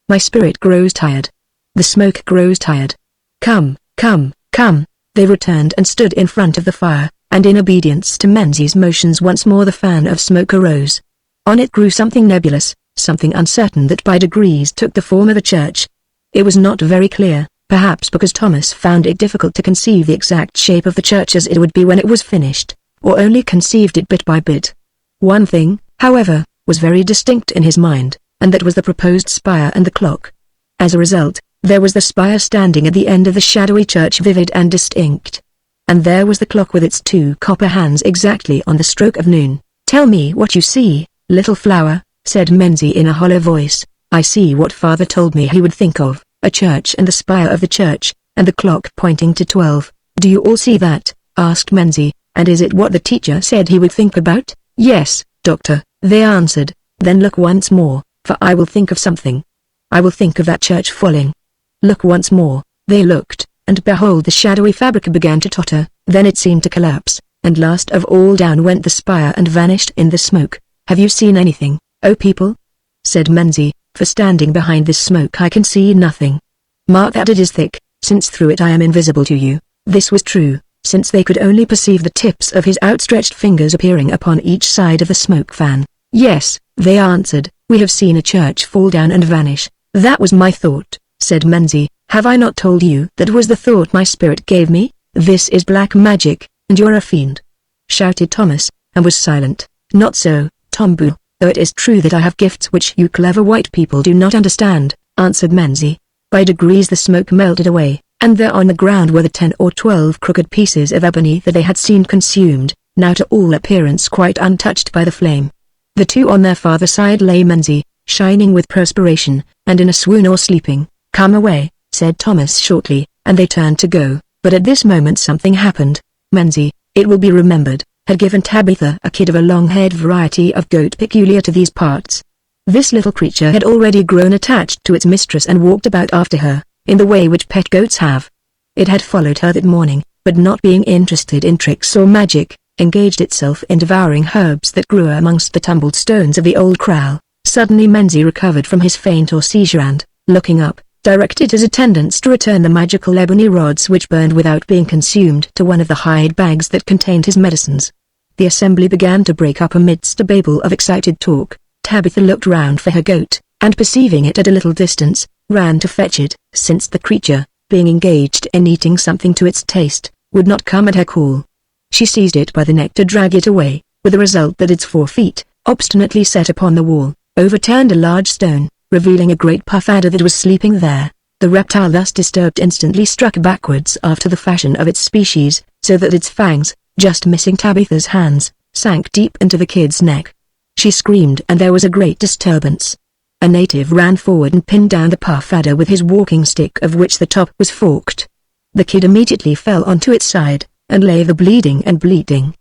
My spirit grows tired. The smoke grows tired. Come, come, come." They returned and stood in front of the fire, and in obedience to Menzies' motions once more the fan of smoke arose. On it grew something nebulous, something uncertain that by degrees took the form of a church. It was not very clear, perhaps because Thomas found it difficult to conceive the exact shape of the church as it would be when it was finished, or only conceived it bit by bit. One thing, however, was very distinct in his mind, and that was the proposed spire and the clock. As a result, there was the spire standing at the end of the shadowy church vivid and distinct. And there was the clock with its two copper hands exactly on the stroke of noon. "Tell me what you see, little flower," said Menzies in a hollow voice. "I see what father told me he would think of, a church and the spire of the church, and the clock pointing to 12. Do you all see that?" asked Menzies. "And is it what the teacher said he would think about?" "Yes, doctor," they answered. "Then look once more, for I will think of something. I will think of that church falling." "Look once more." They looked, and behold the shadowy fabric began to totter, then it seemed to collapse, and last of all down went the spire and vanished in the smoke. "Have you seen anything, O people?" said Menzies, "for standing behind this smoke I can see nothing. Mark that it is thick, since through it I am invisible to you." This was true, since they could only perceive the tips of his outstretched fingers appearing upon each side of the smoke fan. "Yes," they answered, "we have seen a church fall down and vanish." "That was my thought," said Menzies. "Have I not told you that was the thought my spirit gave me? This is black magic, and you're a fiend," shouted Thomas, and was silent. "Not so, Tombu, though it is true that I have gifts which you clever white people do not understand," answered Menzies. By degrees the smoke melted away, and there on the ground were the 10 or 12 crooked pieces of ebony that they had seen consumed, now to all appearance quite untouched by the flame. The two on their farther side lay Menzies, shining with perspiration, and in a swoon or sleeping. "Come away," said Thomas shortly, and they turned to go, but at this moment something happened. Menzies, it will be remembered, had given Tabitha a kid of a long-haired variety of goat peculiar to these parts. This little creature had already grown attached to its mistress and walked about after her, in the way which pet goats have. It had followed her that morning, but not being interested in tricks or magic, engaged itself in devouring herbs that grew amongst the tumbled stones of the old kraal. Suddenly Menzies recovered from his faint or seizure and, looking up, directed his attendants to return the magical ebony rods which burned without being consumed to one of the hide bags that contained his medicines. The assembly began to break up amidst a babel of excited talk. Tabitha looked round for her goat, and perceiving it at a little distance, ran to fetch it, since the creature, being engaged in eating something to its taste, would not come at her call. She seized it by the neck to drag it away, with the result that its 4 feet, obstinately set upon the wall, overturned a large stone, revealing a great puff adder that was sleeping there. The reptile thus disturbed instantly struck backwards after the fashion of its species, so that its fangs, just missing Tabitha's hands, sank deep into the kid's neck. She screamed and there was a great disturbance. A native ran forward and pinned down the puff adder with his walking stick of which the top was forked. The kid immediately fell onto its side, and lay there bleeding and bleating.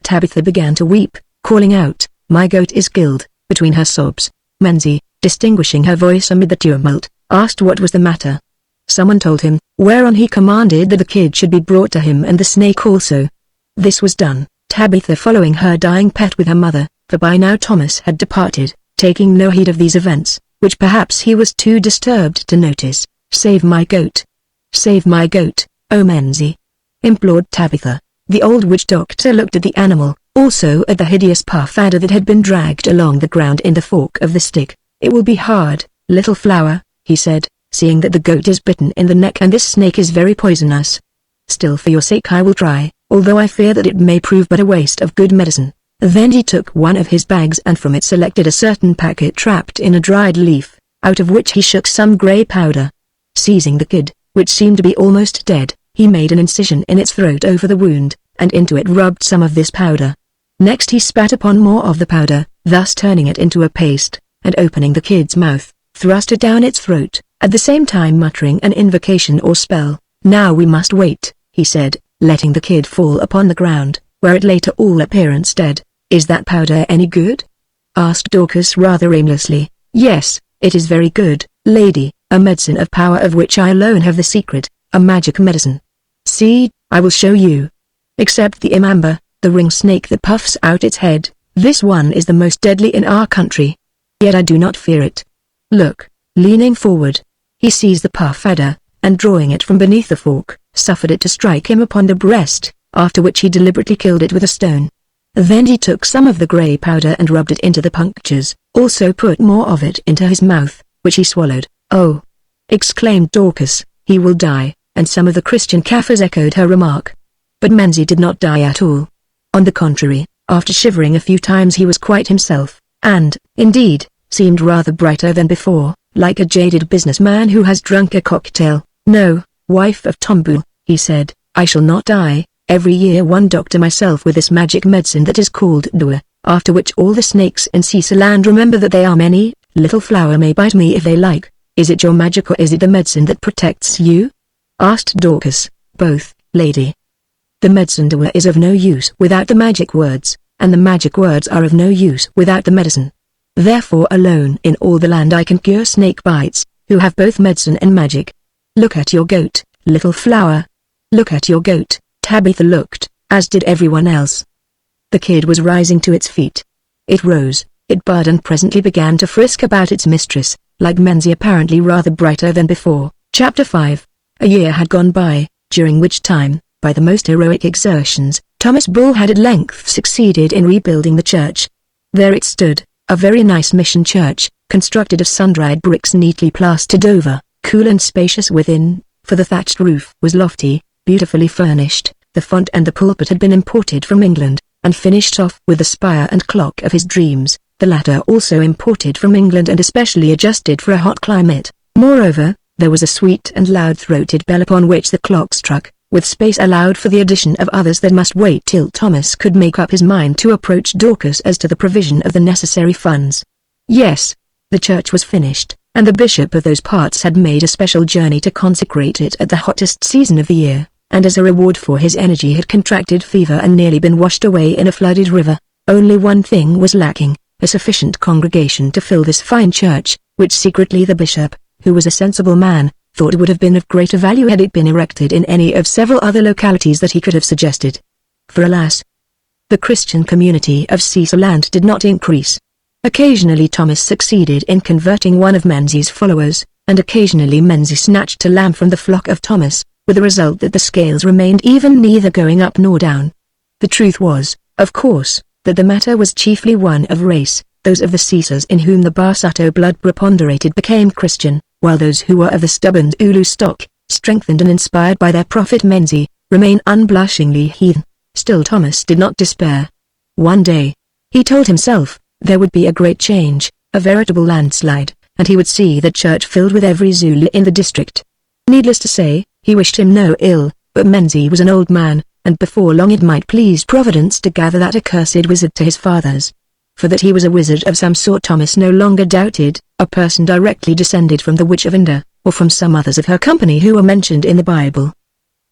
Tabitha began to weep, calling out, "My goat is killed," between her sobs. Menzie, distinguishing her voice amid the tumult, asked what was the matter. Someone told him, whereon he commanded that the kid should be brought to him and the snake also. This was done, Tabitha following her dying pet with her mother, for by now Thomas had departed, taking no heed of these events, which perhaps he was too disturbed to notice. "Save my goat. Save my goat, O Menzie," implored Tabitha. The old witch doctor looked at the animal, also at the hideous puff adder that had been dragged along the ground in the fork of the stick. "It will be hard, little flower," he said, "seeing that the goat is bitten in the neck and this snake is very poisonous. Still for your sake I will try, although I fear that it may prove but a waste of good medicine." Then he took one of his bags and from it selected a certain packet wrapped in a dried leaf, out of which he shook some grey powder. Seizing the kid, which seemed to be almost dead, he made an incision in its throat over the wound, and into it rubbed some of this powder. Next he spat upon more of the powder, thus turning it into a paste, and opening the kid's mouth, thrust it down its throat, at the same time muttering an invocation or spell. "Now we must wait," he said, letting the kid fall upon the ground, where it lay to all appearance dead. "Is that powder any good?" asked Dorcas rather aimlessly. "Yes, it is very good, lady, a medicine of power of which I alone have the secret, a magic medicine. See, I will show you. Except the imamba, the ring snake that puffs out its head, this one is the most deadly in our country. Yet I do not fear it. Look." Leaning forward, he seized the puff adder, and drawing it from beneath the fork, suffered it to strike him upon the breast, after which he deliberately killed it with a stone. Then he took some of the grey powder and rubbed it into the punctures, also put more of it into his mouth, which he swallowed. "Oh!" exclaimed Dorcas, "he will die," and some of the Christian Kaffirs echoed her remark. But Menzie did not die at all. On the contrary, after shivering a few times he was quite himself, and, indeed, seemed rather brighter than before, like a jaded businessman who has drunk a cocktail. "No, wife of Tombul," he said, "I shall not die. Every year one doctor myself with this magic medicine that is called Dua, after which all the snakes in Ceaseland remember that they are many. Little flower may bite me if they like. Is it your magic or is it the medicine that protects you?" asked Dorcas. "Both, lady. The medicine Dua is of no use without the magic words, and the magic words are of no use without the medicine. Therefore alone in all the land I can cure snake bites, who have both medicine and magic. Look at your goat, little flower. Look at your goat." Tabitha looked, as did everyone else. The kid was rising to its feet. It rose, it barred and presently began to frisk about its mistress, like Menzie apparently rather brighter than before. Chapter 5. A year had gone by, during which time, by the most heroic exertions, Thomas Bull had at length succeeded in rebuilding the church. There it stood, a very nice mission church, constructed of sun-dried bricks neatly plastered over, cool and spacious within, for the thatched roof was lofty, beautifully furnished. The font and the pulpit had been imported from England, and finished off with the spire and clock of his dreams, the latter also imported from England and especially adjusted for a hot climate. Moreover, there was a sweet and loud-throated bell upon which the clock struck, with space allowed for the addition of others that must wait till Thomas could make up his mind to approach Dorcas as to the provision of the necessary funds. Yes, the church was finished, and the bishop of those parts had made a special journey to consecrate it at the hottest season of the year, and as a reward for his energy had contracted fever and nearly been washed away in a flooded river. Only one thing was lacking, a sufficient congregation to fill this fine church, which secretly the bishop, who was a sensible man, thought would have been of greater value had it been erected in any of several other localities that he could have suggested. For alas, the Christian community of Ceaseland did not increase. Occasionally Thomas succeeded in converting one of Menzie's followers, and occasionally Menzies snatched a lamb from the flock of Thomas, with the result that the scales remained even, neither going up nor down. The truth was, of course, that the matter was chiefly one of race. Those of the Caesars in whom the Barsato blood preponderated became Christian, while those who were of the stubborn Ulu stock, strengthened and inspired by their prophet Menzies, remain unblushingly heathen. Still Thomas did not despair. One day, he told himself, there would be a great change, a veritable landslide, and he would see the church filled with every Zulu in the district. Needless to say, he wished him no ill, but Menzies was an old man, and before long it might please Providence to gather that accursed wizard to his fathers. For that he was a wizard of some sort Thomas no longer doubted, a person directly descended from the Witch of Endor, or from some others of her company who were mentioned in the Bible.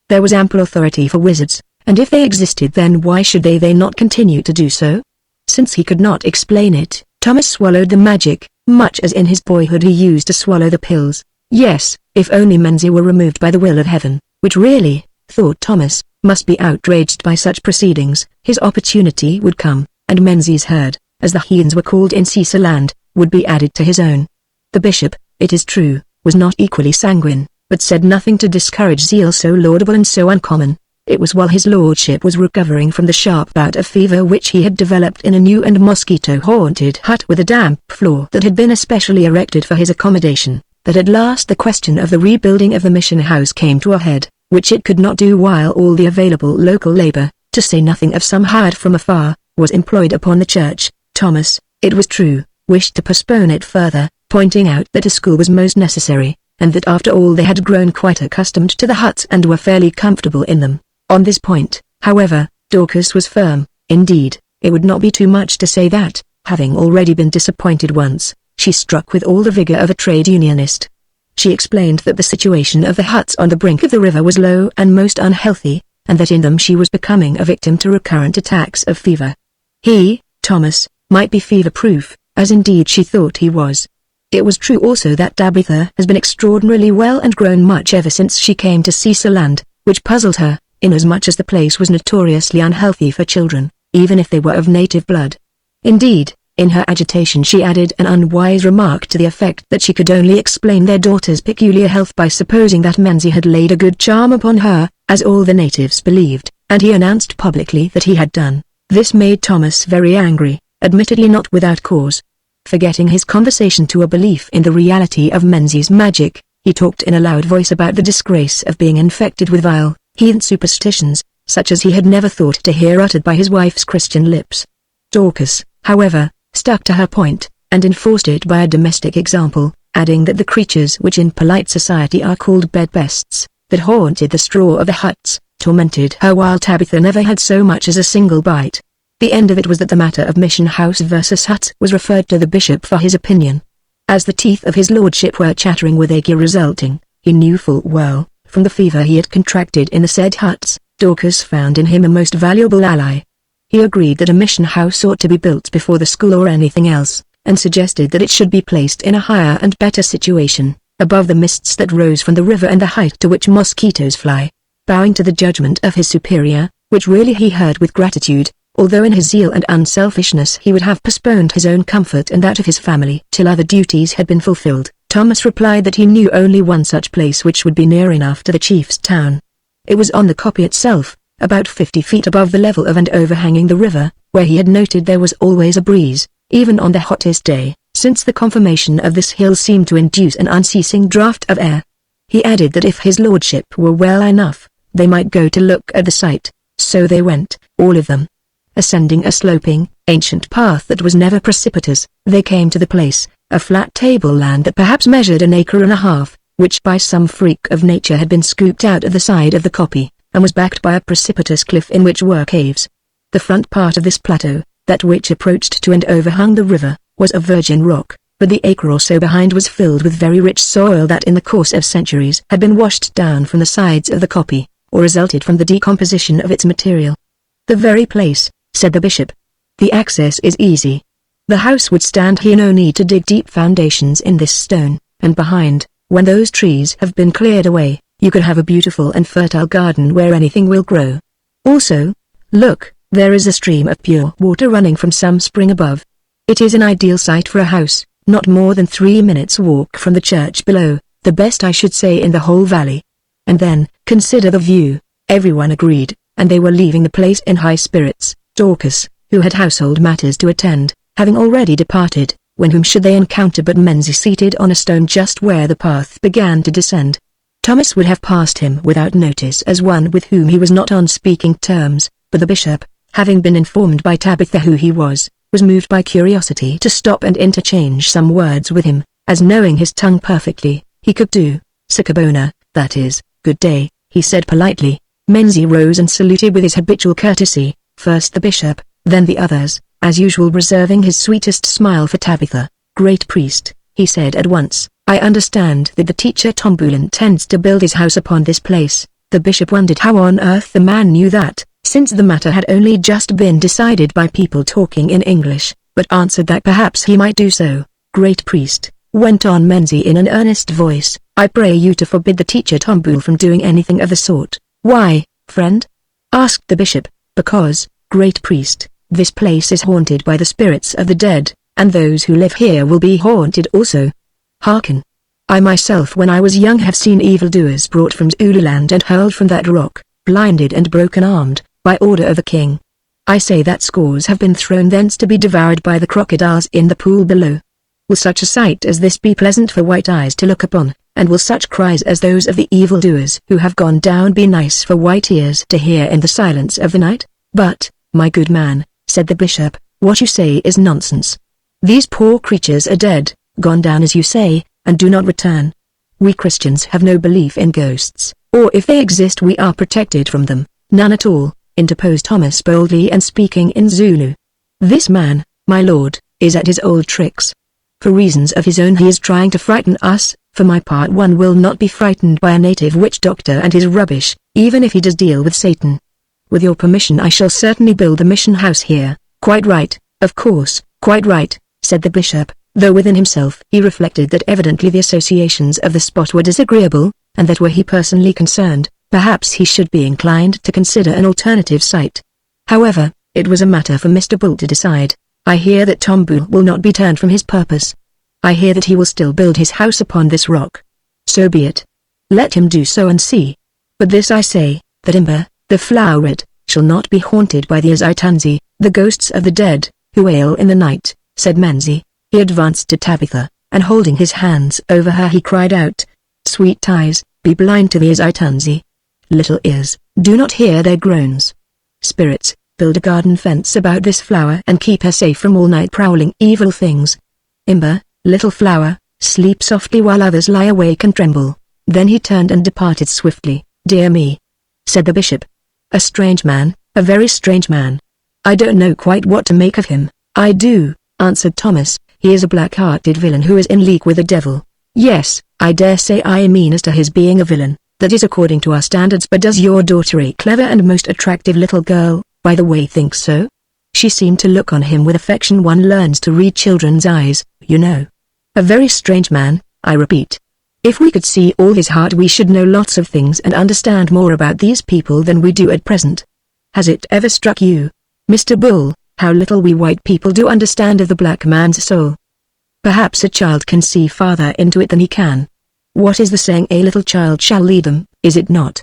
There was ample authority for wizards, and if they existed then why should they not continue to do so? Since he could not explain it, Thomas swallowed the magic, much as in his boyhood he used to swallow the pills. Yes, if only Menzies were removed by the will of heaven, which really, thought Thomas, must be outraged by such proceedings, his opportunity would come, and Menzies' herd, as the heathens were called in Caesarland, would be added to his own. The bishop, it is true, was not equally sanguine, but said nothing to discourage zeal so laudable and so uncommon. It was while his lordship was recovering from the sharp bout of fever which he had developed in a new and mosquito-haunted hut with a damp floor that had been especially erected for his accommodation, that at last the question of the rebuilding of the mission house came to a head, which it could not do while all the available local labor, to say nothing of some hired from afar, was employed upon the church. Thomas, it was true, wished to postpone it further, pointing out that a school was most necessary, and that after all they had grown quite accustomed to the huts and were fairly comfortable in them. On this point, however, Dorcas was firm. Indeed, it would not be too much to say that, having already been disappointed once, she struck with all the vigor of a trade unionist. She explained that the situation of the huts on the brink of the river was low and most unhealthy, and that in them she was becoming a victim to recurrent attacks of fever. He, Thomas, might be fever-proof, as indeed she thought he was. It was true also that Tabitha has been extraordinarily well and grown much ever since she came to Caesarland, which puzzled her, inasmuch as the place was notoriously unhealthy for children, even if they were of native blood. Indeed, in her agitation she added an unwise remark to the effect that she could only explain their daughter's peculiar health by supposing that Menzies had laid a good charm upon her, as all the natives believed, and he announced publicly that he had done. This made Thomas very angry, admittedly not without cause. Forgetting his conversation to a belief in the reality of Menzies' magic, he talked in a loud voice about the disgrace of being infected with vile, heathen superstitions, such as he had never thought to hear uttered by his wife's Christian lips. Dorcas, however, stuck to her point, and enforced it by a domestic example, adding that the creatures which in polite society are called bedpests, that haunted the straw of the huts, tormented her while Tabitha never had so much as a single bite. The end of it was that the matter of mission house versus hut was referred to the bishop for his opinion. As the teeth of his lordship were chattering with ache resulting, he knew full well, from the fever he had contracted in the said huts, Dorcas found in him a most valuable ally. He agreed that a mission house ought to be built before the school or anything else, and suggested that it should be placed in a higher and better situation, above the mists that rose from the river and the height to which mosquitoes fly. Bowing to the judgment of his superior, which really he heard with gratitude, although in his zeal and unselfishness he would have postponed his own comfort and that of his family till other duties had been fulfilled, Thomas replied that he knew only one such place which would be near enough to the chief's town. It was on the kopje itself, about 50 feet above the level of and overhanging the river, where he had noted there was always a breeze, even on the hottest day, since the conformation of this hill seemed to induce an unceasing draught of air. He added that if his lordship were well enough, they might go to look at the site. So they went, all of them. Ascending a sloping, ancient path that was never precipitous, they came to the place, a flat tableland that perhaps measured an acre and a half, which by some freak of nature had been scooped out of the side of the kopje, and was backed by a precipitous cliff in which were caves. The front part of this plateau, that which approached to and overhung the river, was of virgin rock, but the acre or so behind was filled with very rich soil that in the course of centuries had been washed down from the sides of the kopje, or resulted from the decomposition of its material. The very place, said the bishop. The access is easy. The house would stand here, no need to dig deep foundations in this stone, and behind, when those trees have been cleared away, you could have a beautiful and fertile garden where anything will grow. Also, look, there is a stream of pure water running from some spring above. It is an ideal site for a house, not more than 3 minutes' walk from the church below, the best I should say in the whole valley. And then, consider the view. Everyone agreed, and they were leaving the place in high spirits. Dorcas, who had household matters to attend, having already departed, when whom should they encounter but Menzies seated on a stone just where the path began to descend. Thomas would have passed him without notice as one with whom he was not on speaking terms, but the bishop, having been informed by Tabitha who he was moved by curiosity to stop and interchange some words with him, as knowing his tongue perfectly, he could do. "Sakabona, that is, good day," he said politely. Menzies rose and saluted with his habitual courtesy, first the bishop, then the others, as usual reserving his sweetest smile for Tabitha. "Great priest," he said at once, "I understand that the teacher Tombul intends to build his house upon this place." The bishop wondered how on earth the man knew that, since the matter had only just been decided by people talking in English, but answered that perhaps he might do so. "Great priest," went on Menzies in an earnest voice, "I pray you to forbid the teacher Tombul from doing anything of the sort." "Why, friend?" asked the bishop. "Because, great priest, this place is haunted by the spirits of the dead, and those who live here will be haunted also. Hearken. I myself when I was young have seen evildoers brought from Zululand and hurled from that rock, blinded and broken-armed, by order of the king. I say that scores have been thrown thence to be devoured by the crocodiles in the pool below. Will such a sight as this be pleasant for white eyes to look upon, and will such cries as those of the evildoers who have gone down be nice for white ears to hear in the silence of the night?" "But, my good man," said the bishop, "what you say is nonsense. These poor creatures are dead, gone down as you say, and do not return. We Christians have no belief in ghosts, or if they exist we are protected from them." "None at all," interposed Thomas boldly and speaking in Zulu. "This man, my lord, is at his old tricks. For reasons of his own he is trying to frighten us. For my part one will not be frightened by a native witch doctor and his rubbish, even if he does deal with Satan. With your permission I shall certainly build a mission house here." "Quite right, of course, quite right," said the bishop, though within himself he reflected that evidently the associations of the spot were disagreeable, and that were he personally concerned, perhaps he should be inclined to consider an alternative site. However, it was a matter for Mr. Bull to decide. "I hear that Tombul will not be turned from his purpose. I hear that he will still build his house upon this rock. So be it. Let him do so and see. But this I say, that Imber, the flowered, shall not be haunted by the Azitanzi, the ghosts of the dead, who wail in the night," said Menzies. He advanced to Tabitha, and holding his hands over her he cried out, "Sweet eyes, be blind to the Azitanzi. Little ears, do not hear their groans. Spirits, build a garden fence about this flower and keep her safe from all night prowling evil things. Imber, little flower, sleep softly while others lie awake and tremble." Then he turned and departed swiftly. "Dear me," said the bishop. "A strange man, a very strange man. I don't know quite what to make of him." "I do," answered Thomas. "He is a black-hearted villain who is in league with the devil." "Yes, I dare say I mean as to his being a villain, that is according to our standards. But does your daughter, a clever and most attractive little girl, by the way, think so?" She seemed to look on him with affection. One learns to read children's eyes, you know. "A very strange man, I repeat. If we could see all his heart we should know lots of things and understand more about these people than we do at present. Has it ever struck you, Mr. Bull, how little we white people do understand of the black man's soul? Perhaps a child can see farther into it than he can. What is the saying? A little child shall lead them, is it not?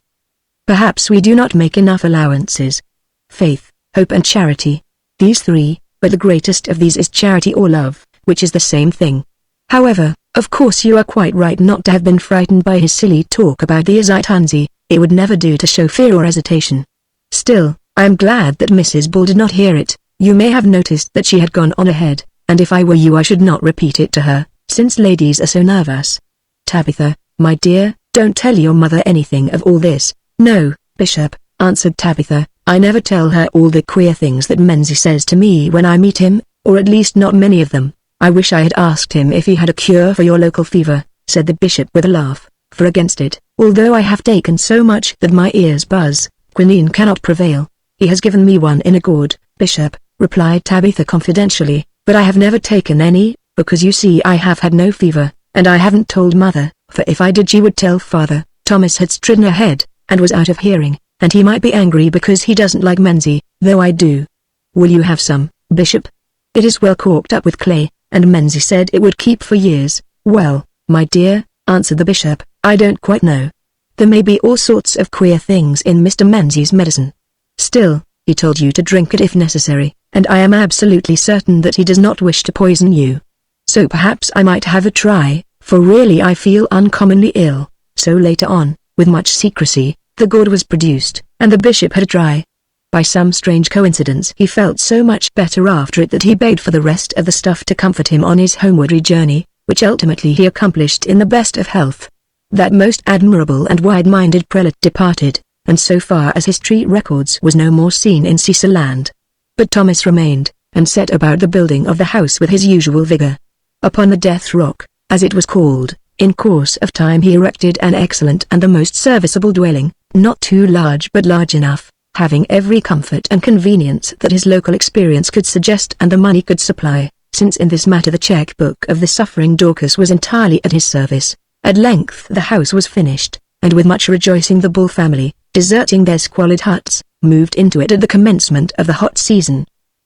Perhaps we do not make enough allowances. Faith, hope and charity. These three, but the greatest of these is charity or love, which is the same thing. However, of course you are quite right not to have been frightened by his silly talk about the Azitanzi. It would never do to show fear or hesitation. Still, I am glad that Mrs. Bull did not hear it. You may have noticed that she had gone on ahead, and if I were you I should not repeat it to her, since ladies are so nervous. Tabitha, my dear, don't tell your mother anything of all this." "No, Bishop," answered Tabitha, "I never tell her all the queer things that Menzies says to me when I meet him, or at least not many of them. I wish I had asked him if he had a cure for your local fever," said the bishop with a laugh, "for against it, although I have taken so much that my ears buzz, quinine cannot prevail. He has given me one in a gourd." "Bishop," replied Tabitha confidentially, "but I have never taken any, because you see I have had no fever, and I haven't told mother, for if I did she would tell father." Thomas had stridden ahead, and was out of hearing, and he might be angry because he doesn't like Menzies, though I do. "Will you have some, Bishop? It is well corked up with clay, and Menzies said it would keep for years." "Well, my dear, answered the bishop. "I don't quite know. There may be all sorts of queer things in Mr. Menzies' medicine. Still, he told you to drink it if necessary, and I am absolutely certain that he does not wish to poison you. So perhaps I might have a try, for really I feel uncommonly ill." So later on, with much secrecy, the gourd was produced, and the bishop had a try. By some strange coincidence he felt so much better after it that he begged for the rest of the stuff to comfort him on his homeward journey, which ultimately he accomplished in the best of health. That most admirable and wide-minded prelate departed, and so far as history records was no more seen in Cecilland. But Thomas remained, and set about the building of the house with his usual vigor. Upon the Death Rock, as it was called, in course of time he erected an excellent and the most serviceable dwelling, not too large but large enough, having every comfort and convenience that his local experience could suggest and the money could supply, since in this matter the cheque-book of the suffering Dorcas was entirely at his service. At length the house was finished, and with much rejoicing the Bull family, deserting their squalid huts, moved into it at the commencement of the hot season.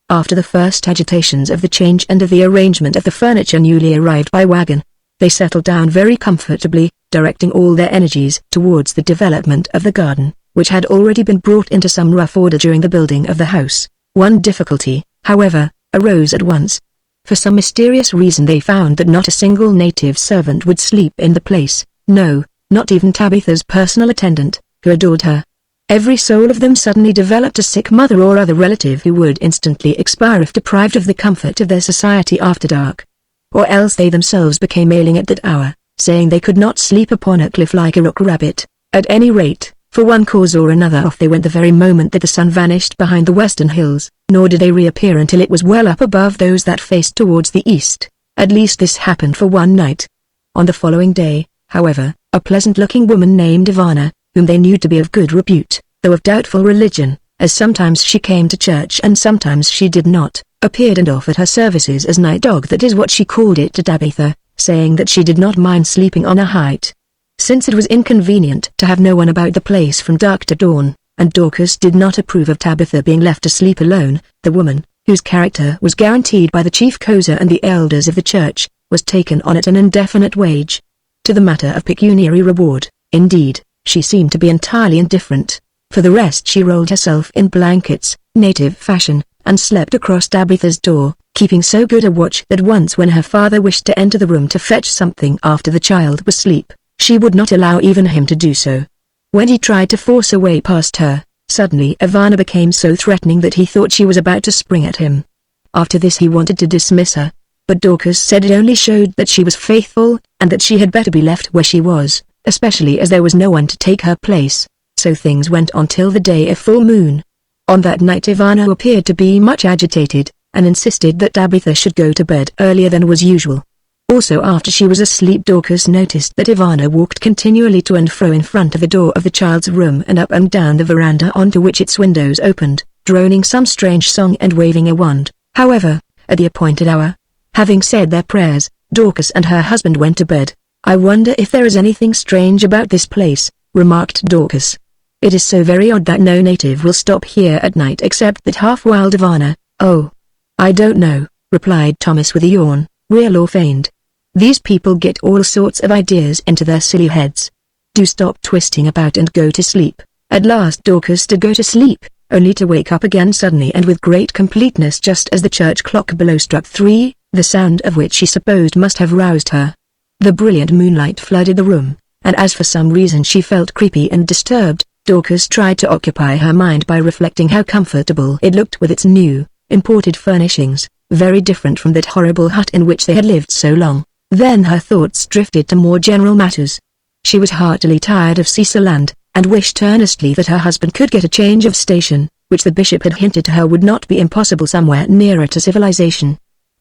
After the first agitations of the change and of the arrangement of the furniture newly arrived by wagon, they settled down very comfortably, directing all their energies towards the development of the garden, which had already been brought into some rough order during the building of the house. One difficulty, however, arose at once. For some mysterious reason they found that not a single native servant would sleep in the place, no, not even Tabitha's personal attendant, who adored her. Every soul of them suddenly developed a sick mother or other relative who would instantly expire if deprived of the comfort of their society after dark. Or else they themselves became ailing at that hour, saying they could not sleep upon a cliff like a rock rabbit. At any rate, for one cause or another off they went the very moment that the sun vanished behind the western hills, nor did they reappear until it was well up above those that faced towards the east. At least this happened for one night. On the following day, however, a pleasant-looking woman named Ivana, whom they knew to be of good repute, though of doubtful religion, as sometimes she came to church and sometimes she did not, appeared and offered her services as night dog, that is what she called it, to Tabitha, saying that she did not mind sleeping on a height, since it was inconvenient to have no one about the place from dark to dawn, and Dorcas did not approve of Tabitha being left to sleep alone. The woman, whose character was guaranteed by the chief cozer and the elders of the church, was taken on at an indefinite wage. To the matter of pecuniary reward, indeed, she seemed to be entirely indifferent. For the rest she rolled herself in blankets, native fashion, and slept across Tabitha's door, keeping so good a watch that once when her father wished to enter the room to fetch something after the child was asleep, she would not allow even him to do so. When he tried to force a way past her, suddenly Ivana became so threatening that he thought she was about to spring at him. After this he wanted to dismiss her, but Dorcas said it only showed that she was faithful, and that she had better be left where she was, especially as there was no one to take her place. So things went on till the day of full moon. On that night Ivana appeared to be much agitated, and insisted that Tabitha should go to bed earlier than was usual. Also after she was asleep Dorcas noticed that Ivana walked continually to and fro in front of the door of the child's room and up and down the veranda onto which its windows opened, droning some strange song and waving a wand. However, at the appointed hour, having said their prayers, Dorcas and her husband went to bed. "I wonder if there is anything strange about this place," remarked Dorcas. "It is so very odd that no native will stop here at night except that half-wild Ivana." "Oh, I don't know," replied Thomas with a yawn, "real or feigned. These people get all sorts of ideas into their silly heads. Do stop twisting about and go to sleep." At last Dorcas did go to sleep, only to wake up again suddenly and with great completeness just as the church clock below struck 3, the sound of which she supposed must have roused her. The brilliant moonlight flooded the room, and as for some reason she felt creepy and disturbed, Dorcas tried to occupy her mind by reflecting how comfortable it looked with its new, imported furnishings, very different from that horrible hut in which they had lived so long. Then her thoughts drifted to more general matters. She was heartily tired of Cecilland, and wished earnestly that her husband could get a change of station, which the bishop had hinted to her would not be impossible somewhere nearer to civilization.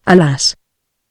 Alas!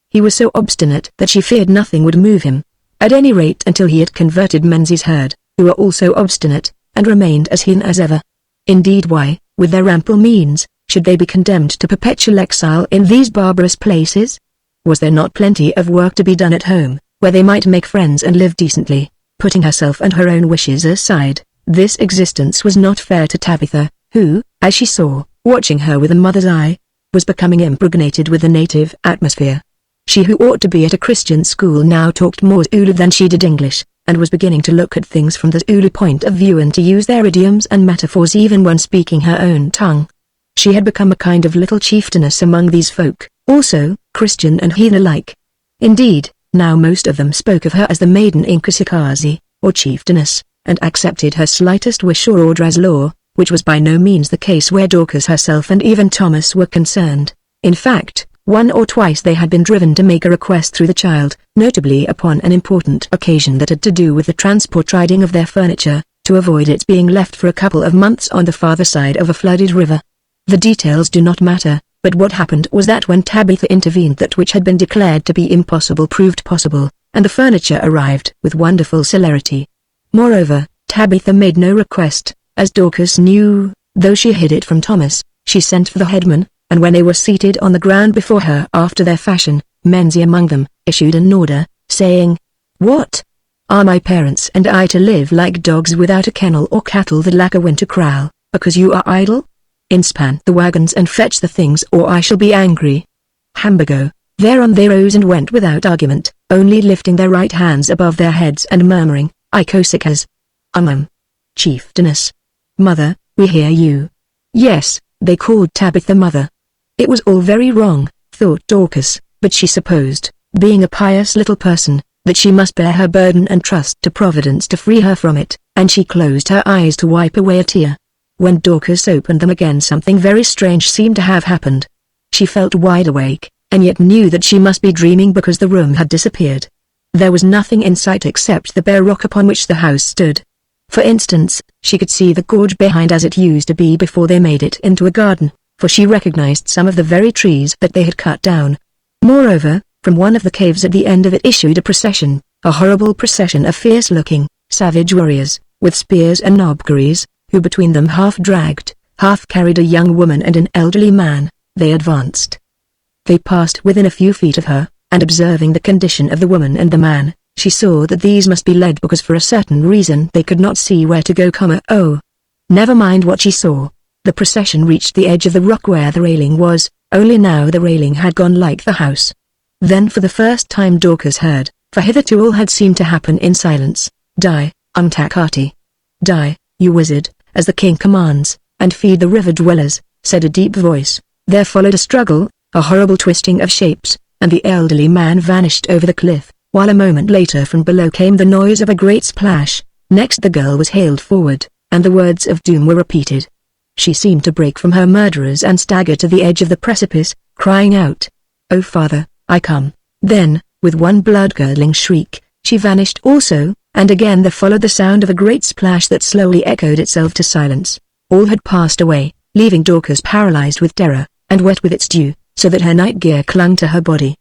He was so obstinate that she feared nothing would move him, at any rate until he had converted Menzies' herd, who were also obstinate, and remained as keen as ever. Indeed, why, with their ample means, should they be condemned to perpetual exile in these barbarous places? Was there not plenty of work to be done at home, where they might make friends and live decently? Putting herself and her own wishes aside, this existence was not fair to Tabitha, who, as she saw, watching her with a mother's eye, was becoming impregnated with the native atmosphere. She who ought to be at a Christian school now talked more Zulu than she did English, and was beginning to look at things from the Zulu point of view and to use their idioms and metaphors even when speaking her own tongue. She had become a kind of little chieftainess among these folk, also, Christian and heathen alike. Indeed, now most of them spoke of her as the maiden Inkosikazi, or chieftainess, and accepted her slightest wish or order as law, which was by no means the case where Dorcas herself and even Thomas were concerned. In fact, one or twice they had been driven to make a request through the child, notably upon an important occasion that had to do with the transport riding of their furniture, to avoid its being left for a couple of months on the farther side of a flooded river. The details do not matter, but what happened was that when Tabitha intervened, that which had been declared to be impossible proved possible, and the furniture arrived with wonderful celerity. Moreover, Tabitha made no request, as Dorcas knew, though she hid it from Thomas. She sent for the headman, and when they were seated on the ground before her after their fashion, Menzie among them, issued an order, saying, "What? Are my parents and I to live like dogs without a kennel or cattle that lack a winter kraal, because you are idle? Inspan the wagons and fetch the things or I shall be angry." Hamburgo. Thereon they rose and went without argument, only lifting their right hands above their heads and murmuring, "Ikosikas. Chieftainess. Mother, we hear you." Yes, they called Tabitha mother. It was all very wrong, thought Dorcas, but she supposed, being a pious little person, that she must bear her burden and trust to Providence to free her from it, and she closed her eyes to wipe away a tear. When Dorcas opened them again something very strange seemed to have happened. She felt wide awake, and yet knew that she must be dreaming because the room had disappeared. There was nothing in sight except the bare rock upon which the house stood. For instance, she could see the gorge behind as it used to be before they made it into a garden, for she recognized some of the very trees that they had cut down. Moreover, from one of the caves at the end of it issued a procession, a horrible procession of fierce-looking, savage warriors, with spears and knobkerries, who between them half dragged, half carried a young woman and an elderly man. They advanced. They passed within a few feet of her, and observing the condition of the woman and the man, she saw that these must be led because for a certain reason they could not see where to go. Oh! Never mind what she saw. The procession reached the edge of the rock where the railing was, only now the railing had gone like the house. Then for the first time Dorcas heard, for hitherto all had seemed to happen in silence, "Die, Umtakati. Die, you wizard, as the king commands, and feed the river dwellers," said a deep voice. There followed a struggle, a horrible twisting of shapes, and the elderly man vanished over the cliff, while a moment later from below came the noise of a great splash. Next the girl was haled forward, and the words of doom were repeated. She seemed to break from her murderers and stagger to the edge of the precipice, crying out, "Oh father, I come." Then, with one blood-curdling shriek, she vanished also, and again there followed the sound of a great splash that slowly echoed itself to silence. All had passed away, leaving Dorcas paralyzed with terror, and wet with its dew, so that her night gear clung to her body.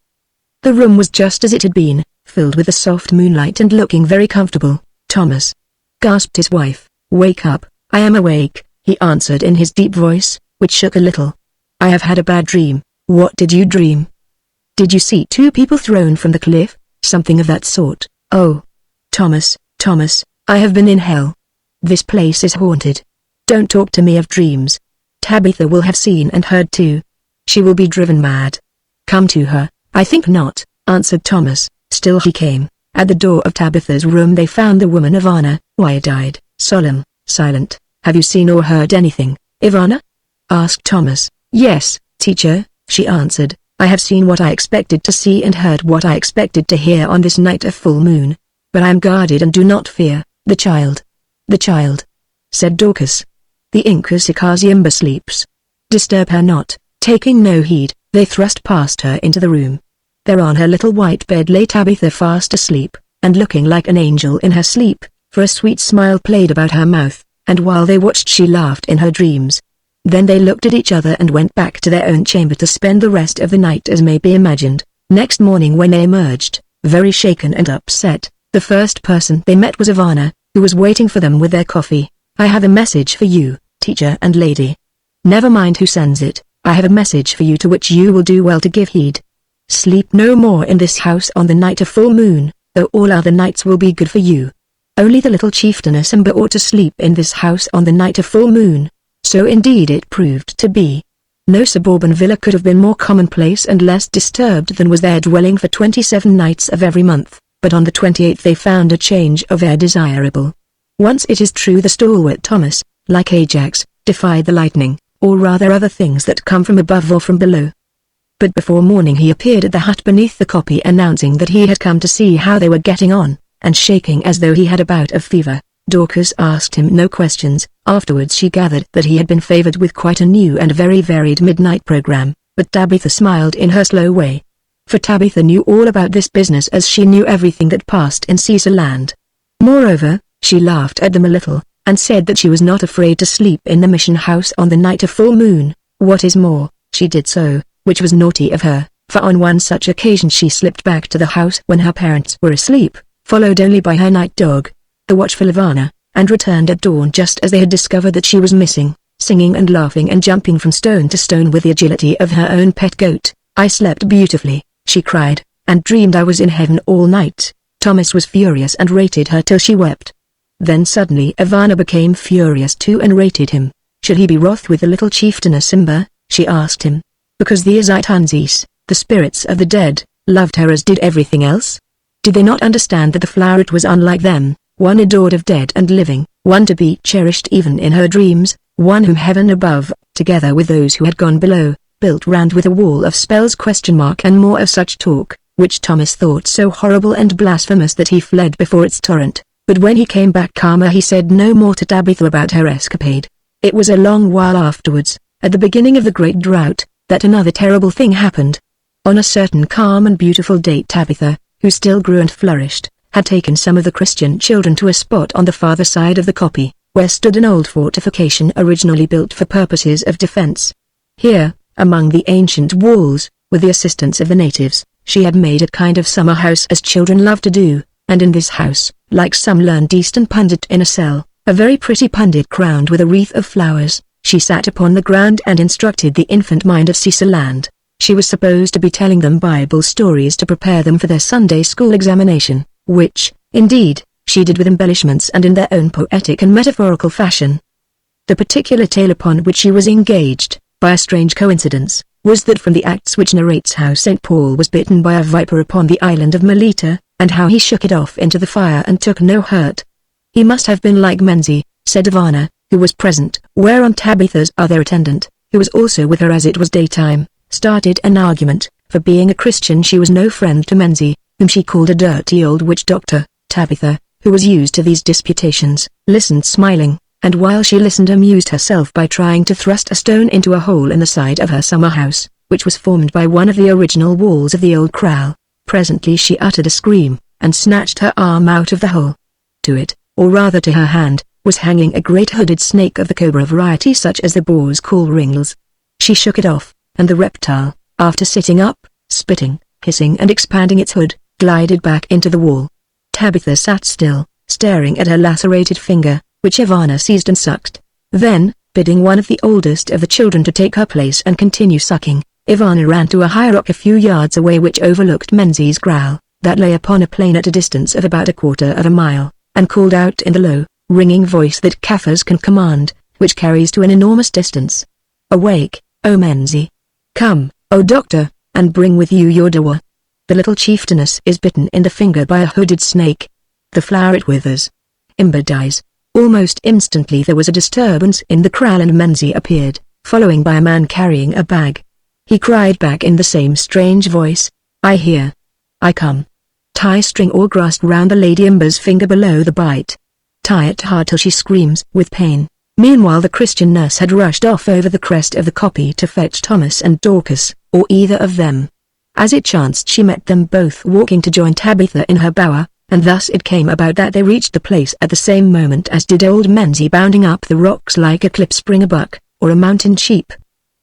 The room was just as it had been, filled with the soft moonlight and looking very comfortable. "Thomas," gasped his wife, "wake up." "I am awake," he answered in his deep voice, which shook a little. "I have had a bad dream." "What did you dream?" "Did you see two people thrown from the cliff?" "Something of that sort." "Oh. Thomas, I have been in hell. This place is haunted. Don't talk to me of dreams. Tabitha will have seen and heard too. She will be driven mad. Come to her." "I think not," answered Thomas. Still he came. At the door of Tabitha's room they found the woman Ivana, wide-eyed, solemn, silent. "Have you seen or heard anything, Ivana?" asked Thomas. "Yes, teacher," she answered. "I have seen what I expected to see and heard what I expected to hear on this night of full moon. But I am guarded and do not fear." "The child," said Dorcas. "The Inkosikazi sleeps. Disturb her not." Taking no heed, they thrust past her into the room. There on her little white bed lay Tabitha fast asleep, and looking like an angel in her sleep, for a sweet smile played about her mouth, and while they watched she laughed in her dreams. Then they looked at each other and went back to their own chamber to spend the rest of the night as may be imagined. Next morning when they emerged, very shaken and upset, the first person they met was Ivana, who was waiting for them with their coffee. "I have a message for you, teacher and lady. Never mind who sends it, I have a message for you to which you will do well to give heed. Sleep no more in this house on the night of full moon, though all other nights will be good for you. Only the little chieftainess Simba ought to sleep in this house on the night of full moon." So indeed it proved to be. No suburban villa could have been more commonplace and less disturbed than was their dwelling for 27 nights of every month, but on the 28th they found a change of air desirable. Once it is true the stalwart Thomas, like Ajax, defied the lightning, or rather other things that come from above or from below. But before morning he appeared at the hut beneath the kopje announcing that he had come to see how they were getting on, and shaking as though he had a bout of fever. Dorcas asked him no questions. Afterwards she gathered that he had been favored with quite a new and very varied midnight program, but Tabitha smiled in her slow way. For Tabitha knew all about this business as she knew everything that passed in Caesarland. Moreover, she laughed at them a little, and said that she was not afraid to sleep in the mission house on the night of full moon. What is more, she did so, which was naughty of her, for on one such occasion she slipped back to the house when her parents were asleep, followed only by her night dog, the watchful Ivana, and returned at dawn just as they had discovered that she was missing, singing and laughing and jumping from stone to stone with the agility of her own pet goat. "I slept beautifully," she cried, "and dreamed I was in heaven all night." Thomas was furious and rated her till she wept. Then suddenly Ivana became furious too and rated him. Should he be wroth with the little chieftainess Simba, she asked him, because the Azitanzis, the spirits of the dead, loved her as did everything else? Did they not understand that the floweret was unlike them, one adored of dead and living, one to be cherished even in her dreams, one whom heaven above, together with those who had gone below, built round with a wall of spells? And more of such talk, which Thomas thought so horrible and blasphemous that he fled before its torrent, but when he came back calmer he said no more to Tabitha about her escapade. It was a long while afterwards, at the beginning of the great drought, that another terrible thing happened. On a certain calm and beautiful day Tabitha, who still grew and flourished, had taken some of the Christian children to a spot on the farther side of the kopje, where stood an old fortification originally built for purposes of defense. Here, among the ancient walls, with the assistance of the natives, she had made a kind of summer house as children love to do, and in this house, like some learned Eastern pundit in a cell, a very pretty pundit crowned with a wreath of flowers, she sat upon the ground and instructed the infant mind of Caesarland. She was supposed to be telling them Bible stories to prepare them for their Sunday school examination, which, indeed, she did with embellishments and in their own poetic and metaphorical fashion. The particular tale upon which she was engaged, by a strange coincidence, was that from the Acts which narrates how St. Paul was bitten by a viper upon the island of Melita, and how he shook it off into the fire and took no hurt. He must have been like Menzi, said Ivana, who was present, whereon Tabitha's other attendant, who was also with her as it was daytime, started an argument, for being a Christian she was no friend to Menzi, whom she called a dirty old witch doctor. Tabitha, who was used to these disputations, listened smiling, and while she listened amused herself by trying to thrust a stone into a hole in the side of her summer house, which was formed by one of the original walls of the old kraal. Presently she uttered a scream, and snatched her arm out of the hole. To it, or rather to her hand, was hanging a great hooded snake of the cobra variety such as the Boers call ringles. She shook it off, and the reptile, after sitting up, spitting, hissing and expanding its hood, glided back into the wall. Tabitha sat still, staring at her lacerated finger, which Ivana seized and sucked. Then, bidding one of the oldest of the children to take her place and continue sucking, Ivana ran to a high rock a few yards away which overlooked Menzies' kraal, that lay upon a plain at a distance of about a quarter of a mile, and called out in the low, ringing voice that Kaffirs can command, which carries to an enormous distance. "Awake, O Menzie! Come, O doctor, and bring with you your dawa. The little chieftainess is bitten in the finger by a hooded snake. The floweret withers. Imber dies." Almost instantly there was a disturbance in the kraal and Menzie appeared, following by a man carrying a bag. He cried back in the same strange voice, "I hear. I come. Tie string or grass round the Lady Imber's finger below the bite. Tie it hard till she screams with pain." Meanwhile the Christian nurse had rushed off over the crest of the kopje to fetch Thomas and Dorcas, or either of them. As it chanced she met them both walking to join Tabitha in her bower, and thus it came about that they reached the place at the same moment as did old Menzie bounding up the rocks like a klipspringer buck, or a mountain sheep.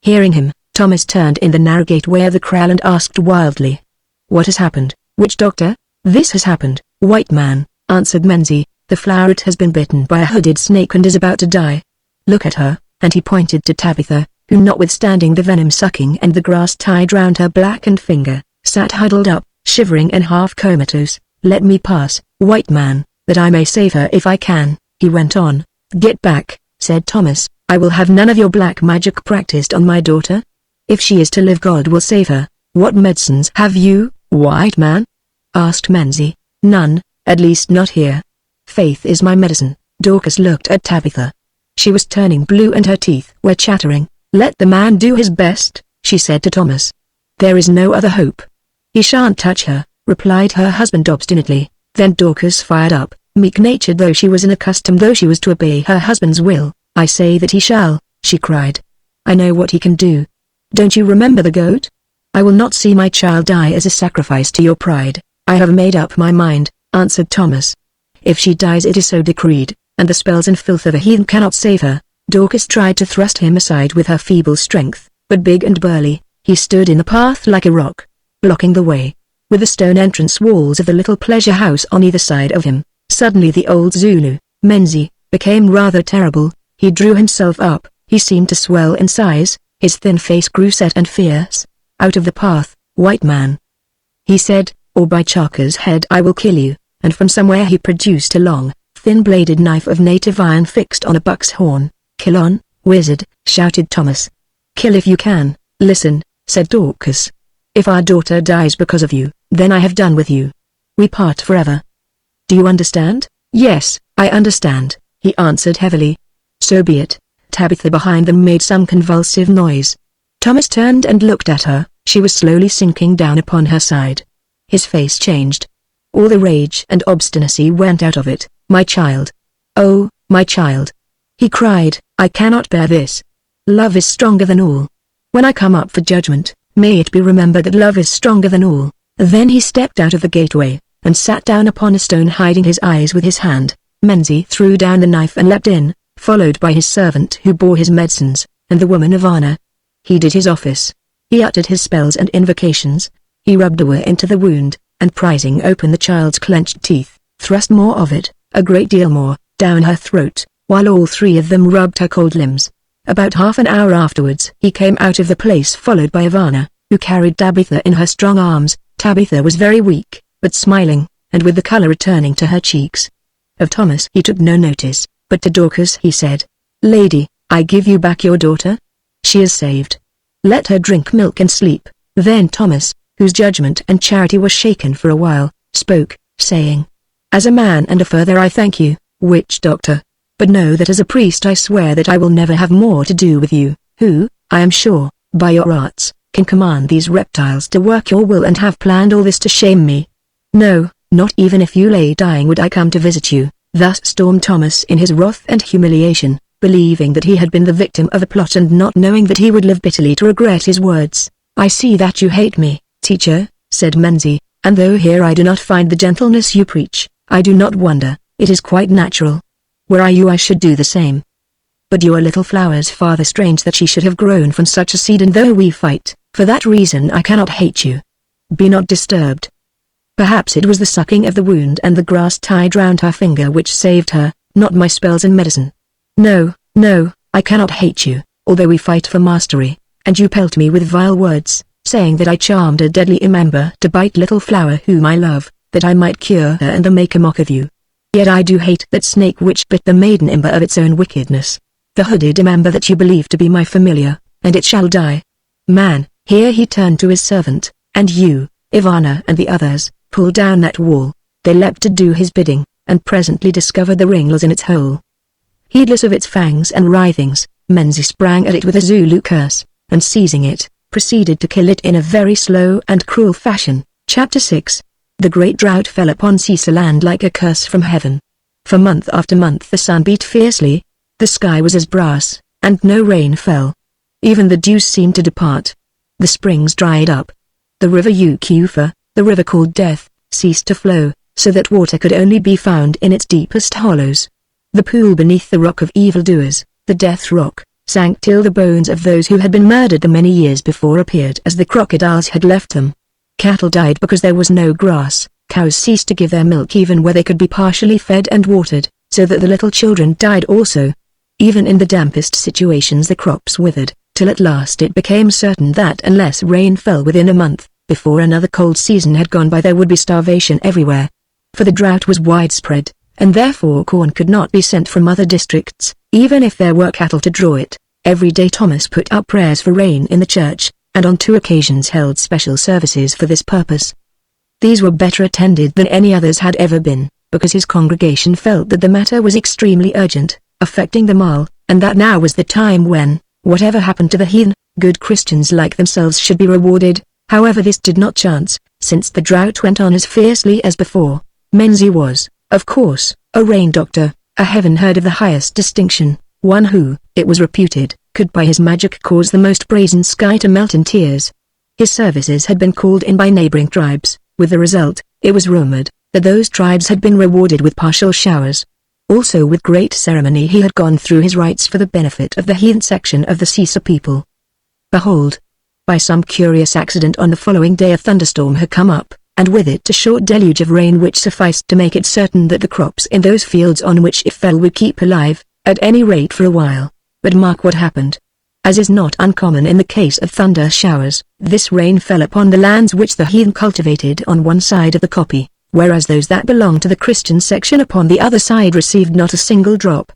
Hearing him, Thomas turned in the narrow gateway of the kraal and asked wildly, "What has happened, witch doctor?" "This has happened, white man," answered Menzie. "The floweret has been bitten by a hooded snake and is about to die. Look at her," and he pointed to Tabitha, who notwithstanding the venom sucking and the grass tied round her blackened finger, sat huddled up, shivering and half comatose. "Let me pass, white man, that I may save her if I can," he went on. "Get back," said Thomas, "I will have none of your black magic practiced on my daughter." If she is to live, God will save her. What medicines have you, white man? Asked Menzie. None, at least not here. Faith is my medicine. Dorcas looked at Tabitha. She was turning blue and her teeth were chattering. Let the man do his best, she said to Thomas. There is no other hope. He shan't touch her, replied her husband obstinately. Then Dorcas fired up, meek-natured though she was and accustomed though she was to obey her husband's will. I say that he shall, she cried. I know what he can do. Don't you remember the goat? I will not see my child die as a sacrifice to your pride. I have made up my mind, answered Thomas. If she dies it is so decreed, and the spells and filth of a heathen cannot save her. Dorcas tried to thrust him aside with her feeble strength, but big and burly, he stood in the path like a rock, blocking the way. With the stone entrance walls of the little pleasure house on either side of him, suddenly the old Zulu, Menzie, became rather terrible. He drew himself up, he seemed to swell in size, his thin face grew set and fierce. Out of the path, white man, he said, or by Chaka's head I will kill you, and from somewhere he produced a long, thin-bladed knife of native iron fixed on a buck's horn. Kill on, wizard, shouted Thomas. Kill if you can. Listen, said Dorcas. If our daughter dies because of you, then I have done with you. We part forever. Do you understand? Yes, I understand, he answered heavily. So be it. Tabitha behind them made some convulsive noise. Thomas turned and looked at her. She was slowly sinking down upon her side. His face changed. All the rage and obstinacy went out of it. My child. Oh, my child. He cried, I cannot bear this. Love is stronger than all. When I come up for judgment, may it be remembered that love is stronger than all. Then he stepped out of the gateway, and sat down upon a stone hiding his eyes with his hand. Menzie threw down the knife and leapt in, followed by his servant who bore his medicines, and the woman of honor. He did his office. He uttered his spells and invocations. He rubbed oil into the wound, and prizing open the child's clenched teeth, thrust more of it, a great deal more, down her throat, while all three of them rubbed her cold limbs. About half an hour afterwards he came out of the place followed by Ivana, who carried Tabitha in her strong arms. Tabitha was very weak, but smiling, and with the color returning to her cheeks. Of Thomas he took no notice, but to Dorcas he said, Lady, I give you back your daughter. She is saved. Let her drink milk and sleep. Then Thomas, whose judgment and charity were shaken for a while, spoke, saying, As a man and a father I thank you, witch doctor. But know that as a priest I swear that I will never have more to do with you, who, I am sure, by your arts, can command these reptiles to work your will and have planned all this to shame me. No, not even if you lay dying would I come to visit you. Thus stormed Thomas in his wrath and humiliation, believing that he had been the victim of a plot and not knowing that he would live bitterly to regret his words. I see that you hate me, teacher, said Menzie, and though here I do not find the gentleness you preach, I do not wonder, it is quite natural. Were I you I should do the same. But your little flower's father, strange that she should have grown from such a seed, and though we fight, for that reason I cannot hate you. Be not disturbed. Perhaps it was the sucking of the wound and the grass tied round her finger which saved her, not my spells and medicine. No, no, I cannot hate you, although we fight for mastery, and you pelt me with vile words, saying that I charmed a deadly ember to bite little flower whom I love, that I might cure her and then make a mock of you. Yet I do hate that snake which bit the maiden ember of its own wickedness. The hooded ember that you believe to be my familiar, and it shall die. Man, here he turned to his servant, and you, Ivana and the others, pull down that wall. They leapt to do his bidding, and presently discovered the ringles in its hole. Heedless of its fangs and writhings, Menzie sprang at it with a Zulu curse, and seizing it, proceeded to kill it in a very slow and cruel fashion. Chapter 6. The great drought fell upon Cecilland like a curse from heaven. For month after month the sun beat fiercely, the sky was as brass, and no rain fell. Even the dew seemed to depart. The springs dried up. The river Ukufa, the river called Death, ceased to flow, so that water could only be found in its deepest hollows. The pool beneath the rock of evildoers, the Death Rock, sank till the bones of those who had been murdered the many years before appeared as the crocodiles had left them. Cattle died because there was no grass, cows ceased to give their milk even where they could be partially fed and watered, so that the little children died also. Even in the dampest situations the crops withered, till at last it became certain that unless rain fell within a month, before another cold season had gone by, there would be starvation everywhere. For the drought was widespread, and therefore corn could not be sent from other districts, even if there were cattle to draw it. Every day Thomas put up prayers for rain in the church, and on 2 occasions held special services for this purpose. These were better attended than any others had ever been, because his congregation felt that the matter was extremely urgent, affecting them all, and that now was the time when, whatever happened to the heathen, good Christians like themselves should be rewarded. However, this did not chance, since the drought went on as fiercely as before. Menzies was, of course, a rain doctor, a heaven-heard of the highest distinction, one who, it was reputed, could by his magic cause the most brazen sky to melt in tears. His services had been called in by neighboring tribes, with the result, it was rumored, that those tribes had been rewarded with partial showers. Also with great ceremony he had gone through his rites for the benefit of the heathen section of the Caesar people. Behold! By some curious accident on the following day a thunderstorm had come up, and with it a short deluge of rain which sufficed to make it certain that the crops in those fields on which it fell would keep alive, at any rate for a while. But mark what happened. As is not uncommon in the case of thunder showers, this rain fell upon the lands which the heathen cultivated on one side of the copy, whereas those that belonged to the Christian section upon the other side received not a single drop.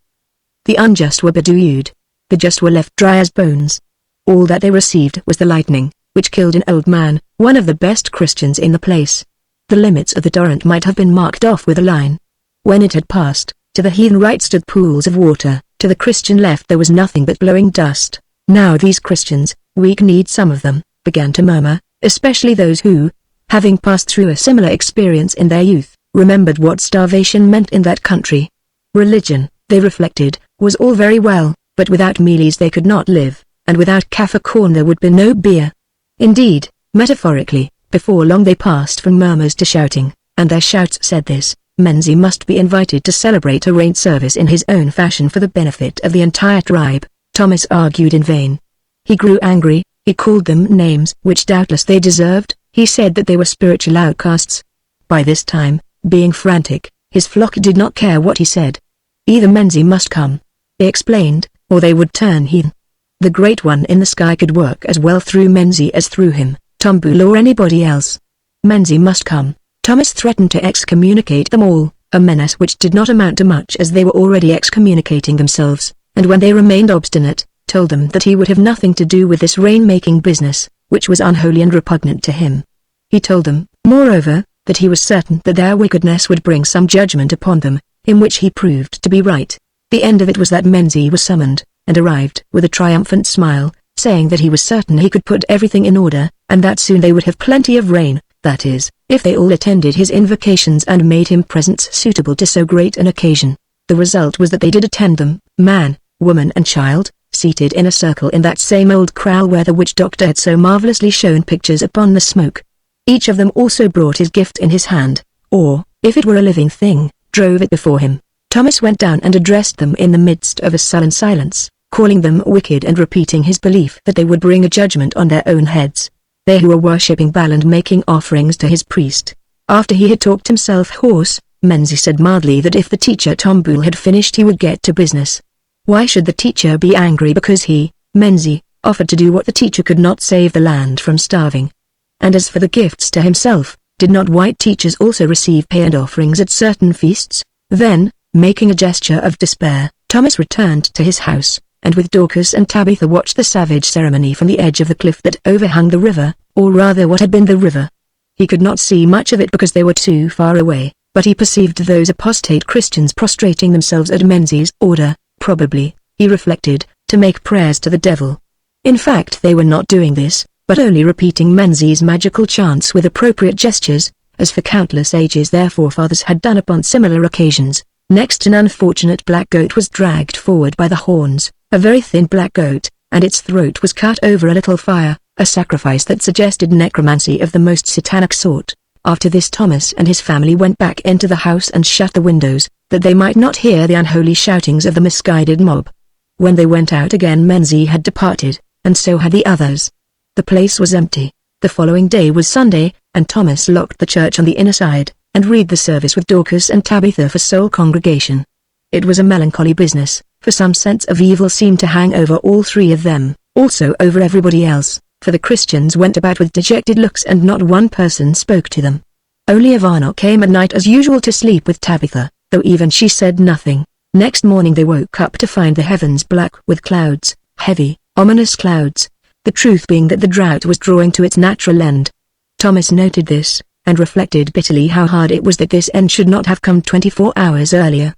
The unjust were bedewed. The just were left dry as bones. All that they received was the lightning, which killed an old man, one of the best Christians in the place. The limits of the torrent might have been marked off with a line. When it had passed, to the heathen right stood pools of water, to the Christian left there was nothing but blowing dust. Now these Christians, weak-kneed some of them, began to murmur, especially those who, having passed through a similar experience in their youth, remembered what starvation meant in that country. Religion, they reflected, was all very well, but without mealies they could not live, and without Kaffir corn there would be no beer. Indeed, metaphorically, before long they passed from murmurs to shouting, and their shouts said this: Menzies must be invited to celebrate a rain service in his own fashion for the benefit of the entire tribe. Thomas argued in vain. He grew angry, he called them names which doubtless they deserved, he said that they were spiritual outcasts. By this time, being frantic, his flock did not care what he said. Either Menzies must come, they explained, or they would turn heathen. The Great One in the sky could work as well through Menzies as through him, Tombul or anybody else. Menzies must come. Thomas threatened to excommunicate them all, a menace which did not amount to much as they were already excommunicating themselves, and when they remained obstinate, told them that he would have nothing to do with this rain-making business, which was unholy and repugnant to him. He told them, moreover, that he was certain that their wickedness would bring some judgment upon them, in which he proved to be right. The end of it was that Menzies was summoned, and arrived with a triumphant smile, saying that he was certain he could put everything in order, and that soon they would have plenty of rain, that is, if they all attended his invocations and made him presents suitable to so great an occasion. The result was that they did attend them, man, woman and child, seated in a circle in that same old kraal where the witch doctor had so marvelously shown pictures upon the smoke. Each of them also brought his gift in his hand, or, if it were a living thing, drove it before him. Thomas went down and addressed them in the midst of a sullen silence, calling them wicked and repeating his belief that they would bring a judgment on their own heads. They who were worshipping Baal and making offerings to his priest. After he had talked himself hoarse, Menzies said mildly that if the teacher Tombul had finished he would get to business. Why should the teacher be angry because he, Menzies, offered to do what the teacher could not save the land from starving? And as for the gifts to himself, did not white teachers also receive pay and offerings at certain feasts? Then, making a gesture of despair, Thomas returned to his house, and with Dorcas and Tabitha watched the savage ceremony from the edge of the cliff that overhung the river, or rather what had been the river. He could not see much of it because they were too far away, but he perceived those apostate Christians prostrating themselves at Menzies' order, probably, he reflected, to make prayers to the devil. In fact they were not doing this, but only repeating Menzies' magical chants with appropriate gestures, as for countless ages their forefathers had done upon similar occasions. Next an unfortunate black goat was dragged forward by the horns, a very thin black goat, and its throat was cut over a little fire, a sacrifice that suggested necromancy of the most satanic sort. After this Thomas and his family went back into the house and shut the windows, that they might not hear the unholy shoutings of the misguided mob. When they went out again Menzies had departed, and so had the others. The place was empty. The following day was Sunday, and Thomas locked the church on the inner side, and read the service with Dorcas and Tabitha for sole congregation. It was a melancholy business, for some sense of evil seemed to hang over all three of them, also over everybody else, for the Christians went about with dejected looks and not one person spoke to them. Only Ivana came at night as usual to sleep with Tabitha, though even she said nothing. Next morning they woke up to find the heavens black with clouds, heavy, ominous clouds. the truth being that the drought was drawing to its natural end. Thomas noted this, and reflected bitterly how hard it was that this end should not have come 24 hours earlier.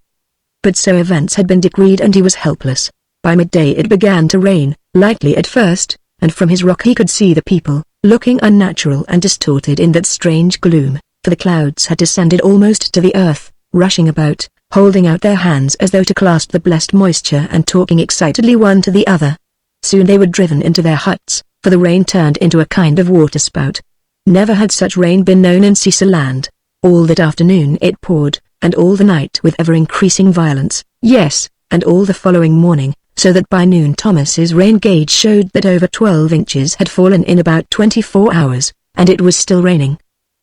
But so events had been decreed and he was helpless. By midday it began to rain, lightly at first, and from his rock he could see the people, looking unnatural and distorted in that strange gloom, for the clouds had descended almost to the earth, rushing about, holding out their hands as though to clasp the blessed moisture and talking excitedly one to the other. Soon they were driven into their huts, for the rain turned into a kind of waterspout. Never had such rain been known in Caesarland. All that afternoon it poured, and all the night with ever-increasing violence, yes, and all the following morning, so that by noon Thomas's rain gauge showed that over 12 inches had fallen in about 24 hours, and it was still raining.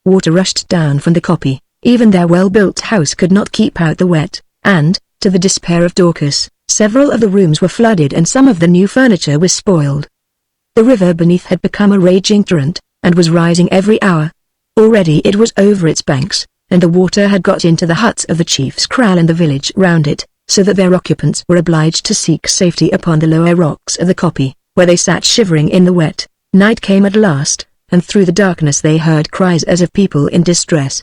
Water rushed down from the kopje, even their well-built house could not keep out the wet, and, to the despair of Dorcas, several of the rooms were flooded and some of the new furniture was spoiled. The river beneath had become a raging torrent, and was rising every hour. Already it was over its banks, and the water had got into the huts of the chief's kraal and the village round it, so that their occupants were obliged to seek safety upon the lower rocks of the kopje, where they sat shivering in the wet. Night came at last, and through the darkness they heard cries as of people in distress.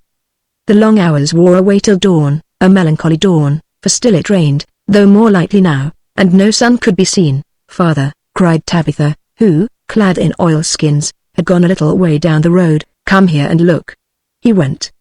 The long hours wore away till dawn, a melancholy dawn, for still it rained, though more lightly now, and no sun could be seen. "Father," cried Tabitha, who, clad in oilskins, had gone a little way down the road, "come here and look." He went.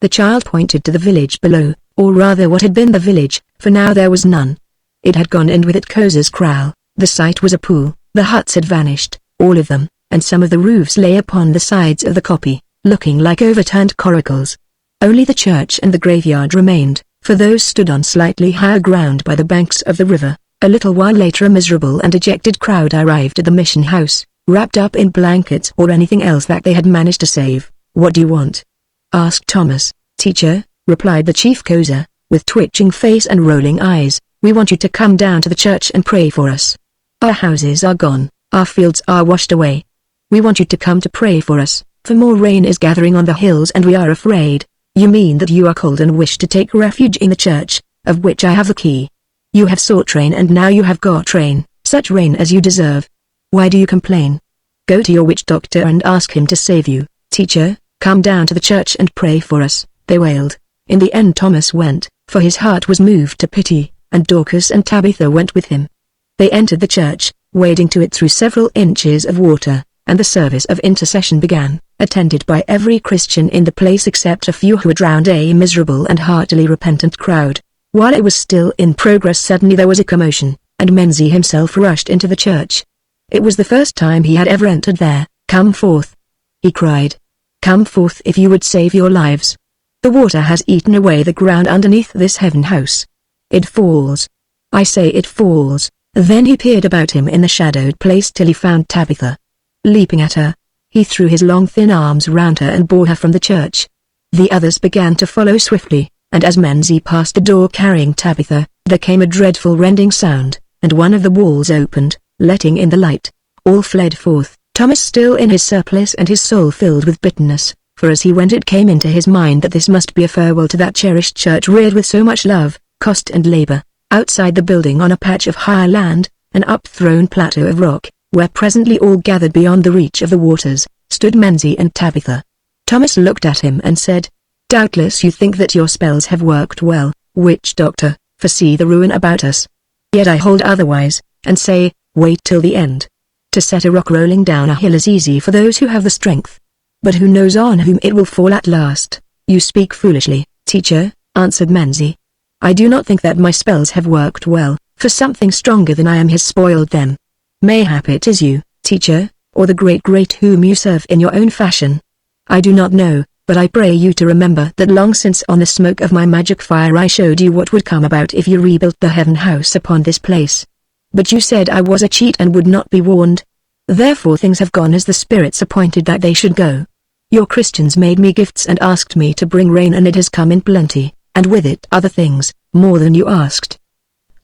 The child pointed to the village below, or rather what had been the village, for now there was none. It had gone, and with it Koza's kraal. The site was a pool, the huts had vanished, all of them, and some of the roofs lay upon the sides of the kopje, looking like overturned coracles. Only the church and the graveyard remained, for those stood on slightly higher ground by the banks of the river. A little while later a miserable and dejected crowd arrived at the mission house, wrapped up in blankets or anything else that they had managed to save. "What do you want?" asked Thomas. "Teacher," replied the chief Koza, with twitching face and rolling eyes, "we want you to come down to the church and pray for us. Our houses are gone, our fields are washed away. We want you to come to pray for us, for more rain is gathering on the hills and we are afraid." "You mean that you are cold and wish to take refuge in the church, of which I have the key. You have sought rain and now you have got rain, such rain as you deserve. Why do you complain? Go to your witch doctor and ask him to save you." "Teacher, come down to the church and pray for us," they wailed. In the end Thomas went, for his heart was moved to pity, and Dorcas and Tabitha went with him. They entered the church, wading to it through several inches of water, and the service of intercession began, attended by every Christian in the place except a few who had drowned a miserable and heartily repentant crowd. While it was still in progress suddenly there was a commotion, and Menzie himself rushed into the church. It was the first time he had ever entered there. "Come forth," he cried. "Come forth if you would save your lives. The water has eaten away the ground underneath this heaven house. It falls. I say it falls." Then he peered about him in the shadowed place till he found Tabitha. Leaping at her, he threw his long thin arms round her and bore her from the church. The others began to follow swiftly, and as Menzie passed the door carrying Tabitha, there came a dreadful rending sound, and one of the walls opened, letting in the light. All fled forth, Thomas still in his surplice and his soul filled with bitterness, for as he went it came into his mind that this must be a farewell to that cherished church reared with so much love, cost and labor. Outside the building on a patch of higher land, an upthrown plateau of rock, where presently all gathered beyond the reach of the waters, stood Menzie and Tabitha. Thomas looked at him and said, "Doubtless you think that your spells have worked well, witch doctor, for see the ruin about us. Yet I hold otherwise, and say, wait till the end. To set a rock rolling down a hill is easy for those who have the strength. But who knows on whom it will fall at last?" "You speak foolishly, teacher," answered Menzie. "I do not think that my spells have worked well, for something stronger than I am has spoiled them. Mayhap it is you, teacher, or the great whom you serve in your own fashion. I do not know, but I pray you to remember that long since on the smoke of my magic fire I showed you what would come about if you rebuilt the heaven house upon this place. But you said I was a cheat and would not be warned. Therefore things have gone as the spirits appointed that they should go. Your Christians made me gifts and asked me to bring rain, and it has come in plenty, and with it other things, more than you asked.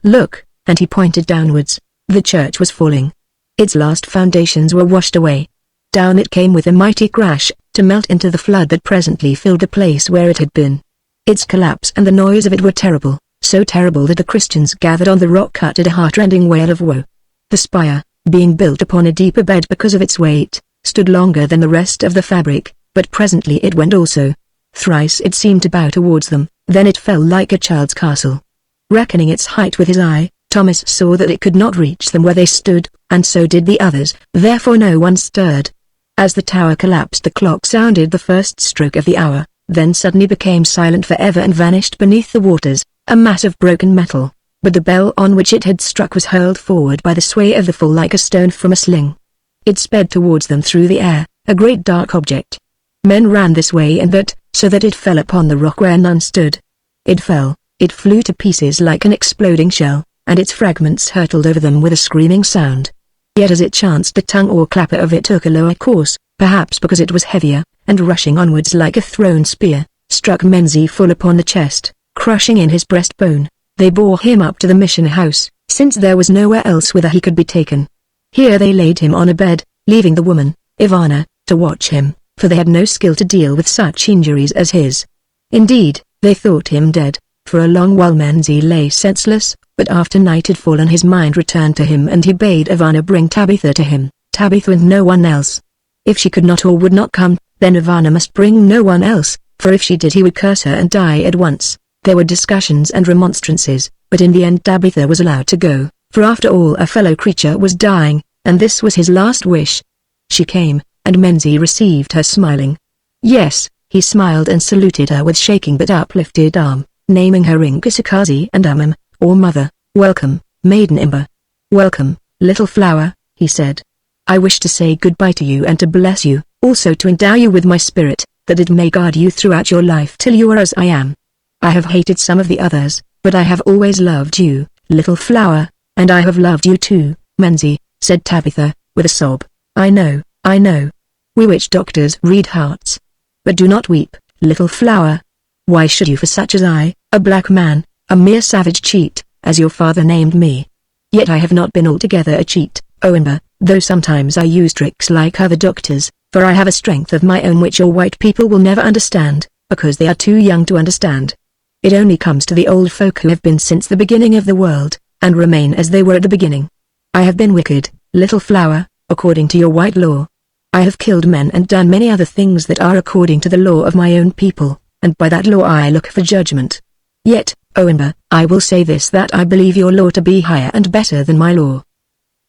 Look," and he pointed downwards. The church was falling. Its last foundations were washed away. Down it came with a mighty crash, to melt into the flood that presently filled the place where it had been. Its collapse and the noise of it were terrible, so terrible that the Christians gathered on the rock uttered a heartrending wail of woe. The spire, being built upon a deeper bed because of its weight, stood longer than the rest of the fabric, but presently it went also. Thrice it seemed to bow towards them, then it fell like a child's castle. Reckoning its height with his eye, Thomas saw that it could not reach them where they stood, and so did the others, therefore no one stirred. As the tower collapsed, the clock sounded the first stroke of the hour, then suddenly became silent forever and vanished beneath the waters, a mass of broken metal, but the bell on which it had struck was hurled forward by the sway of the fall like a stone from a sling. It sped towards them through the air, a great dark object. Men ran this way and that, so that it fell upon the rock where none stood. It fell, it flew to pieces like an exploding shell, and its fragments hurtled over them with a screaming sound. Yet as it chanced the tongue or clapper of it took a lower course, perhaps because it was heavier, and rushing onwards like a thrown spear, struck Menzi full upon the chest, crushing in his breastbone. They bore him up to the mission house, since there was nowhere else whither he could be taken. Here they laid him on a bed, leaving the woman, Ivana, to watch him, for they had no skill to deal with such injuries as his. Indeed, they thought him dead. For a long while Menzi lay senseless, but after night had fallen his mind returned to him and he bade Ivana bring Tabitha to him, Tabitha and no one else. If she could not or would not come, then Ivana must bring no one else, for if she did he would curse her and die at once. There were discussions and remonstrances, but in the end Tabitha was allowed to go, for after all a fellow creature was dying, and this was his last wish. She came, and Menzi received her smiling. Yes, he smiled and saluted her with shaking but uplifted arm, naming her Inkasakazi and Amam, or mother. Welcome, Maiden Imba. Welcome, little flower, he said. I wish to say goodbye to you and to bless you, also to endow you with my spirit, that it may guard you throughout your life till you are as I am. I have hated some of the others, but I have always loved you, little flower, and I have loved you too, Menzi, said Tabitha, with a sob. I know, I know. We witch doctors read hearts. But do not weep, little flower. Why should you, for such as I, a black man, a mere savage cheat, as your father named me? Yet I have not been altogether a cheat, O Imba, though sometimes I use tricks like other doctors, for I have a strength of my own which your white people will never understand, because they are too young to understand. It only comes to the old folk who have been since the beginning of the world, and remain as they were at the beginning. I have been wicked, little flower, according to your white law. I have killed men and done many other things that are according to the law of my own people, and by that law I look for judgment. Yet, O Imba, I will say this, that I believe your law to be higher and better than my law.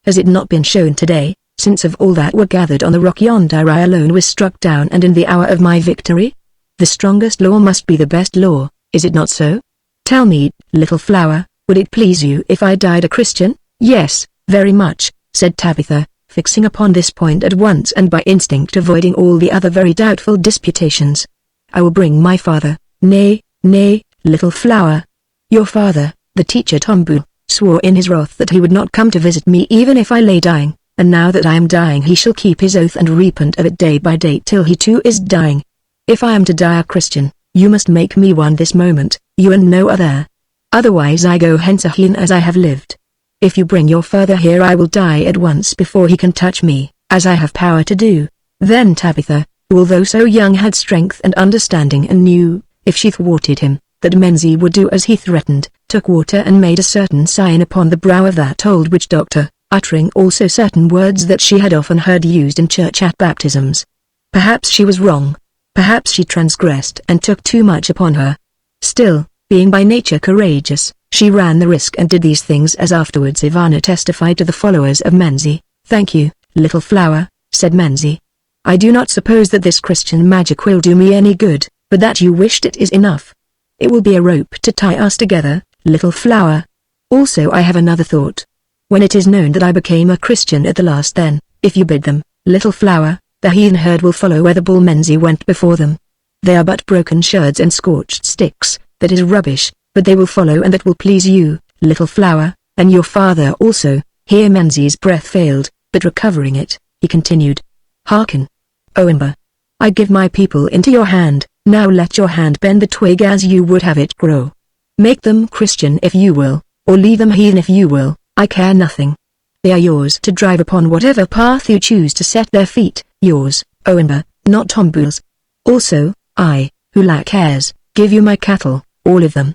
Has it not been shown today, since of all that were gathered on the rock yonder I alone was struck down, and in the hour of my victory? The strongest law must be the best law, is it not so? Tell me, little flower, would it please you if I died a Christian? Yes, very much, said Tabitha, fixing upon this point at once and by instinct avoiding all the other very doubtful disputations. I will bring my father. Nay, nay, little flower. Your father, the teacher Tombu, swore in his wrath that he would not come to visit me even if I lay dying, and now that I am dying he shall keep his oath and repent of it day by day till he too is dying. If I am to die a Christian, you must make me one this moment, you and no other. Otherwise I go hence a heathen as I have lived. If you bring your father here I will die at once before he can touch me, as I have power to do. Then Tabitha, who although so young had strength and understanding and knew, if she thwarted him, that Menzi would do as he threatened, took water and made a certain sign upon the brow of that old witch doctor, uttering also certain words that she had often heard used in church at baptisms. Perhaps she was wrong. Perhaps she transgressed and took too much upon her. Still, being by nature courageous, she ran the risk and did these things, as afterwards Ivana testified to the followers of Menzi. Thank you, little flower, said Menzi. I do not suppose that this Christian magic will do me any good, but that you wished it is enough. It will be a rope to tie us together, little flower. Also I have another thought. When it is known that I became a Christian at the last, then, if you bid them, little flower, the heathen herd will follow where the bull Menzi went before them. They are but broken sherds and scorched sticks, that is rubbish, but they will follow, and that will please you, little flower, and your father also. Here Menzi's breath failed, but recovering it, he continued. Hearken. O Imba. I give my people into your hand, now let your hand bend the twig as you would have it grow. Make them Christian if you will, or leave them heathen if you will, I care nothing. They are yours to drive upon whatever path you choose to set their feet, yours, O Imba, not Tombu's. Also, I, who lack heirs, give you my cattle, all of them.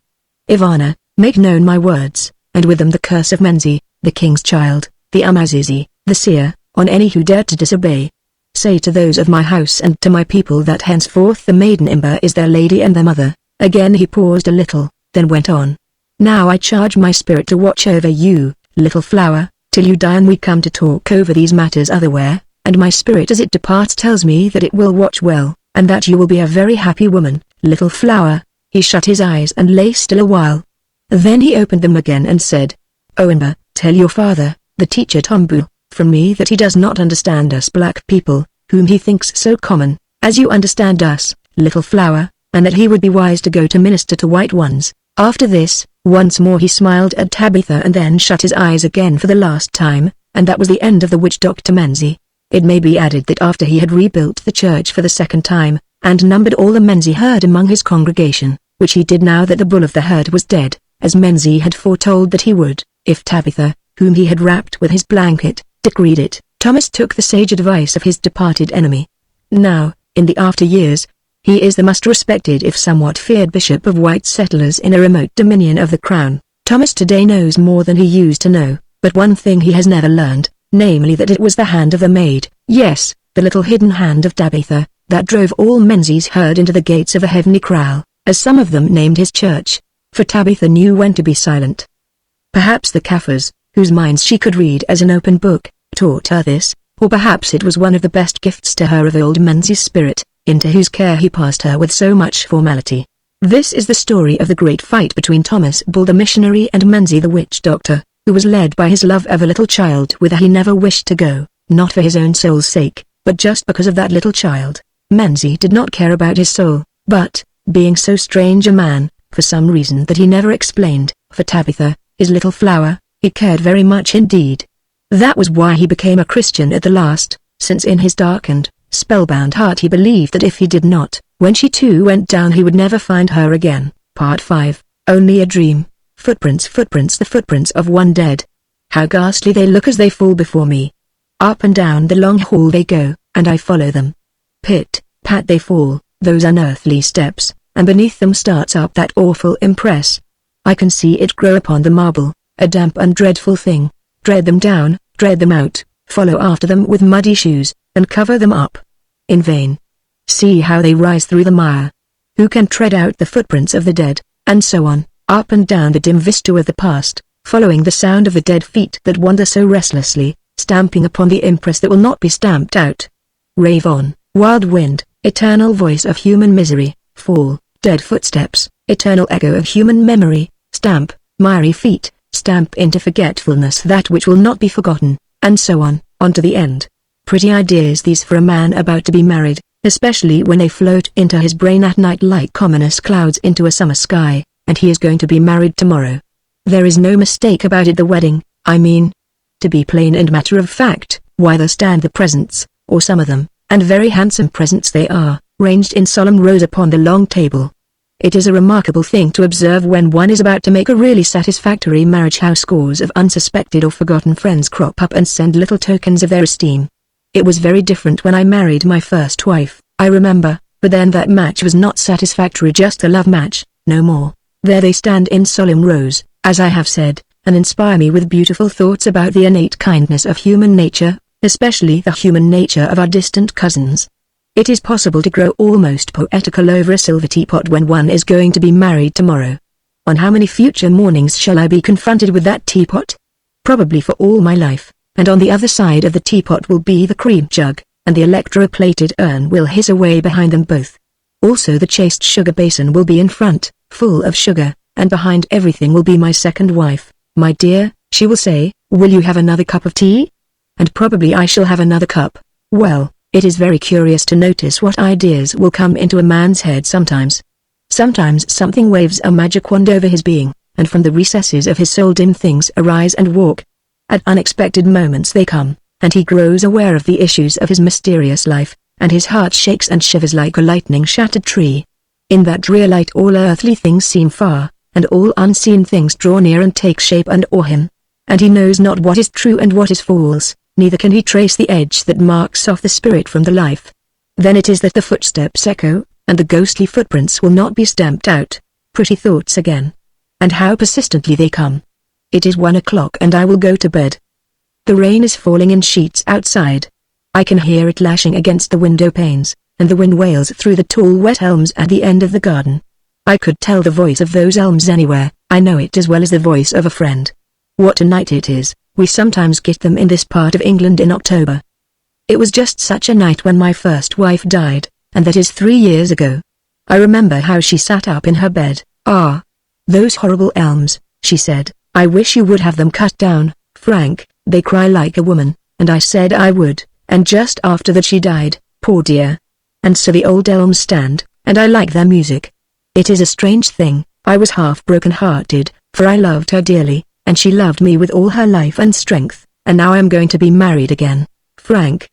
Ivana, make known my words, and with them the curse of Menzi, the king's child, the Amazizi, The seer, on any who dare to disobey. Say to those of my house and to my people that henceforth the maiden Imber is their lady and their mother. Again he paused a little, then went on. Now I charge my spirit to watch over you, little flower, till you die and we come to talk over these matters otherwhere, and my spirit as it departs tells me that it will watch well, and that you will be a very happy woman, little flower. He shut his eyes and lay still a while. Then he opened them again and said, O Imber, tell your father, the teacher Tombu, from me that he does not understand us black people, whom he thinks so common, as you understand us, little flower, and that he would be wise to go to minister to white ones. After this, once more he smiled at Tabitha and then shut his eyes again for the last time, and that was the end of the witch Dr. Menzie. It may be added that after he had rebuilt the church for the second time, and numbered all the Menzie herd among his congregation, which he did now that the bull of the herd was dead, as Menzie had foretold that he would, if Tabitha, whom he had wrapped with his blanket, decreed it, Thomas took the sage advice of his departed enemy. Now, in the after years, he is the most respected if somewhat feared bishop of white settlers in a remote dominion of the crown. Thomas today knows more than he used to know, but one thing he has never learned, namely that it was the hand of the maid, yes, the little hidden hand of Tabitha, that drove all Menzie's herd into the gates of the heavenly kraal, as some of them named his church, for Tabitha knew when to be silent. Perhaps the Kaffirs, whose minds she could read as an open book, taught her this, or perhaps it was one of the best gifts to her of old Menzie's spirit, into whose care he passed her with so much formality. This is the story of the great fight between Thomas Bull the missionary and Menzie the witch doctor, who was led by his love of a little child whither he never wished to go, not for his own soul's sake, but just because of that little child. Menzie did not care about his soul, but, being so strange a man, for some reason that he never explained, for Tabitha, his little flower, he cared very much indeed. That was why he became a Christian at the last, since in his darkened, spellbound heart he believed that if he did not, when she too went down he would never find her again. Part 5, Only a Dream. Footprints, footprints, the footprints of one dead. How ghastly they look as they fall before me. Up and down the long hall they go, and I follow them. Pit, pat they fall, those unearthly steps, and beneath them starts up that awful impress. I can see it grow upon the marble, a damp and dreadful thing. Tread them down, tread them out, follow after them with muddy shoes, and cover them up. In vain. See how they rise through the mire. Who can tread out the footprints of the dead, and so on, up and down the dim vista of the past, following the sound of the dead feet that wander so restlessly, stamping upon the impress that will not be stamped out. Rave on, wild wind, eternal voice of human misery, fall, dead footsteps, eternal echo of human memory, stamp, miry feet, stamp into forgetfulness that which will not be forgotten, and so on to the end. Pretty ideas these for a man about to be married, especially when they float into his brain at night like ominous clouds into a summer sky, and he is going to be married tomorrow. There is no mistake about it, the wedding, I mean. To be plain and matter of fact, why there stand the presents, or some of them, and very handsome presents they are, ranged in solemn rows upon the long table. It is a remarkable thing to observe when one is about to make a really satisfactory marriage how scores of unsuspected or forgotten friends crop up and send little tokens of their esteem. It was very different when I married my first wife, I remember, but then that match was not satisfactory, just a love match, no more. There they stand in solemn rows, as I have said, and inspire me with beautiful thoughts about the innate kindness of human nature, especially the human nature of our distant cousins. It is possible to grow almost poetical over a silver teapot when one is going to be married tomorrow. On how many future mornings shall I be confronted with that teapot? Probably for all my life, and on the other side of the teapot will be the cream jug, and the electro-plated urn will hiss away behind them both. Also the chaste sugar basin will be in front, full of sugar, and behind everything will be my second wife. My dear, she will say, will you have another cup of tea? And probably I shall have another cup. Well, it is very curious to notice what ideas will come into a man's head sometimes. Sometimes something waves a magic wand over his being, and from the recesses of his soul dim things arise and walk. At unexpected moments they come, and he grows aware of the issues of his mysterious life, and his heart shakes and shivers like a lightning-shattered tree. In that drear light all earthly things seem far, and all unseen things draw near and take shape and awe him. And he knows not what is true and what is false, neither can he trace the edge that marks off the spirit from the life. Then it is that the footsteps echo, and the ghostly footprints will not be stamped out. Pretty thoughts again. And how persistently they come. It is 1 o'clock and I will go to bed. The rain is falling in sheets outside. I can hear it lashing against the window panes, and the wind wails through the tall wet elms at the end of the garden. I could tell the voice of those elms anywhere. I know it as well as the voice of a friend. What a night it is. We sometimes get them in this part of England in October. It was just such a night when my first wife died, and that is 3 years ago. I remember how she sat up in her bed. "Ah, those horrible elms," she said. "I wish you would have them cut down, Frank, they cry like a woman," and I said I would, and just after that she died, poor dear. And so the old elms stand, and I like their music. It is a strange thing, I was half broken-hearted, for I loved her dearly, and she loved me with all her life and strength, and now I am going to be married again. Frank,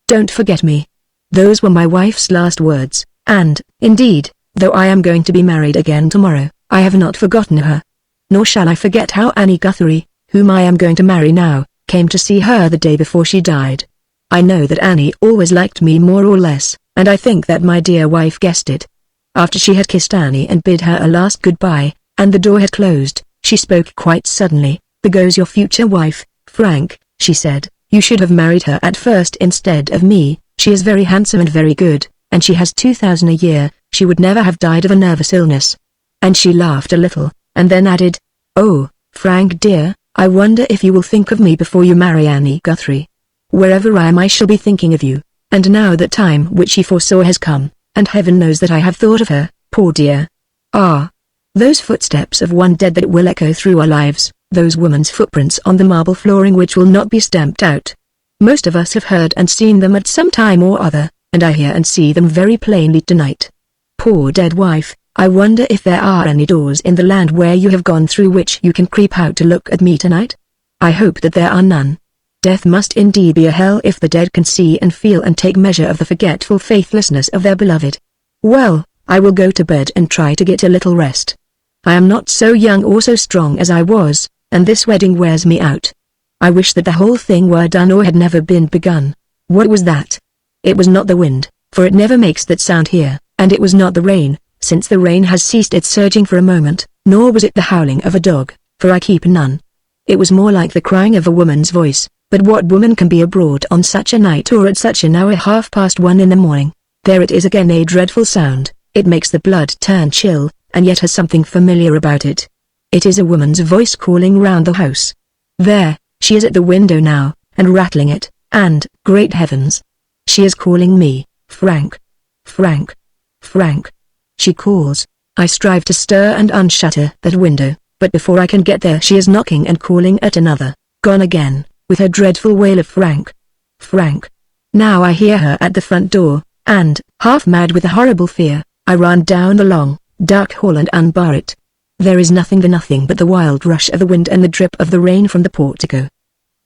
don't forget me. Those were my wife's last words, and, indeed, though I am going to be married again tomorrow, I have not forgotten her. Nor shall I forget how Annie Guthrie, whom I am going to marry now, came to see her the day before she died. I know that Annie always liked me more or less, and I think that my dear wife guessed it. After she had kissed Annie and bid her a last goodbye, and the door had closed, she spoke quite suddenly. "There goes your future wife, Frank," she said. "You should have married her at first instead of me. She is very handsome and very good, and she has 2,000 a year. She would never have died of a nervous illness." And she laughed a little, and then added, "Oh, Frank dear, I wonder if you will think of me before you marry Annie Guthrie. Wherever I am I shall be thinking of you, and now that time which she foresaw has come, and heaven knows that I have thought of her, poor dear. Ah, those footsteps of one dead that will echo through our lives, those woman's footprints on the marble flooring which will not be stamped out. Most of us have heard and seen them at some time or other, and I hear and see them very plainly tonight. Poor dead wife, I wonder if there are any doors in the land where you have gone through which you can creep out to look at me tonight? I hope that there are none. Death must indeed be a hell if the dead can see and feel and take measure of the forgetful faithlessness of their beloved. Well, I will go to bed and try to get a little rest. I am not so young or so strong as I was, and this wedding wears me out. I wish that the whole thing were done or had never been begun. What was that? It was not the wind, for it never makes that sound here, and it was not the rain, since the rain has ceased its surging for a moment, nor was it the howling of a dog, for I keep none. It was more like the crying of a woman's voice, but what woman can be abroad on such a night or at such an hour 1:30 in the morning? There it is again, a dreadful sound. It makes the blood turn chill, and yet has something familiar about it. It is a woman's voice calling round the house. There, she is at the window now, and rattling it, and, great heavens! She is calling me, Frank. Frank. Frank. She calls. I strive to stir and unshutter that window, but before I can get there she is knocking and calling at another. Gone again, with her dreadful wail of Frank. Frank. Now I hear her at the front door, and, half mad with a horrible fear, I run down the long, dark hall and unbar it. There is nothing but the wild rush of the wind and the drip of the rain from the portico.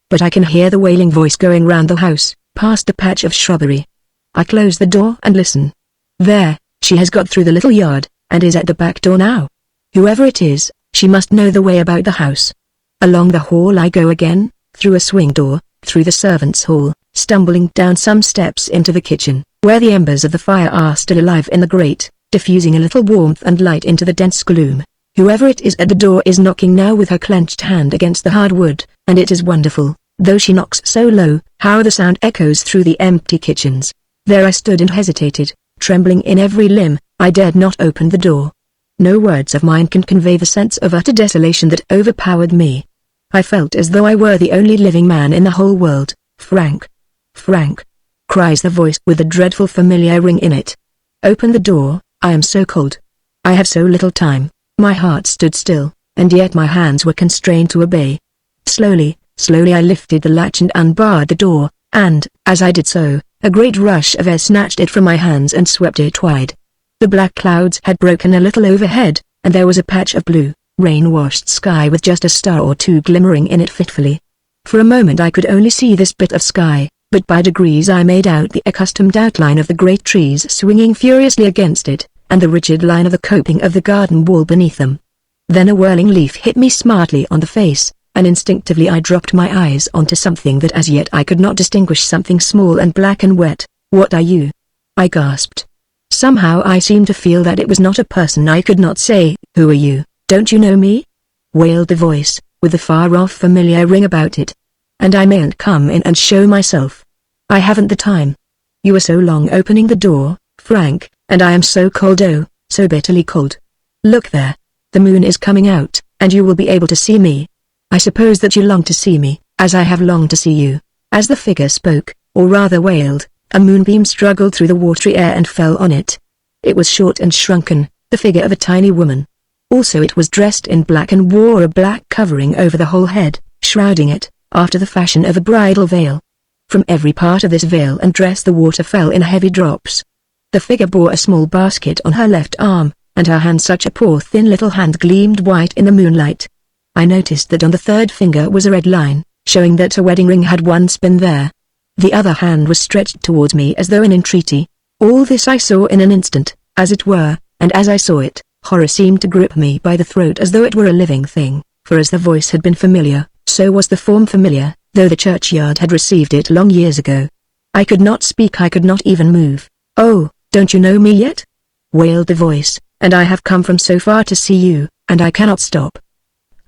But I can hear the wailing voice going round the house, past a patch of shrubbery. I close the door and listen. There, she has got through the little yard, and is at the back door now. Whoever it is, she must know the way about the house. Along the hall I go again, through a swing door, through the servants' hall, stumbling down some steps into the kitchen, where the embers of the fire are still alive in the grate, diffusing a little warmth and light into the dense gloom. Whoever it is at the door is knocking now with her clenched hand against the hard wood, and it is wonderful, though she knocks so low, how the sound echoes through the empty kitchens. There I stood and hesitated, trembling in every limb. I dared not open the door. No words of mine can convey the sense of utter desolation that overpowered me. I felt as though I were the only living man in the whole world. Frank. Frank. Cries the voice with a dreadful familiar ring in it. Open the door, I am so cold. I have so little time. My heart stood still, and yet my hands were constrained to obey. Slowly I lifted the latch and unbarred the door, and, as I did so, a great rush of air snatched it from my hands and swept it wide. The black clouds had broken a little overhead, and there was a patch of blue, rain-washed sky with just a star or two glimmering in it fitfully. For a moment I could only see this bit of sky, but by degrees I made out the accustomed outline of the great trees swinging furiously against it, and the rigid line of the coping of the garden wall beneath them. Then a whirling leaf hit me smartly on the face, and instinctively I dropped my eyes onto something that as yet I could not distinguish, something small and black and wet. What are you? I gasped. Somehow I seemed to feel that it was not a person. I could not say, who are you, don't you know me? Wailed the voice, with the far-off familiar ring about it. and I mayn't come in and show myself. I haven't the time. You were so long opening the door, Frank, and I am so cold, oh, so bitterly cold. Look there. The moon is coming out, and you will be able to see me. I suppose that you long to see me, as I have longed to see you." As the figure spoke, or rather wailed, a moonbeam struggled through the watery air and fell on it. It was short and shrunken, the figure of a tiny woman. Also it was dressed in black and wore a black covering over the whole head, shrouding it, after the fashion of a bridal veil. From every part of this veil and dress the water fell in heavy drops. The figure bore a small basket on her left arm, and her hand, such a poor thin little hand, gleamed white in the moonlight. I noticed that on the third finger was a red line, showing that her wedding ring had once been there. The other hand was stretched towards me as though in entreaty. All this I saw in an instant, as it were, and as I saw it, horror seemed to grip me by the throat as though it were a living thing, for as the voice had been familiar, so was the form familiar, though the churchyard had received it long years ago. I could not speak, I could not even move. "Oh, don't you know me yet?" wailed the voice, "and I have come from so far to see you, and I cannot stop.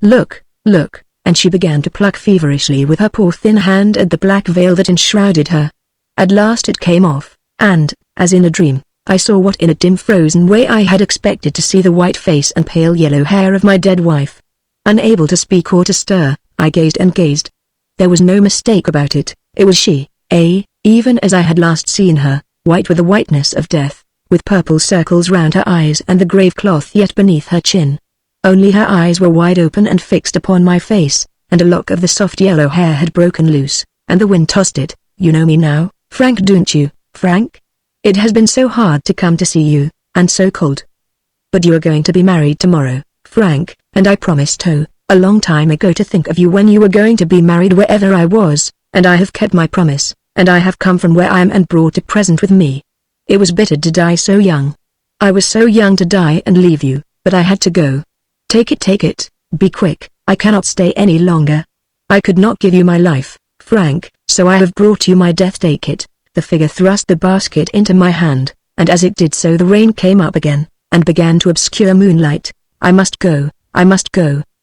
Look, look," and she began to pluck feverishly with her poor thin hand at the black veil that enshrouded her. At last it came off, and, as in a dream, I saw what in a dim frozen way I had expected to see: the white face and pale yellow hair of my dead wife. Unable to speak or to stir, I gazed and gazed. There was no mistake about it, it was she, even as I had last seen her, white with the whiteness of death, with purple circles round her eyes and the grave cloth yet beneath her chin. Only her eyes were wide open and fixed upon my face, and a lock of the soft yellow hair had broken loose, and the wind tossed it. "You know me now, Frank, don't you, Frank? It has been so hard to come to see you, and so cold. But you are going to be married tomorrow, Frank, and I promised a long time ago to think of you when you were going to be married wherever I was, and I have kept my promise, and I have come from where I am and brought a present with me. It was bitter to die so young. I was so young to die and leave you, but I had to go. Take it, be quick, I cannot stay any longer. I could not give you my life, Frank, so I have brought you my death. Take it." The figure thrust the basket into my hand, and as it did so the rain came up again, and began to obscure moonlight. I must go,"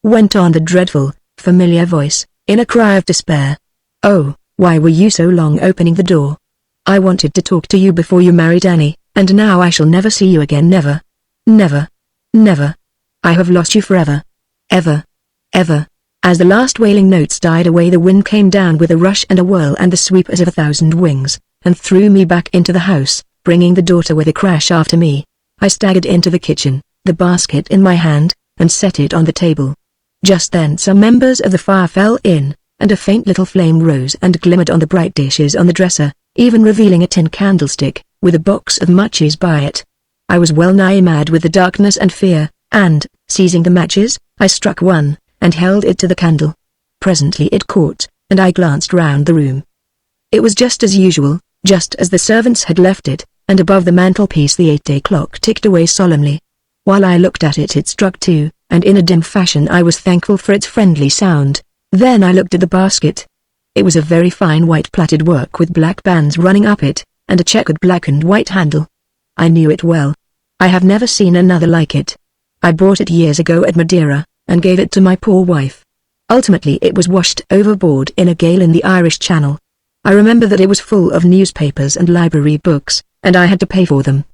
went on the dreadful, familiar voice, in a cry of despair. "Oh, why were you so long opening the door? I wanted to talk to you before you married Annie, and now I shall never see you again, never. Never. Never. I have lost you forever. Ever. Ever." As the last wailing notes died away, the wind came down with a rush and a whirl and the sweep as of 1,000 wings, and threw me back into the house, bringing the daughter with a crash after me. I staggered into the kitchen, the basket in my hand, and set it on the table. Just then some members of the fire fell in, and a faint little flame rose and glimmered on the bright dishes on the dresser, even revealing a tin candlestick, with a box of matches by it. I was well nigh mad with the darkness and fear, and, seizing the matches, I struck one, and held it to the candle. Presently it caught, and I glanced round the room. It was just as usual, just as the servants had left it, and above the mantelpiece the 8-day clock ticked away solemnly. While I looked at it, it struck 2, and in a dim fashion I was thankful for its friendly sound. Then I looked at the basket. It was of very fine white plaited work with black bands running up it, and a checkered black and white handle. I knew it well. I have never seen another like it. I bought it years ago at Madeira, and gave it to my poor wife. Ultimately it was washed overboard in a gale in the Irish Channel. I remember that it was full of newspapers and library books, and I had to pay for them.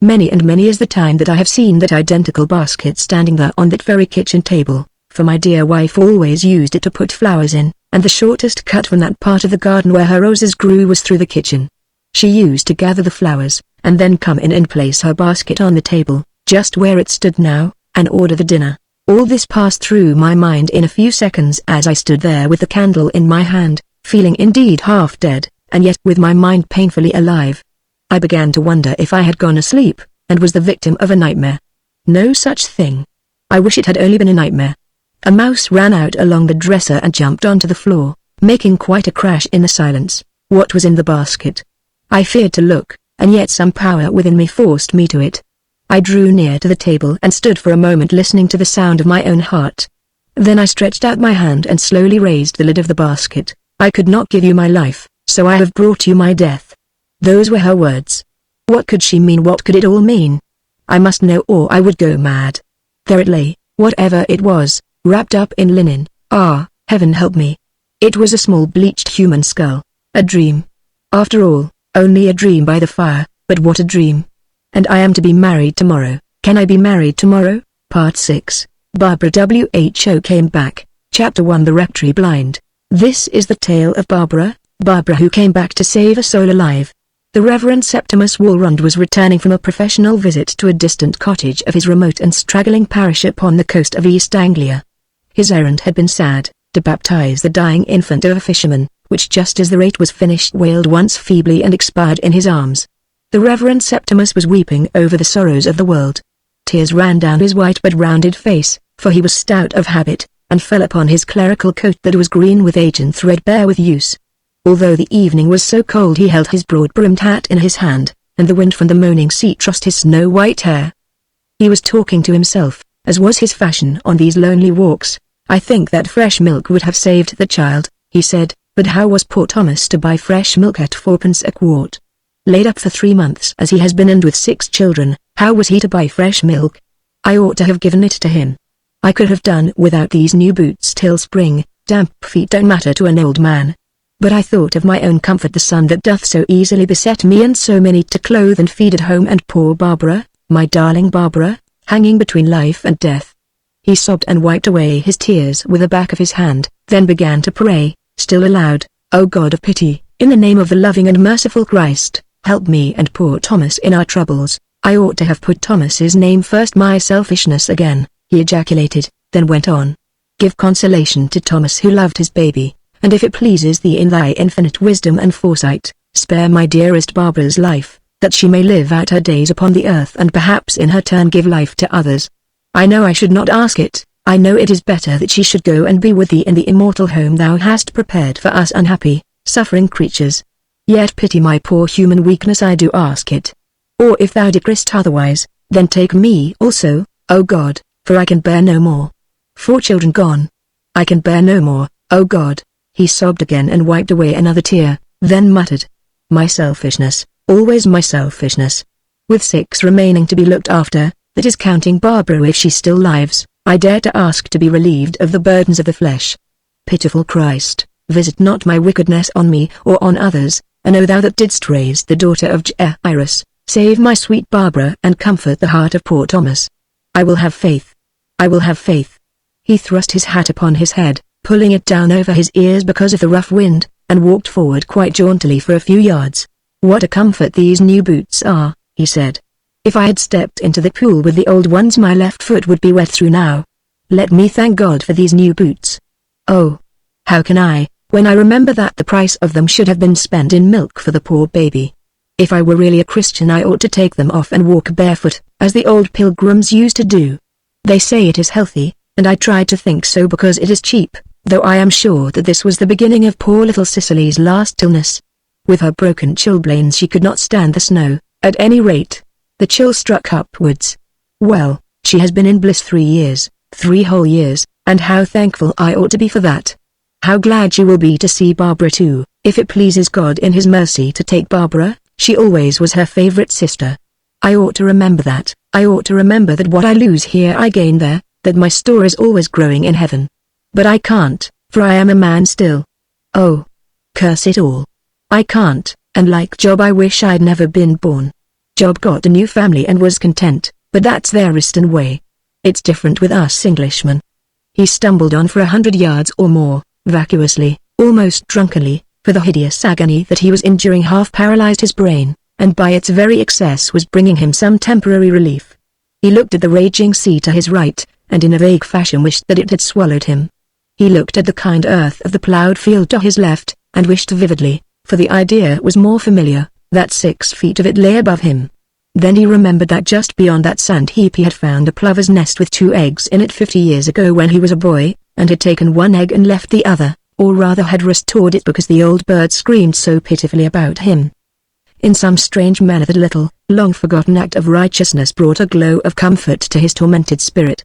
Many and many is the time that I have seen that identical basket standing there on that very kitchen table, for my dear wife always used it to put flowers in, and the shortest cut from that part of the garden where her roses grew was through the kitchen. She used to gather the flowers, and then come in and place her basket on the table, just where it stood now, and order the dinner. All this passed through my mind in a few seconds as I stood there with the candle in my hand, feeling indeed half dead, and yet with my mind painfully alive. I began to wonder if I had gone asleep, and was the victim of a nightmare. No such thing. I wish it had only been a nightmare. A mouse ran out along the dresser and jumped onto the floor, making quite a crash in the silence. What was in the basket? I feared to look, and yet some power within me forced me to it. I drew near to the table and stood for a moment listening to the sound of my own heart. Then I stretched out my hand and slowly raised the lid of the basket. "I could not give you my life, so I have brought you my death." Those were her words. What could she mean? What could it all mean? I must know or I would go mad. There it lay, whatever it was, wrapped up in linen. Ah, heaven help me. It was a small bleached human skull. A dream. After all, only a dream by the fire, but what a dream. And I am to be married tomorrow. Can I be married tomorrow? Part 6. Barbara WHO came back. Chapter 1. The Rectory Blind. This is the tale of Barbara who came back to save a soul alive. The Reverend Septimus Walrond was returning from a professional visit to a distant cottage of his remote and straggling parish upon the coast of East Anglia. His errand had been sad, to baptize the dying infant of a fisherman, which just as the rite was finished wailed once feebly and expired in his arms. The Reverend Septimus was weeping over the sorrows of the world. Tears ran down his white but rounded face, for he was stout of habit, and fell upon his clerical coat that was green with age and threadbare with use. Although the evening was so cold he held his broad-brimmed hat in his hand, and the wind from the moaning sea tossed his snow-white hair. He was talking to himself, as was his fashion on these lonely walks. "I think that fresh milk would have saved the child," he said, "but how was poor Thomas to buy fresh milk at 4pence a quart? Laid up for 3 months as he has been and with 6 children, how was he to buy fresh milk? I ought to have given it to him. I could have done without these new boots till spring. Damp feet don't matter to an old man. But I thought of my own comfort, the sun that doth so easily beset me, and so many to clothe and feed at home, and poor Barbara, my darling Barbara, hanging between life and death." He sobbed and wiped away his tears with the back of his hand, then began to pray, still aloud, "O God of pity, in the name of the loving and merciful Christ, help me and poor Thomas in our troubles." "I ought to have put Thomas's name first, my selfishness again," he ejaculated, then went on. "Give consolation to Thomas who loved his baby. And if it pleases thee in thy infinite wisdom and foresight, spare my dearest Barbara's life, that she may live out her days upon the earth and perhaps in her turn give life to others. I know I should not ask it. I know it is better that she should go and be with thee in the immortal home thou hast prepared for us unhappy, suffering creatures. Yet pity my poor human weakness, I do ask it. Or if thou decreest otherwise, then take me also, O God, for I can bear no more. 4 children gone. I can bear no more, O God." He sobbed again and wiped away another tear, then muttered, "My selfishness, always my selfishness. With 6 remaining to be looked after, that is counting Barbara if she still lives, I dare to ask to be relieved of the burdens of the flesh. Pitiful Christ, visit not my wickedness on me or on others, and O thou that didst raise the daughter of Jairus, save my sweet Barbara and comfort the heart of poor Thomas. I will have faith. I will have faith." He thrust his hat upon his head, pulling it down over his ears because of the rough wind, and walked forward quite jauntily for a few yards. "What a comfort these new boots are," he said. "If I had stepped into the pool with the old ones my left foot would be wet through now. Let me thank God for these new boots. Oh, how can I, when I remember that the price of them should have been spent in milk for the poor baby. If I were really a Christian I ought to take them off and walk barefoot, as the old pilgrims used to do. They say it is healthy, and I try to think so because it is cheap, though I am sure that this was the beginning of poor little Cicely's last illness. With her broken chilblains she could not stand the snow, at any rate. The chill struck upwards. Well, she has been in bliss 3 years, 3 whole years, and how thankful I ought to be for that. How glad she will be to see Barbara too, if it pleases God in his mercy to take Barbara. She always was her favorite sister. I ought to remember that. I ought to remember that what I lose here I gain there, that my store is always growing in heaven. But I can't, for I am a man still. Oh, curse it all. I can't, and like Job I wish I'd never been born. Job got a new family and was content, but that's their Eastern way. It's different with us Englishmen. He stumbled on for 100 yards or more, vacuously, almost drunkenly, for the hideous agony that he was enduring half paralyzed his brain, and by its very excess was bringing him some temporary relief. He looked at the raging sea to his right, and in a vague fashion wished that it had swallowed him. He looked at the kind earth of the ploughed field to his left, and wished vividly, for the idea was more familiar, that 6 feet of it lay above him. Then he remembered that just beyond that sand heap he had found a plover's nest with 2 eggs in it 50 years ago when he was a boy, and had taken 1 egg and left the other, or rather had restored it because the old bird screamed so pitifully about him. In some strange manner that little, long-forgotten act of righteousness brought a glow of comfort to his tormented spirit.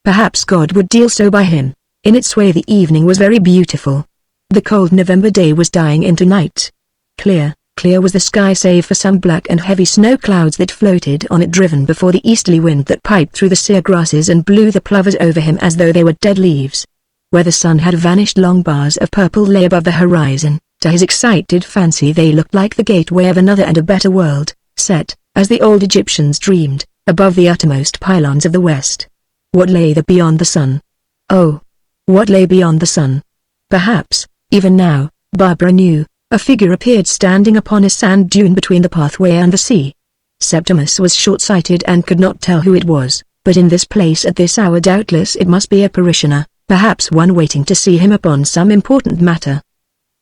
Perhaps God would deal so by him. In its way the evening was very beautiful. The cold November day was dying into night. Clear was the sky save for some black and heavy snow clouds that floated on it driven before the easterly wind that piped through the sere grasses and blew the plovers over him as though they were dead leaves. where the sun had vanished. Long bars of purple lay above the horizon. To his excited fancy they looked like the gateway of another and a better world, set, as the old Egyptians dreamed, above the uttermost pylons of the west. What lay there beyond the sun? Oh! What lay beyond the sun? Perhaps, even now, Barbara knew, a figure appeared standing upon a sand dune between the pathway and the sea. Septimus was short-sighted and could not tell who it was, but in this place at this hour doubtless it must be a parishioner, perhaps one waiting to see him upon some important matter.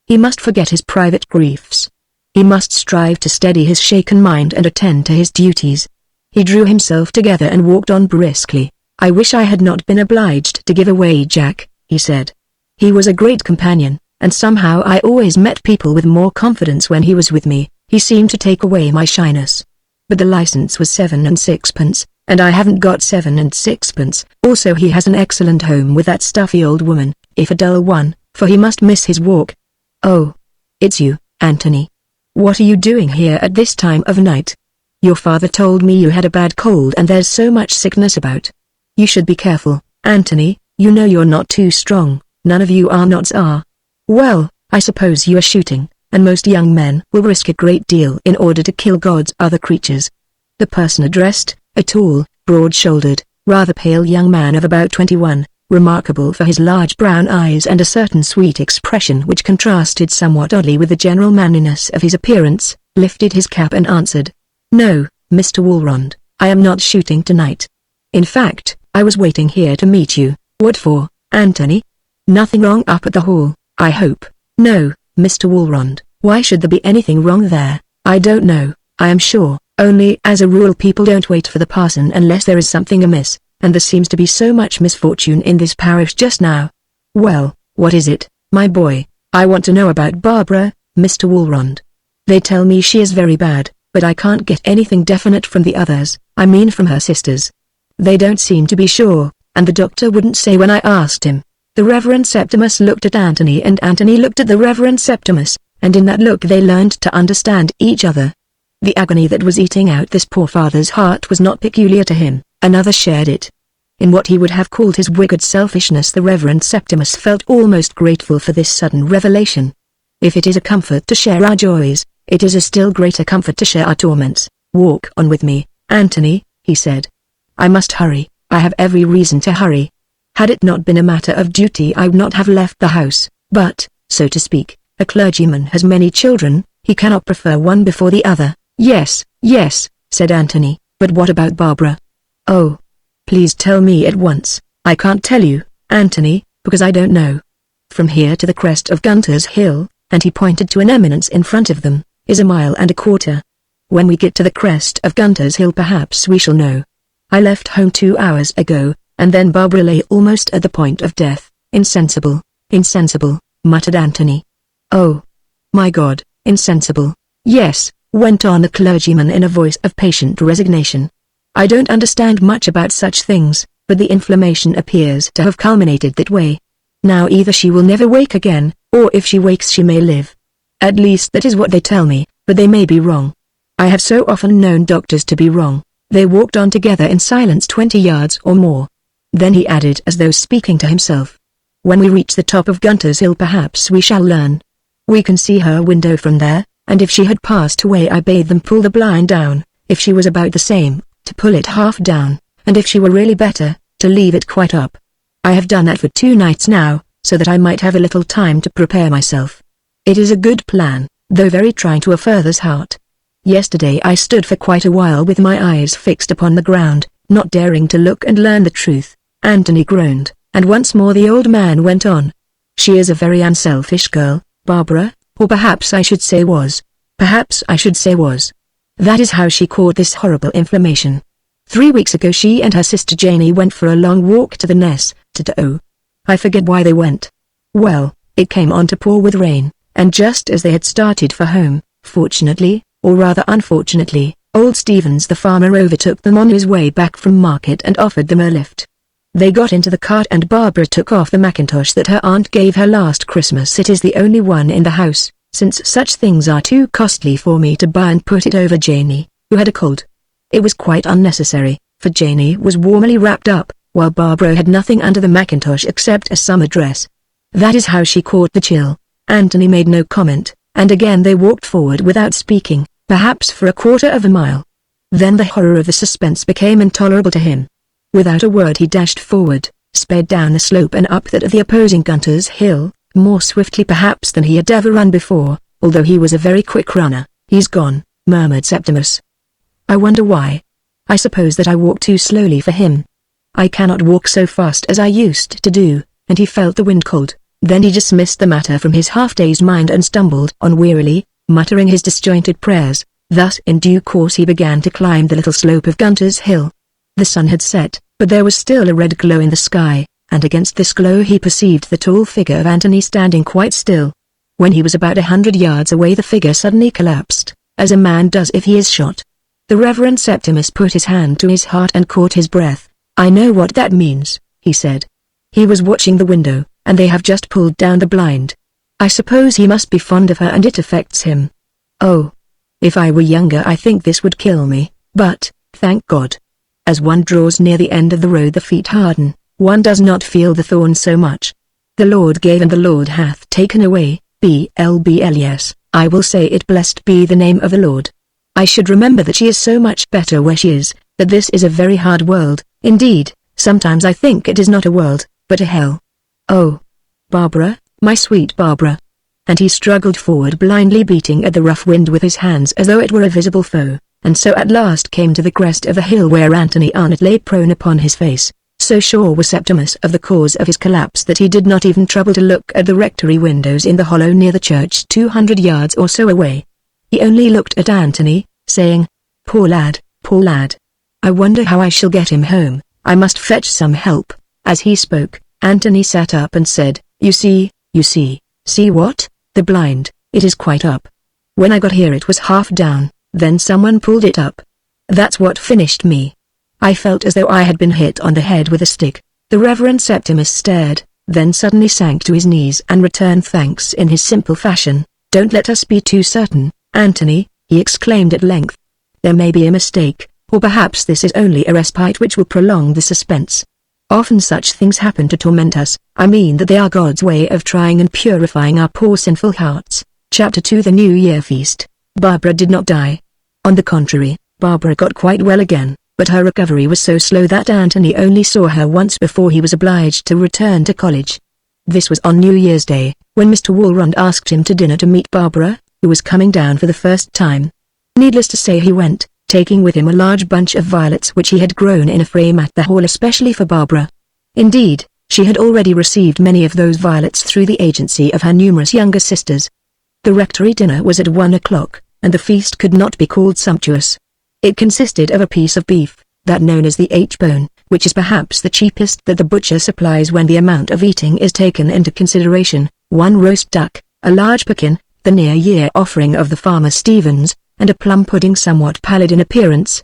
He must forget his private griefs. He must strive to steady his shaken mind and attend to his duties. He drew himself together and walked on briskly. "I wish I had not been obliged to give away Jack," he said. "He was a great companion, and somehow I always met people with more confidence when he was with me. He seemed to take away my shyness. But the license was 7 and 6pence, and I haven't got 7 and 6pence. Also he has an excellent home with that stuffy old woman, if a dull one, for he must miss his walk." "Oh. It's you, Anthony. What are you doing here at this time of night? Your father told me you had a bad cold and there's so much sickness about. You should be careful, Anthony, you know you're not too strong, none of you Arnotts are. Well, I suppose you are shooting, and most young men will risk a great deal in order to kill God's other creatures." The person addressed, a tall, broad-shouldered, rather pale young man of about 21, remarkable for his large brown eyes and a certain sweet expression which contrasted somewhat oddly with the general manliness of his appearance, lifted his cap and answered, "No, Mr. Walrond, I am not shooting tonight. In fact, I was waiting here to meet you." "What for, Anthony? Nothing wrong up at the hall, I hope?" "No, Mr. Walrond, why should there be anything wrong there?" "I don't know, I am sure, only as a rule people don't wait for the parson unless there is something amiss, and there seems to be so much misfortune in this parish just now." "Well, what is it, my boy?" "I want to know about Barbara, Mr. Walrond. They tell me she is very bad, but I can't get anything definite from the others, I mean from her sisters. They don't seem to be sure, and the doctor wouldn't say when I asked him." The Reverend Septimus looked at Anthony and Anthony looked at the Reverend Septimus, and in that look they learned to understand each other. The agony that was eating out this poor father's heart was not peculiar to him, another shared it. In what he would have called his wicked selfishness the Reverend Septimus felt almost grateful for this sudden revelation. "If it is a comfort to share our joys, it is a still greater comfort to share our torments. Walk on with me, Anthony," he said. "I must hurry, I have every reason to hurry. Had it not been a matter of duty I would not have left the house, but, so to speak, a clergyman has many children, he cannot prefer one before the other." Yes, said Anthony, "but what about Barbara?" "Oh. Please tell me at once." "I can't tell you, Anthony, because I don't know. From here to the crest of Gunter's Hill," and he pointed to an eminence in front of them, "is 1.25 miles. When we get to the crest of Gunter's Hill perhaps we shall know. I left home 2 hours ago, and then Barbara lay almost at the point of death, insensible," muttered Anthony. "Oh. My God, insensible." "Yes," went on the clergyman in a voice of patient resignation. "I don't understand much about such things, but the inflammation appears to have culminated that way. Now either she will never wake again, or if she wakes she may live. At least that is what they tell me, but they may be wrong. I have so often known doctors to be wrong." They walked on together in silence 20 yards or more. Then he added as though speaking to himself, "When we reach the top of Gunter's Hill perhaps we shall learn. We can see her window from there, and if she had passed away I bade them pull the blind down, if she was about the same, to pull it half down, and if she were really better, to leave it quite up. I have done that for 2 nights now, so that I might have a little time to prepare myself. It is a good plan, though very trying to a father's heart. Yesterday I stood for quite a while with my eyes fixed upon the ground, not daring to look and learn the truth." Anthony groaned, and once more the old man went on. "She is a very unselfish girl, Barbara, or perhaps I should say was. That is how she caught this horrible inflammation. 3 weeks ago she and her sister Janie went for a long walk to the Ness, I forget why they went. Well, it came on to pour with rain, and just as they had started for home, fortunately, or rather unfortunately, old Stevens the farmer overtook them on his way back from market and offered them a lift. They got into the cart and Barbara took off the mackintosh that her aunt gave her last Christmas. It is the only one in the house, since such things are too costly for me to buy, and put it over Janie, who had a cold. It was quite unnecessary, for Janie was warmly wrapped up, while Barbara had nothing under the mackintosh except a summer dress. That is how she caught the chill. Anthony made no comment, and again they walked forward without speaking, perhaps for a quarter of a mile. Then the horror of the suspense became intolerable to him. Without a word he dashed forward, sped down the slope and up that of the opposing Gunter's Hill, more swiftly perhaps than he had ever run before, although he was a very quick runner. "He's gone," murmured Septimus. "I wonder why. I suppose that I walk too slowly for him. I cannot walk so fast as I used to do," and he felt the wind cold. Then he dismissed the matter from his half-dazed mind and stumbled on wearily, muttering his disjointed prayers. Thus in due course he began to climb the little slope of Gunter's Hill. The sun had set, but there was still a red glow in the sky, and against this glow he perceived the tall figure of Anthony standing quite still. When he was about 100 yards away the figure suddenly collapsed, as a man does if he is shot. The Reverend Septimus put his hand to his heart and caught his breath. "I know what that means," he said. "He was watching the window, and they have just pulled down the blind. I suppose he must be fond of her and it affects him. Oh, if I were younger I think this would kill me, but, thank God. As one draws near the end of the road the feet harden, one does not feel the thorn so much. The Lord gave and the Lord hath taken away, BLBLES, I will say it, blessed be the name of the Lord. I should remember that she is so much better where she is, that this is a very hard world. Indeed, sometimes I think it is not a world, but a hell. Oh, Barbara, my sweet Barbara." And he struggled forward blindly, beating at the rough wind with his hands as though it were a visible foe, and so at last came to the crest of the hill where Anthony Arnott lay prone upon his face. So sure was Septimus of the cause of his collapse that he did not even trouble to look at the rectory windows in the hollow near the church 200 yards or so away. He only looked at Anthony, saying, "Poor lad, poor lad. I wonder how I shall get him home. I must fetch some help." As he spoke, Anthony sat up and said, "You see, see what? The blind, it is quite up. When I got here it was half down, then someone pulled it up. That's what finished me. I felt as though I had been hit on the head with a stick." The Reverend Septimus stared, then suddenly sank to his knees and returned thanks in his simple fashion. "Don't let us be too certain, Anthony," he exclaimed at length. "There may be a mistake, or perhaps this is only a respite which will prolong the suspense. Often such things happen to torment us. I mean that they are God's way of trying and purifying our poor sinful hearts." Chapter 2 The New Year Feast. Barbara did not die. On the contrary, Barbara got quite well again, but her recovery was so slow that Anthony only saw her once before he was obliged to return to college. This was on New Year's Day, when Mr. Walrond asked him to dinner to meet Barbara, who was coming down for the first time. Needless to say he went, taking with him a large bunch of violets which he had grown in a frame at the hall especially for Barbara. Indeed, she had already received many of those violets through the agency of her numerous younger sisters. The rectory dinner was at 1 o'clock, and the feast could not be called sumptuous. It consisted of a piece of beef, that known as the H-bone, which is perhaps the cheapest that the butcher supplies when the amount of eating is taken into consideration, 1 roast duck, a large pumpkin, the near-year offering of the farmer Stevens, and a plum pudding somewhat pallid in appearance.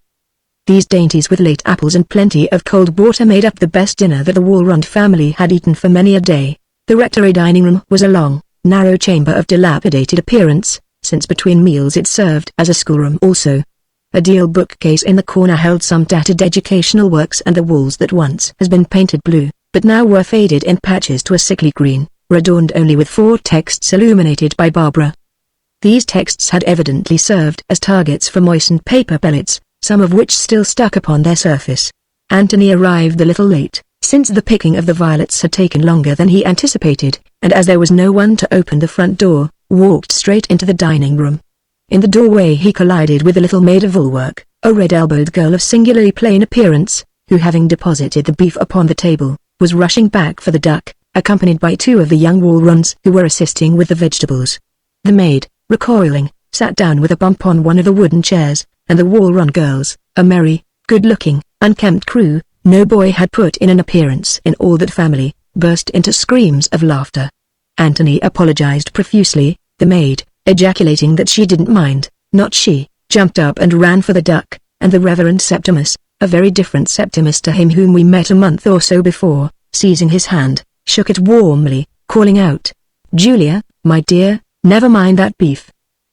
These dainties with late apples and plenty of cold water made up the best dinner that the Walrond family had eaten for many a day. The rectory dining room was a long, narrow chamber of dilapidated appearance, since between meals it served as a schoolroom also. A deal bookcase in the corner held some tattered educational works, and the walls that once has been painted blue, but now were faded in patches to a sickly green, were adorned only with 4 texts illuminated by Barbara. These texts had evidently served as targets for moistened paper pellets, some of which still stuck upon their surface. Anthony arrived a little late, since the picking of the violets had taken longer than he anticipated, and as there was no one to open the front door, walked straight into the dining room. In the doorway he collided with a little maid of all work, a red-elbowed girl of singularly plain appearance, who having deposited the beef upon the table, was rushing back for the duck, accompanied by 2 of the young Walronds who were assisting with the vegetables. The maid, recoiling, sat down with a bump on one of the wooden chairs, and the Walrond girls, a merry, good-looking, unkempt crew, no boy had put in an appearance in all that family, burst into screams of laughter. Anthony apologized profusely. The maid, ejaculating that she didn't mind, not she, jumped up and ran for the duck, and the Reverend Septimus, a very different Septimus to him whom we met a month or so before, seizing his hand, shook it warmly, calling out, "Julia, my dear, never mind that beef.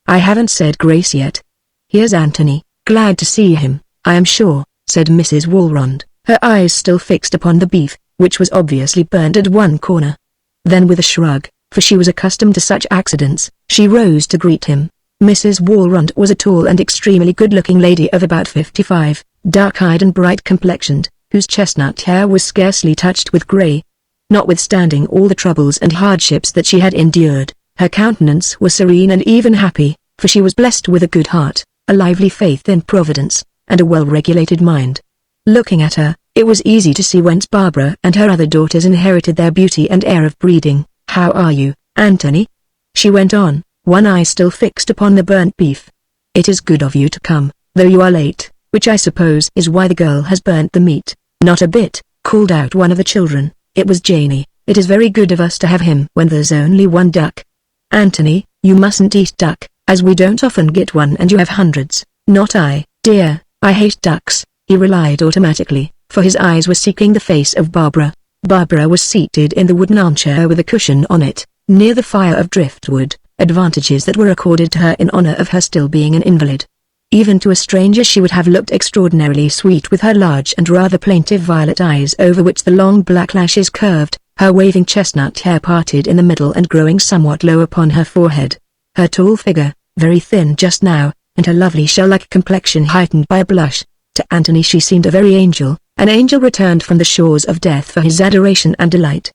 I haven't said grace yet. Here's Anthony." "Glad to see him, I am sure," said Mrs. Walrond, her eyes still fixed upon the beef, which was obviously burnt at one corner. Then with a shrug, for she was accustomed to such accidents, she rose to greet him. Mrs. Walrond was a tall and extremely good-looking lady of about 55, dark-eyed and bright-complexioned, whose chestnut hair was scarcely touched with grey. Notwithstanding all the troubles and hardships that she had endured, her countenance was serene and even happy, for she was blessed with a good heart, a lively faith in Providence, and a well-regulated mind. Looking at her, it was easy to see whence Barbara and her other daughters inherited their beauty and air of breeding. "How are you, Anthony?" she went on, one eye still fixed upon the burnt beef. "It is good of you to come, though you are late, which I suppose is why the girl has burnt the meat." "Not a bit," called out one of the children. "It was Janie. It is very good of us to have him when there's only one duck." "Anthony, you mustn't eat duck, as we don't often get one and you have hundreds." "Not I, dear, I hate ducks," he relied automatically, for his eyes were seeking the face of Barbara. Barbara was seated in the wooden armchair with a cushion on it, near the fire of driftwood, advantages that were accorded to her in honor of her still being an invalid. Even to a stranger she would have looked extraordinarily sweet with her large and rather plaintive violet eyes over which the long black lashes curved, her waving chestnut hair parted in the middle and growing somewhat low upon her forehead. Her tall figure, very thin just now, and her lovely shell-like complexion heightened by a blush. To Anthony she seemed a very angel, an angel returned from the shores of death for his adoration and delight.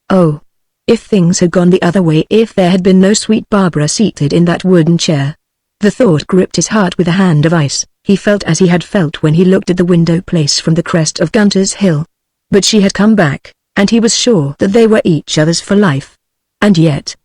Oh! If things had gone the other way, if there had been no sweet Barbara seated in that wooden chair. The thought gripped his heart with a hand of ice. He felt as he had felt when he looked at the window place from the crest of Gunter's Hill. But she had come back, and he was sure that they were each other's for life. And yet,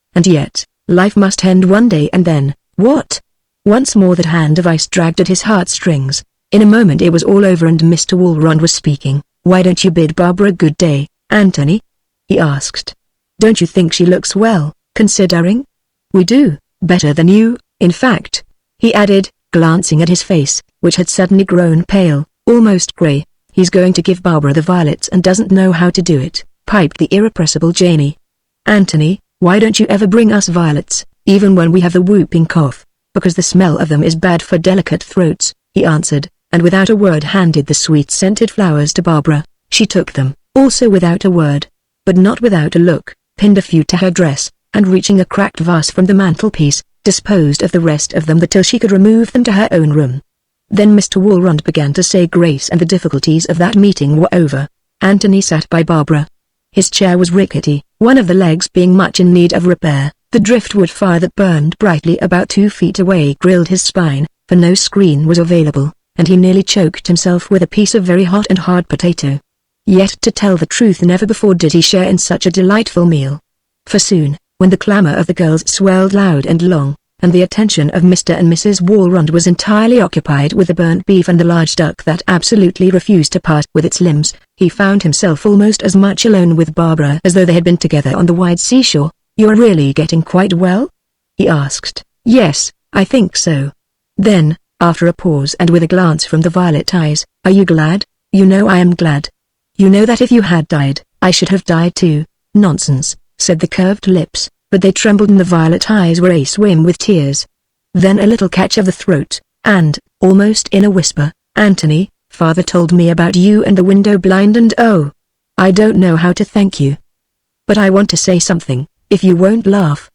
life must end one day, and then, what? Once more that hand of ice dragged at his heartstrings. In a moment it was all over and Mr. Walrond was speaking. "Why don't you bid Barbara good day, Anthony?" he asked. "Don't you think she looks well, considering?" "We do, better than you, in fact," he added, glancing at his face, which had suddenly grown pale, almost grey. "He's going to give Barbara the violets and doesn't know how to do it," piped the irrepressible Janie. "Anthony, why don't you ever bring us violets, even when we have the whooping cough?" "Because the smell of them is bad for delicate throats," he answered, and without a word handed the sweet-scented flowers to Barbara. She took them, also without a word, but not without a look, pinned a few to her dress, and reaching a cracked vase from the mantelpiece, disposed of the rest of them till she could remove them to her own room. Then Mr. Walrond began to say grace and the difficulties of that meeting were over. Anthony sat by Barbara. His chair was rickety, one of the legs being much in need of repair. The driftwood fire that burned brightly about 2 feet away grilled his spine, for no screen was available, and he nearly choked himself with a piece of very hot and hard potato. Yet to tell the truth, never before did he share in such a delightful meal. For soon, when the clamor of the girls swelled loud and long, and the attention of Mr. and Mrs. Walrond was entirely occupied with the burnt beef and the large duck that absolutely refused to part with its limbs, he found himself almost as much alone with Barbara as though they had been together on the wide seashore. "You are really getting quite well?" he asked. "Yes, I think so." Then, after a pause and with a glance from the violet eyes, "Are you glad?" "You know I am glad. You know that if you had died, I should have died too." "Nonsense," said the curved lips, but they trembled and the violet eyes were a-swim with tears. Then a little catch of the throat, and, almost in a whisper, "Anthony, Father told me about you and the window blind, and oh, I don't know how to thank you. But I want to say something, if you won't laugh.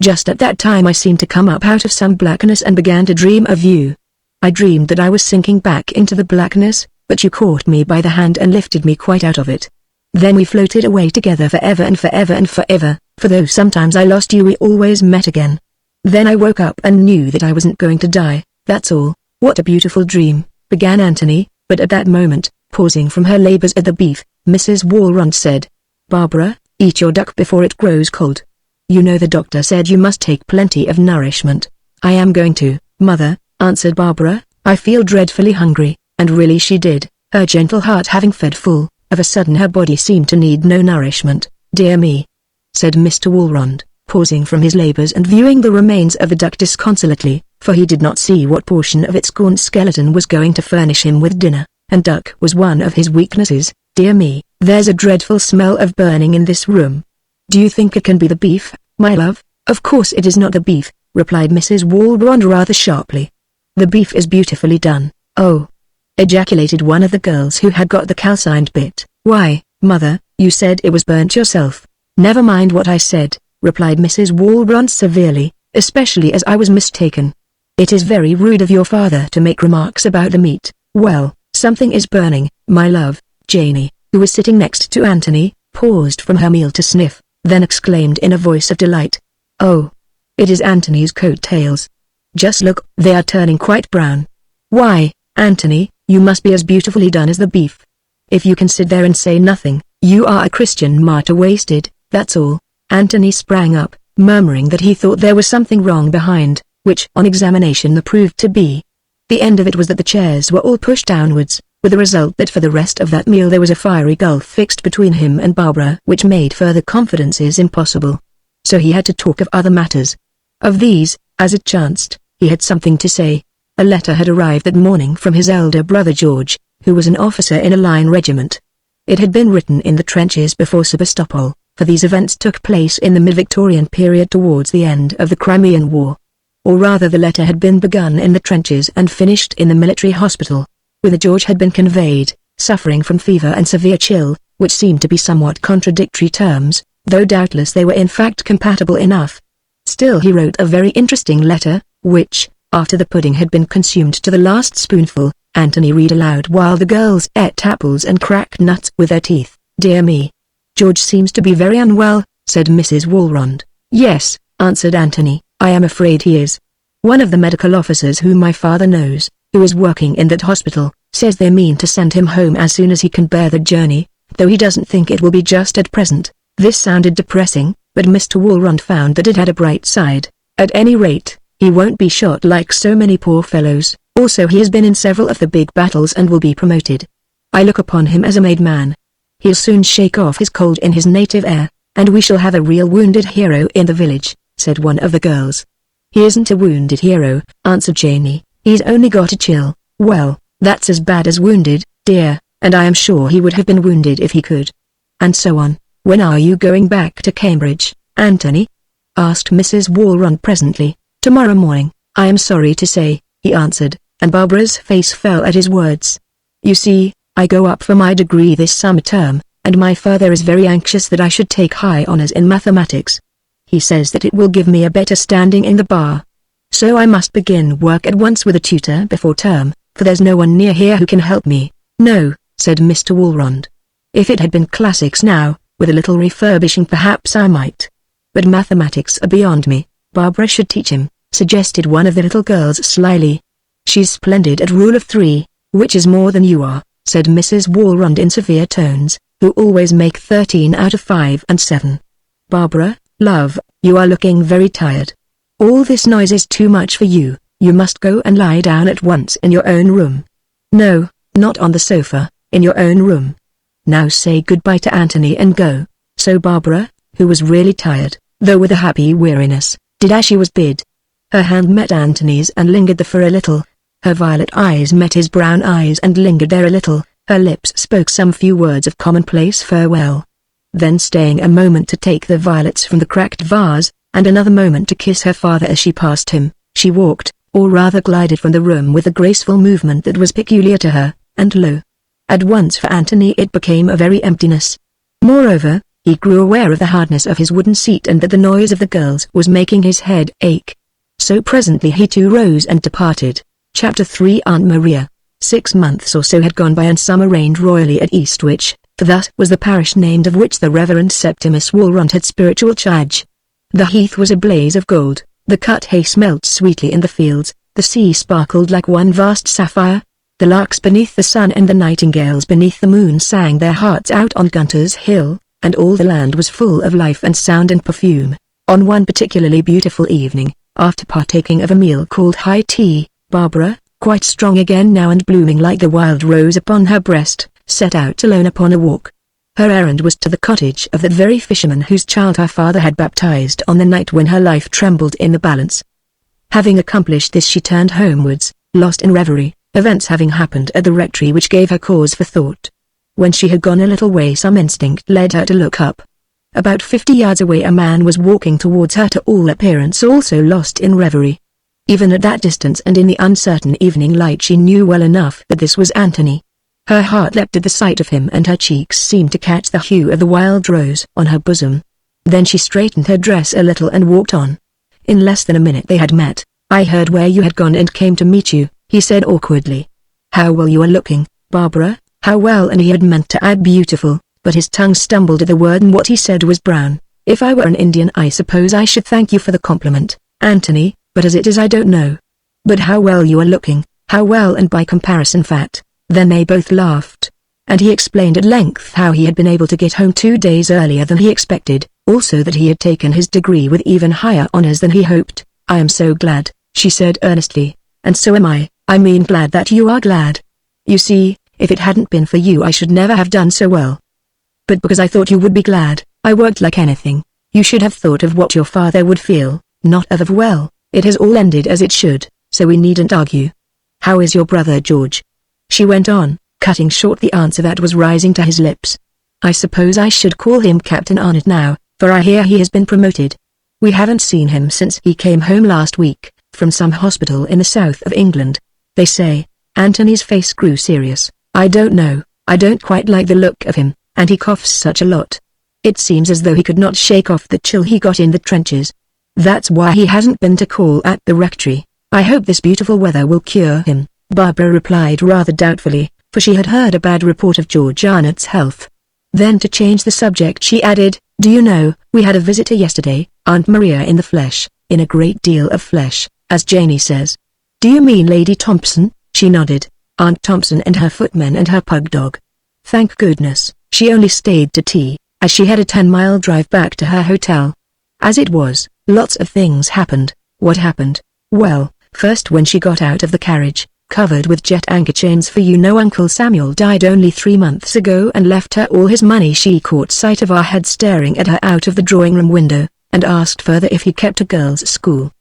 Just at that time I seemed to come up out of some blackness and began to dream of you. I dreamed that I was sinking back into the blackness, but you caught me by the hand and lifted me quite out of it. Then we floated away together forever and forever and forever, for though sometimes I lost you, we always met again. Then I woke up and knew that I wasn't going to die, that's all." "What a beautiful dream," began Anthony, but at that moment, pausing from her labors at the beef, Mrs. Walrond said, "Barbara, eat your duck before it grows cold. You know the doctor said you must take plenty of nourishment." "I am going to, Mother," answered Barbara. "I feel dreadfully hungry," and really she did, her gentle heart having fed full. Of a sudden her body seemed to need no nourishment. "Dear me," said Mr. Walrond, pausing from his labors and viewing the remains of the duck disconsolately, for he did not see what portion of its gaunt skeleton was going to furnish him with dinner, and duck was one of his weaknesses. "Dear me, there's a dreadful smell of burning in this room. Do you think it can be the beef, my love?" "Of course it is not the beef," replied Mrs. Walrond rather sharply. "The beef is beautifully done." "Oh!" ejaculated one of the girls who had got the calcined bit. "Why, mother, you said it was burnt yourself." "Never mind what I said," replied Mrs. Walrond severely, "especially as I was mistaken. It is very rude of your father to make remarks about the meat." "Well, something is burning, my love." Janie, who was sitting next to Anthony, paused from her meal to sniff, then exclaimed in a voice of delight, "Oh! It is Anthony's coat-tails. Just look, they are turning quite brown. Why, Anthony, you must be as beautifully done as the beef. If you can sit there and say nothing, you are a Christian martyr wasted, that's all." Anthony sprang up, murmuring that he thought there was something wrong behind, which on examination there proved to be. The end of it was that the chairs were all pushed downwards, with the result that for the rest of that meal there was a fiery gulf fixed between him and Barbara which made further confidences impossible. So he had to talk of other matters. Of these, as it chanced, he had something to say. A letter had arrived that morning from his elder brother George, who was an officer in a line regiment. It had been written in the trenches before Sebastopol, for these events took place in the mid-Victorian period towards the end of the Crimean War. Or rather, the letter had been begun in the trenches and finished in the military hospital, whither George had been conveyed, suffering from fever and severe chill, which seemed to be somewhat contradictory terms, though doubtless they were in fact compatible enough. Still he wrote a very interesting letter, which, after the pudding had been consumed to the last spoonful, Anthony read aloud while the girls ate apples and cracked nuts with their teeth. "Dear me. George seems to be very unwell," said Mrs. Walrond. "Yes," answered Anthony, "I am afraid he is. One of the medical officers whom my father knows, who is working in that hospital, says they mean to send him home as soon as he can bear the journey, though he doesn't think it will be just at present." This sounded depressing, but Mr. Walrond found that it had a bright side. "At any rate, he won't be shot like so many poor fellows. Also he has been in several of the big battles and will be promoted. I look upon him as a made man. He'll soon shake off his cold in his native air, and we shall have a real wounded hero in the village," said one of the girls. "He isn't a wounded hero," answered Janie. "He's only got a chill." "Well, that's as bad as wounded, dear, and I am sure he would have been wounded if he could." And so on. "When are you going back to Cambridge, Anthony?" asked Mrs. Walrond presently. "Tomorrow morning, I am sorry to say," he answered, and Barbara's face fell at his words. "You see, I go up for my degree this summer term, and my father is very anxious that I should take high honors in mathematics. He says that it will give me a better standing in the bar. So I must begin work at once with a tutor before term, for there's no one near here who can help me." "No," said Mr. Walrond. "If it had been classics now, with a little refurbishing perhaps I might. But mathematics are beyond me. Barbara should teach him," suggested one of the little girls slyly. "She's splendid at rule of 3, which is more than you are," said Mrs. Walrond in severe tones, "who always make 13 out of 5 and 7. Barbara, love, you are looking very tired. All this noise is too much for you. You must go and lie down at once in your own room." "No, not on the sofa, in your own room. Now say goodbye to Anthony and go." So Barbara, who was really tired, though with a happy weariness, did as she was bid. Her hand met Anthony's and lingered there for a little. Her violet eyes met his brown eyes and lingered there a little. Her lips spoke some few words of commonplace farewell. Then staying a moment to take the violets from the cracked vase, and another moment to kiss her father as she passed him, she walked, or rather glided from the room with a graceful movement that was peculiar to her, and lo! At once for Anthony it became a very emptiness. Moreover, he grew aware of the hardness of his wooden seat and that the noise of the girls was making his head ache. So presently he too rose and departed. Chapter 3 Aunt Maria. 6 months or so had gone by and summer reigned royally at Eastwich, for that was the parish named of which the Reverend Septimus Walrond had spiritual charge. The heath was a blaze of gold, the cut hay smelt sweetly in the fields, the sea sparkled like one vast sapphire. The larks beneath the sun and the nightingales beneath the moon sang their hearts out on Gunter's Hill, and all the land was full of life and sound and perfume. On one particularly beautiful evening, after partaking of a meal called high tea, Barbara, quite strong again now and blooming like the wild rose upon her breast, set out alone upon a walk. Her errand was to the cottage of that very fisherman whose child her father had baptized on the night when her life trembled in the balance. Having accomplished this she turned homewards, lost in reverie, events having happened at the rectory which gave her cause for thought. When she had gone a little way some instinct led her to look up. About 50 yards away a man was walking towards her, to all appearance also lost in reverie. Even at that distance and in the uncertain evening light she knew well enough that this was Anthony. Her heart leapt at the sight of him and her cheeks seemed to catch the hue of the wild rose on her bosom. Then she straightened her dress a little and walked on. In less than a minute they had met. "I heard where you had gone and came to meet you," he said awkwardly. "How well you are looking, Barbara." How well, and he had meant to add beautiful, but his tongue stumbled at the word and what he said was brown. "If I were an Indian I suppose I should thank you for the compliment, Anthony, but as it is I don't know. But how well you are looking, how well, and by comparison fat." Then they both laughed. And he explained at length how he had been able to get home 2 days earlier than he expected, also that he had taken his degree with even higher honors than he hoped. "I am so glad," she said earnestly. "And so am I mean glad that you are glad. You see, if it hadn't been for you I should never have done so well. But because I thought you would be glad, I worked like anything. You should have thought of what your father would feel, not of well, it has all ended as it should, so we needn't argue. How is your brother George?" she went on, cutting short the answer that was rising to his lips. "I suppose I should call him Captain Arnott now, for I hear he has been promoted. We haven't seen him since he came home last week, from some hospital in the south of England. They say." Anthony's face grew serious. "I don't know, I don't quite like the look of him, and he coughs such a lot. It seems as though he could not shake off the chill he got in the trenches. That's why he hasn't been to call at the rectory. I hope this beautiful weather will cure him," Barbara replied rather doubtfully, for she had heard a bad report of George Arnott's health. Then to change the subject she added, "Do you know, we had a visitor yesterday, Aunt Maria in the flesh, in a great deal of flesh, as Janie says." "Do you mean Lady Thompson?" She nodded. "Aunt Thompson and her footman and her pug dog. Thank goodness, she only stayed to tea, as she had a 10-mile drive back to her hotel. As it was, lots of things happened." "What happened?" "Well, first when she got out of the carriage, covered with jet anchor chains, for you know Uncle Samuel died only 3 months ago and left her all his money, she caught sight of our head staring at her out of the drawing-room window, and asked further if he kept a girls' school.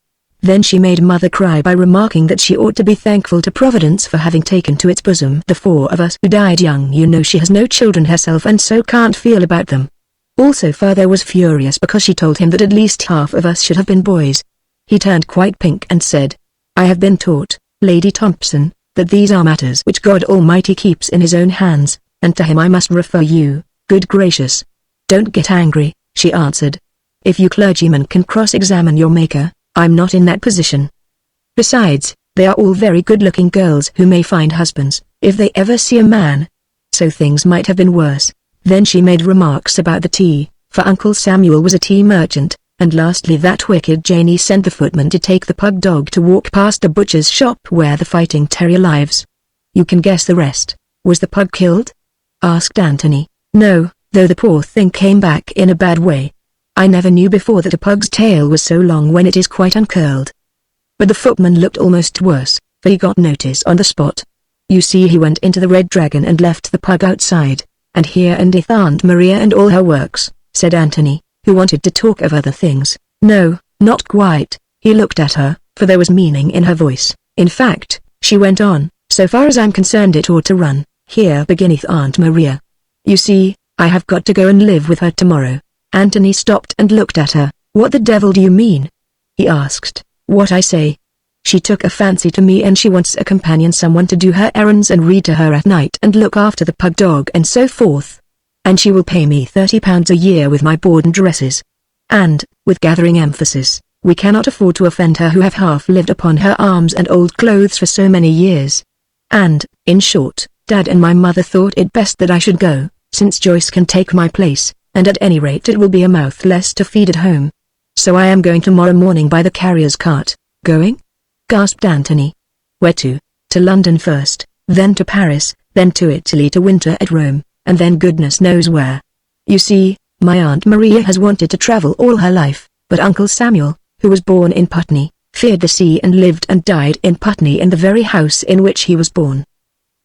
Then she made Mother cry by remarking that she ought to be thankful to Providence for having taken to its bosom the 4 of us who died young. You know she has no children herself and so can't feel about them. Also Father was furious because she told him that at least half of us should have been boys. He turned quite pink and said, 'I have been taught, Lady Thompson, that these are matters which God Almighty keeps in his own hands, and to him I must refer you.' Good gracious. 'Don't get angry,' she answered. 'If you clergymen can cross-examine your Maker, I'm not in that position. Besides, they are all very good-looking girls who may find husbands, if they ever see a man. So things might have been worse.' Then she made remarks about the tea, for Uncle Samuel was a tea merchant, and lastly that wicked Janie sent the footman to take the pug dog to walk past the butcher's shop where the fighting terrier lives. You can guess the rest. Was the pug killed?" asked Anthony. "No, though the poor thing came back in a bad way. I never knew before that a pug's tail was so long when it is quite uncurled. But the footman looked almost worse, for he got notice on the spot. You see he went into the Red Dragon and left the pug outside, and here endeth Aunt Maria and all her works," said Anthony, who wanted to talk of other things. "No, not quite," he looked at her, for there was meaning in her voice. "In fact," she went on, "so far as I'm concerned it ought to run, here beginneth Aunt Maria. You see, I have got to go and live with her tomorrow." Anthony stopped and looked at her. "What the devil do you mean?" he asked. "What I say. She took a fancy to me and she wants a companion, someone to do her errands and read to her at night and look after the pug dog and so forth. And she will pay me £30 a year with my board and dresses. And, with gathering emphasis, we cannot afford to offend her who have half lived upon her arms and old clothes for so many years. And, in short, Dad and my mother thought it best that I should go, since Joyce can take my place, and at any rate it will be a mouth less to feed at home. So I am going tomorrow morning by the carrier's cart." "Going?" gasped Anthony. "Where to?" "To London first, then to Paris, then to Italy to winter at Rome, and then goodness knows where. You see, my Aunt Maria has wanted to travel all her life, but Uncle Samuel, who was born in Putney, feared the sea and lived and died in Putney in the very house in which he was born.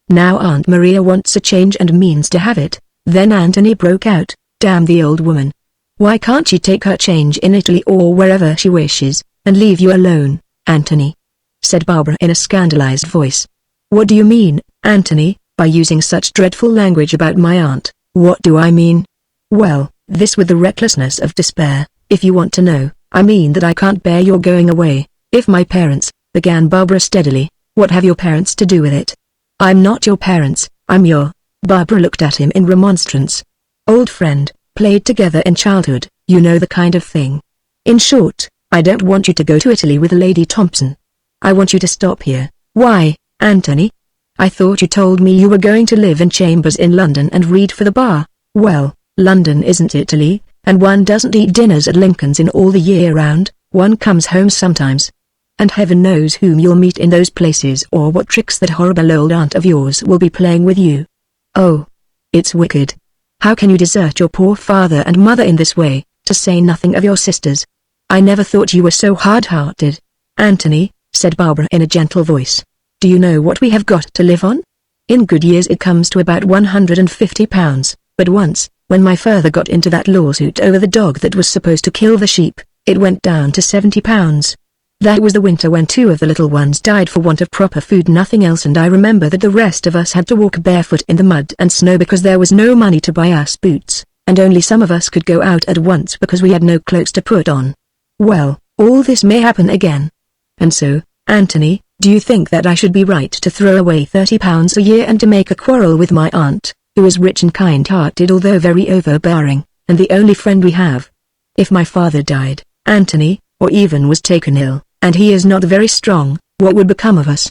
Now Aunt Maria wants a change and means to have it." Then Anthony broke out, "Damn the old woman. Why can't she take her change in Italy or wherever she wishes, and leave you alone, Anthony?" said Barbara in a scandalized voice. "What do you mean, Anthony, by using such dreadful language about my aunt?" "What do I mean? Well, this with the recklessness of despair, if you want to know. I mean that I can't bear your going away. If my parents, began Barbara steadily. "What have your parents to do with it?" "I'm not your parents, I'm your—" Barbara looked at him in remonstrance. "Old friend, played together in childhood, you know the kind of thing. In short, I don't want you to go to Italy with Lady Thompson. I want you to stop here." "Why, Anthony? I thought you told me you were going to live in chambers in London and read for the bar." "Well, London isn't Italy, and one doesn't eat dinners at Lincoln's Inn all the year round, one comes home sometimes. And heaven knows whom you'll meet in those places or what tricks that horrible old aunt of yours will be playing with you. Oh, it's wicked. How can you desert your poor father and mother in this way, to say nothing of your sisters? I never thought you were so hard-hearted." "Anthony," said Barbara in a gentle voice, "do you know what we have got to live on? In good years it comes to about £150, but once, when my father got into that lawsuit over the dog that was supposed to kill the sheep, it went down to £70. That was the winter when 2 of the little ones died for want of proper food, nothing else, and I remember that the rest of us had to walk barefoot in the mud and snow because there was no money to buy us boots, and only some of us could go out at once because we had no cloaks to put on. Well, all this may happen again. And so, Anthony, do you think that I should be right to throw away £30 a year and to make a quarrel with my aunt, who is rich and kind-hearted although very overbearing, and the only friend we have? If my father died, Anthony, or even was taken ill, and he is not very strong, what would become of us?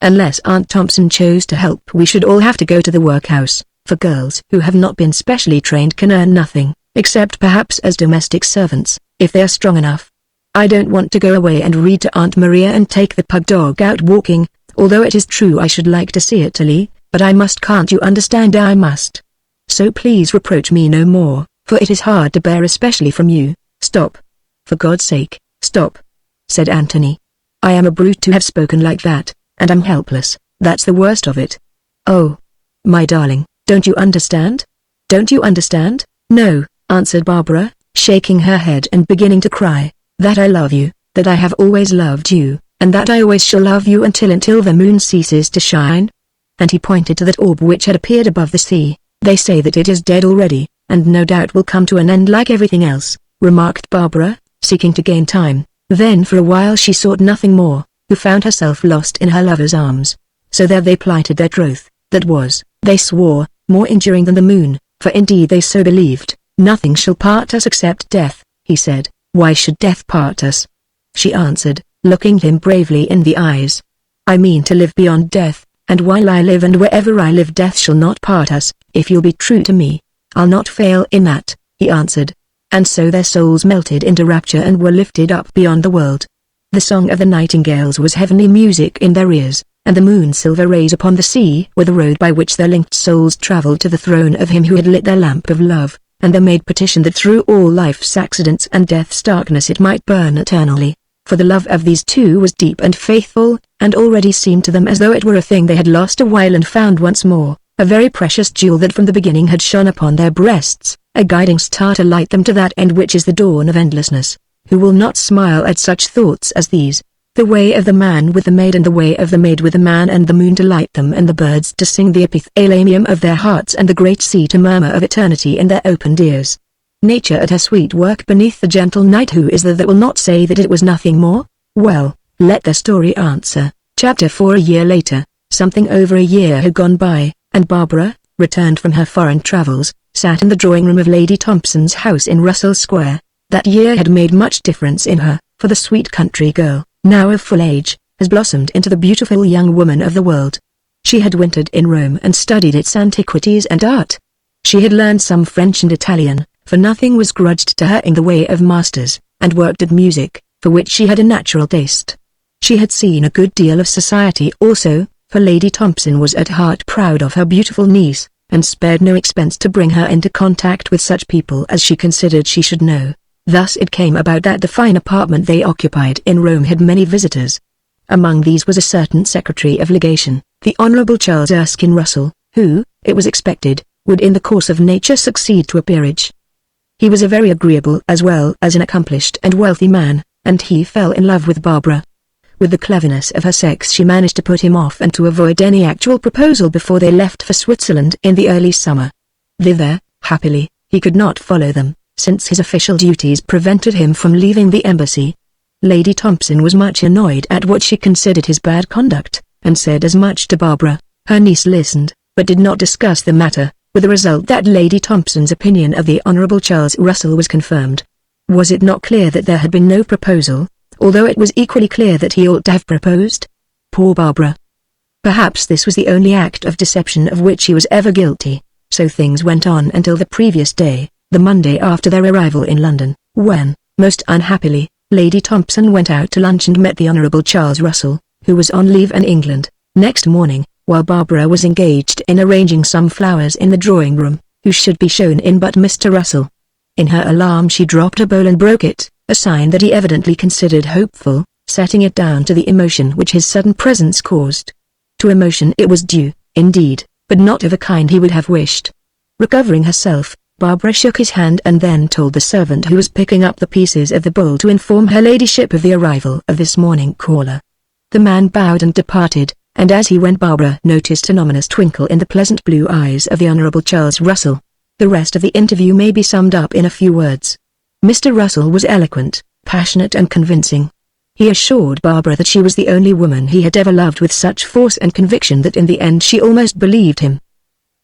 Unless Aunt Thompson chose to help, we should all have to go to the workhouse, for girls who have not been specially trained can earn nothing, except perhaps as domestic servants, if they are strong enough. I don't want to go away and read to Aunt Maria and take the pug dog out walking, although it is true I should like to see Italy, but I must, can't you understand, I must. So please reproach me no more, for it is hard to bear, especially from you." "Stop. For God's sake, stop," said Anthony. "I am a brute to have spoken like that, and I'm helpless, that's the worst of it. Oh, my darling, don't you understand? Don't you understand?" "No," answered Barbara, shaking her head and beginning to cry, "that I love you, that I have always loved you, and that I always shall love you until the moon ceases to shine." And he pointed to that orb which had appeared above the sea. "They say that it is dead already, and no doubt will come to an end like everything else," remarked Barbara, seeking to gain time. Then for a while she sought nothing more, who found herself lost in her lover's arms. So there they plighted their troth, that was, they swore, more enduring than the moon, for indeed they so believed. "Nothing shall part us except death," he said. "Why should death part us?" She answered, looking him bravely in the eyes. "I mean to live beyond death, and while I live and wherever I live death shall not part us, if you'll be true to me." "I'll not fail in that," he answered. And so their souls melted into rapture and were lifted up beyond the world. The song of the nightingales was heavenly music in their ears, and the moon's silver rays upon the sea were the road by which their linked souls travelled to the throne of him who had lit their lamp of love, and they made petition that through all life's accidents and death's darkness it might burn eternally. For the love of these two was deep and faithful, and already seemed to them as though it were a thing they had lost a while and found once more, a very precious jewel that from the beginning had shone upon their breasts, a guiding star to light them to that end which is the dawn of endlessness. Who will not smile at such thoughts as these? The way of the man with the maid and the way of the maid with the man, and the moon to light them and the birds to sing the epithalamium of their hearts and the great sea to murmur of eternity in their opened ears. Nature at her sweet work beneath the gentle night. Who is there that will not say that it was nothing more? Well, let the story answer. Chapter 4. A year later, something over a year had gone by, and Barbara, returned from her foreign travels, sat in the drawing-room of Lady Thompson's house in Russell Square. That year had made much difference in her, for the sweet country girl, now of full age, has blossomed into the beautiful young woman of the world. She had wintered in Rome and studied its antiquities and art. She had learned some French and Italian, for nothing was grudged to her in the way of masters, and worked at music, for which she had a natural taste. She had seen a good deal of society also, for Lady Thompson was at heart proud of her beautiful niece, and spared no expense to bring her into contact with such people as she considered she should know. Thus it came about that the fine apartment they occupied in Rome had many visitors. Among these was a certain Secretary of Legation, the Honourable Charles Erskine Russell, who, it was expected, would in the course of nature succeed to a peerage. He was a very agreeable as well as an accomplished and wealthy man, and he fell in love with Barbara. With the cleverness of her sex she managed to put him off and to avoid any actual proposal before they left for Switzerland in the early summer. Thither, happily, he could not follow them, since his official duties prevented him from leaving the embassy. Lady Thompson was much annoyed at what she considered his bad conduct, and said as much to Barbara. Her niece listened, but did not discuss the matter, with the result that Lady Thompson's opinion of the Honourable Charles Russell was confirmed. Was it not clear that there had been no proposal, although it was equally clear that he ought to have proposed? Poor Barbara. Perhaps this was the only act of deception of which he was ever guilty. So things went on until the previous day, the Monday after their arrival in London, when, most unhappily, Lady Thompson went out to lunch and met the Honourable Charles Russell, who was on leave in England. Next morning, while Barbara was engaged in arranging some flowers in the drawing room, who should be shown in but Mr. Russell? In her alarm she dropped a bowl and broke it, a sign that he evidently considered hopeful, setting it down to the emotion which his sudden presence caused. To emotion it was due, indeed, but not of a kind he would have wished. Recovering herself, Barbara shook his hand and then told the servant who was picking up the pieces of the bowl to inform her ladyship of the arrival of this morning caller. The man bowed and departed, and as he went Barbara noticed an ominous twinkle in the pleasant blue eyes of the Honourable Charles Russell. The rest of the interview may be summed up in a few words. Mr. Russell was eloquent, passionate and convincing. He assured Barbara that she was the only woman he had ever loved with such force and conviction that in the end she almost believed him.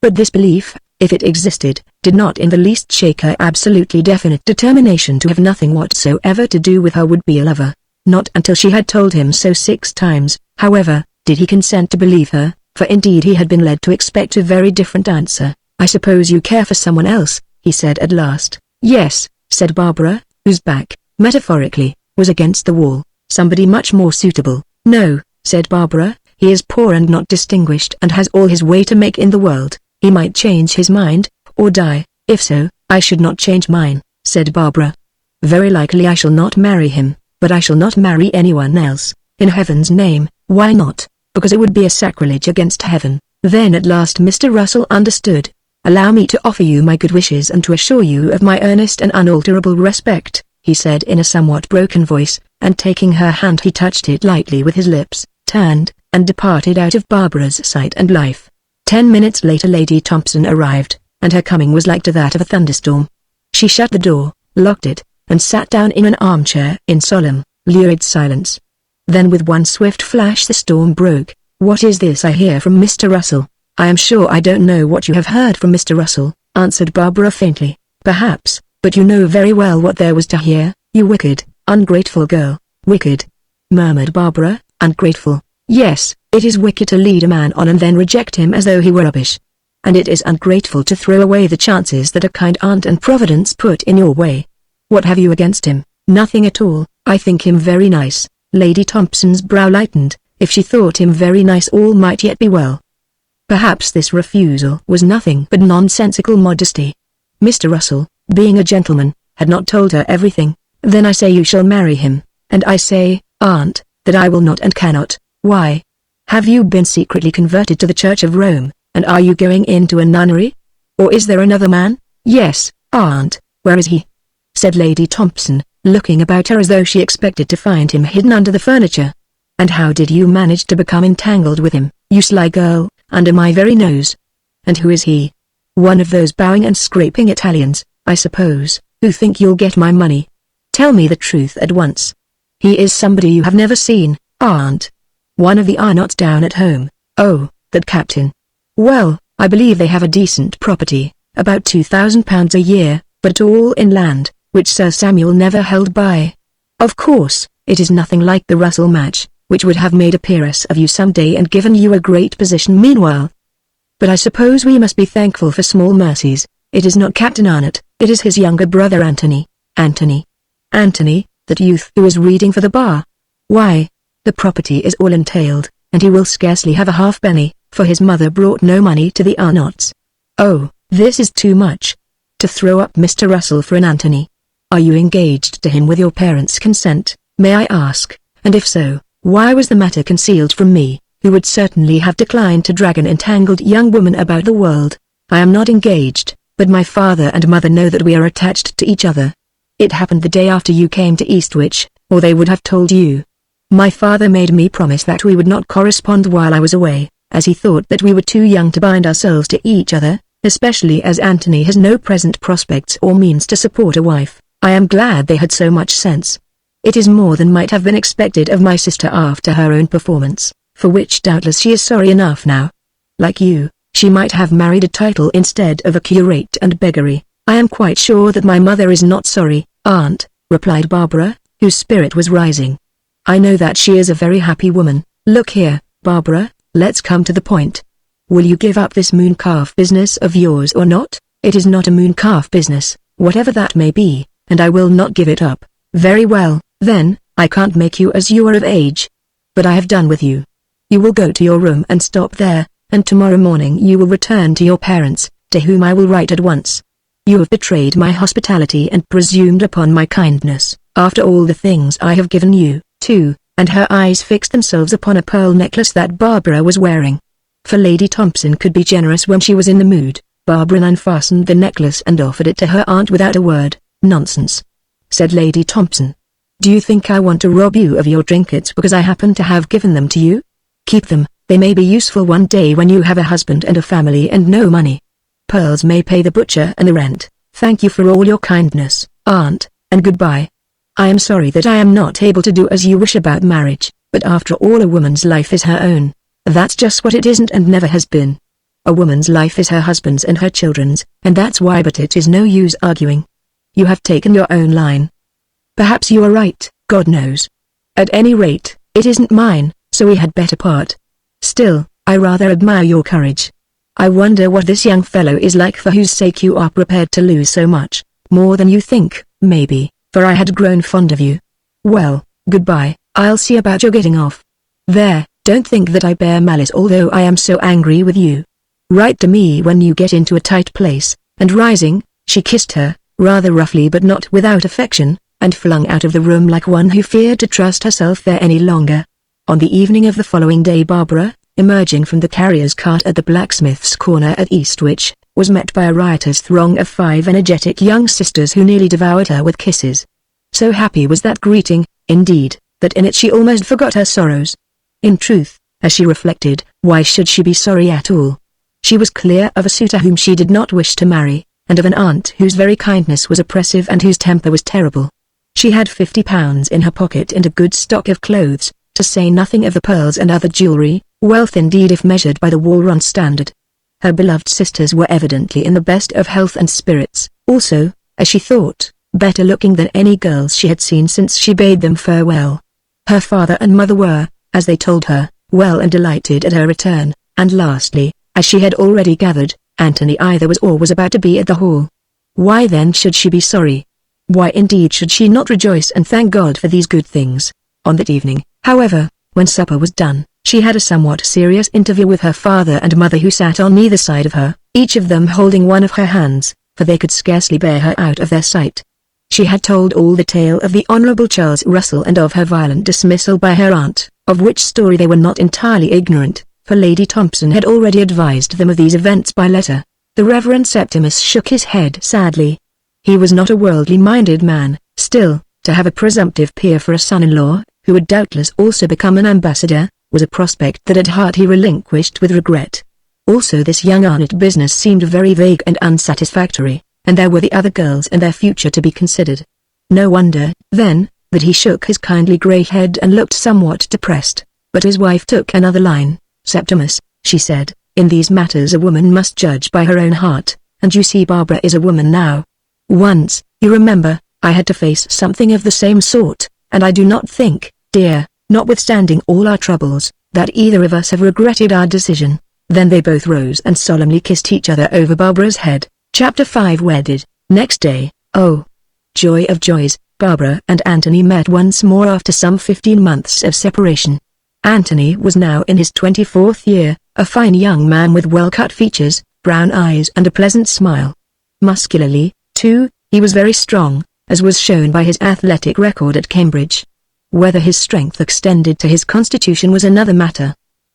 But this belief, if it existed, did not in the least shake her absolutely definite determination to have nothing whatsoever to do with her would-be lover. Not until she had told him so 6 times, however, did he consent to believe her, for indeed he had been led to expect a very different answer. "I suppose you care for someone else," he said at last. "Yes," said Barbara, whose back, metaphorically, was against the wall. "Somebody much more suitable." "No," said Barbara, "he is poor and not distinguished and has all his way to make in the world. He might change his mind, or die." "If so, I should not change mine," said Barbara. "Very likely I shall not marry him, but I shall not marry anyone else. In heaven's name, why not? Because it would be a sacrilege against heaven." Then at last Mr. Russell understood. "Allow me to offer you my good wishes and to assure you of my earnest and unalterable respect," he said in a somewhat broken voice, and taking her hand he touched it lightly with his lips, turned, and departed out of Barbara's sight and life. 10 minutes later Lady Thompson arrived, and her coming was like to that of a thunderstorm. She shut the door, locked it, and sat down in an armchair in solemn, lurid silence. Then with one swift flash the storm broke. "What is this I hear from Mr. Russell?" "I am sure I don't know what you have heard from Mr. Russell," answered Barbara faintly. "Perhaps, but you know very well what there was to hear, you wicked, ungrateful girl." "Wicked?" murmured Barbara. "Ungrateful? Yes, it is wicked to lead a man on and then reject him as though he were rubbish. And it is ungrateful to throw away the chances that a kind aunt and Providence put in your way. What have you against him?" "Nothing at all. I think him very nice." Lady Thompson's brow lightened. If she thought him very nice all might yet be well. Perhaps this refusal was nothing but nonsensical modesty. Mr. Russell, being a gentleman, had not told her everything. "Then I say you shall marry him, and I say, aunt, that I will not and cannot." "Why? Have you been secretly converted to the Church of Rome, and are you going into a nunnery? Or is there another man?" "Yes, aunt." "Where is he?" said Lady Thompson, looking about her as though she expected to find him hidden under the furniture. "And how did you manage to become entangled with him, you sly girl, under my very nose? And who is he?" "One of those bowing and scraping Italians, I suppose, who think you'll get my money. Tell me the truth at once." "He is somebody you have never seen, aunt. One of the Arnots down at home." "Oh, that captain. Well, I believe they have a decent property, about £2,000 a year, but all in land, which Sir Samuel never held by. Of course, it is nothing like the Russell match, which would have made a peeress of you some day and given you a great position meanwhile. But I suppose we must be thankful for small mercies. It is not Captain Arnott, it is his younger brother Anthony." "Anthony? Anthony, that youth who is reading for the bar? Why, the property is all entailed, and he will scarcely have a halfpenny, for his mother brought no money to the Arnotts." "Oh, this is too much. To throw up Mr. Russell for an Anthony. Are you engaged to him with your parents' consent, may I ask, and if so, why was the matter concealed from me, who would certainly have declined to drag an entangled young woman about the world?" "I am not engaged, but my father and mother know that we are attached to each other. It happened the day after you came to Eastwich, or they would have told you. My father made me promise that we would not correspond while I was away, as he thought that we were too young to bind ourselves to each other, especially as Anthony has no present prospects or means to support a wife. I am glad they had so much sense." It is more than might have been expected of my sister after her own performance, for which doubtless she is sorry enough now. Like you, she might have married a title instead of a curate and beggary. I am quite sure that my mother is not sorry, aunt, replied Barbara, whose spirit was rising. I know that she is a very happy woman. Look here, Barbara, let's come to the point. Will you give up this mooncalf business of yours or not? It is not a mooncalf business, whatever that may be, and I will not give it up. Very well, then, I can't make you as you are of age. But I have done with you. You will go to your room and stop there, and tomorrow morning you will return to your parents, to whom I will write at once. You have betrayed my hospitality and presumed upon my kindness, after all the things I have given you, too, and her eyes fixed themselves upon a pearl necklace that Barbara was wearing. For Lady Thompson could be generous when she was in the mood. Barbara unfastened the necklace and offered it to her aunt without a word. Nonsense, said Lady Thompson. Do you think I want to rob you of your trinkets because I happen to have given them to you? Keep them, they may be useful one day when you have a husband and a family and no money. Pearls may pay the butcher and the rent. Thank you for all your kindness, aunt, and goodbye. I am sorry that I am not able to do as you wish about marriage, but after all a woman's life is her own. That's just what it isn't and never has been. A woman's life is her husband's and her children's, and that's why, but it is no use arguing. You have taken your own line. Perhaps you are right, God knows. At any rate, it isn't mine, so we had better part. Still, I rather admire your courage. I wonder what this young fellow is like for whose sake you are prepared to lose so much, more than you think, maybe, for I had grown fond of you. Well, goodbye, I'll see about your getting off. There, don't think that I bear malice although I am so angry with you. Write to me when you get into a tight place, and rising, she kissed her, rather roughly but not without affection, and flung out of the room like one who feared to trust herself there any longer. On the evening of the following day Barbara, emerging from the carrier's cart at the blacksmith's corner at Eastwich, was met by a riotous throng of 5 energetic young sisters who nearly devoured her with kisses. So happy was that greeting, indeed, that in it she almost forgot her sorrows. In truth, as she reflected, why should she be sorry at all? She was clear of a suitor whom she did not wish to marry, and of an aunt whose very kindness was oppressive and whose temper was terrible. She had £50 in her pocket and a good stock of clothes, to say nothing of the pearls and other jewelry, wealth indeed if measured by the Wall-Run standard. Her beloved sisters were evidently in the best of health and spirits, also, as she thought, better looking than any girls she had seen since she bade them farewell. Her father and mother were, as they told her, well and delighted at her return, and lastly, as she had already gathered, Anthony either was or was about to be at the hall. Why then should she be sorry? Why indeed should she not rejoice and thank God for these good things? On that evening, however, when supper was done, she had a somewhat serious interview with her father and mother who sat on either side of her, each of them holding one of her hands, for they could scarcely bear her out of their sight. She had told all the tale of the Honourable Charles Russell and of her violent dismissal by her aunt, of which story they were not entirely ignorant, for Lady Thompson had already advised them of these events by letter. The Reverend Septimus shook his head sadly. He was not a worldly-minded man, still, to have a presumptive peer for a son-in-law, who would doubtless also become an ambassador, was a prospect that at heart he relinquished with regret. Also this young Arnott business seemed very vague and unsatisfactory, and there were the other girls and their future to be considered. No wonder, then, that he shook his kindly grey head and looked somewhat depressed, but his wife took another line. Septimus, she said, in these matters a woman must judge by her own heart, and you see Barbara is a woman now. Once, you remember, I had to face something of the same sort, and I do not think, dear, notwithstanding all our troubles, that either of us have regretted our decision. Then they both rose and solemnly kissed each other over Barbara's head. Chapter 5 Wedded. Next day, oh, joy of joys, Barbara and Anthony met once more after some 15 months of separation. Anthony was now in his 24th year, a fine young man with well-cut features, brown eyes and a pleasant smile. Muscularly, too, he was very strong, as was shown by his athletic record at Cambridge. Whether his strength extended to his constitution was another matter.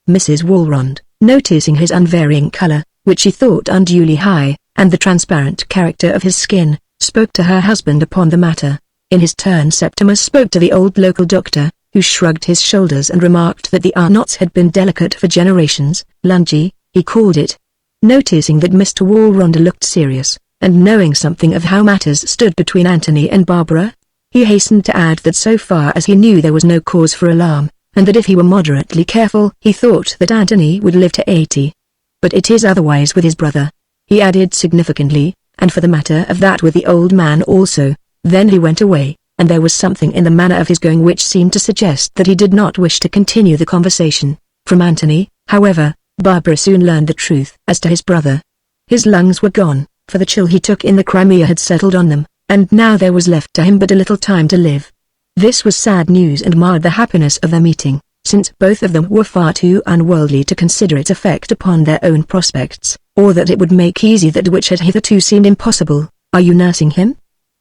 Mrs. Wall-Run, noticing his unvarying color, which she thought unduly high, and the transparent character of his skin, spoke to her husband upon the matter. In his turn Septimus spoke to the old local doctor, who shrugged his shoulders and remarked that the Arnotts had been delicate for generations, lungy, he called it. Noticing that Mr. Wall-Run looked serious, and knowing something of how matters stood between Anthony and Barbara, He hastened to add that so far as he knew there was no cause for alarm, and that if he were moderately careful he thought that Anthony would live to 80. But it is otherwise with his brother, he added significantly, and for the matter of that with the old man also. Then he went away, and there was something in the manner of his going which seemed to suggest that he did not wish to continue the conversation. From Anthony, however, Barbara soon learned the truth as to his brother. His lungs were gone, for the chill he took in the Crimea had settled on them, and now there was left to him but a little time to live. This was sad news and marred the happiness of their meeting, since both of them were far too unworldly to consider its effect upon their own prospects, or that it would make easy that which had hitherto seemed impossible. "Are you nursing him?"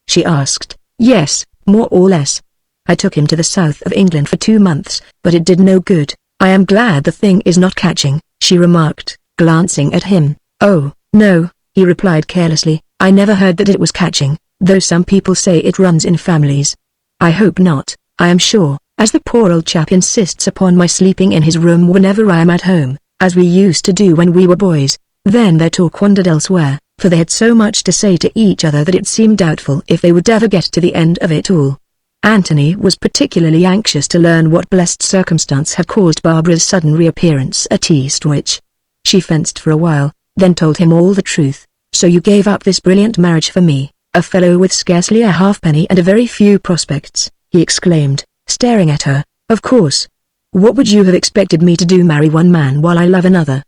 she asked. "Yes, more or less. I took him to the south of England for 2 months, but it did no good. I am glad the thing is not catching," she remarked, glancing at him. "Oh, no," he replied carelessly, "I never heard that it was catching, though some people say it runs in families. I hope not, I am sure, as the poor old chap insists upon my sleeping in his room whenever I am at home, as we used to do when we were boys." Then their talk wandered elsewhere, for they had so much to say to each other that it seemed doubtful if they would ever get to the end of it all. Anthony was particularly anxious to learn what blessed circumstance had caused Barbara's sudden reappearance at Eastwich. She fenced for a while, then told him all the truth. "So you gave up this brilliant marriage for me, a fellow with scarcely a halfpenny and a very few prospects," he exclaimed, staring at her. "Of course. What would you have expected me to do, marry one man while I love another?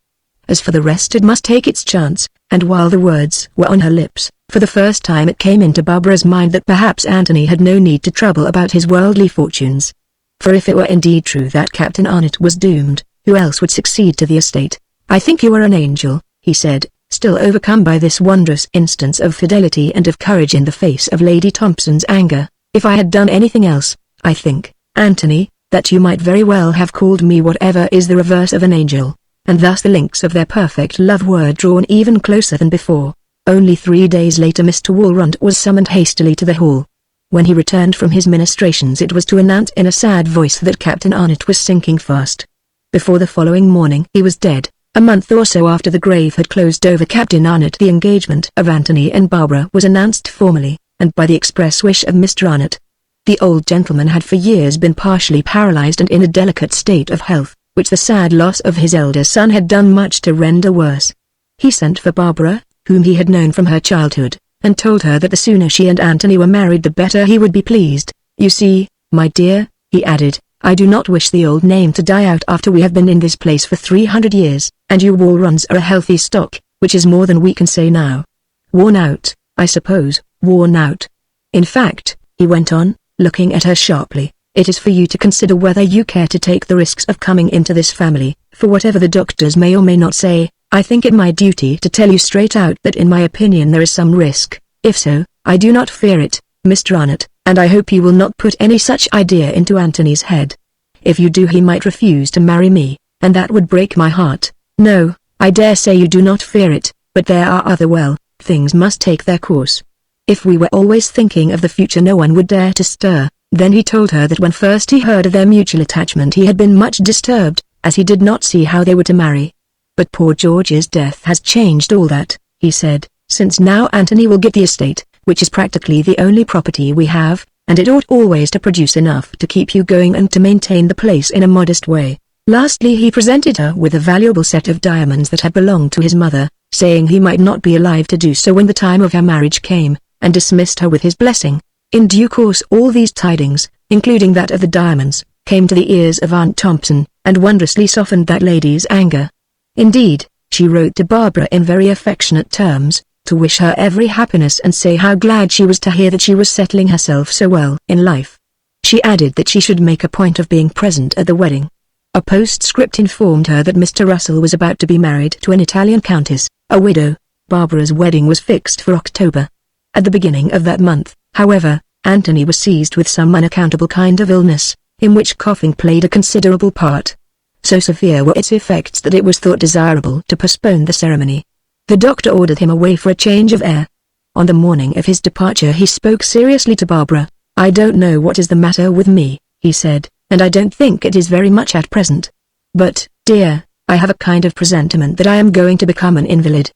As for the rest, it must take its chance." And while the words were on her lips, for the first time it came into Barbara's mind that perhaps Anthony had no need to trouble about his worldly fortunes. For if it were indeed true that Captain Arnott was doomed, who else would succeed to the estate? "I think you are an angel," he said, still overcome by this wondrous instance of fidelity and of courage in the face of Lady Thompson's anger. "If I had done anything else, I think, Anthony, that you might very well have called me whatever is the reverse of an angel." And thus the links of their perfect love were drawn even closer than before. Only 3 days later Mr. Walrond was summoned hastily to the hall. When he returned from his ministrations it was to announce in a sad voice that Captain Arnott was sinking fast. Before the following morning he was dead. A month or so after the grave had closed over Captain Arnott, the engagement of Anthony and Barbara was announced formally, and by the express wish of Mr. Arnott. The old gentleman had for years been partially paralyzed and in a delicate state of health, which the sad loss of his elder son had done much to render worse. He sent for Barbara, whom he had known from her childhood, and told her that the sooner she and Anthony were married the better he would be pleased. "You see, my dear," he added, "I do not wish the old name to die out after we have been in this place for 300 years, and you Walronds are a healthy stock, which is more than we can say now. Worn out, I suppose, worn out. In fact," he went on, looking at her sharply, "it is for you to consider whether you care to take the risks of coming into this family, for whatever the doctors may or may not say, I think it my duty to tell you straight out that in my opinion there is some risk. If so, I do not fear it, Mr. Arnott, and I hope you will not put any such idea into Anthony's head. If you do he might refuse to marry me, and that would break my heart. No, I dare say you do not fear it, but there are other things must take their course. If we were always thinking of the future no one would dare to stir." Then he told her that when first he heard of their mutual attachment he had been much disturbed, as he did not see how they were to marry. "But poor George's death has changed all that," he said, "since now Anthony will get the estate, which is practically the only property we have, and it ought always to produce enough to keep you going and to maintain the place in a modest way." Lastly he presented her with a valuable set of diamonds that had belonged to his mother, saying he might not be alive to do so when the time of her marriage came, and dismissed her with his blessing. In due course all these tidings, including that of the diamonds, came to the ears of Aunt Thompson, and wondrously softened that lady's anger. Indeed, she wrote to Barbara in very affectionate terms, to wish her every happiness and say how glad she was to hear that she was settling herself so well in life. She added that she should make a point of being present at the wedding. A postscript informed her that Mr. Russell was about to be married to an Italian countess, a widow. Barbara's wedding was fixed for October. At the beginning of that month, however, Anthony was seized with some unaccountable kind of illness, in which coughing played a considerable part. So severe were its effects that it was thought desirable to postpone the ceremony. The doctor ordered him away for a change of air. On the morning of his departure he spoke seriously to Barbara. "I don't know what is the matter with me," he said, "and I don't think it is very much at present. But, dear, I have a kind of presentiment that I am going to become an invalid.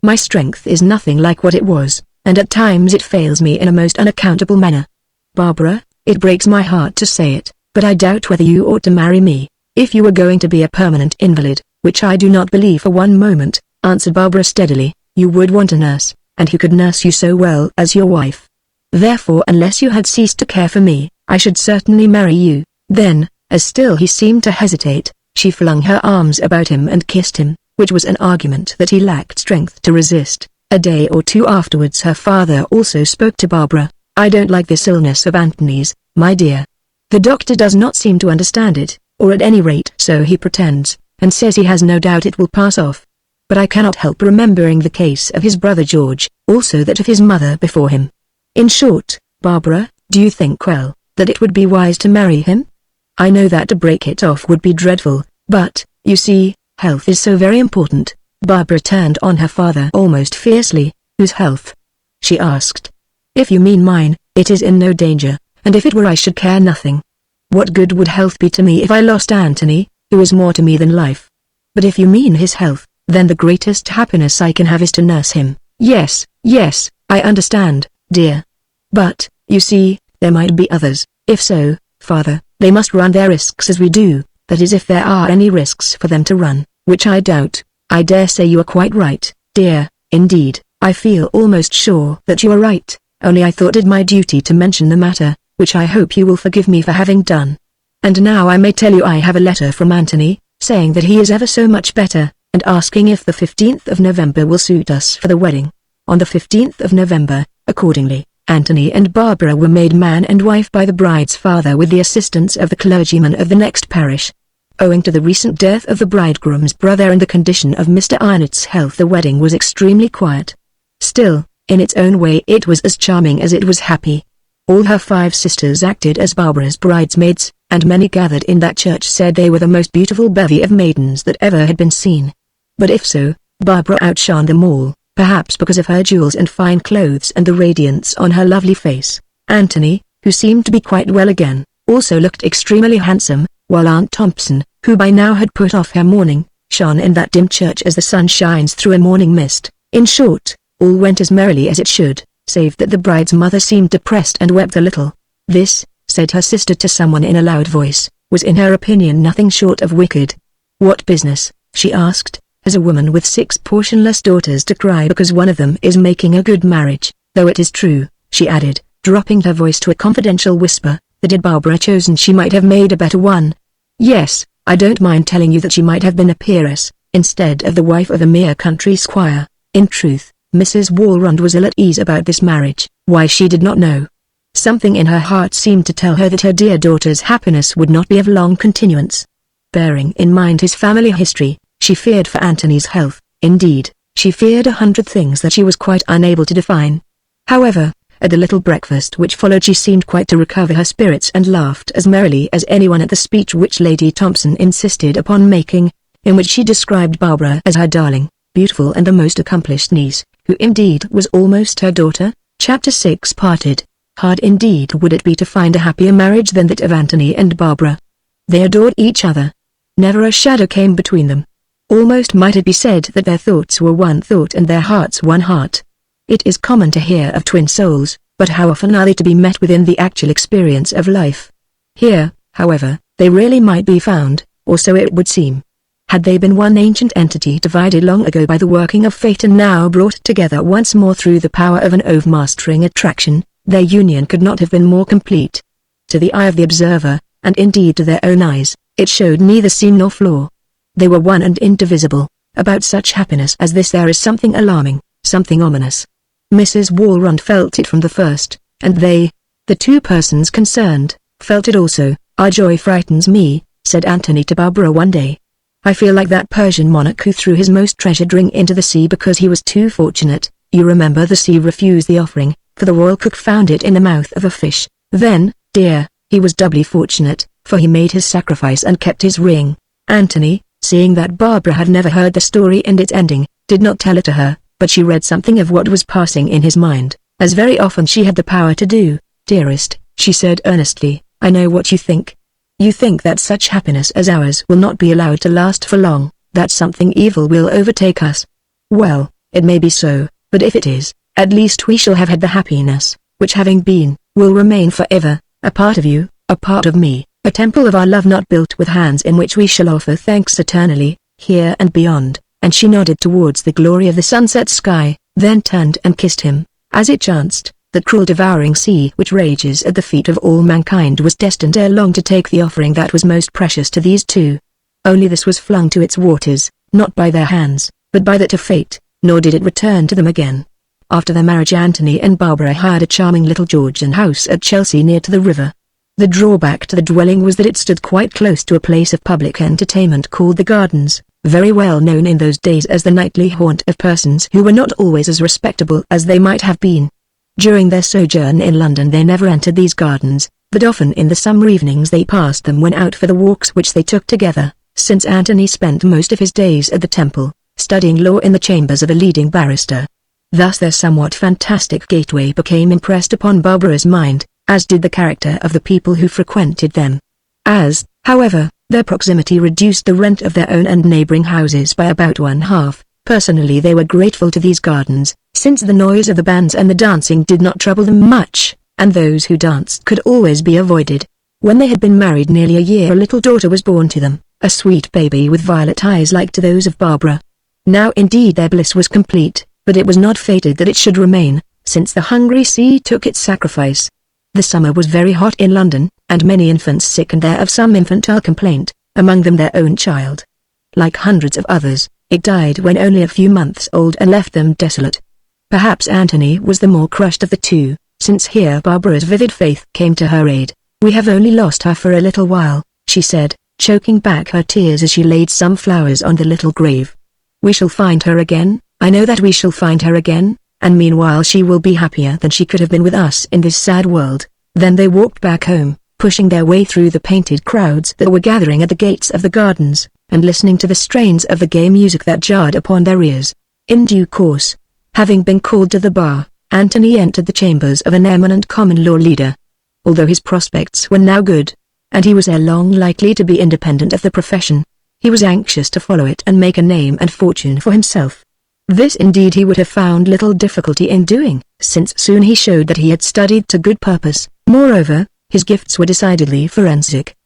My strength is nothing like what it was, and at times it fails me in a most unaccountable manner. Barbara, it breaks my heart to say it, but I doubt whether you ought to marry me. If you were going to be a permanent invalid, which I do not believe for one moment, answered Barbara steadily, you would want a nurse, and who could nurse you so well as your wife? Therefore, unless you had ceased to care for me, I should certainly marry you. Then, as still he seemed to hesitate, she flung her arms about him and kissed him, which was an argument that he lacked strength to resist. A day or two afterwards her father also spoke to Barbara. I don't like this illness of Anthony's, my dear. The doctor does not seem to understand it, or at any rate so he pretends, and says he has no doubt it will pass off. But I cannot help remembering the case of his brother George, also that of his mother before him. In short, Barbara, do you think well, that it would be wise to marry him? I know that to break it off would be dreadful, but, you see, health is so very important. Barbara turned on her father almost fiercely. Whose health? She asked. If you mean mine, it is in no danger, and if it were I should care nothing. What good would health be to me if I lost Anthony, who is more to me than life? But if you mean his health, then the greatest happiness I can have is to nurse him. Yes, yes, I understand, dear. But, you see, there might be others. If so, father, they must run their risks as we do, that is if there are any risks for them to run, which I doubt. I dare say you are quite right, dear. Indeed, I feel almost sure that you are right, only I thought it my duty to mention the matter, which I hope you will forgive me for having done. And now I may tell you I have a letter from Anthony, saying that he is ever so much better, and asking if the 15th of November will suit us for the wedding. On the 15th of November, accordingly, Anthony and Barbara were made man and wife by the bride's father with the assistance of the clergyman of the next parish. Owing to the recent death of the bridegroom's brother and the condition of Mr. Arnott's health, the wedding was extremely quiet. Still, in its own way it was as charming as it was happy. All her 5 sisters acted as Barbara's bridesmaids, and many gathered in that church said they were the most beautiful bevy of maidens that ever had been seen. But if so, Barbara outshone them all, perhaps because of her jewels and fine clothes and the radiance on her lovely face. Anthony, who seemed to be quite well again, also looked extremely handsome, while Aunt Thompson, who by now had put off her mourning, shone in that dim church as the sun shines through a morning mist. In short, all went as merrily as it should, save that the bride's mother seemed depressed and wept a little. This, said her sister to someone in a loud voice, was in her opinion nothing short of wicked. What business, she asked, has a woman with 6 portionless daughters to cry because one of them is making a good marriage, though it is true, she added, dropping her voice to a confidential whisper, that had Barbara chosen she might have made a better one. Yes, I don't mind telling you that she might have been a peeress, instead of the wife of a mere country squire. In truth, Mrs. Walrond was ill at ease about this marriage. Why, she did not know. Something in her heart seemed to tell her that her dear daughter's happiness would not be of long continuance. Bearing in mind his family history, she feared for Anthony's health. Indeed, she feared 100 things that she was quite unable to define. However, at the little breakfast which followed she seemed quite to recover her spirits and laughed as merrily as anyone at the speech which Lady Thompson insisted upon making, in which she described Barbara as her darling, beautiful and the most accomplished niece, who indeed was almost her daughter. Chapter 6 Parted. Hard indeed would it be to find a happier marriage than that of Anthony and Barbara. They adored each other. Never a shadow came between them. Almost might it be said that their thoughts were one thought and their hearts one heart. It is common to hear of twin souls, but how often are they to be met with in the actual experience of life? Here, however, they really might be found, or so it would seem. Had they been one ancient entity divided long ago by the working of fate and now brought together once more through the power of an overmastering attraction, their union could not have been more complete. To the eye of the observer, and indeed to their own eyes, it showed neither seam nor flaw. They were one and indivisible. About such happiness as this there is something alarming, something ominous. Mrs. Walrond felt it from the first, and they, the 2 persons concerned, felt it also. Our joy frightens me, said Anthony to Barbara one day. I feel like that Persian monarch who threw his most treasured ring into the sea because he was too fortunate. You remember the sea refused the offering, for the royal cook found it in the mouth of a fish. Then, dear, he was doubly fortunate, for he made his sacrifice and kept his ring. Anthony, seeing that Barbara had never heard the story and its ending, did not tell it to her, but she read something of what was passing in his mind, as very often she had the power to do. Dearest, she said earnestly, I know what you think. You think that such happiness as ours will not be allowed to last for long, that something evil will overtake us. Well, it may be so, but if it is, at least we shall have had the happiness, which having been, will remain forever, a part of you, a part of me, a temple of our love not built with hands in which we shall offer thanks eternally, here and beyond." And she nodded towards the glory of the sunset sky, then turned and kissed him. As it chanced, the cruel devouring sea which rages at the feet of all mankind was destined ere long to take the offering that was most precious to these two. Only this was flung to its waters, not by their hands, but by that of fate, nor did it return to them again. After their marriage, Anthony and Barbara hired a charming little Georgian house at Chelsea near to the river. The drawback to the dwelling was that it stood quite close to a place of public entertainment called the Gardens, very well known in those days as the nightly haunt of persons who were not always as respectable as they might have been. During their sojourn in London they never entered these gardens, but often in the summer evenings they passed them when out for the walks which they took together, since Anthony spent most of his days at the Temple, studying law in the chambers of a leading barrister. Thus their somewhat fantastic gateway became impressed upon Barbara's mind, as did the character of the people who frequented them. As, however, their proximity reduced the rent of their own and neighboring houses by about one half, personally they were grateful to these gardens, since the noise of the bands and the dancing did not trouble them much, and those who danced could always be avoided. When they had been married nearly a year, a little daughter was born to them, a sweet baby with violet eyes like to those of Barbara. Now indeed their bliss was complete, but it was not fated that it should remain, since the hungry sea took its sacrifice. The summer was very hot in London, and many infants sickened there of some infantile complaint, among them their own child. Like hundreds of others, it died when only a few months old and left them desolate. Perhaps Anthony was the more crushed of the two, since here Barbara's vivid faith came to her aid. "We have only lost her for a little while," she said, choking back her tears as she laid some flowers on the little grave. "We shall find her again, I know that we shall find her again, and meanwhile she will be happier than she could have been with us in this sad world." Then they walked back home, pushing their way through the painted crowds that were gathering at the gates of the gardens, and listening to the strains of the gay music that jarred upon their ears. In due course, having been called to the bar, Anthony entered the chambers of an eminent common law leader. Although his prospects were now good, and he was ere long likely to be independent of the profession, he was anxious to follow it and make a name and fortune for himself. This indeed he would have found little difficulty in doing, since soon he showed that he had studied to good purpose. Moreover, his gifts were decidedly forensic.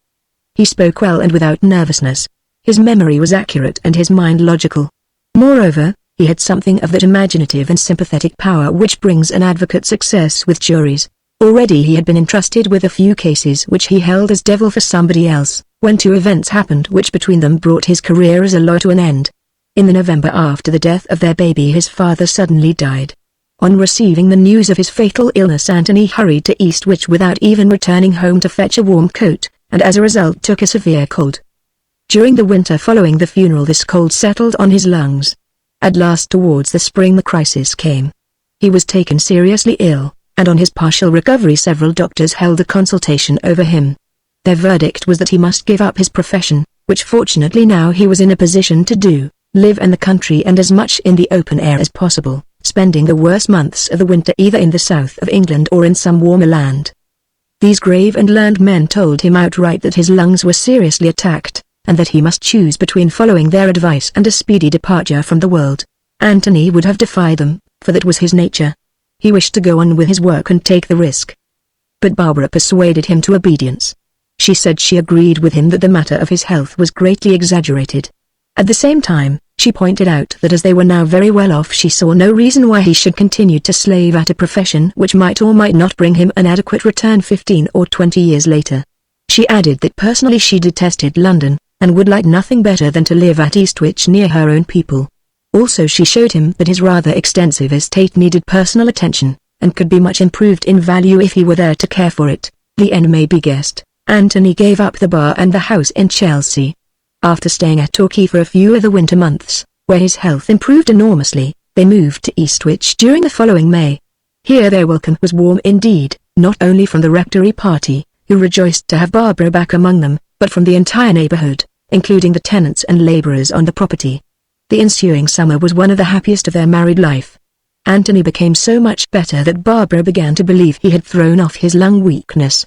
He spoke well and without nervousness. His memory was accurate and his mind logical. Moreover, he had something of that imaginative and sympathetic power which brings an advocate success with juries. Already he had been entrusted with a few cases which he held as devil for somebody else, when two events happened which between them brought his career as a lawyer to an end. In the November after the death of their baby, his father suddenly died. On receiving the news of his fatal illness, Anthony hurried to Eastwich without even returning home to fetch a warm coat, and as a result took a severe cold. During the winter following the funeral this cold settled on his lungs. At last towards the spring the crisis came. He was taken seriously ill, and on his partial recovery several doctors held a consultation over him. Their verdict was that he must give up his profession, which fortunately now he was in a position to do, live in the country and as much in the open air as possible, spending the worst months of the winter either in the south of England or in some warmer land. These grave and learned men told him outright that his lungs were seriously attacked, and that he must choose between following their advice and a speedy departure from the world. Anthony would have defied them, for that was his nature. He wished to go on with his work and take the risk. But Barbara persuaded him to obedience. She said she agreed with him that the matter of his health was greatly exaggerated. At the same time, she pointed out that as they were now very well off, she saw no reason why he should continue to slave at a profession which might or might not bring him an adequate return 15 or 20 years later. She added that personally she detested London, and would like nothing better than to live at Eastwich near her own people. Also she showed him that his rather extensive estate needed personal attention, and could be much improved in value if he were there to care for it. The end may be guessed. Anthony gave up the bar and the house in Chelsea. After staying at Torquay for a few of the winter months, where his health improved enormously, they moved to Eastwich during the following May. Here their welcome was warm indeed, not only from the rectory party, who rejoiced to have Barbara back among them, but from the entire neighborhood, including the tenants and laborers on the property. The ensuing summer was one of the happiest of their married life. Anthony became so much better that Barbara began to believe he had thrown off his lung weakness.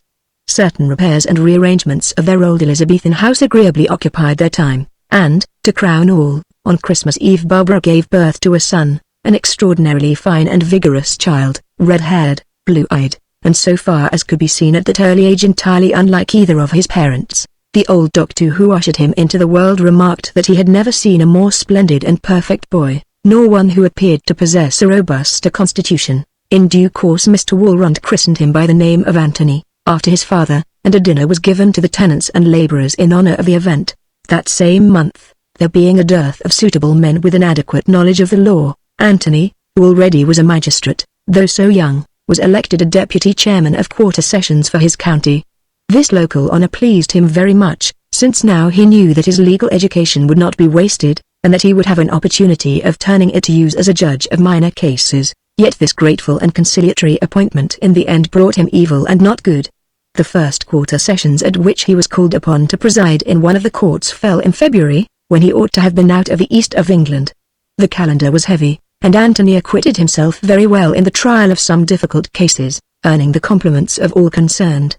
Certain repairs and rearrangements of their old Elizabethan house agreeably occupied their time, and, to crown all, on Christmas Eve Barbara gave birth to a son, an extraordinarily fine and vigorous child, red-haired, blue-eyed, and so far as could be seen at that early age entirely unlike either of his parents. The old doctor who ushered him into the world remarked that he had never seen a more splendid and perfect boy, nor one who appeared to possess a robuster constitution. In due course Mr. Walrond christened him by the name of Anthony, after his father, and a dinner was given to the tenants and labourers in honour of the event. That same month, there being a dearth of suitable men with an adequate knowledge of the law, Anthony, who already was a magistrate, though so young, was elected a deputy chairman of quarter sessions for his county. This local honour pleased him very much, since now he knew that his legal education would not be wasted, and that he would have an opportunity of turning it to use as a judge of minor cases. Yet this grateful and conciliatory appointment in the end brought him evil and not good. The first quarter sessions at which he was called upon to preside in one of the courts fell in February, when he ought to have been out of the east of England. The calendar was heavy, and Anthony acquitted himself very well in the trial of some difficult cases, earning the compliments of all concerned.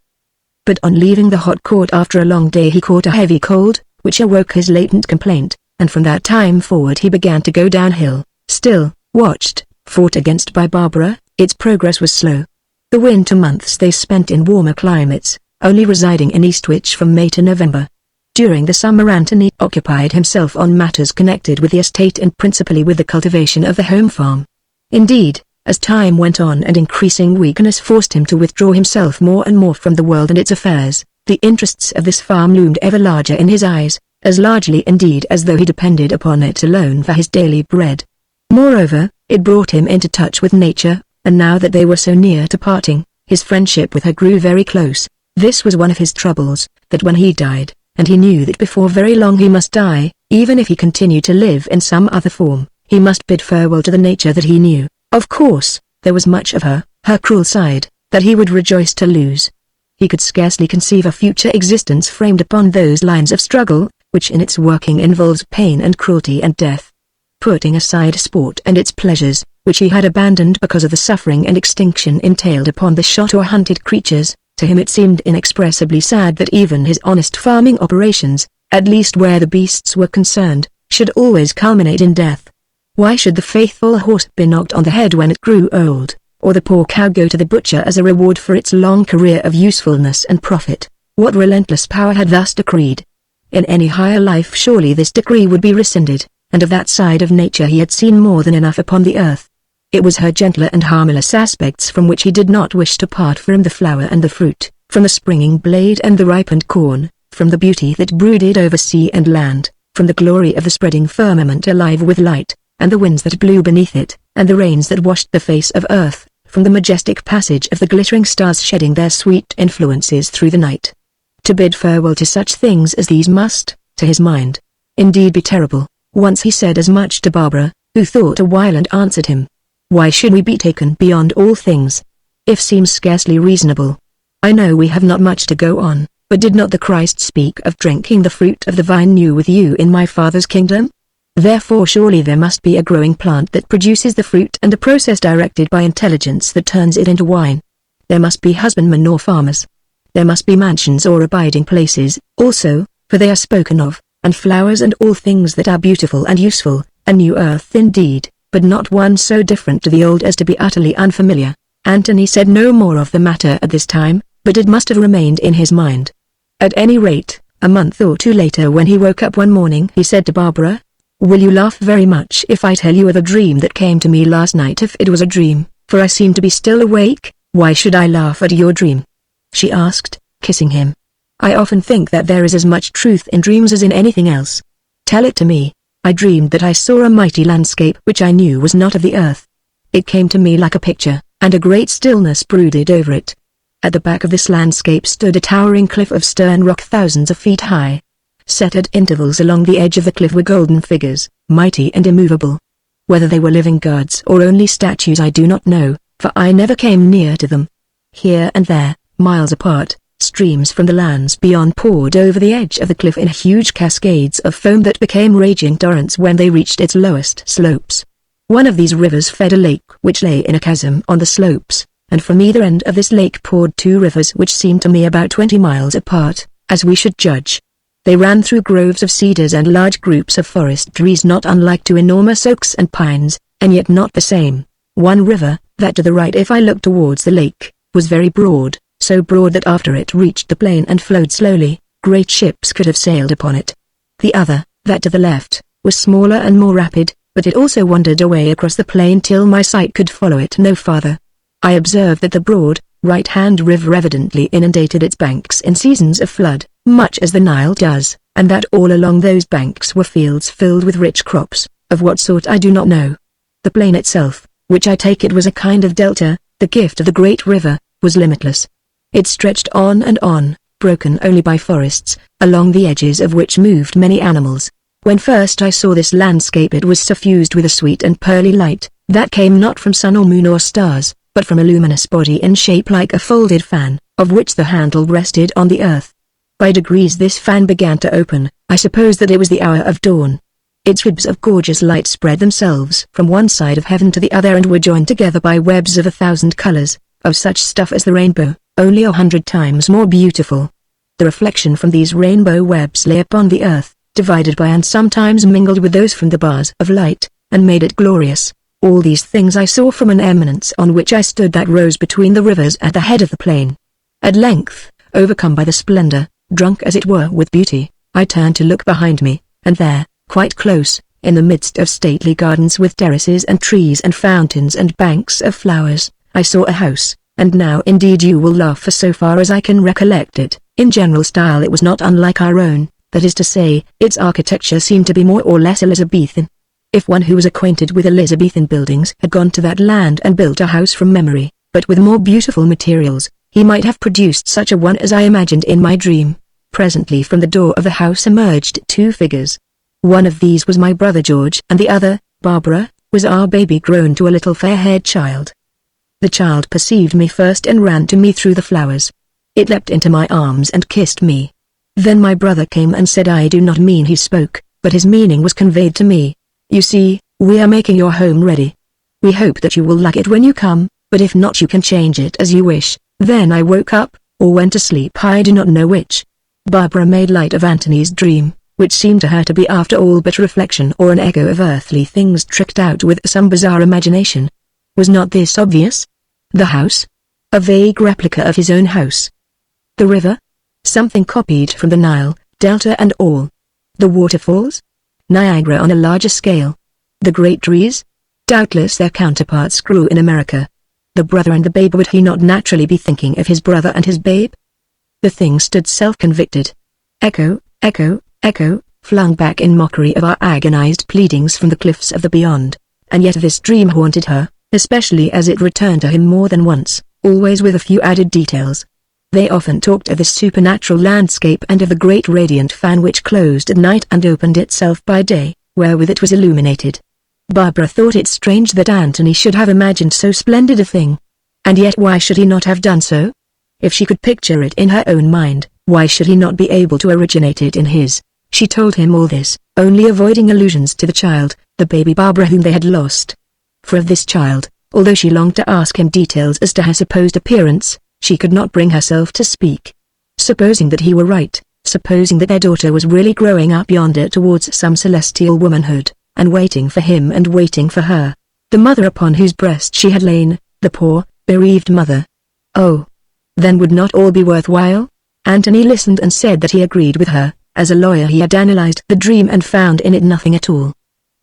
But on leaving the hot court after a long day he caught a heavy cold, which awoke his latent complaint, and from that time forward he began to go downhill. Still, watched, fought against by Barbara, its progress was slow. The winter months they spent in warmer climates, only residing in Eastwich from May to November. During the summer Anthony occupied himself on matters connected with the estate and principally with the cultivation of the home farm. Indeed, as time went on and increasing weakness forced him to withdraw himself more and more from the world and its affairs, the interests of this farm loomed ever larger in his eyes, as largely indeed as though he depended upon it alone for his daily bread. Moreover, it brought him into touch with nature, and now that they were so near to parting, his friendship with her grew very close. This was one of his troubles, that when he died, and he knew that before very long he must die, even if he continued to live in some other form, he must bid farewell to the nature that he knew. Of course, there was much of her cruel side, that he would rejoice to lose. He could scarcely conceive a future existence framed upon those lines of struggle, which in its working involves pain and cruelty and death. Putting aside sport and its pleasures, which he had abandoned because of the suffering and extinction entailed upon the shot or hunted creatures, to him it seemed inexpressibly sad that even his honest farming operations, at least where the beasts were concerned, should always culminate in death. Why should the faithful horse be knocked on the head when it grew old, or the poor cow go to the butcher as a reward for its long career of usefulness and profit? What relentless power had thus decreed? In any higher life surely this decree would be rescinded, and of that side of nature he had seen more than enough upon the earth. It was her gentler and harmless aspects from which he did not wish to part, from the flower and the fruit, from the springing blade and the ripened corn, from the beauty that brooded over sea and land, from the glory of the spreading firmament alive with light, and the winds that blew beneath it, and the rains that washed the face of earth, from the majestic passage of the glittering stars shedding their sweet influences through the night. To bid farewell to such things as these must, to his mind, indeed be terrible. Once he said as much to Barbara, who thought a while and answered him. Why should we be taken beyond all things? If seems scarcely reasonable. I know we have not much to go on, but did not the Christ speak of drinking the fruit of the vine new with you in my Father's kingdom? Therefore surely there must be a growing plant that produces the fruit and a process directed by intelligence that turns it into wine. There must be husbandmen or farmers. There must be mansions or abiding places, also, for they are spoken of, and flowers and all things that are beautiful and useful, a new earth indeed, but not one so different to the old as to be utterly unfamiliar. Anthony said no more of the matter at this time, but it must have remained in his mind. At any rate, a month or two later when he woke up one morning he said to Barbara, "Will you laugh very much if I tell you of a dream that came to me last night? If it was a dream, for I seem to be still awake, why should I laugh at your dream?" she asked, kissing him. "I often think that there is as much truth in dreams as in anything else. Tell it to me." "I dreamed that I saw a mighty landscape which I knew was not of the earth. It came to me like a picture, and a great stillness brooded over it. At the back of this landscape stood a towering cliff of stern rock thousands of feet high. Set at intervals along the edge of the cliff were golden figures, mighty and immovable. Whether they were living gods or only statues I do not know, for I never came near to them. Here and there, miles apart, streams from the lands beyond poured over the edge of the cliff in huge cascades of foam that became raging torrents when they reached its lowest slopes. One of these rivers fed a lake which lay in a chasm on the slopes, and from either end of this lake poured two rivers which seemed to me about 20 miles apart, as we should judge. They ran through groves of cedars and large groups of forest trees not unlike to enormous oaks and pines, and yet not the same. One river, that to the right if I looked towards the lake, was very broad, so broad that after it reached the plain and flowed slowly, great ships could have sailed upon it. The other, that to the left, was smaller and more rapid, but it also wandered away across the plain till my sight could follow it no farther. I observed that the broad, right-hand river evidently inundated its banks in seasons of flood, much as the Nile does, and that all along those banks were fields filled with rich crops, of what sort I do not know. The plain itself, which I take it was a kind of delta, the gift of the great river, was limitless. It stretched on, broken only by forests, along the edges of which moved many animals. When first I saw this landscape it was suffused with a sweet and pearly light, that came not from sun or moon or stars, but from a luminous body in shape like a folded fan, of which the handle rested on the earth. By degrees this fan began to open. I suppose that it was the hour of dawn. Its ribs of gorgeous light spread themselves from one side of heaven to the other and were joined together by webs of 1,000 colors, of such stuff as the rainbow, only 100 times more beautiful. The reflection from these rainbow webs lay upon the earth, divided by and sometimes mingled with those from the bars of light, and made it glorious. All these things I saw from an eminence on which I stood that rose between the rivers at the head of the plain. At length, overcome by the splendor, drunk as it were with beauty, I turned to look behind me, and there, quite close, in the midst of stately gardens with terraces and trees and fountains and banks of flowers, I saw a house, and now indeed you will laugh, for so far as I can recollect it, in general style it was not unlike our own, that is to say, its architecture seemed to be more or less Elizabethan. If one who was acquainted with Elizabethan buildings had gone to that land and built a house from memory, but with more beautiful materials, he might have produced such a one as I imagined in my dream. Presently from the door of the house emerged 2 figures. One of these was my brother George, and the other, Barbara, was our baby grown to a little fair-haired child. The child perceived me first and ran to me through the flowers. It leapt into my arms and kissed me. Then my brother came and said, I do not mean he spoke, but his meaning was conveyed to me. You see, we are making your home ready. We hope that you will like it when you come, but if not you can change it as you wish. Then I woke up, or went to sleep, I do not know which. Barbara made light of Antony's dream, which seemed to her to be after all but reflection or an echo of earthly things tricked out with some bizarre imagination. Was not this obvious? The house? A vague replica of his own house. The river? Something copied from the Nile, delta and all. The waterfalls? Niagara on a larger scale. The great trees? Doubtless their counterparts grew in America. The brother and the babe, would he not naturally be thinking of his brother and his babe? The thing stood self-convicted. Echo, echo, echo, flung back in mockery of our agonized pleadings from the cliffs of the beyond. And yet this dream haunted her, especially as it returned to him more than once, always with a few added details. They often talked of the supernatural landscape and of the great radiant fan which closed at night and opened itself by day, wherewith it was illuminated. Barbara thought it strange that Antony should have imagined so splendid a thing. And yet why should he not have done so? If she could picture it in her own mind, why should he not be able to originate it in his? She told him all this, only avoiding allusions to the child, the baby Barbara whom they had lost. For of this child, although she longed to ask him details as to her supposed appearance, she could not bring herself to speak. Supposing that he were right, supposing that their daughter was really growing up yonder towards some celestial womanhood, and waiting for him and waiting for her, the mother upon whose breast she had lain, the poor, bereaved mother. Oh! Then would not all be worthwhile? Antony listened and said that he agreed with her. As a lawyer he had analyzed the dream and found in it nothing at all.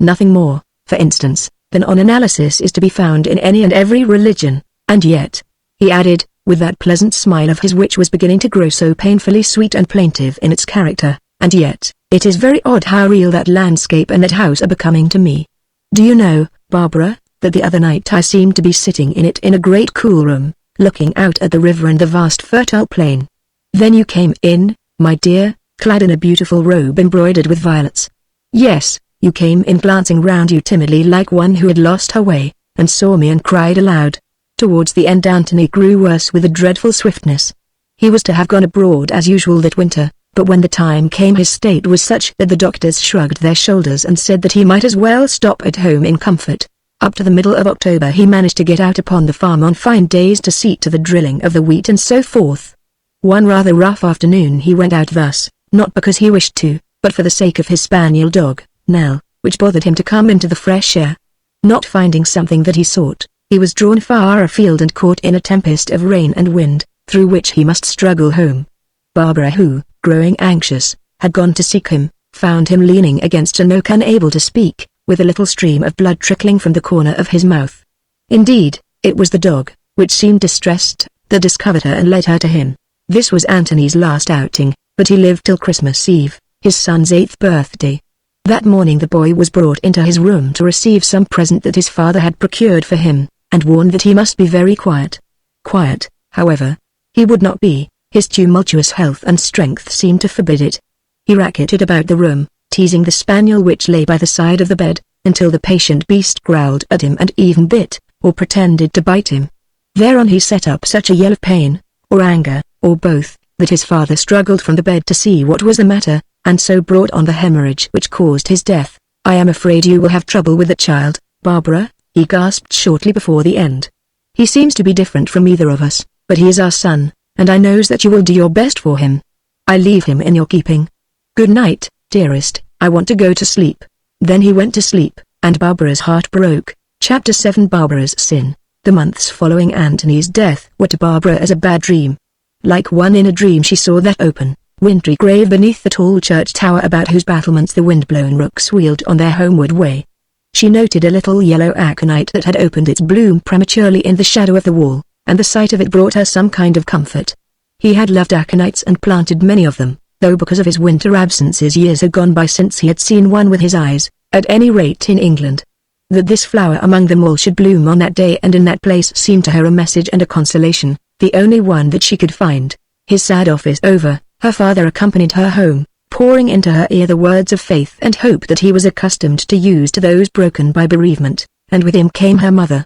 Nothing more, for instance, than on analysis is to be found in any and every religion, and yet, he added, with that pleasant smile of his which was beginning to grow so painfully sweet and plaintive in its character, and yet, it is very odd how real that landscape and that house are becoming to me. Do you know, Barbara, that the other night I seemed to be sitting in it in a great cool room, looking out at the river and the vast fertile plain. Then you came in, my dear, clad in a beautiful robe embroidered with violets. Yes, you came in glancing round you timidly like one who had lost her way, and saw me and cried aloud. Towards the end Antony grew worse with a dreadful swiftness. He was to have gone abroad as usual that winter, but when the time came his state was such that the doctors shrugged their shoulders and said that he might as well stop at home in comfort. Up to the middle of October he managed to get out upon the farm on fine days to see to the drilling of the wheat and so forth. One rather rough afternoon he went out thus, not because he wished to, but for the sake of his spaniel dog, Nell, which bothered him to come into the fresh air. Not finding something that he sought, He was drawn far afield and caught in a tempest of rain and wind, through which he must struggle home. Barbara, who, growing anxious, had gone to seek him, found him leaning against an oak unable to speak, with a little stream of blood trickling from the corner of his mouth. Indeed, it was the dog, which seemed distressed, that discovered her and led her to him. This was Anthony's last outing, but he lived till Christmas Eve, his son's 8th birthday. That morning the boy was brought into his room to receive some present that his father had procured for him, and warned that he must be very quiet. Quiet, however, he would not be. His tumultuous health and strength seemed to forbid it. He racketed about the room, teasing the spaniel which lay by the side of the bed, until the patient beast growled at him and even bit, or pretended to bite him. Thereon he set up such a yell of pain, or anger, or both, that his father struggled from the bed to see what was the matter, and so brought on the hemorrhage which caused his death. "I am afraid you will have trouble with the child, Barbara," he gasped shortly before the end. "He seems to be different from either of us, but he is our son, and I knows that you will do your best for him. I leave him in your keeping. Good night, dearest, I want to go to sleep." Then he went to sleep, and Barbara's heart broke. Chapter 7 Barbara's Sin. The months following Anthony's death were to Barbara as a bad dream. Like one in a dream she saw that open, wintry grave beneath the tall church tower about whose battlements the wind-blown rooks wheeled on their homeward way. She noted a little yellow aconite that had opened its bloom prematurely in the shadow of the wall, and the sight of it brought her some kind of comfort. He had loved aconites and planted many of them, though because of his winter absences years had gone by since he had seen one with his eyes, at any rate in England. That this flower among them all should bloom on that day and in that place seemed to her a message and a consolation, the only one that she could find. His sad office over, her father accompanied her home, pouring into her ear the words of faith and hope that he was accustomed to use to those broken by bereavement, and with him came her mother.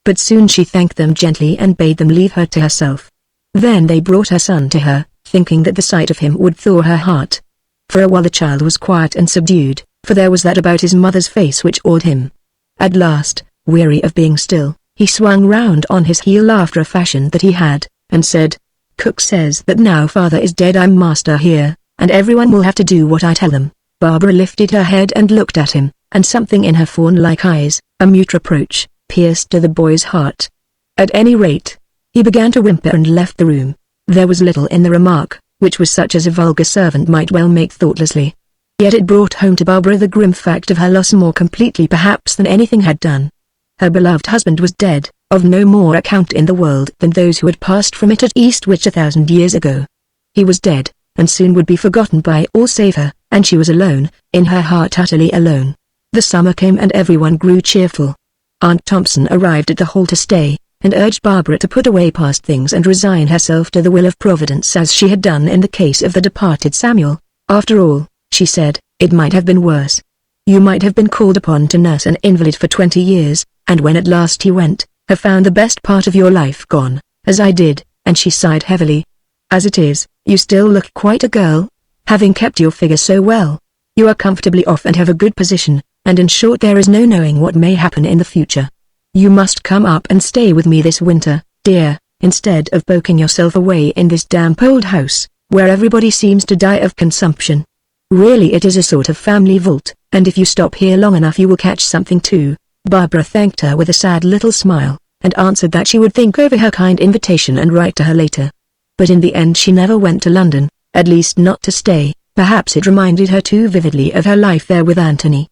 But soon she thanked them gently and bade them leave her to herself. Then they brought her son to her, thinking that the sight of him would thaw her heart. For a while the child was quiet and subdued, for there was that about his mother's face which awed him. At last, weary of being still, he swung round on his heel after a fashion that he had, and said, "Cook says that now father is dead I'm master here, and everyone will have to do what I tell them." Barbara lifted her head and looked at him, and something in her fawn-like eyes, a mute reproach, pierced to the boy's heart. At any rate, he began to whimper and left the room. There was little in the remark, which was such as a vulgar servant might well make thoughtlessly. Yet it brought home to Barbara the grim fact of her loss more completely perhaps than anything had done. Her beloved husband was dead, of no more account in the world than those who had passed from it at Eastwich 1,000 years ago. He was dead, and soon would be forgotten by all save her, and she was alone, in her heart utterly alone. The summer came and everyone grew cheerful. Aunt Thompson arrived at the Hall to stay, and urged Barbara to put away past things and resign herself to the will of Providence as she had done in the case of the departed Samuel. "After all," she said, "it might have been worse. You might have been called upon to nurse an invalid for 20 years, and when at last he went, have found the best part of your life gone, as I did," and she sighed heavily. "As it is, you still look quite a girl, having kept your figure so well. You are comfortably off and have a good position, and in short there is no knowing what may happen in the future. You must come up and stay with me this winter, dear, instead of poking yourself away in this damp old house, where everybody seems to die of consumption. Really it is a sort of family vault, and if you stop here long enough you will catch something too." Barbara thanked her with a sad little smile, and answered that she would think over her kind invitation and write to her later. But in the end she never went to London, at least not to stay. Perhaps it reminded her too vividly of her life there with Anthony.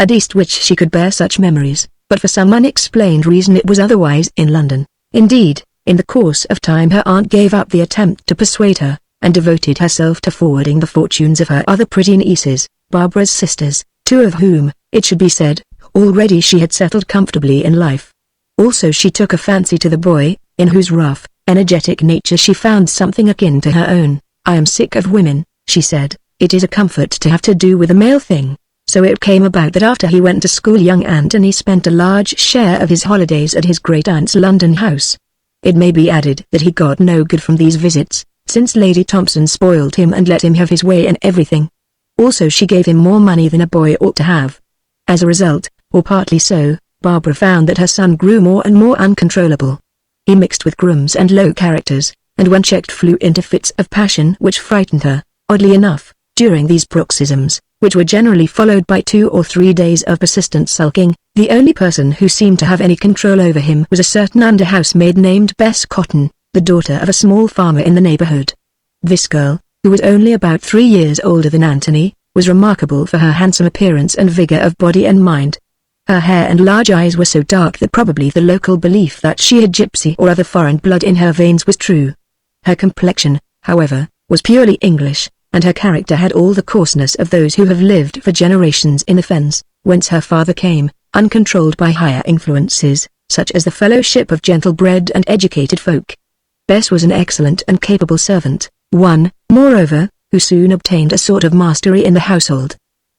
At Eastwich she could bear such memories, but for some unexplained reason it was otherwise in London. Indeed, in the course of time her aunt gave up the attempt to persuade her, and devoted herself to forwarding the fortunes of her other pretty nieces, Barbara's sisters, 2 of whom, it should be said, already she had settled comfortably in life. Also she took a fancy to the boy, in whose rough, energetic nature she found something akin to her own. "I am sick of women," she said. "It is a comfort to have to do with a male thing." So it came about that after he went to school young Anthony spent a large share of his holidays at his great-aunt's London house. It may be added that he got no good from these visits, since Lady Thompson spoiled him and let him have his way in everything. Also she gave him more money than a boy ought to have. As a result, or partly so, Barbara found that her son grew more and more uncontrollable. He mixed with grooms and low characters, and when checked flew into fits of passion which frightened her. Oddly enough, During these paroxysms, which were generally followed by 2 or 3 days of persistent sulking, the only person who seemed to have any control over him was a certain under-housemaid named Bess Cotton, the daughter of a small farmer in the neighborhood. This girl, who was only about 3 years older than Anthony, was remarkable for her handsome appearance and vigor of body and mind. Her hair and large eyes were so dark that probably the local belief that she had gypsy or other foreign blood in her veins was true. Her complexion, however, was purely English, and her character had all the coarseness of those who have lived for generations in the fens, whence her father came, uncontrolled by higher influences, such as the fellowship of gentle-bred and educated folk. Bess was an excellent and capable servant, one, moreover, who soon obtained a sort of mastery in the household.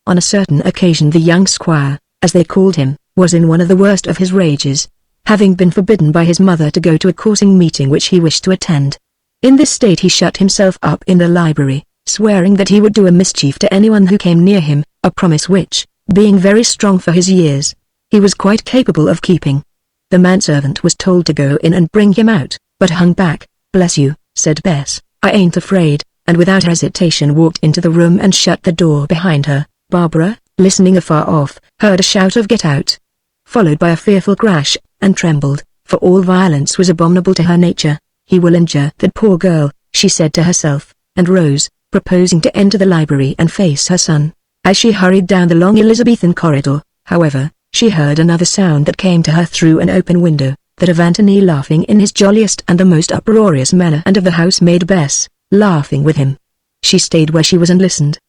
On a certain occasion the young squire, as they called him, was in one of the worst of his rages, having been forbidden by his mother to go to a coursing meeting which he wished to attend. In this state he shut himself up in the library, swearing that he would do a mischief to anyone who came near him, a promise which, being very strong for his years, he was quite capable of keeping. The manservant was told to go in and bring him out, but hung back. "Bless you," said Bess, "I ain't afraid," and without hesitation walked into the room and shut the door behind her. Barbara, listening afar off, heard a shout of "Get out!" followed by a fearful crash, and trembled, for all violence was abominable to her nature. "He will injure that poor girl," she said to herself, and rose, proposing to enter the library and face her son. As she hurried down the long Elizabethan corridor, however, she heard another sound that came to her through an open window, that of Anthony laughing in his jolliest and the most uproarious manner, and of the housemaid Bess, laughing with him. She stayed where she was and listened.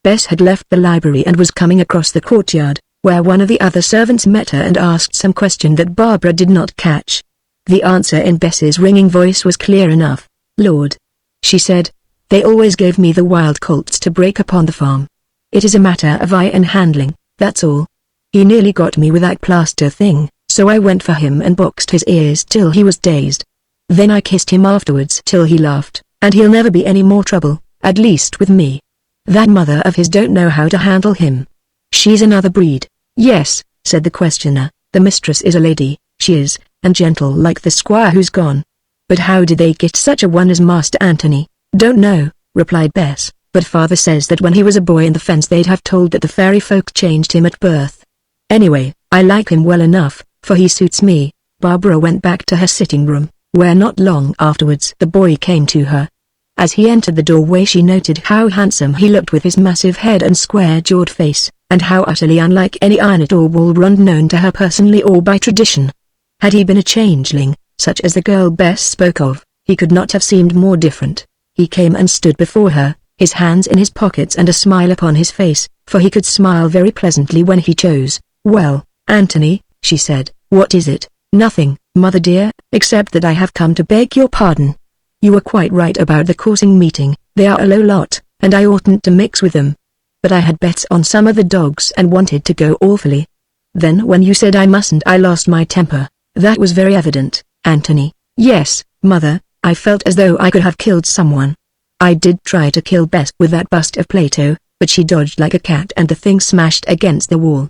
Bess had left the library and was coming across the courtyard, where one of the other servants met her and asked some question that Barbara did not catch. The answer in Bess's ringing voice was clear enough. "Lord," she said, "they always gave me the wild colts to break upon the farm. It is a matter of eye and handling, that's all. He nearly got me with that plaster thing, so I went for him and boxed his ears till he was dazed. Then I kissed him afterwards till he laughed, and he'll never be any more trouble, at least with me. That mother of his don't know how to handle him. She's another breed." "Yes," said the questioner, "the mistress is a lady, she is, and gentle like the squire who's gone. But how did they get such a one as Master Anthony?" "Don't know," replied Bess, "but father says that when he was a boy in the fence they'd have told that the fairy folk changed him at birth. Anyway, I like him well enough, for he suits me." Barbara went back to her sitting room, where not long afterwards the boy came to her. As he entered the doorway she noted how handsome he looked with his massive head and square-jawed face, and how utterly unlike any Inet or Walrond known to her personally or by tradition. Had he been a changeling, such as the girl Bess spoke of, he could not have seemed more different. He came and stood before her, his hands in his pockets and a smile upon his face, for he could smile very pleasantly when he chose. "Well, Anthony," she said, "what is it?" "Nothing, mother dear, except that I have come to beg your pardon. You were quite right about the coursing meeting, they are a low lot, and I oughtn't to mix with them. But I had bets on some of the dogs and wanted to go awfully. Then when you said I mustn't I lost my temper. That was very evident, Anthony." "Yes, mother, I felt as though I could have killed someone. I did try to kill Bess with that bust of Plato, but she dodged like a cat and the thing smashed against the wall.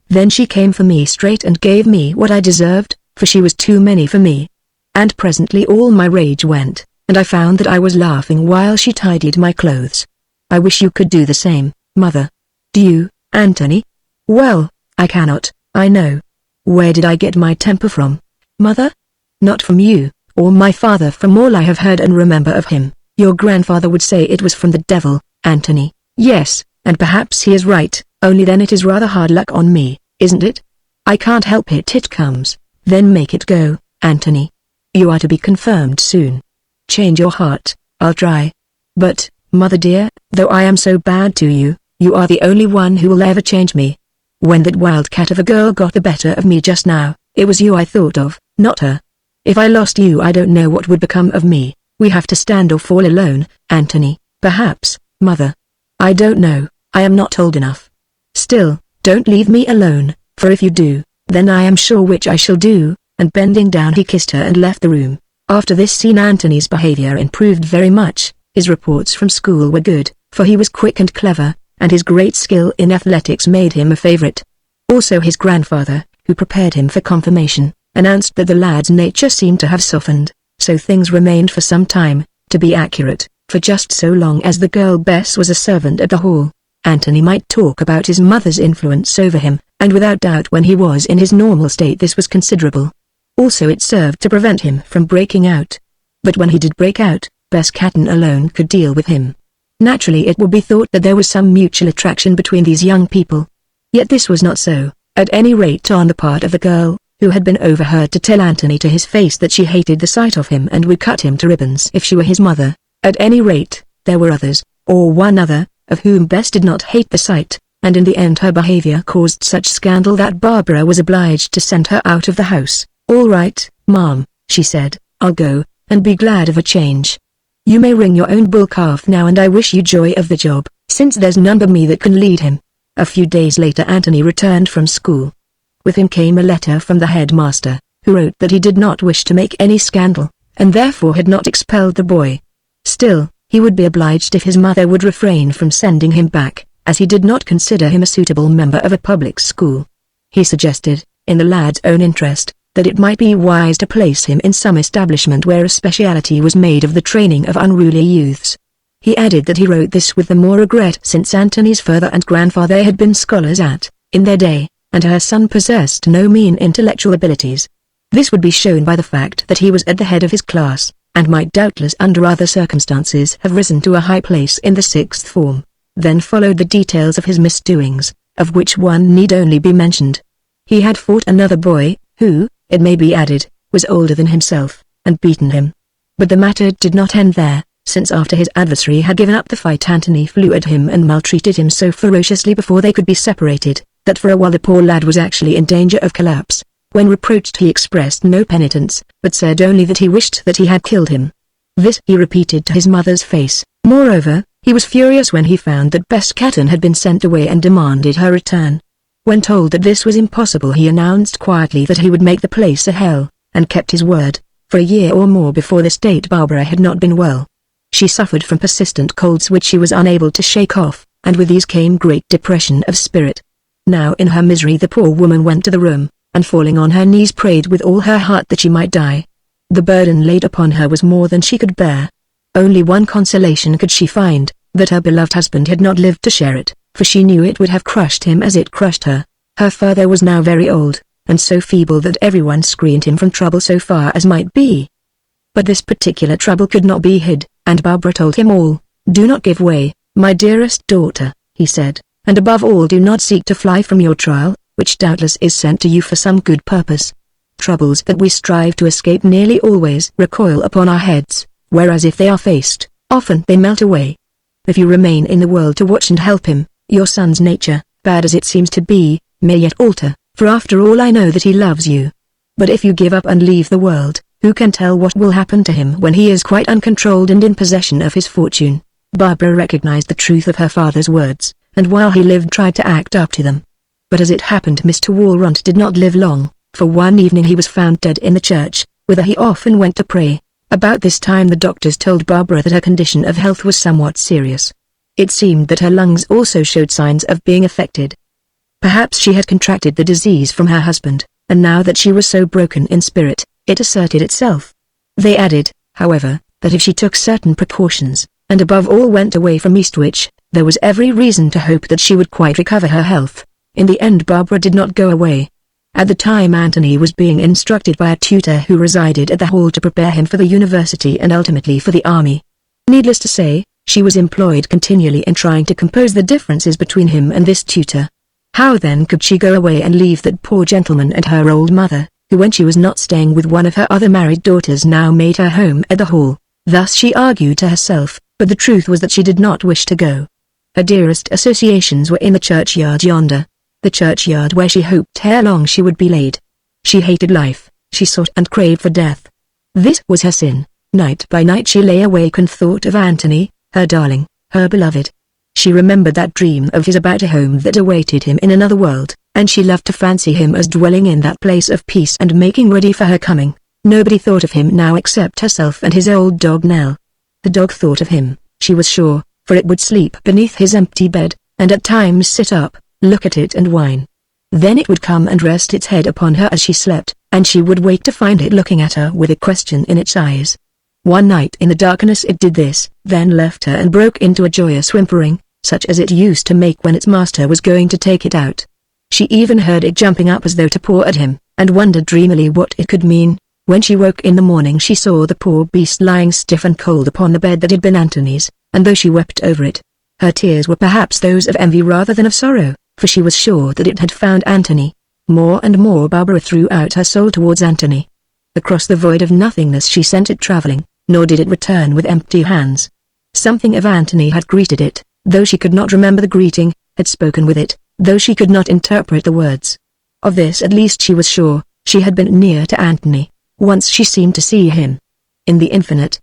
Then she came for me straight and gave me what I deserved, for she was too many for me. And presently all my rage went, and I found that I was laughing while she tidied my clothes. I wish you could do the same, mother." "Do you, Anthony?" "Well, I cannot, I know. Where did I get my temper from, mother?" "Not from you, or my father. From all I have heard and remember of him, your grandfather would say it was from the devil, Anthony." "Yes, and perhaps he is right, only then it is rather hard luck on me, isn't it? I can't help it, it comes." "Then make it go, Anthony. You are to be confirmed soon. Change your heart." "I'll try. But, mother dear, though I am so bad to you, you are the only one who will ever change me. When that wildcat of a girl got the better of me just now, it was you I thought of, not her. If I lost you I don't know what would become of me. We have to stand or fall alone, Anthony." "Perhaps, mother. I don't know, I am not old enough. Still, don't leave me alone, for if you do, then I am sure which I shall do," and bending down he kissed her and left the room. After this scene Anthony's behavior improved very much. His reports from school were good, for he was quick and clever, and his great skill in athletics made him a favorite. Also his grandfather, who prepared him for confirmation, announced that the lad's nature seemed to have softened, so things remained for some time, to be accurate, for just so long as the girl Bess was a servant at the hall, Anthony might talk about his mother's influence over him, and without doubt when he was in his normal state this was considerable. Also it served to prevent him from breaking out. But when he did break out, Bess Catton alone could deal with him. Naturally it would be thought that there was some mutual attraction between these young people. Yet this was not so, at any rate on the part of the girl, who had been overheard to tell Anthony to his face that she hated the sight of him and would cut him to ribbons if she were his mother. At any rate, there were others, or one other, of whom Bess did not hate the sight, and in the end her behavior caused such scandal that Barbara was obliged to send her out of the house. "All right, Mom," she said, "I'll go, and be glad of a change. You may ring your own bull calf now and I wish you joy of the job, since there's none but me that can lead him." A few days later Anthony returned from school. With him came a letter from the headmaster, who wrote that he did not wish to make any scandal, and therefore had not expelled the boy. Still, he would be obliged if his mother would refrain from sending him back, as he did not consider him a suitable member of a public school. He suggested, in the lad's own interest, that it might be wise to place him in some establishment where a speciality was made of the training of unruly youths. He added that he wrote this with the more regret since Anthony's father and grandfather had been scholars in their day, and her son possessed no mean intellectual abilities. This would be shown by the fact that he was at the head of his class, and might doubtless under other circumstances have risen to a high place in the sixth form. Then followed the details of his misdoings, of which one need only be mentioned. He had fought another boy, who, it may be added, was older than himself, and beaten him. But the matter did not end there, since after his adversary had given up the fight Anthony flew at him and maltreated him so ferociously before they could be separated, that for a while the poor lad was actually in danger of collapse. When reproached he expressed no penitence, but said only that he wished that he had killed him. This he repeated to his mother's face. Moreover, he was furious when he found that Bess Catton had been sent away and demanded her return. When told that this was impossible he announced quietly that he would make the place a hell, and kept his word. For a year or more before this date Barbara had not been well. She suffered from persistent colds which she was unable to shake off, and with these came great depression of spirit. Now in her misery the poor woman went to the room, and falling on her knees prayed with all her heart that she might die. The burden laid upon her was more than she could bear. Only one consolation could she find, that her beloved husband had not lived to share it, for she knew it would have crushed him as it crushed her. Her father was now very old, and so feeble that everyone screened him from trouble so far as might be. But this particular trouble could not be hid, and Barbara told him all. "Do not give way, my dearest daughter," he said, "and above all do not seek to fly from your trial, which doubtless is sent to you for some good purpose. Troubles that we strive to escape nearly always recoil upon our heads, whereas if they are faced, often they melt away. If you remain in the world to watch and help him, your son's nature, bad as it seems to be, may yet alter, for after all I know that he loves you. But if you give up and leave the world, who can tell what will happen to him when he is quite uncontrolled and in possession of his fortune?" Barbara recognized the truth of her father's words, and while he lived tried to act up to them. But as it happened Mr. Walront did not live long, for one evening he was found dead in the church, whither he often went to pray. About this time the doctors told Barbara that her condition of health was somewhat serious. It seemed that her lungs also showed signs of being affected. Perhaps she had contracted the disease from her husband, and now that she was so broken in spirit, it asserted itself. They added, however, that if she took certain precautions, and above all went away from Eastwich, there was every reason to hope that she would quite recover her health. In the end Barbara did not go away. At the time Anthony was being instructed by a tutor who resided at the hall to prepare him for the university and ultimately for the army. Needless to say, she was employed continually in trying to compose the differences between him and this tutor. How then could she go away and leave that poor gentleman and her old mother, who when she was not staying with one of her other married daughters now made her home at the hall? Thus she argued to herself, but the truth was that she did not wish to go. Her dearest associations were in the churchyard yonder, the churchyard where she hoped ere long she would be laid. She hated life, she sought and craved for death. This was her sin. Night by night she lay awake and thought of Anthony, her darling, her beloved. She remembered that dream of his about a home that awaited him in another world, and she loved to fancy him as dwelling in that place of peace and making ready for her coming. Nobody thought of him now except herself and his old dog Nell. The dog thought of him, she was sure, for it would sleep beneath his empty bed, and at times sit up, look at it and whine. Then it would come and rest its head upon her as she slept, and she would wake to find it looking at her with a question in its eyes. One night in the darkness it did this, then left her and broke into a joyous whimpering, such as it used to make when its master was going to take it out. She even heard it jumping up as though to paw at him, and wondered dreamily what it could mean. When she woke in the morning she saw the poor beast lying stiff and cold upon the bed that had been Antony's, and though she wept over it, her tears were perhaps those of envy rather than of sorrow, for she was sure that it had found Antony. More and more Barbara threw out her soul towards Antony. Across the void of nothingness she sent it traveling, nor did it return with empty hands. Something of Antony had greeted it, though she could not remember the greeting, had spoken with it, though she could not interpret the words. Of this at least she was sure, she had been near to Antony. Once she seemed to see him. In the infinite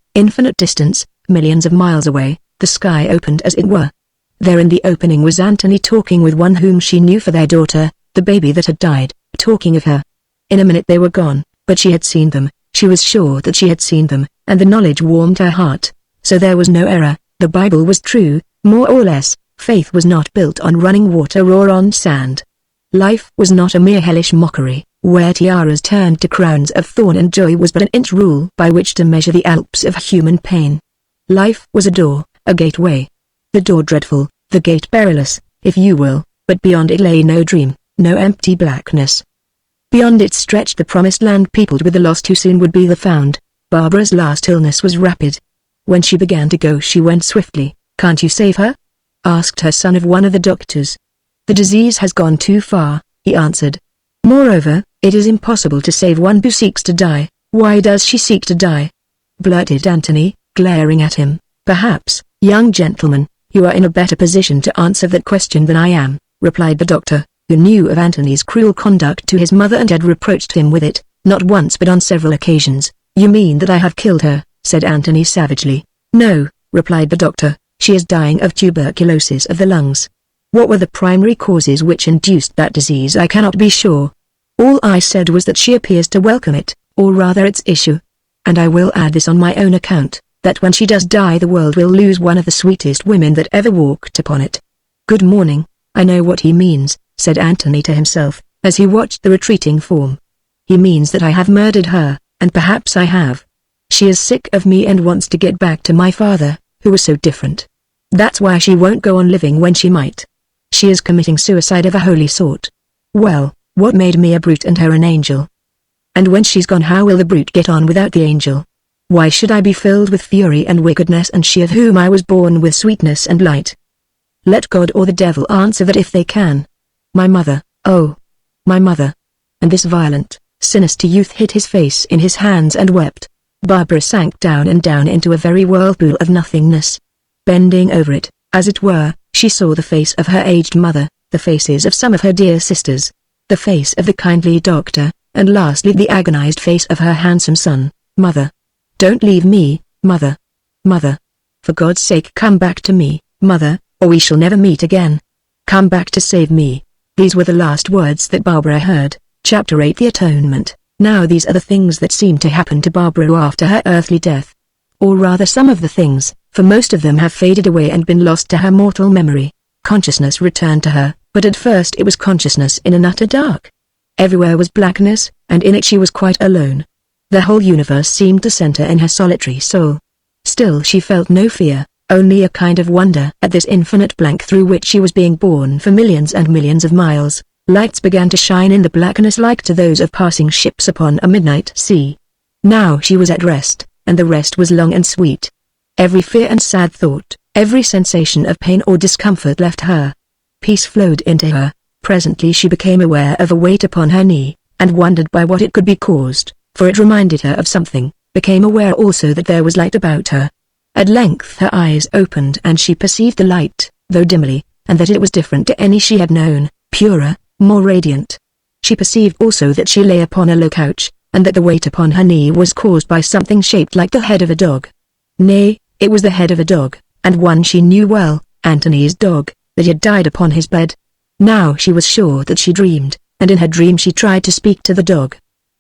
distance, millions of miles away, the sky opened as it were. There in the opening was Antony talking with one whom she knew for their daughter, the baby that had died, talking of her. In a minute they were gone, but she had seen them, she was sure that she had seen them, and the knowledge warmed her heart. So there was no error, the Bible was true, more or less, faith was not built on running water or on sand. Life was not a mere hellish mockery, where tiaras turned to crowns of thorn and joy was but an inch rule by which to measure the Alps of human pain. Life was a door, a gateway. The door dreadful, the gate perilous, if you will, but beyond it lay no dream, no empty blackness. Beyond it stretched the promised land peopled with the lost who soon would be the found. Barbara's last illness was rapid. When she began to go she went swiftly. "Can't you save her?" asked her son of one of the doctors. "The disease has gone too far," he answered. "Moreover, it is impossible to save one who seeks to die." "Why does she seek to die?" blurted Antony, glaring at him. "Perhaps, young gentleman, you are in a better position to answer that question than I am," replied the doctor, who knew of Antony's cruel conduct to his mother and had reproached him with it, not once but on several occasions. "You mean that I have killed her," said Antony savagely. "No," replied the doctor, "she is dying of tuberculosis of the lungs. What were the primary causes which induced that disease I cannot be sure. All I said was that she appears to welcome it, or rather its issue. And I will add this on my own account, that when she does die the world will lose one of the sweetest women that ever walked upon it." "Good morning, I know what he means," said Antony to himself, as he watched the retreating form. "He means that I have murdered her, and perhaps I have. She is sick of me and wants to get back to my father, who was so different. That's why she won't go on living when she might. She is committing suicide of a holy sort. Well, what made me a brute and her an angel? And when she's gone how will the brute get on without the angel? Why should I be filled with fury and wickedness and she of whom I was born with sweetness and light? Let God or the devil answer that if they can. My mother, oh, my mother." And this violent, sinister youth hid his face in his hands and wept. Barbara sank down and down into a very whirlpool of nothingness. Bending over it, as it were, she saw the face of her aged mother, the faces of some of her dear sisters, the face of the kindly doctor, and lastly the agonized face of her handsome son. "Mother! Don't leave me, mother! Mother! For God's sake come back to me, mother, or we shall never meet again. Come back to save me." These were the last words that Barbara heard. Chapter 8 The Atonement. Now these are the things that seemed to happen to Barbara after her earthly death. Or rather some of the things, for most of them have faded away and been lost to her mortal memory. Consciousness returned to her, but at first it was consciousness in an utter dark. Everywhere was blackness, and in it she was quite alone. The whole universe seemed to center in her solitary soul. Still she felt no fear, only a kind of wonder at this infinite blank through which she was being borne for millions and millions of miles. Lights began to shine in the blackness like to those of passing ships upon a midnight sea. Now she was at rest, and the rest was long and sweet. Every fear and sad thought, every sensation of pain or discomfort left her. Peace flowed into her. Presently she became aware of a weight upon her knee, and wondered by what it could be caused, for it reminded her of something, became aware also that there was light about her. At length her eyes opened and she perceived the light, though dimly, and that it was different to any she had known, purer, more radiant. She perceived also that she lay upon a low couch, and that the weight upon her knee was caused by something shaped like the head of a dog. Nay, it was the head of a dog, and one she knew well, Antony's dog, that had died upon his bed. Now she was sure that she dreamed, and in her dream she tried to speak to the dog.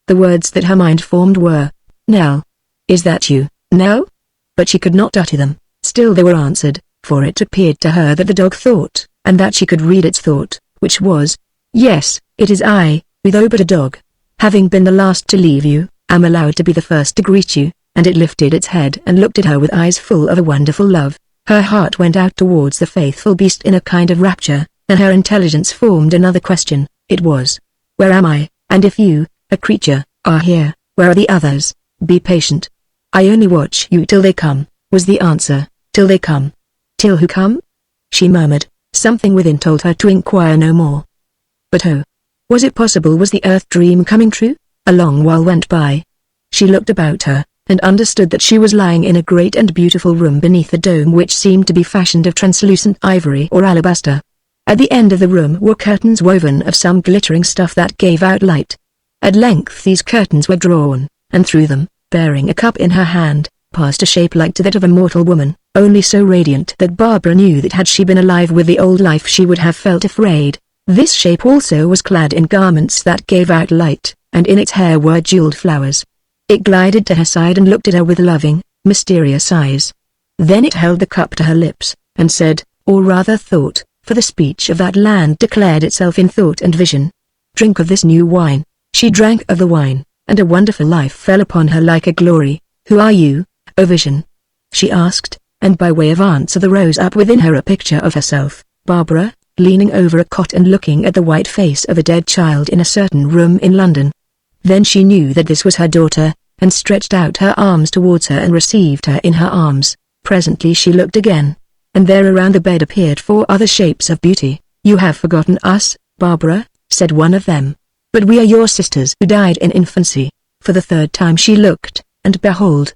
The words that her mind formed were, "Nell. Is that you, Nell?" But she could not utter them. Still they were answered, for it appeared to her that the dog thought, and that she could read its thought, which was, "Yes, it is I, though but a dog. Having been the last to leave you, am allowed to be the first to greet you. and it lifted its head and looked at her with eyes full of a wonderful love. Her heart went out towards the faithful beast in a kind of rapture, and her intelligence formed another question. It was, "Where am I? And if you, a creature, are here, where are the others? Be patient. I only watch you till they come," was the answer. "Till they come? Till who come?" she murmured. Something within told her to inquire no more. But oh! Was it possible? Was the earth dream coming true? A long while went by. She looked about her, and understood that she was lying in a great and beautiful room beneath a dome which seemed to be fashioned of translucent ivory or alabaster. At the end of the room were curtains woven of some glittering stuff that gave out light. At length these curtains were drawn, and through them, bearing a cup in her hand, passed a shape like to that of a mortal woman, only so radiant that Barbara knew that had she been alive with the old life she would have felt afraid. This shape also was clad in garments that gave out light, and in its hair were jeweled flowers. It glided to her side and looked at her with loving, mysterious eyes. Then it held the cup to her lips, and said, or rather thought, for the speech of that land declared itself in thought and vision, "Drink of this new wine." She drank of the wine, and a wonderful life fell upon her like a glory. "Who are you, O vision?" she asked, and by way of answer there rose up within her a picture of herself, Barbara, leaning over a cot and looking at the white face of a dead child in a certain room in London. Then she knew that this was her daughter, and stretched out her arms towards her and received her in her arms. Presently she looked again, and there around the bed appeared 4 other shapes of beauty. "You have forgotten us, Barbara," said one of them. "But we are your sisters who died in infancy." For the 3rd time she looked, and behold,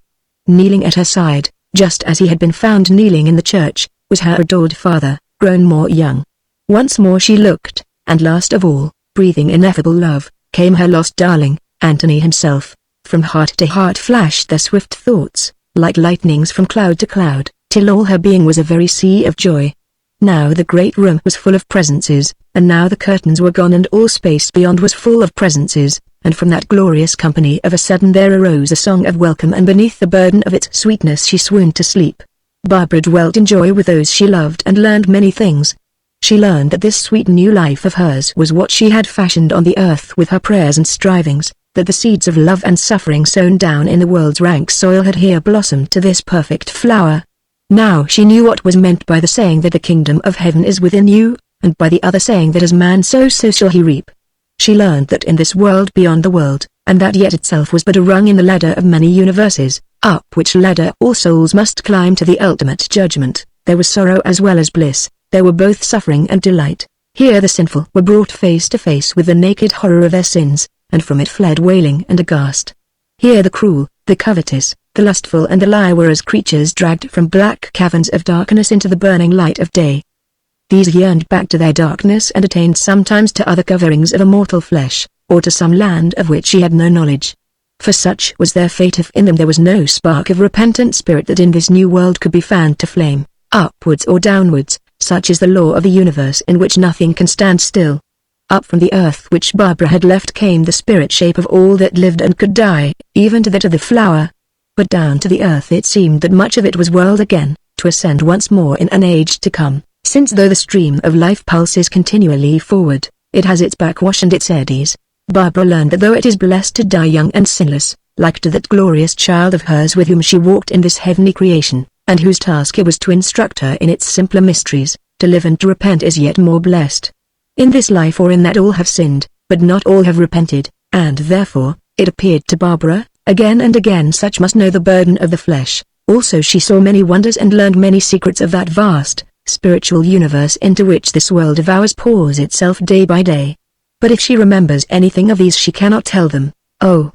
kneeling at her side, just as he had been found kneeling in the church, was her adored father, grown more young. Once more she looked, and last of all, breathing ineffable love, came her lost darling, Anthony himself. From heart to heart flashed their swift thoughts, like lightnings from cloud to cloud, till all her being was a very sea of joy. Now the great room was full of presences, and now the curtains were gone and all space beyond was full of presences, and from that glorious company of a sudden there arose a song of welcome, and beneath the burden of its sweetness she swooned to sleep. Barbara dwelt in joy with those she loved and learned many things. She learned that this sweet new life of hers was what she had fashioned on the earth with her prayers and strivings, that the seeds of love and suffering sown down in the world's rank soil had here blossomed to this perfect flower. Now she knew what was meant by the saying that the kingdom of heaven is within you, and by the other saying that as man sows so shall he reap. She learned that in this world beyond the world, and that yet itself was but a rung in the ladder of many universes, up which ladder all souls must climb to the ultimate judgment, there was sorrow as well as bliss. There were both suffering and delight. Here the sinful were brought face to face with the naked horror of their sins, and from it fled wailing and aghast. Here the cruel, the covetous, the lustful and the liar were as creatures dragged from black caverns of darkness into the burning light of day. These yearned back to their darkness and attained sometimes to other coverings of immortal flesh, or to some land of which she had no knowledge. For such was their fate if in them there was no spark of repentant spirit that in this new world could be fanned to flame, upwards or downwards. Such is the law of the universe in which nothing can stand still. Up from the earth which Barbara had left came the spirit shape of all that lived and could die, even to that of the flower. But down to the earth it seemed that much of it was whirled again, to ascend once more in an age to come, since though the stream of life pulses continually forward, it has its backwash and its eddies. Barbara learned that though it is blessed to die young and sinless, like to that glorious child of hers with whom she walked in this heavenly creation, and whose task it was to instruct her in its simpler mysteries, to live and to repent is yet more blessed. In this life or in that all have sinned, but not all have repented, and therefore, it appeared to Barbara, again and again such must know the burden of the flesh. Also she saw many wonders and learned many secrets of that vast, spiritual universe into which this world of ours pours itself day by day. But if she remembers anything of these she cannot tell them. Oh!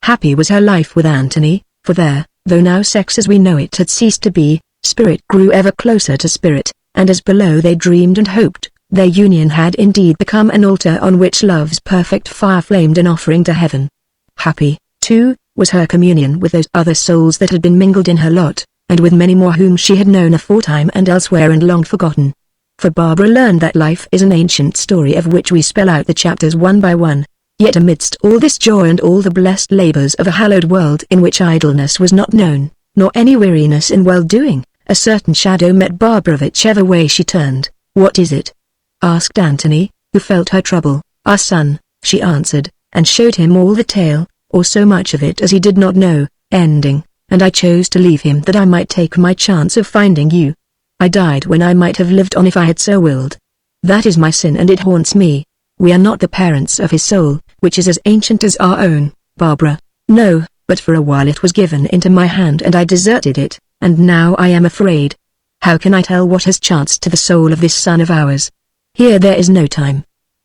Happy was her life with Anthony, for there, though now sex as we know it had ceased to be, spirit grew ever closer to spirit, and as below they dreamed and hoped, their union had indeed become an altar on which love's perfect fire flamed an offering to heaven. Happy, too, was her communion with those other souls that had been mingled in her lot, and with many more whom she had known aforetime and elsewhere and long forgotten. For Barbara learned that life is an ancient story of which we spell out the chapters one by one. Yet amidst all this joy and all the blessed labors of a hallowed world in which idleness was not known, nor any weariness in well-doing, a certain shadow met Barbara whichever way she turned. "What is it?" asked Anthony, who felt her trouble. "Our son," she answered, and showed him all the tale, or so much of it as he did not know, ending, and I chose to leave him that I might take my chance of finding you. I died when I might have lived on if I had so willed. That is my sin and it haunts me. We are not the parents of his soul, which is as ancient as our own, Barbara. No, but for a while it was given into my hand and I deserted it, and now I am afraid. How can I tell what has chanced to the soul of this son of ours? Here there is no time.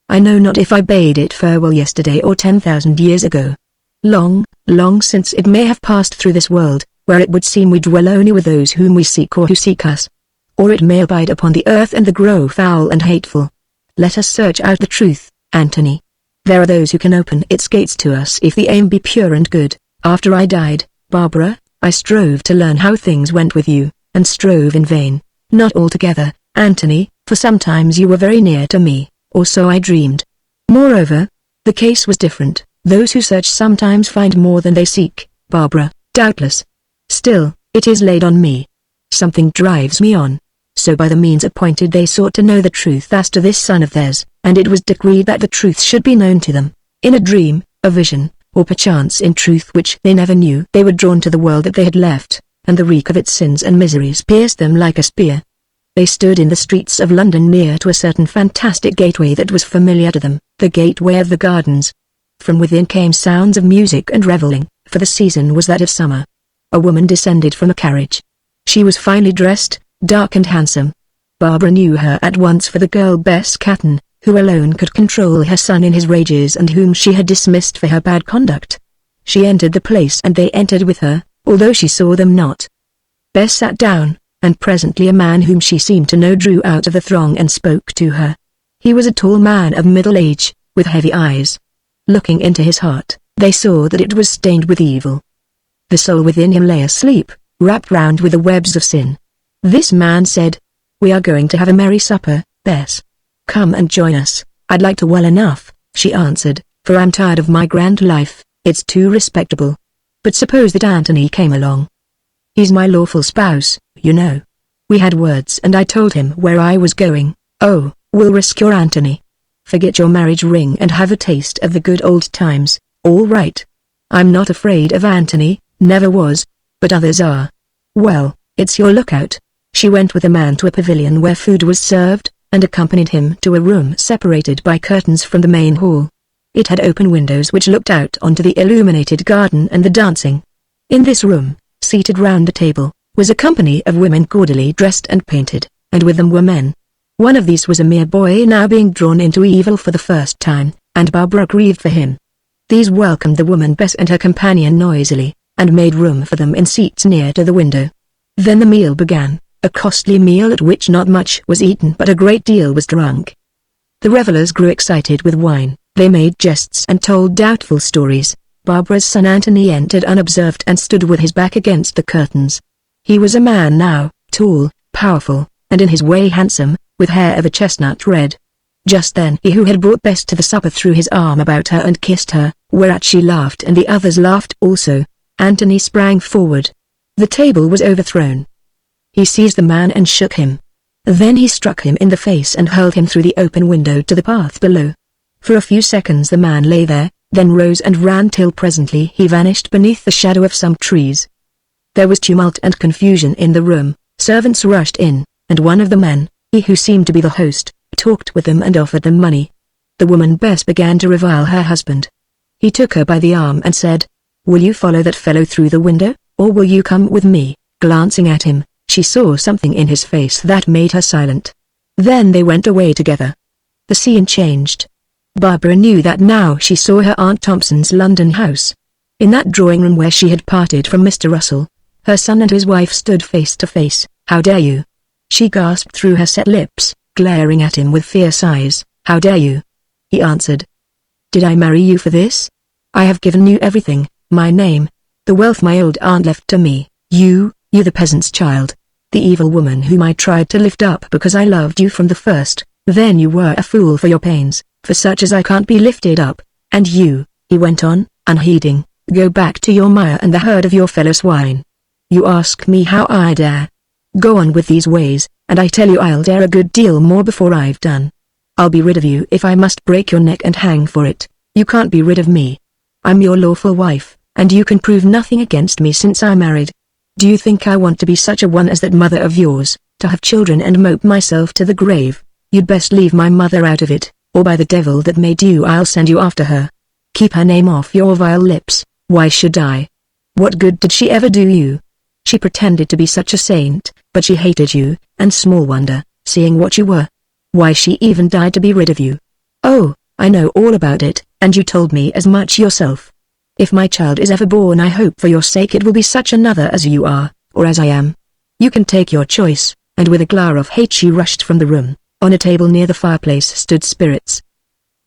I know not if I bade it farewell yesterday or 10,000 years ago. Long, long since it may have passed through this world, where it would seem we dwell only with those whom we seek or who seek us. Or it may abide upon the earth and grow foul and hateful. Let us search out the truth, Anthony. There are those who can open its gates to us if the aim be pure and good. After I died, Barbara, I strove to learn how things went with you, and strove in vain. Not altogether, Anthony, for sometimes you were very near to me, or so I dreamed. Moreover, the case was different. Those who search sometimes find more than they seek, Barbara, doubtless. Still, it is laid on me. Something drives me on. So by the means appointed they sought to know the truth as to this son of theirs, and it was decreed that the truth should be known to them. In a dream, a vision, or perchance in truth which they never knew, they were drawn to the world that they had left, and the reek of its sins and miseries pierced them like a spear. They stood in the streets of London near to a certain fantastic gateway that was familiar to them, the gateway of the gardens. From within came sounds of music and revelling, for the season was that of summer. A woman descended from a carriage. She was finely dressed, dark and handsome. Barbara knew her at once for the girl Bess Catton, who alone could control her son in his rages and whom she had dismissed for her bad conduct. She entered the place and they entered with her, although she saw them not. Bess sat down, and presently a man whom she seemed to know drew out of the throng and spoke to her. He was a tall man of middle age, with heavy eyes. Looking into his heart, they saw that it was stained with evil. The soul within him lay asleep, wrapped round with the webs of sin. This man said, "We are going to have a merry supper, Bess. Come and join us." "I'd like to well enough," she answered, "for I'm tired of my grand life, it's too respectable. But suppose that Anthony came along. He's my lawful spouse, you know. We had words and I told him where I was going." "Oh, we'll risk your Anthony. Forget your marriage ring and have a taste of the good old times, all right. I'm not afraid of Anthony, never was, but others are. Well, it's your lookout." She went with the man to a pavilion where food was served, and accompanied him to a room separated by curtains from the main hall. It had open windows which looked out onto the illuminated garden and the dancing. In this room, seated round the table, was a company of women gaudily dressed and painted, and with them were men. One of these was a mere boy now being drawn into evil for the first time, and Barbara grieved for him. These welcomed the woman Bess and her companion noisily, and made room for them in seats near to the window. Then the meal began, a costly meal at which not much was eaten but a great deal was drunk. The revelers grew excited with wine, they made jests and told doubtful stories. Barbara's son Anthony entered unobserved and stood with his back against the curtains. He was a man now, tall, powerful, and in his way handsome, with hair of a chestnut red. Just then he who had brought Bess to the supper threw his arm about her and kissed her, whereat she laughed and the others laughed also. Anthony sprang forward. The table was overthrown. He seized the man and shook him. Then he struck him in the face and hurled him through the open window to the path below. For a few seconds the man lay there, then rose and ran till presently he vanished beneath the shadow of some trees. There was tumult and confusion in the room, servants rushed in, and one of the men, he who seemed to be the host, talked with them and offered them money. The woman Bess began to revile her husband. He took her by the arm and said, "Will you follow that fellow through the window, or will you come with me?" Glancing at him, she saw something in his face that made her silent. Then they went away together. The scene changed. Barbara knew that now she saw her Aunt Thompson's London house. In that drawing room where she had parted from Mr. Russell, her son and his wife stood face to face. "How dare you?" she gasped through her set lips, glaring at him with fierce eyes. "How dare you?" He answered. "Did I marry you for this? I have given you everything, my name, the wealth my old aunt left to me, you the peasant's child, the evil woman whom I tried to lift up because I loved you from the first. Then you were a fool for your pains, for such as I can't be lifted up, and you," he went on, unheeding, "go back to your mire and the herd of your fellow swine. You ask me how I dare. Go on with these ways, and I tell you I'll dare a good deal more before I've done. I'll be rid of you if I must break your neck and hang for it. You can't be rid of me. I'm your lawful wife, and you can prove nothing against me since I married. Do you think I want to be such a one as that mother of yours, to have children and mope myself to the grave? You'd best leave my mother out of it, or by the devil that made you I'll send you after her. Keep her name off your vile lips. Why should I? What good did she ever do you? She pretended to be such a saint, but she hated you, and small wonder, seeing what you were. Why she even died to be rid of you. Oh, I know all about it, and you told me as much yourself. If my child is ever born I hope for your sake it will be such another as you are, or as I am. You can take your choice, and with a glare of hate she rushed from the room. On a table near the fireplace stood spirits.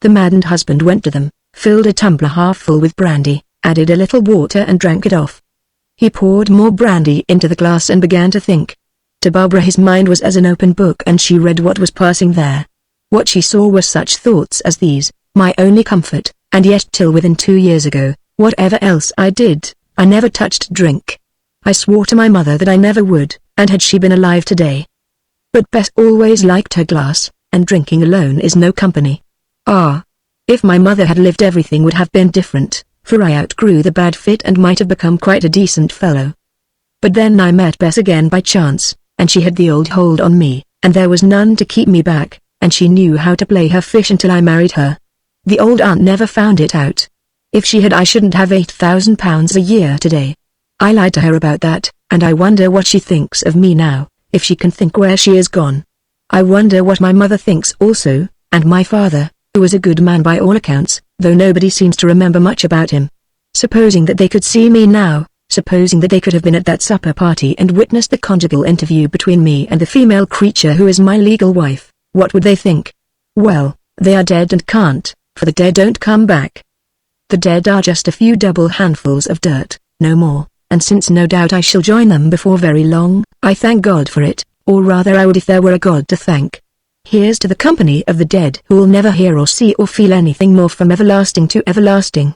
The maddened husband went to them, filled a tumbler half full with brandy, added a little water and drank it off. He poured more brandy into the glass and began to think. To Barbara his mind was as an open book and she read what was passing there. What she saw were such thoughts as these: my only comfort, and yet till within 2 years ago, whatever else I did, I never touched drink. I swore to my mother that I never would, and had she been alive today. But Bess always liked her glass, and drinking alone is no company. Ah! If my mother had lived everything would have been different, for I outgrew the bad fit and might have become quite a decent fellow. But then I met Bess again by chance, and she had the old hold on me, and there was none to keep me back, and she knew how to play her fish until I married her. The old aunt never found it out. If she had I shouldn't have £8,000 a year today. I lied to her about that, and I wonder what she thinks of me now, if she can think where she is gone. I wonder what my mother thinks also, and my father, who was a good man by all accounts, though nobody seems to remember much about him. Supposing that they could see me now, supposing that they could have been at that supper party and witnessed the conjugal interview between me and the female creature who is my legal wife, what would they think? Well, they are dead and can't, for the dead don't come back. The dead are just a few double handfuls of dirt, no more, and since no doubt I shall join them before very long, I thank God for it, or rather I would if there were a God to thank. Here's to the company of the dead who will never hear or see or feel anything more from everlasting to everlasting.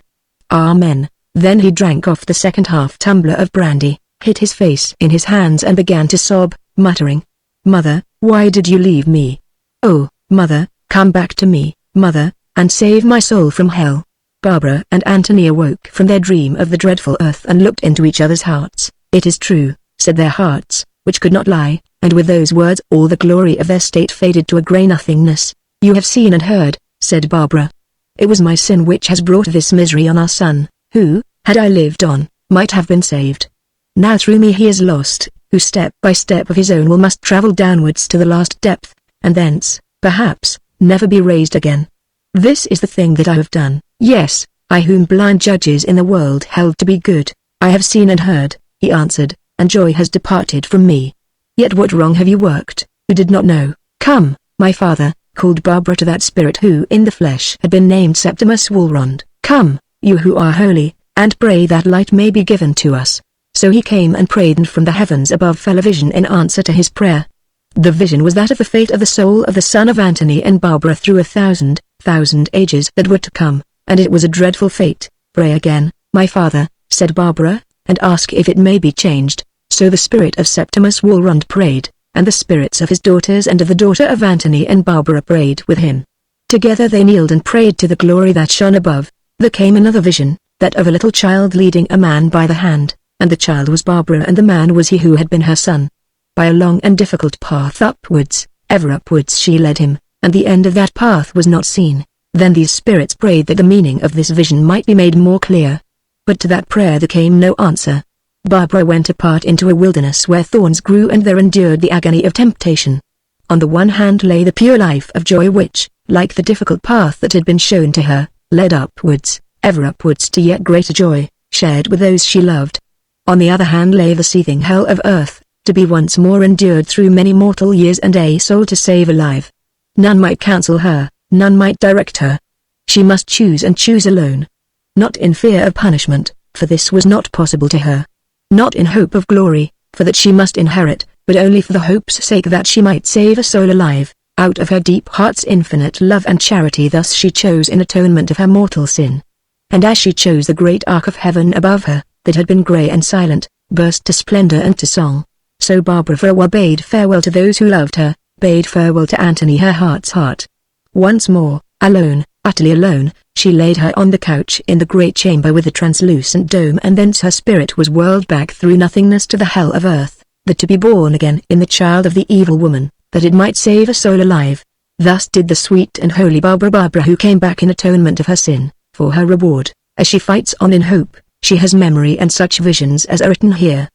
Amen. Then he drank off the second half tumbler of brandy, hid his face in his hands and began to sob, muttering, "Mother, why did you leave me? Oh, Mother, come back to me, Mother, and save my soul from hell." Barbara and Anthony awoke from their dream of the dreadful earth and looked into each other's hearts. "It is true," said their hearts, which could not lie, and with those words all the glory of their state faded to a grey nothingness. "You have seen and heard," said Barbara. "It was my sin which has brought this misery on our son, who, had I lived on, might have been saved. Now through me he is lost, who step by step of his own will must travel downwards to the last depth, and thence, perhaps, never be raised again. This is the thing that I have done. Yes, I whom blind judges in the world held to be good, I have seen and heard," he answered, "and joy has departed from me. Yet what wrong have you worked, who did not know?" "Come, my father," called Barbara to that spirit who in the flesh had been named Septimus Walrond. "Come, you who are holy, and pray that light may be given to us." So he came and prayed, and from the heavens above fell a vision in answer to his prayer. The vision was that of the fate of the soul of the son of Anthony and Barbara through 1,000 ages that were to come, and it was a dreadful fate. "Pray again, my father," said Barbara, "and ask if it may be changed." So the spirit of Septimus Walrond prayed, and the spirits of his daughters and of the daughter of Anthony and Barbara prayed with him. Together they kneeled and prayed to the glory that shone above. There came another vision, that of a little child leading a man by the hand, and the child was Barbara and the man was he who had been her son. By a long and difficult path upwards, ever upwards she led him, and the end of that path was not seen. Then these spirits prayed that the meaning of this vision might be made more clear. But to that prayer there came no answer. Barbara went apart into a wilderness where thorns grew and there endured the agony of temptation. On the one hand lay the pure life of joy which, like the difficult path that had been shown to her, led upwards, ever upwards to yet greater joy, shared with those she loved. On the other hand lay the seething hell of earth, to be once more endured through many mortal years and a soul to save alive. None might counsel her, none might direct her. She must choose and choose alone. Not in fear of punishment, for this was not possible to her. Not in hope of glory, for that she must inherit, but only for the hope's sake that she might save a soul alive, out of her deep heart's infinite love and charity. Thus she chose in atonement of her mortal sin. And as she chose, the great ark of heaven above her, that had been grey and silent, burst to splendor and to song. So Barbara for a while bade farewell to those who loved her, bade farewell to Anthony her heart's heart. Once more, alone, Utterly alone, she laid her on the couch in the great chamber with the translucent dome, and thence her spirit was whirled back through nothingness to the hell of earth, that to be born again in the child of the evil woman, that it might save a soul alive. Thus did the sweet and holy Barbara who came back in atonement of her sin. For her reward, as she fights on in hope, she has memory and such visions as are written here.